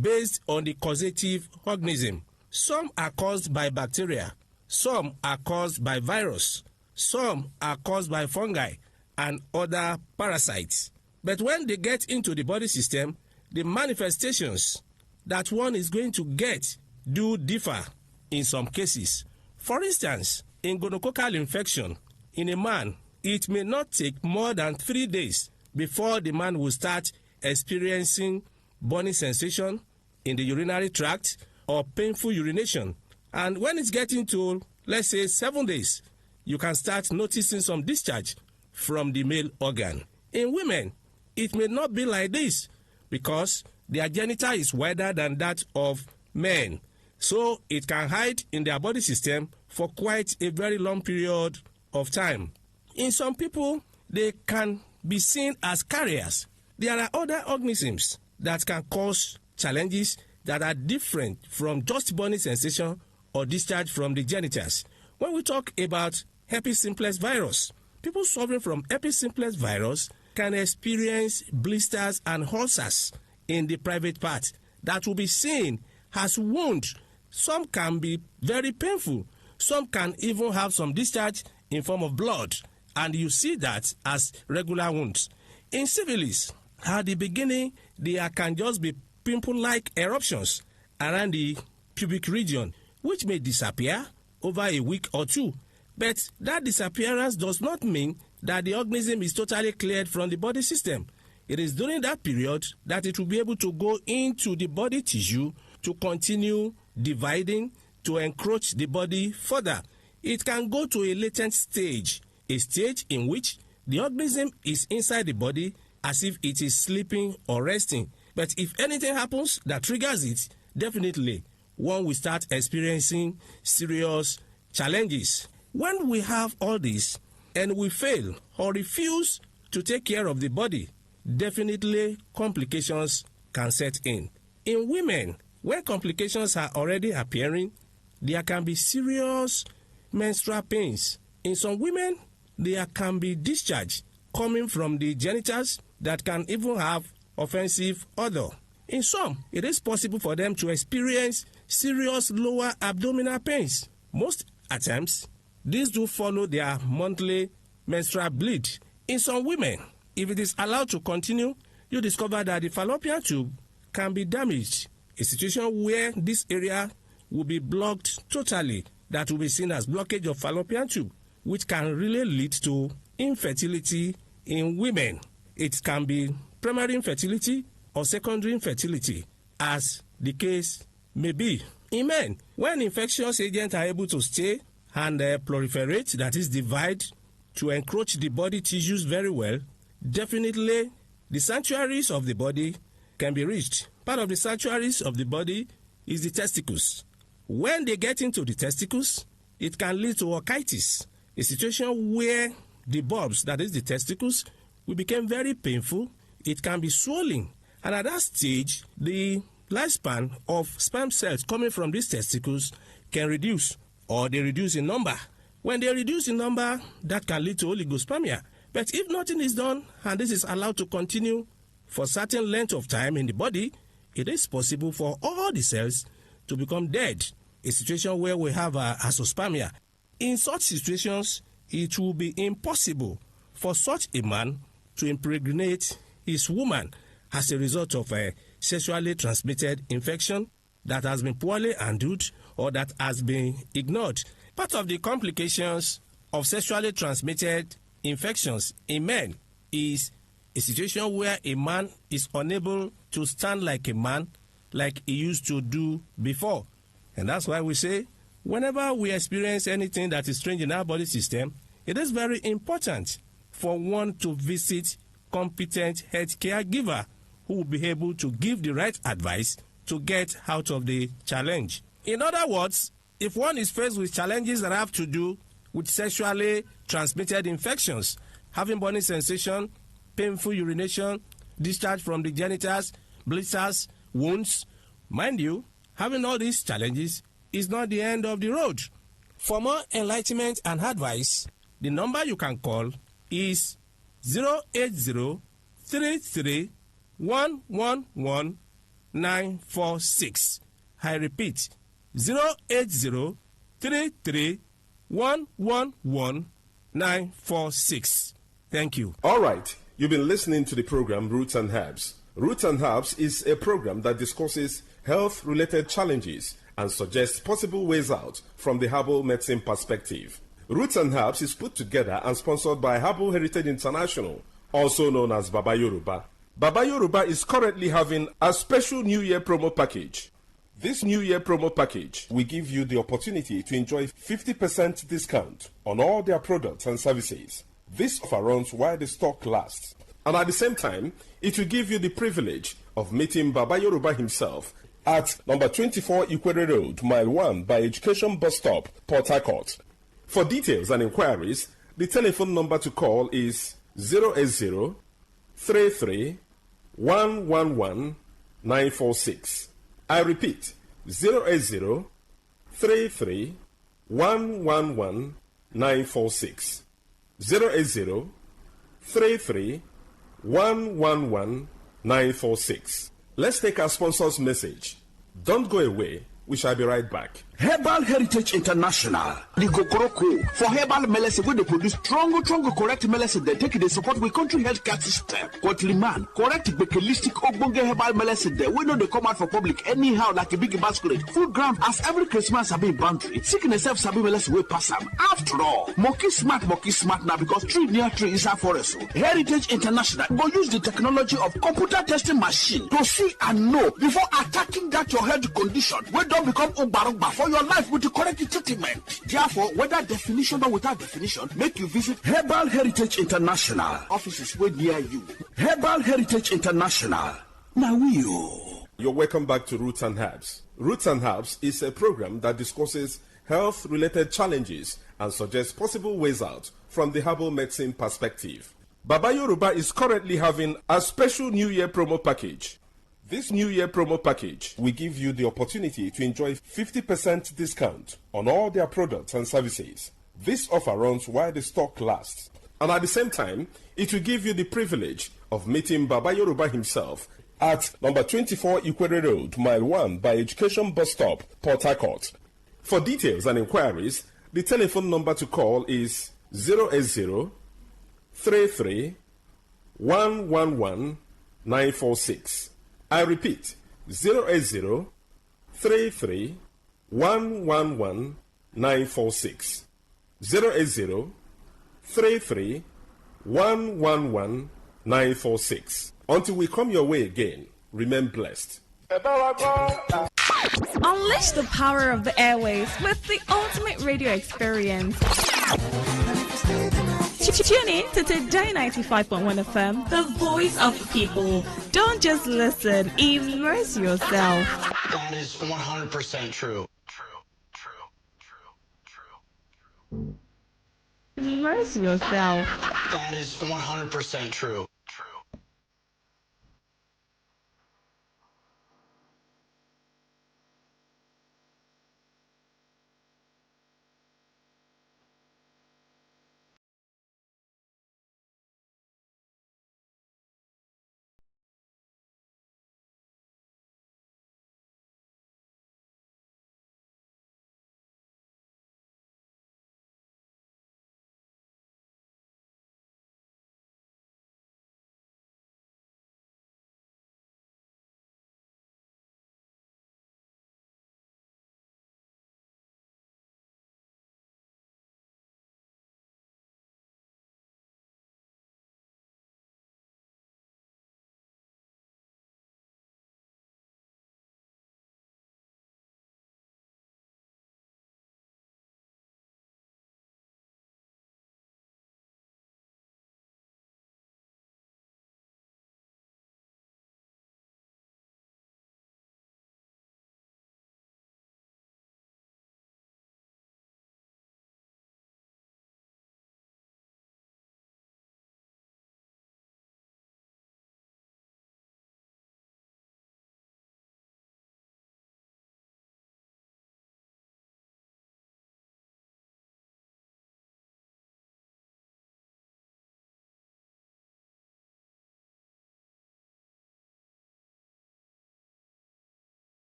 based on the causative organism. Some are caused by bacteria, some are caused by virus, some are caused by fungi and other parasites. But when they get into the body system, the manifestations that one is going to get do differ in some cases. For instance, in gonococcal infection in a man, it may not take more than 3 days before the man will start experiencing burning sensation in the urinary tract or painful urination. And when it's getting to, let's say, 7 days, you can start noticing some discharge from the male organ. In women, it may not be like this because their genital is wider than that of men. So it can hide in their body system for quite a very long period of time. In some people, they can be seen as carriers. There are other organisms that can cause challenges that are different from just burning sensation or discharge from the genitals. When we talk about herpes simplex virus, people suffering from herpes simplex virus can experience blisters and ulcers in the private part that will be seen as wounds. Some can be very painful. Some can even have some discharge in form of blood, and you see that as regular wounds. In syphilis, at the beginning, there can just be pimple-like eruptions around the pubic region, which may disappear over a week or two. But that disappearance does not mean that the organism is totally cleared from the body system. It is during that period that it will be able to go into the body tissue to continue dividing, to encroach the body further. It can go to a latent stage, a stage in which the organism is inside the body as if it is sleeping or resting. But if anything happens that triggers it, definitely one will start experiencing serious challenges. When we have all this and we fail or refuse to take care of the body, definitely complications can set in. In women, when complications are already appearing, there can be serious menstrual pains. In some women, there can be discharge coming from the genitals that can even have offensive odor. In some, it is possible for them to experience serious lower abdominal pains. Most at times, these do follow their monthly menstrual bleed. In some women, if it is allowed to continue, you discover that the fallopian tube can be damaged, a situation where this area will be blocked totally. That will be seen as blockage of fallopian tube, which can really lead to infertility in women. It can be primary infertility or secondary infertility, as the case may be. In men, when infectious agents are able to stay and proliferate, that is divide, to encroach the body tissues very well, definitely the sanctuaries of the body can be reached. Part of the sanctuaries of the body is the testicles. When they get into the testicles, it can lead to orchitis, a situation where the bulbs, that is the testicles, will become very painful. It can be swollen, and at that stage, the lifespan of sperm cells coming from these testicles can reduce, or they reduce in number. When they reduce in number, that can lead to oligospermia. But if nothing is done, and this is allowed to continue for a certain length of time in the body, it is possible for all the cells to become dead, a situation where we have azoospermia. In such situations, it will be impossible for such a man to impregnate his woman as a result of a sexually transmitted infection that has been poorly handled or that has been ignored. Part of the complications of sexually transmitted infections in men is a situation where a man is unable to stand like a man like he used to do before. And that's why we say whenever we experience anything that is strange in our body system, it is very important for one to visit competent healthcare giver who will be able to give the right advice to get out of the challenge. In other words, if one is faced with challenges that have to do with sexually transmitted infections, having burning sensation, painful urination, discharge from the genitals, blisters, wounds, mind you, having all these challenges is not the end of the road. For more enlightenment and advice, the number you can call is 080-33-111-946. I repeat, 080-33-111-946. Thank you. All right, you've been listening to the program Roots and Herbs. Roots and Herbs is a program that discusses health-related challenges and suggests possible ways out from the herbal medicine perspective. Roots and Herbs is put together and sponsored by Herbal Heritage International, also known as Baba Yoruba. Baba Yoruba is currently having a special New Year promo package. This New Year promo package will give you the opportunity to enjoy 50% discount on all their products and services. This offer runs while the stock lasts. And at the same time, it will give you the privilege of meeting Baba Yoruba himself at number 24 Ikwere Road, Mile 1 by Education Bus Stop, Port Harcourt. For details and inquiries, the telephone number to call is 080 33 111 946. I repeat, 080 33 111 946. 080 33 111 946. Let's take our sponsor's message. Don't go away. We shall be right back. Herbal Heritage International, the Kokoroko for herbal medicine where they produce strong, correct medicine. They take it, they support with country healthcare system. Quatliman, correct bekelistic ogbonge herbal medicine. They we know they come out for public anyhow like a big basket. Full ground as every Christmas have been boundary. Sickness self sabi medicine we pass them. After all, monkey smart now because tree near tree is a forest. Heritage International go use the technology of computer testing machine to see and know before attacking that your health condition. We don't become umbarumba for your life with the correct treatment. Therefore, whether definition or without definition, make you visit Herbal Heritage International. Offices way near you. Herbal Heritage International. Now You're welcome back to Roots and Herbs. Roots and Herbs is a program that discusses health-related challenges and suggests possible ways out from the herbal medicine perspective. Baba Yoruba is currently having a special New Year promo package. This New Year promo package will give you the opportunity to enjoy 50% discount on all their products and services. This offer runs while the stock lasts. And at the same time, it will give you the privilege of meeting Baba Yoruba himself at number 24 Ikwere Road, Mile 1 by Education Bus Stop, Port Harcourt. For details and inquiries, the telephone number to call is 080 33 111 946. I repeat, 080 33 111 946. 080 33 111 946. Until we come your way again, remain blessed. Unleash the power of the airwaves with the ultimate radio experience. Tune in to Today 95.1 FM, the voice of the people. Don't just listen, immerse yourself. That is 100% true. Immerse yourself. That is 100% true.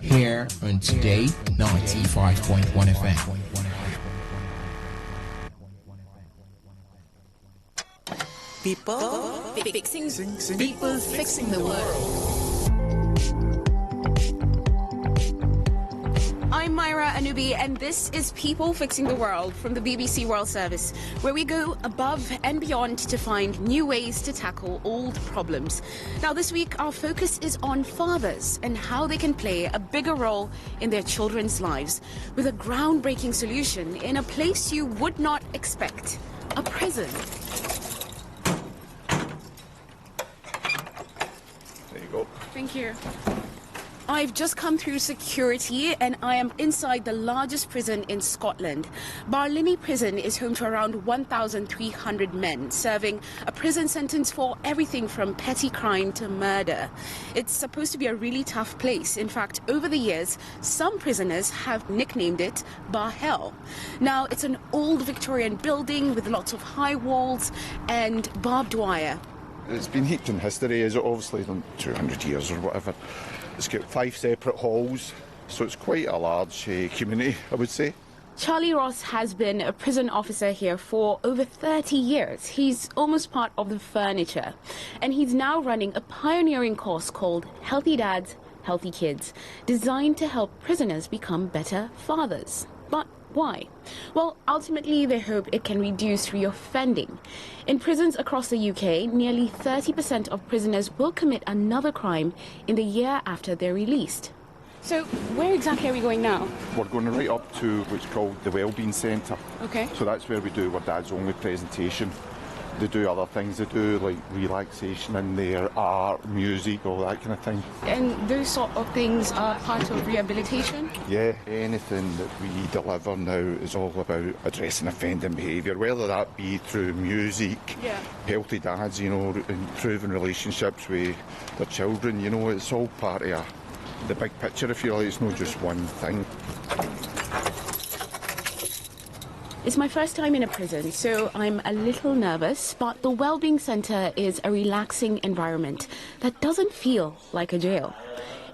here on Today 95.1 FM. People fixing the world. I'm Myra Anubi, and this is People Fixing the World from the BBC World Service, where we go above and beyond to find new ways to tackle old problems. Now, this week, our focus is on fathers and how they can play a bigger role in their children's lives, with a groundbreaking solution in a place you would not expect: a prison. There you go. Thank you. I've just come through security and I am inside the largest prison in Scotland. Barlinnie Prison is home to around 1,300 men, serving a prison sentence for everything from petty crime to murder. It's supposed to be a really tough place. In fact, over the years, some prisoners have nicknamed it Bar Hell. Now, it's an old Victorian building with lots of high walls and barbed wire. It's been heaped in history, is it? Obviously, 200 years or whatever. It's got 5 separate halls, so it's quite a large community, I would say. Charlie Ross has been a prison officer here for over 30 years. He's almost part of the furniture. And he's now running a pioneering course called Healthy Dads, Healthy Kids, designed to help prisoners become better fathers. But why? Well, ultimately, they hope it can reduce reoffending. In prisons across the UK, nearly 30% of prisoners will commit another crime in the year after they're released. So, where exactly are we going now? We're going right up to what's called the Wellbeing Centre. Okay. So that's where we do our Dad's Only presentation. They do other things, they do like relaxation in there, art, music, all that kind of thing. And those sort of things are part of rehabilitation? Yeah, anything that we deliver now is all about addressing offending behaviour, whether that be through music, healthy dads, you know, improving relationships with their children, you know, it's all part of the big picture, if you like, it's not just one thing. It's my first time in a prison, so I'm a little nervous, but the Wellbeing Centre is a relaxing environment that doesn't feel like a jail.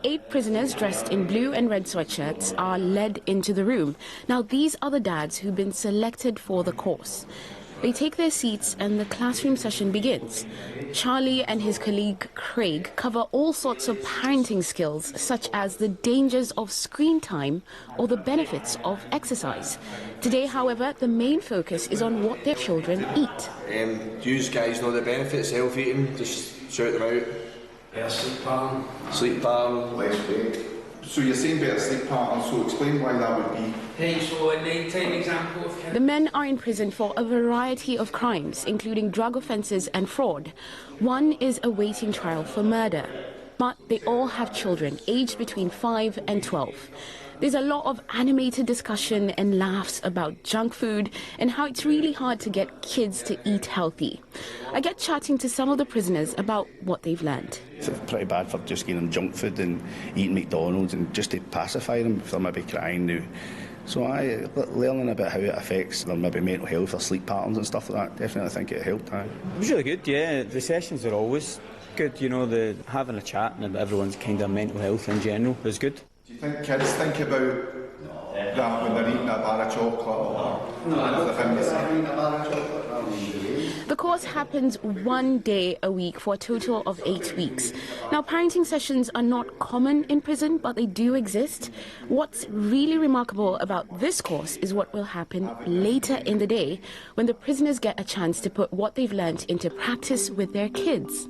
8 prisoners dressed in blue and red sweatshirts are led into the room. Now, these are the dads who've been selected for the course. They take their seats and the classroom session begins. Charlie and his colleague Craig cover all sorts of parenting skills, such as the dangers of screen time or the benefits of exercise. Today, however, the main focus is on what their children eat. Do you guys know the benefits of healthy eating? Just shout them out. Better sleep pattern. Sleep pattern. Less weight. So you're saying better sleep pattern, so explain why that would be. So a nighttime example of... The men are in prison for a variety of crimes, including drug offences and fraud. One is awaiting trial for murder. But they all have children, aged between 5 and 12. There's a lot of animated discussion and laughs about junk food and how it's really hard to get kids to eat healthy. I get chatting to some of the prisoners about what they've learned. It's pretty bad for just getting them junk food and eating McDonald's and just to pacify them if they're maybe crying now. So learning about how it affects their maybe mental health or sleep patterns and stuff like that, definitely I think it helped. It was really good, yeah. The sessions are always good, you know, having a chat and everyone's kind of mental health in general was good. Do you think kids think about that when they're eating a bar of chocolate? The course happens 1 day a week for a total of 8 weeks. Now, parenting sessions are not common in prison, but they do exist. What's really remarkable about this course is what will happen later in the day when the prisoners get a chance to put what they've learnt into practice with their kids.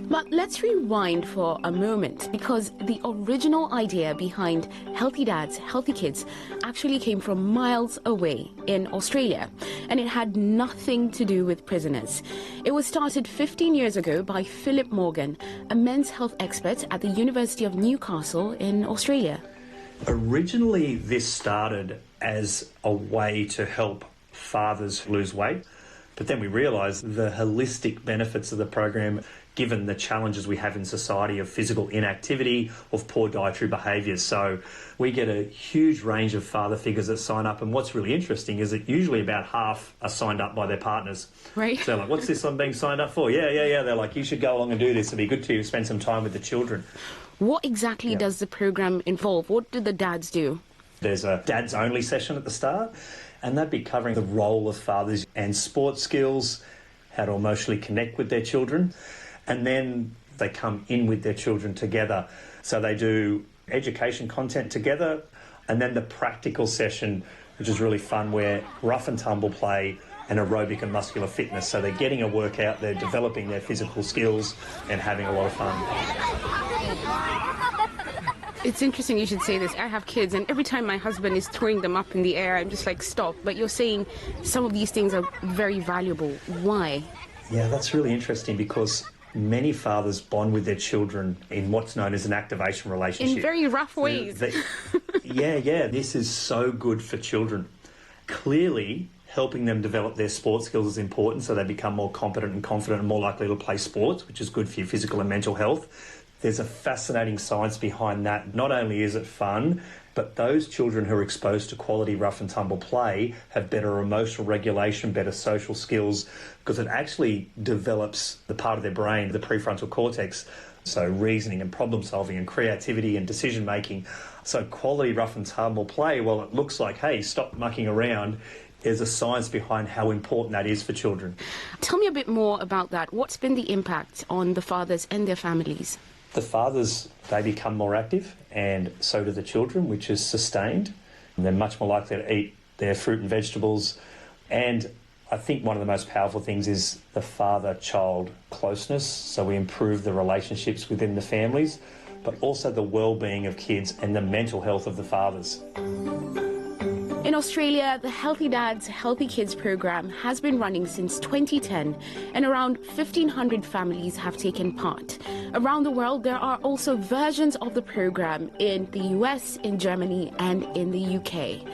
But let's rewind for a moment, because the original idea behind Healthy Dads, Healthy Kids actually came from miles away in Australia, and it had nothing to do with prisoners. It was started 15 years ago by Philip Morgan, a men's health expert at the University of Newcastle in Australia. Originally, this started as a way to help fathers lose weight, but then we realised the holistic benefits of the program, given the challenges we have in society of physical inactivity, of poor dietary behaviours. So we get a huge range of father figures that sign up, and what's really interesting is that usually about half are signed up by their partners. Right. So like, what's this I'm being signed up for? Yeah. They're like, you should go along and do this. It'd be good to spend some time with the children. What exactly does the program involve? What do the dads do? There's a dads only session at the start, and they'd be covering the role of fathers and sports skills, how to emotionally connect with their children, and then they come in with their children together. So they do education content together, and then the practical session, which is really fun, where rough and tumble play and aerobic and muscular fitness. So they're getting a workout, they're developing their physical skills and having a lot of fun. It's interesting you should say this. I have kids, and every time my husband is throwing them up in the air, I'm just like, stop. But you're saying some of these things are very valuable. Why? Yeah, that's really interesting, because many fathers bond with their children in what's known as an activation relationship. In very rough ways. Yeah, this is so good for children. Clearly, helping them develop their sports skills is important, so they become more competent and confident and more likely to play sports, which is good for your physical and mental health. There's a fascinating science behind that. Not only is it fun, but those children who are exposed to quality rough and tumble play have better emotional regulation, better social skills, because it actually develops the part of their brain, the prefrontal cortex, so reasoning and problem solving and creativity and decision making. So quality rough and tumble play, well, it looks like, hey, stop mucking around. There's a science behind how important that is for children. Tell me a bit more about that. What's been the impact on the fathers and their families? The fathers, they become more active, and so do the children, which is sustained. And they're much more likely to eat their fruit and vegetables. And I think one of the most powerful things is the father-child closeness. So we improve the relationships within the families, but also the well-being of kids and the mental health of the fathers. In Australia, the Healthy Dads, Healthy Kids program has been running since 2010, and around 1,500 families have taken part. Around the world, there are also versions of the program in the US, in Germany, and in the UK.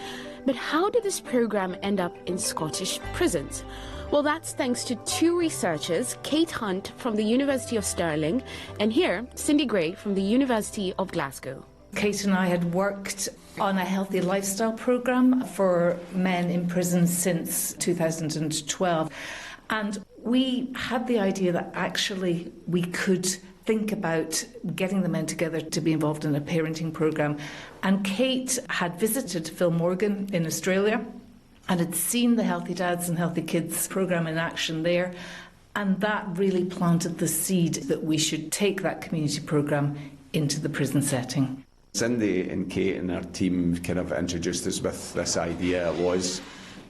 But how did this program end up in Scottish prisons? Well, that's thanks to two researchers, Kate Hunt from the University of Stirling, and here, Cindy Gray from the University of Glasgow. Kate and I had worked on a healthy lifestyle programme for men in prison since 2012. And we had the idea that actually we could think about getting the men together to be involved in a parenting programme. And Kate had visited Phil Morgan in Australia and had seen the Healthy Dads and Healthy Kids programme in action there. And that really planted the seed that we should take that community programme into the prison setting. Cindy and Kate and her team kind of introduced us with this idea. It was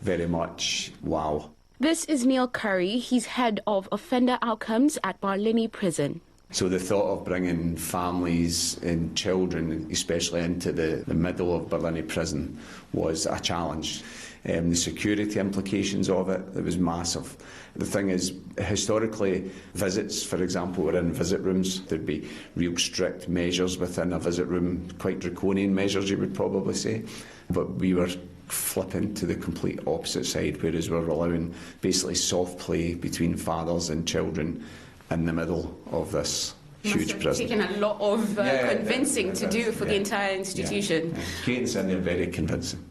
very much wow. This is Neil Curry. He's head of offender outcomes at Barlinnie Prison. So the thought of bringing families and children, especially into the middle of Barlinnie Prison, was a challenge. The security implications of it was massive. The thing is, historically, visits, for example, were in visit rooms. There'd be real strict measures within a visit room, quite draconian measures, you would probably say. But we were flipping to the complete opposite side, whereas we're allowing basically soft play between fathers and children in the middle of this huge prison. Taken a lot of convincing to do for the entire institution. Kate and Cindy are very convincing.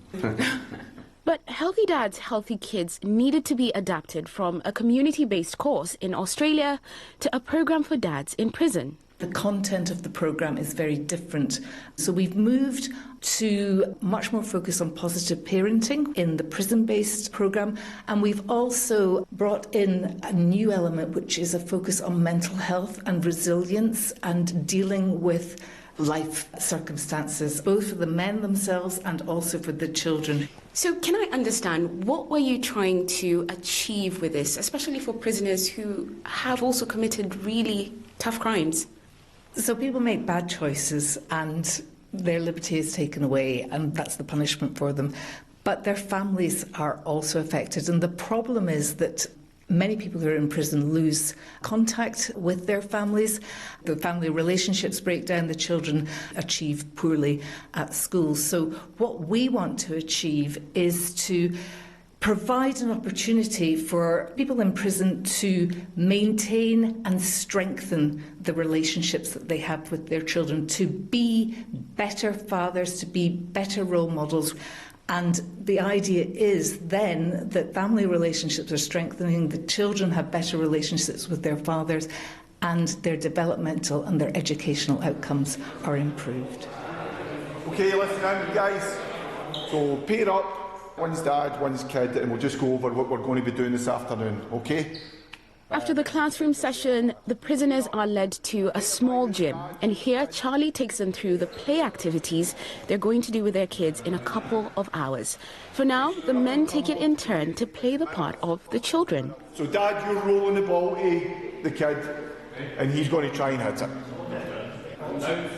But Healthy Dads, Healthy Kids needed to be adapted from a community-based course in Australia to a program for dads in prison. The content of the programme is very different. So we've moved to much more focus on positive parenting in the prison-based programme, and we've also brought in a new element, which is a focus on mental health and resilience and dealing with life circumstances, both for the men themselves and also for the children. So can I understand, what were you trying to achieve with this, especially for prisoners who have also committed really tough crimes? So people make bad choices and their liberty is taken away, and that's the punishment for them. But their families are also affected, and the problem is that many people who are in prison lose contact with their families. The family relationships break down, the children achieve poorly at school. So what we want to achieve is to provide an opportunity for people in prison to maintain and strengthen the relationships that they have with their children, to be better fathers, to be better role models. And the idea is then that family relationships are strengthening, the children have better relationships with their fathers, and their developmental and their educational outcomes are improved. Okay, listen in, guys. So pair up, one's dad, one's kid, and we'll just go over what we're going to be doing this afternoon, okay? After the classroom session, the prisoners are led to a small gym, and here Charlie takes them through the play activities they're going to do with their kids in a couple of hours. For now, the men take it in turn to play the part of the children. So Dad, you're rolling the ball to the kid, and he's going to try and hit it.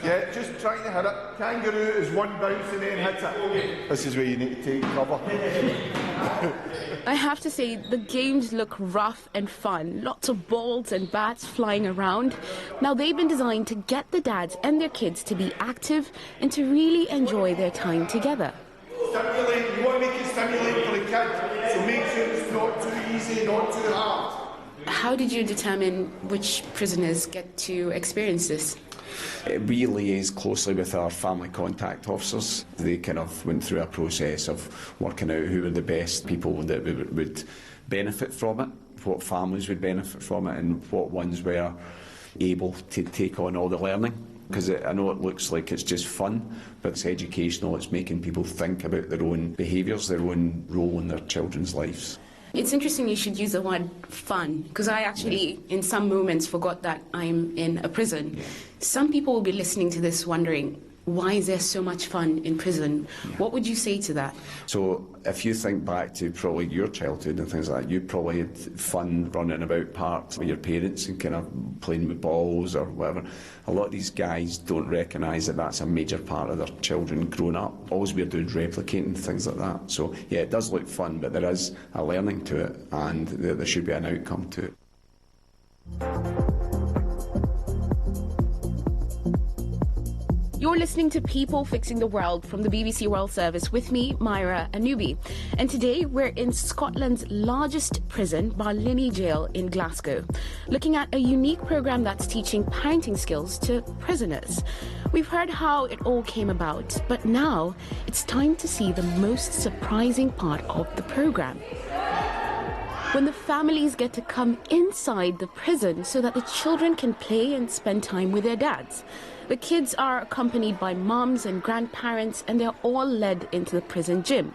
Yeah, just trying to hit it. Kangaroo is one bounce and then hits it. This is where you need to take cover. I have to say, the games look rough and fun. Lots of balls and bats flying around. Now, they've been designed to get the dads and their kids to be active and to really enjoy their time together. Stimulate, you want to make it stimulating for the kid, so make sure it's not too easy, not too hard. How did you determine which prisoners get to experience this? We liaise closely with our family contact officers. They kind of went through a process of working out who were the best people that would benefit from it, what families would benefit from it, and what ones were able to take on all the learning. Because I know it looks like it's just fun, but it's educational, it's making people think about their own behaviours, their own role in their children's lives. It's interesting you should use the word fun, because I actually, in some moments, forgot that I'm in a prison. Yeah. Some people will be listening to this wondering, why is there so much fun in prison? Yeah. What would you say to that? So if you think back to probably your childhood and things like that, you probably had fun running about parks with your parents and kind of playing with balls or whatever. A lot of these guys don't recognise that that's a major part of their children growing up. All we're doing is replicating things like that. So yeah, it does look fun, but there is a learning to it, and there should be an outcome to it. You're listening to People Fixing the World from the BBC World Service with me, Myra Anubi. And today we're in Scotland's largest prison, Barlinnie Jail in Glasgow, looking at a unique programme that's teaching parenting skills to prisoners. We've heard how it all came about, but now it's time to see the most surprising part of the programme. When the families get to come inside the prison so that the children can play and spend time with their dads. The kids are accompanied by mums and grandparents, and they're all led into the prison gym.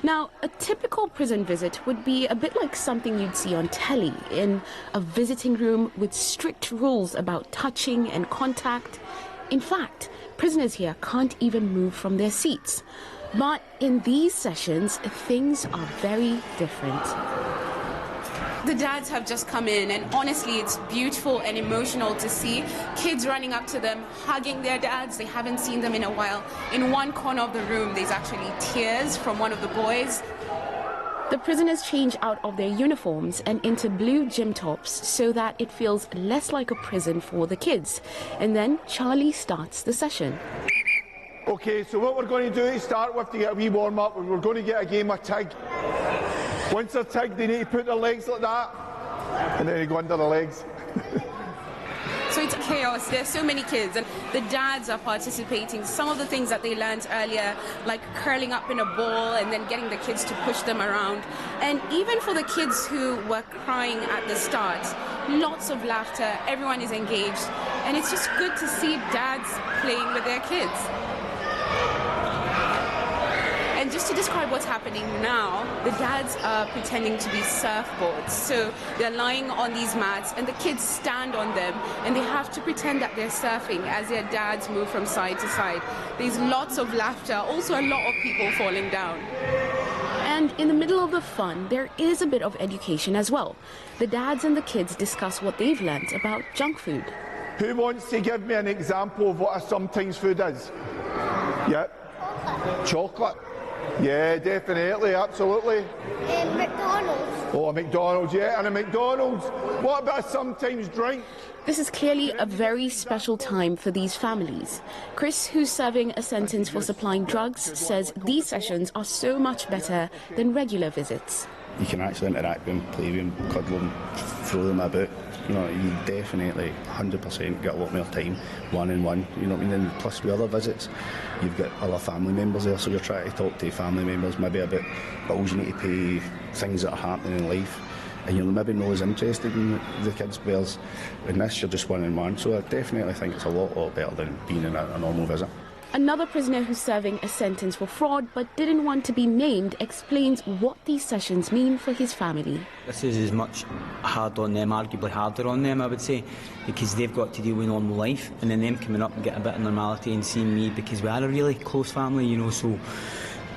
Now, a typical prison visit would be a bit like something you'd see on telly, in a visiting room with strict rules about touching and contact. In fact, prisoners here can't even move from their seats. But in these sessions, things are very different. The dads have just come in, and honestly, it's beautiful and emotional to see kids running up to them, hugging their dads. They haven't seen them in a while. In one corner of the room, there's actually tears from one of the boys. The prisoners change out of their uniforms and into blue gym tops so that it feels less like a prison for the kids. And then Charlie starts the session. Okay, so what we're going to do is start with to get a wee warm up. We're going to get a game of tag. Once they're tagged, they need to put their legs like that, and then they go under the legs. So it's chaos. There's so many kids, and the dads are participating. Some of the things that they learned earlier, like curling up in a ball and then getting the kids to push them around. And even for the kids who were crying at the start, lots of laughter, everyone is engaged. And it's just good to see dads playing with their kids. And just to describe what's happening now, the dads are pretending to be surfboards. So they're lying on these mats and the kids stand on them and they have to pretend that they're surfing as their dads move from side to side. There's lots of laughter, also a lot of people falling down. And in the middle of the fun, there is a bit of education as well. The dads and the kids discuss what they've learnt about junk food. Who wants to give me an example of what a sometimes food is? Yeah. Chocolate. Yeah, definitely, absolutely. McDonald's. Oh, a McDonald's, yeah, and a McDonald's. What about a sometimes drink? This is clearly a very special time for these families. Chris, who's serving a sentence for supplying drugs, says these sessions are so much better than regular visits. You can actually interact with them, play with them, cuddle them, throw them about. You know, you definitely 100% get a lot more time, one-on-one, you know what I mean? And plus with other visits, you've got other family members there, so you're trying to talk to family members maybe about bills you need to pay, things that are happening in life. and you're maybe not as interested in the kids, whereas in this you're just one-on-one. So I definitely think it's a lot better than being in a normal visit. Another prisoner who's serving a sentence for fraud but didn't want to be named explains what these sessions mean for his family. This is as much hard on them, arguably harder on them, I would say, because they've got to deal with normal life, and then them coming up and get a bit of normality and seeing me, because we are a really close family, you know, so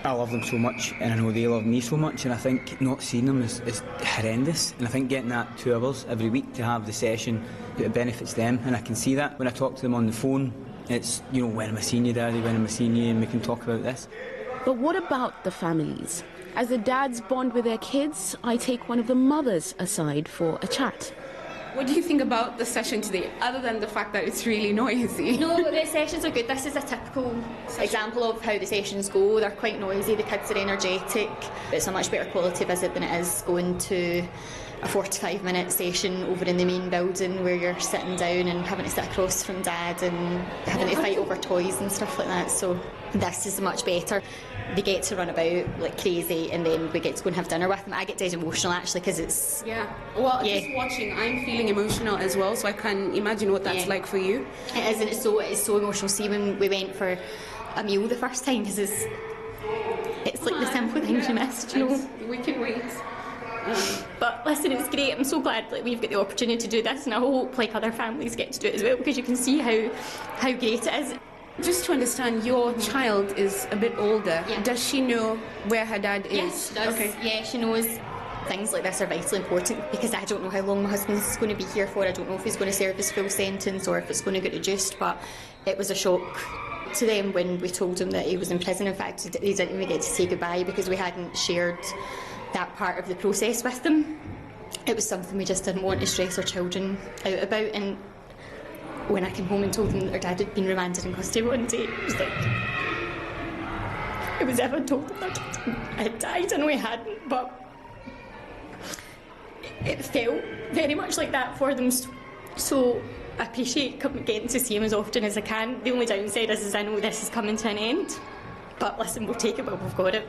I love them so much and I know they love me so much, and I think not seeing them is horrendous, and I think getting that 2 hours every week to have the session, it benefits them, and I can see that when I talk to them on the phone. It's, you know, when am I seeing you, Daddy, when am I seeing you, and we can talk about this. But what about the families? As the dads bond with their kids, I take one of the mothers aside for a chat. What do you think about the session today, other than the fact that it's really noisy? No, the sessions are good. This is a typical example of how the sessions go. They're quite noisy, the kids are energetic. It's a much better quality visit than it is going to a 45-minute session over in the main building where you're sitting down and having to sit across from Dad and having to fight over toys and stuff like that. So this is much better. They get to run about like crazy, and then we get to go and have dinner with them. I get dead emotional actually, because it's... Just watching, I'm feeling emotional as well, so I can imagine what that's like for you. It is, and it's so emotional. See, when we went for a meal the first time, because it's like the simple things you missed, you know. We can wait. But listen, it's great. I'm so glad that we've got the opportunity to do this, and I hope like other families get to do it as well, because you can see how great it is. Just to understand, your child is a bit older. Yeah. Does she know where her dad is? Yes, she does. Okay. Yeah, she knows. Things like this are vitally important, because I don't know how long my husband's going to be here for. I don't know if he's going to serve his full sentence or if it's going to get reduced, but it was a shock to them when we told him that he was in prison. In fact, they didn't even get to say goodbye because we hadn't shared that part of the process with them. It was something we just didn't want to stress our children out about, and when I came home and told them that their dad had been remanded in custody one day, it was like, it was if I told them that I had died. I know he hadn't, but it felt very much like that for them. So I appreciate getting to see him as often as I can. The only downside is I know this is coming to an end, but listen, we'll take it while we've got it.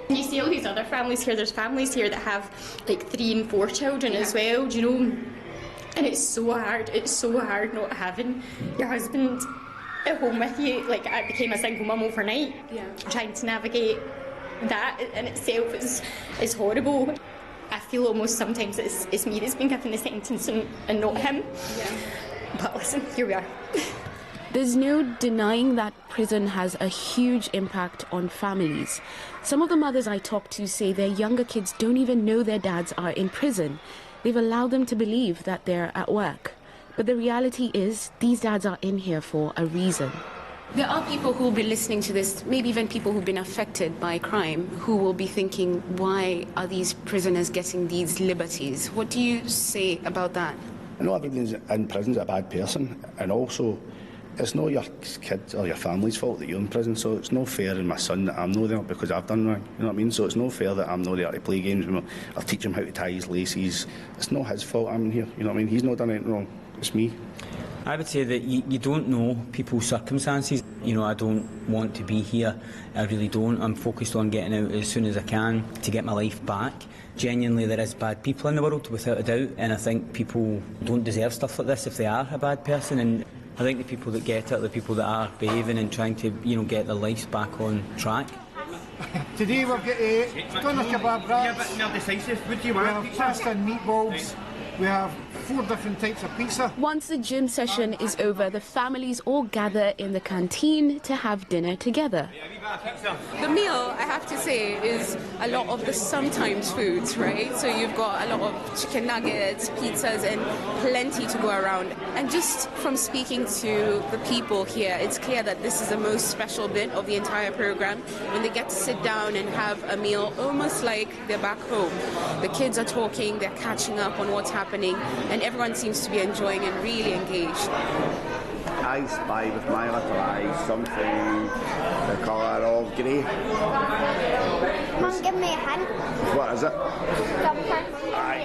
You see all these other families here, there's families here that have like 3 and 4 children as well, do you know? And it's so hard not having your husband at home with you. Like, I became a single mum overnight, trying to navigate that in itself is horrible. I feel almost sometimes it's me that's been given the sentence and not him. But listen, here we are. There's no denying that prison has a huge impact on families. Some of the mothers I talk to say their younger kids don't even know their dads are in prison. They've allowed them to believe that they're at work. But the reality is, these dads are in here for a reason. There are people who will be listening to this, maybe even people who've been affected by crime, who will be thinking, why are these prisoners getting these liberties? What do you say about that? Not everyone's in prison's a bad person, and also it's not your kids or your family's fault that you're in prison, so it's no fair in my son that I'm not there because I've done wrong, you know what I mean? So it's no fair that I'm not there to play games with him or teach him how to tie his laces. It's not his fault I'm in here, you know what I mean? He's not done anything wrong, it's me. I would say that you don't know people's circumstances. You know, I don't want to be here, I really don't. I'm focused on getting out as soon as I can to get my life back. Genuinely, there is bad people in the world, without a doubt, and I think people don't deserve stuff like this if they are a bad person. And I think the people that get it, the people that are behaving and trying to, you know, get their lives back on track. Today we've got doner kebab wraps. Yeah, but more decisive. What do you want? We have pasta and meatballs. We have 4 different types of pizza. Once the gym session is over, the families all gather in the canteen to have dinner together. The meal, I have to say, is a lot of the sometimes foods, right? So you've got a lot of chicken nuggets, pizzas, and plenty to go around. And just from speaking to the people here, it's clear that this is the most special bit of the entire program, when they get to sit down and have a meal almost like they're back home. The kids are talking, they're catching up on what's happening, and everyone seems to be enjoying and really engaged. I spy with my little eyes something the colour of grey. Mum, give me a hint. What is it?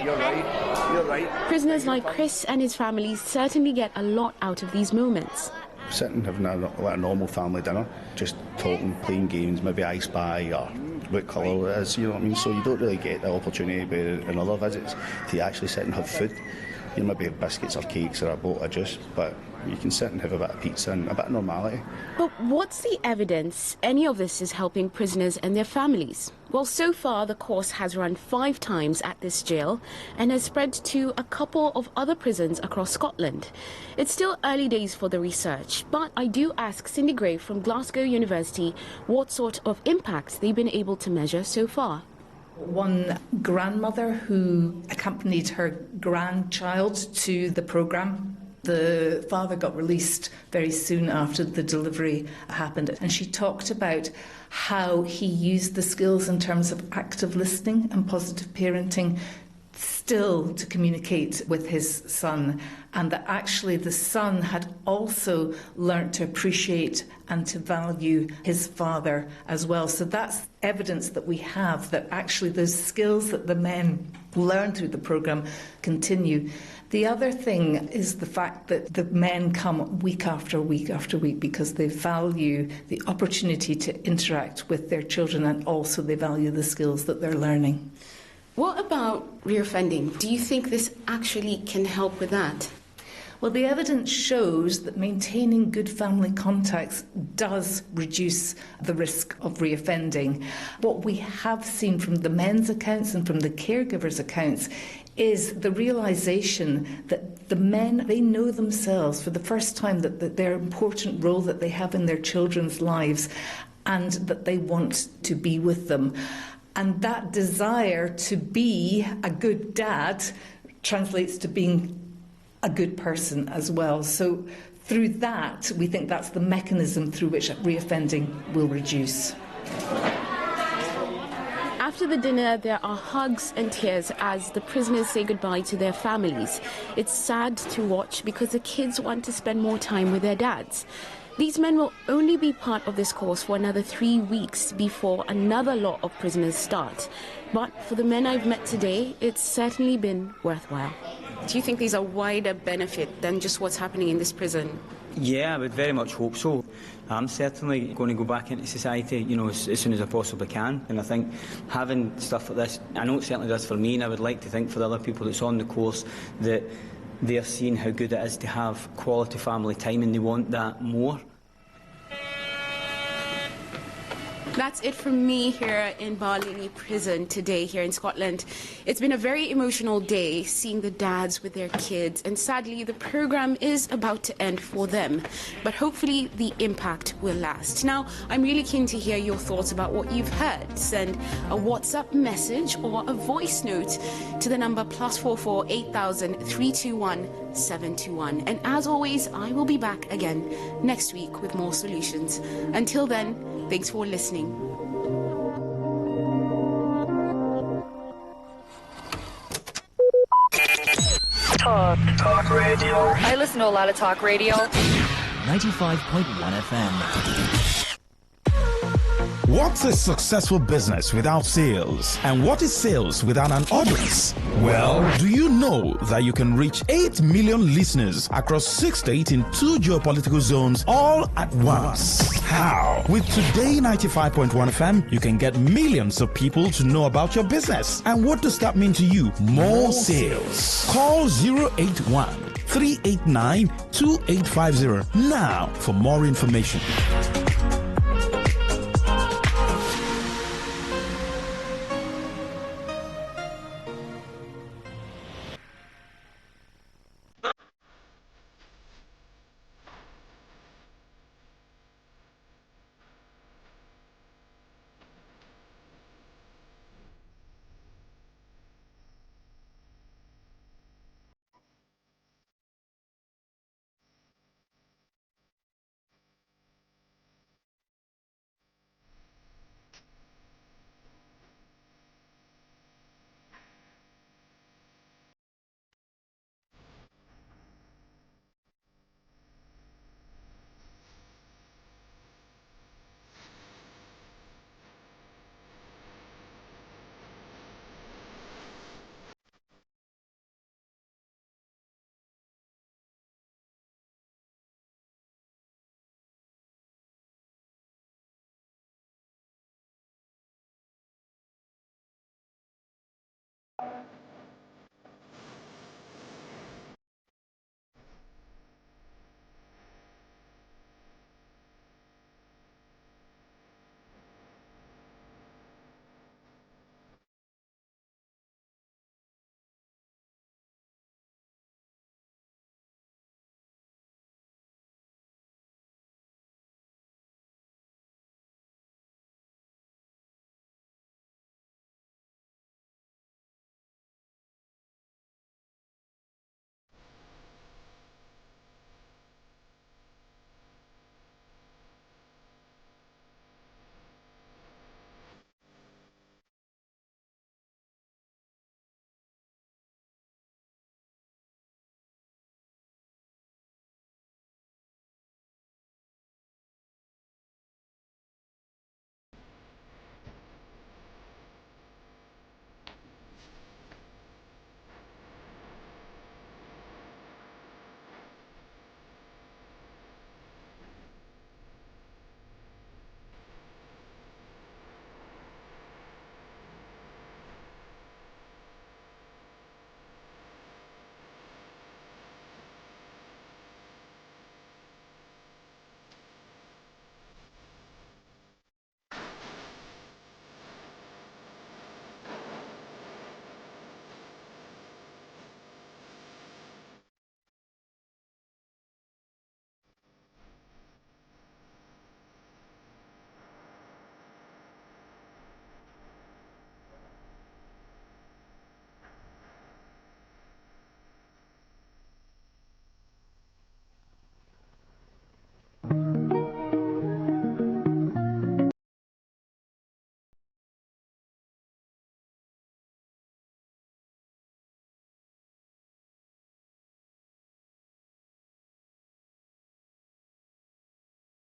You're right. Prisoners like Chris and his family certainly get a lot out of these moments. sitting having like a normal family dinner, just talking, playing games, maybe I Spy or what colour it is, you know what I mean? So you don't really get the opportunity in other visits to actually sit and have food. You maybe have biscuits or cakes or a bottle of juice, but you can sit and have a bit of pizza and a bit of normality. But what's the evidence any of this is helping prisoners and their families? Well, so far the course has run 5 times at this jail and has spread to a couple of other prisons across Scotland. It's still early days for the research, but I do ask Cindy Gray from Glasgow University what sort of impacts they've been able to measure so far. One grandmother who accompanied her grandchild to the programme. The father got released very soon after the delivery happened, and she talked about how he used the skills in terms of active listening and positive parenting still to communicate with his son, and that actually the son had also learnt to appreciate and to value his father as well. So that's evidence that we have that actually those skills that the men learn through the programme continue. The other thing is the fact that the men come week after week after week because they value the opportunity to interact with their children, and also they value the skills that they're learning. What about reoffending? Do you think this actually can help with that? Well, the evidence shows that maintaining good family contacts does reduce the risk of reoffending. What we have seen from the men's accounts and from the caregivers' accounts is the realisation that the men, they know themselves for the first time that their important role that they have in their children's lives, and that they want to be with them. And that desire to be a good dad translates to being a good person as well. So through that, we think that's the mechanism through which reoffending will reduce. After the dinner, there are hugs and tears as the prisoners say goodbye to their families. It's sad to watch because the kids want to spend more time with their dads. These men will only be part of this course for another 3 weeks before another lot of prisoners start. But for the men I've met today, it's certainly been worthwhile. Do you think these are wider benefit than just what's happening in this prison? Yeah, I would very much hope so. I'm certainly going to go back into society, as soon as I possibly can. And I think having stuff like this, I know it certainly does for me, and I would like to think for the other people that's on the course that they're seeing how good it is to have quality family time, and they want that more. That's it from me here in Barlini Prison today here in Scotland. It's been a very emotional day seeing the dads with their kids, and sadly the programme is about to end for them. But hopefully the impact will last. Now, I'm really keen to hear your thoughts about what you've heard. Send a WhatsApp message or a voice note to the number +44 8000 321 721. And as always, I will be back again next week with more solutions. Until then, thanks for listening. Talk radio. I listen to a lot of talk radio. 95.1 FM. What's a successful business without sales? And what is sales without an audience? Well, do you know that you can reach 8 million listeners across 6 states in 2 geopolitical zones all at once? How? With Today 95.1 FM, you can get millions of people to know about your business. And what does that mean to you? More sales. Call 081 389 2850 now for more information. Bye.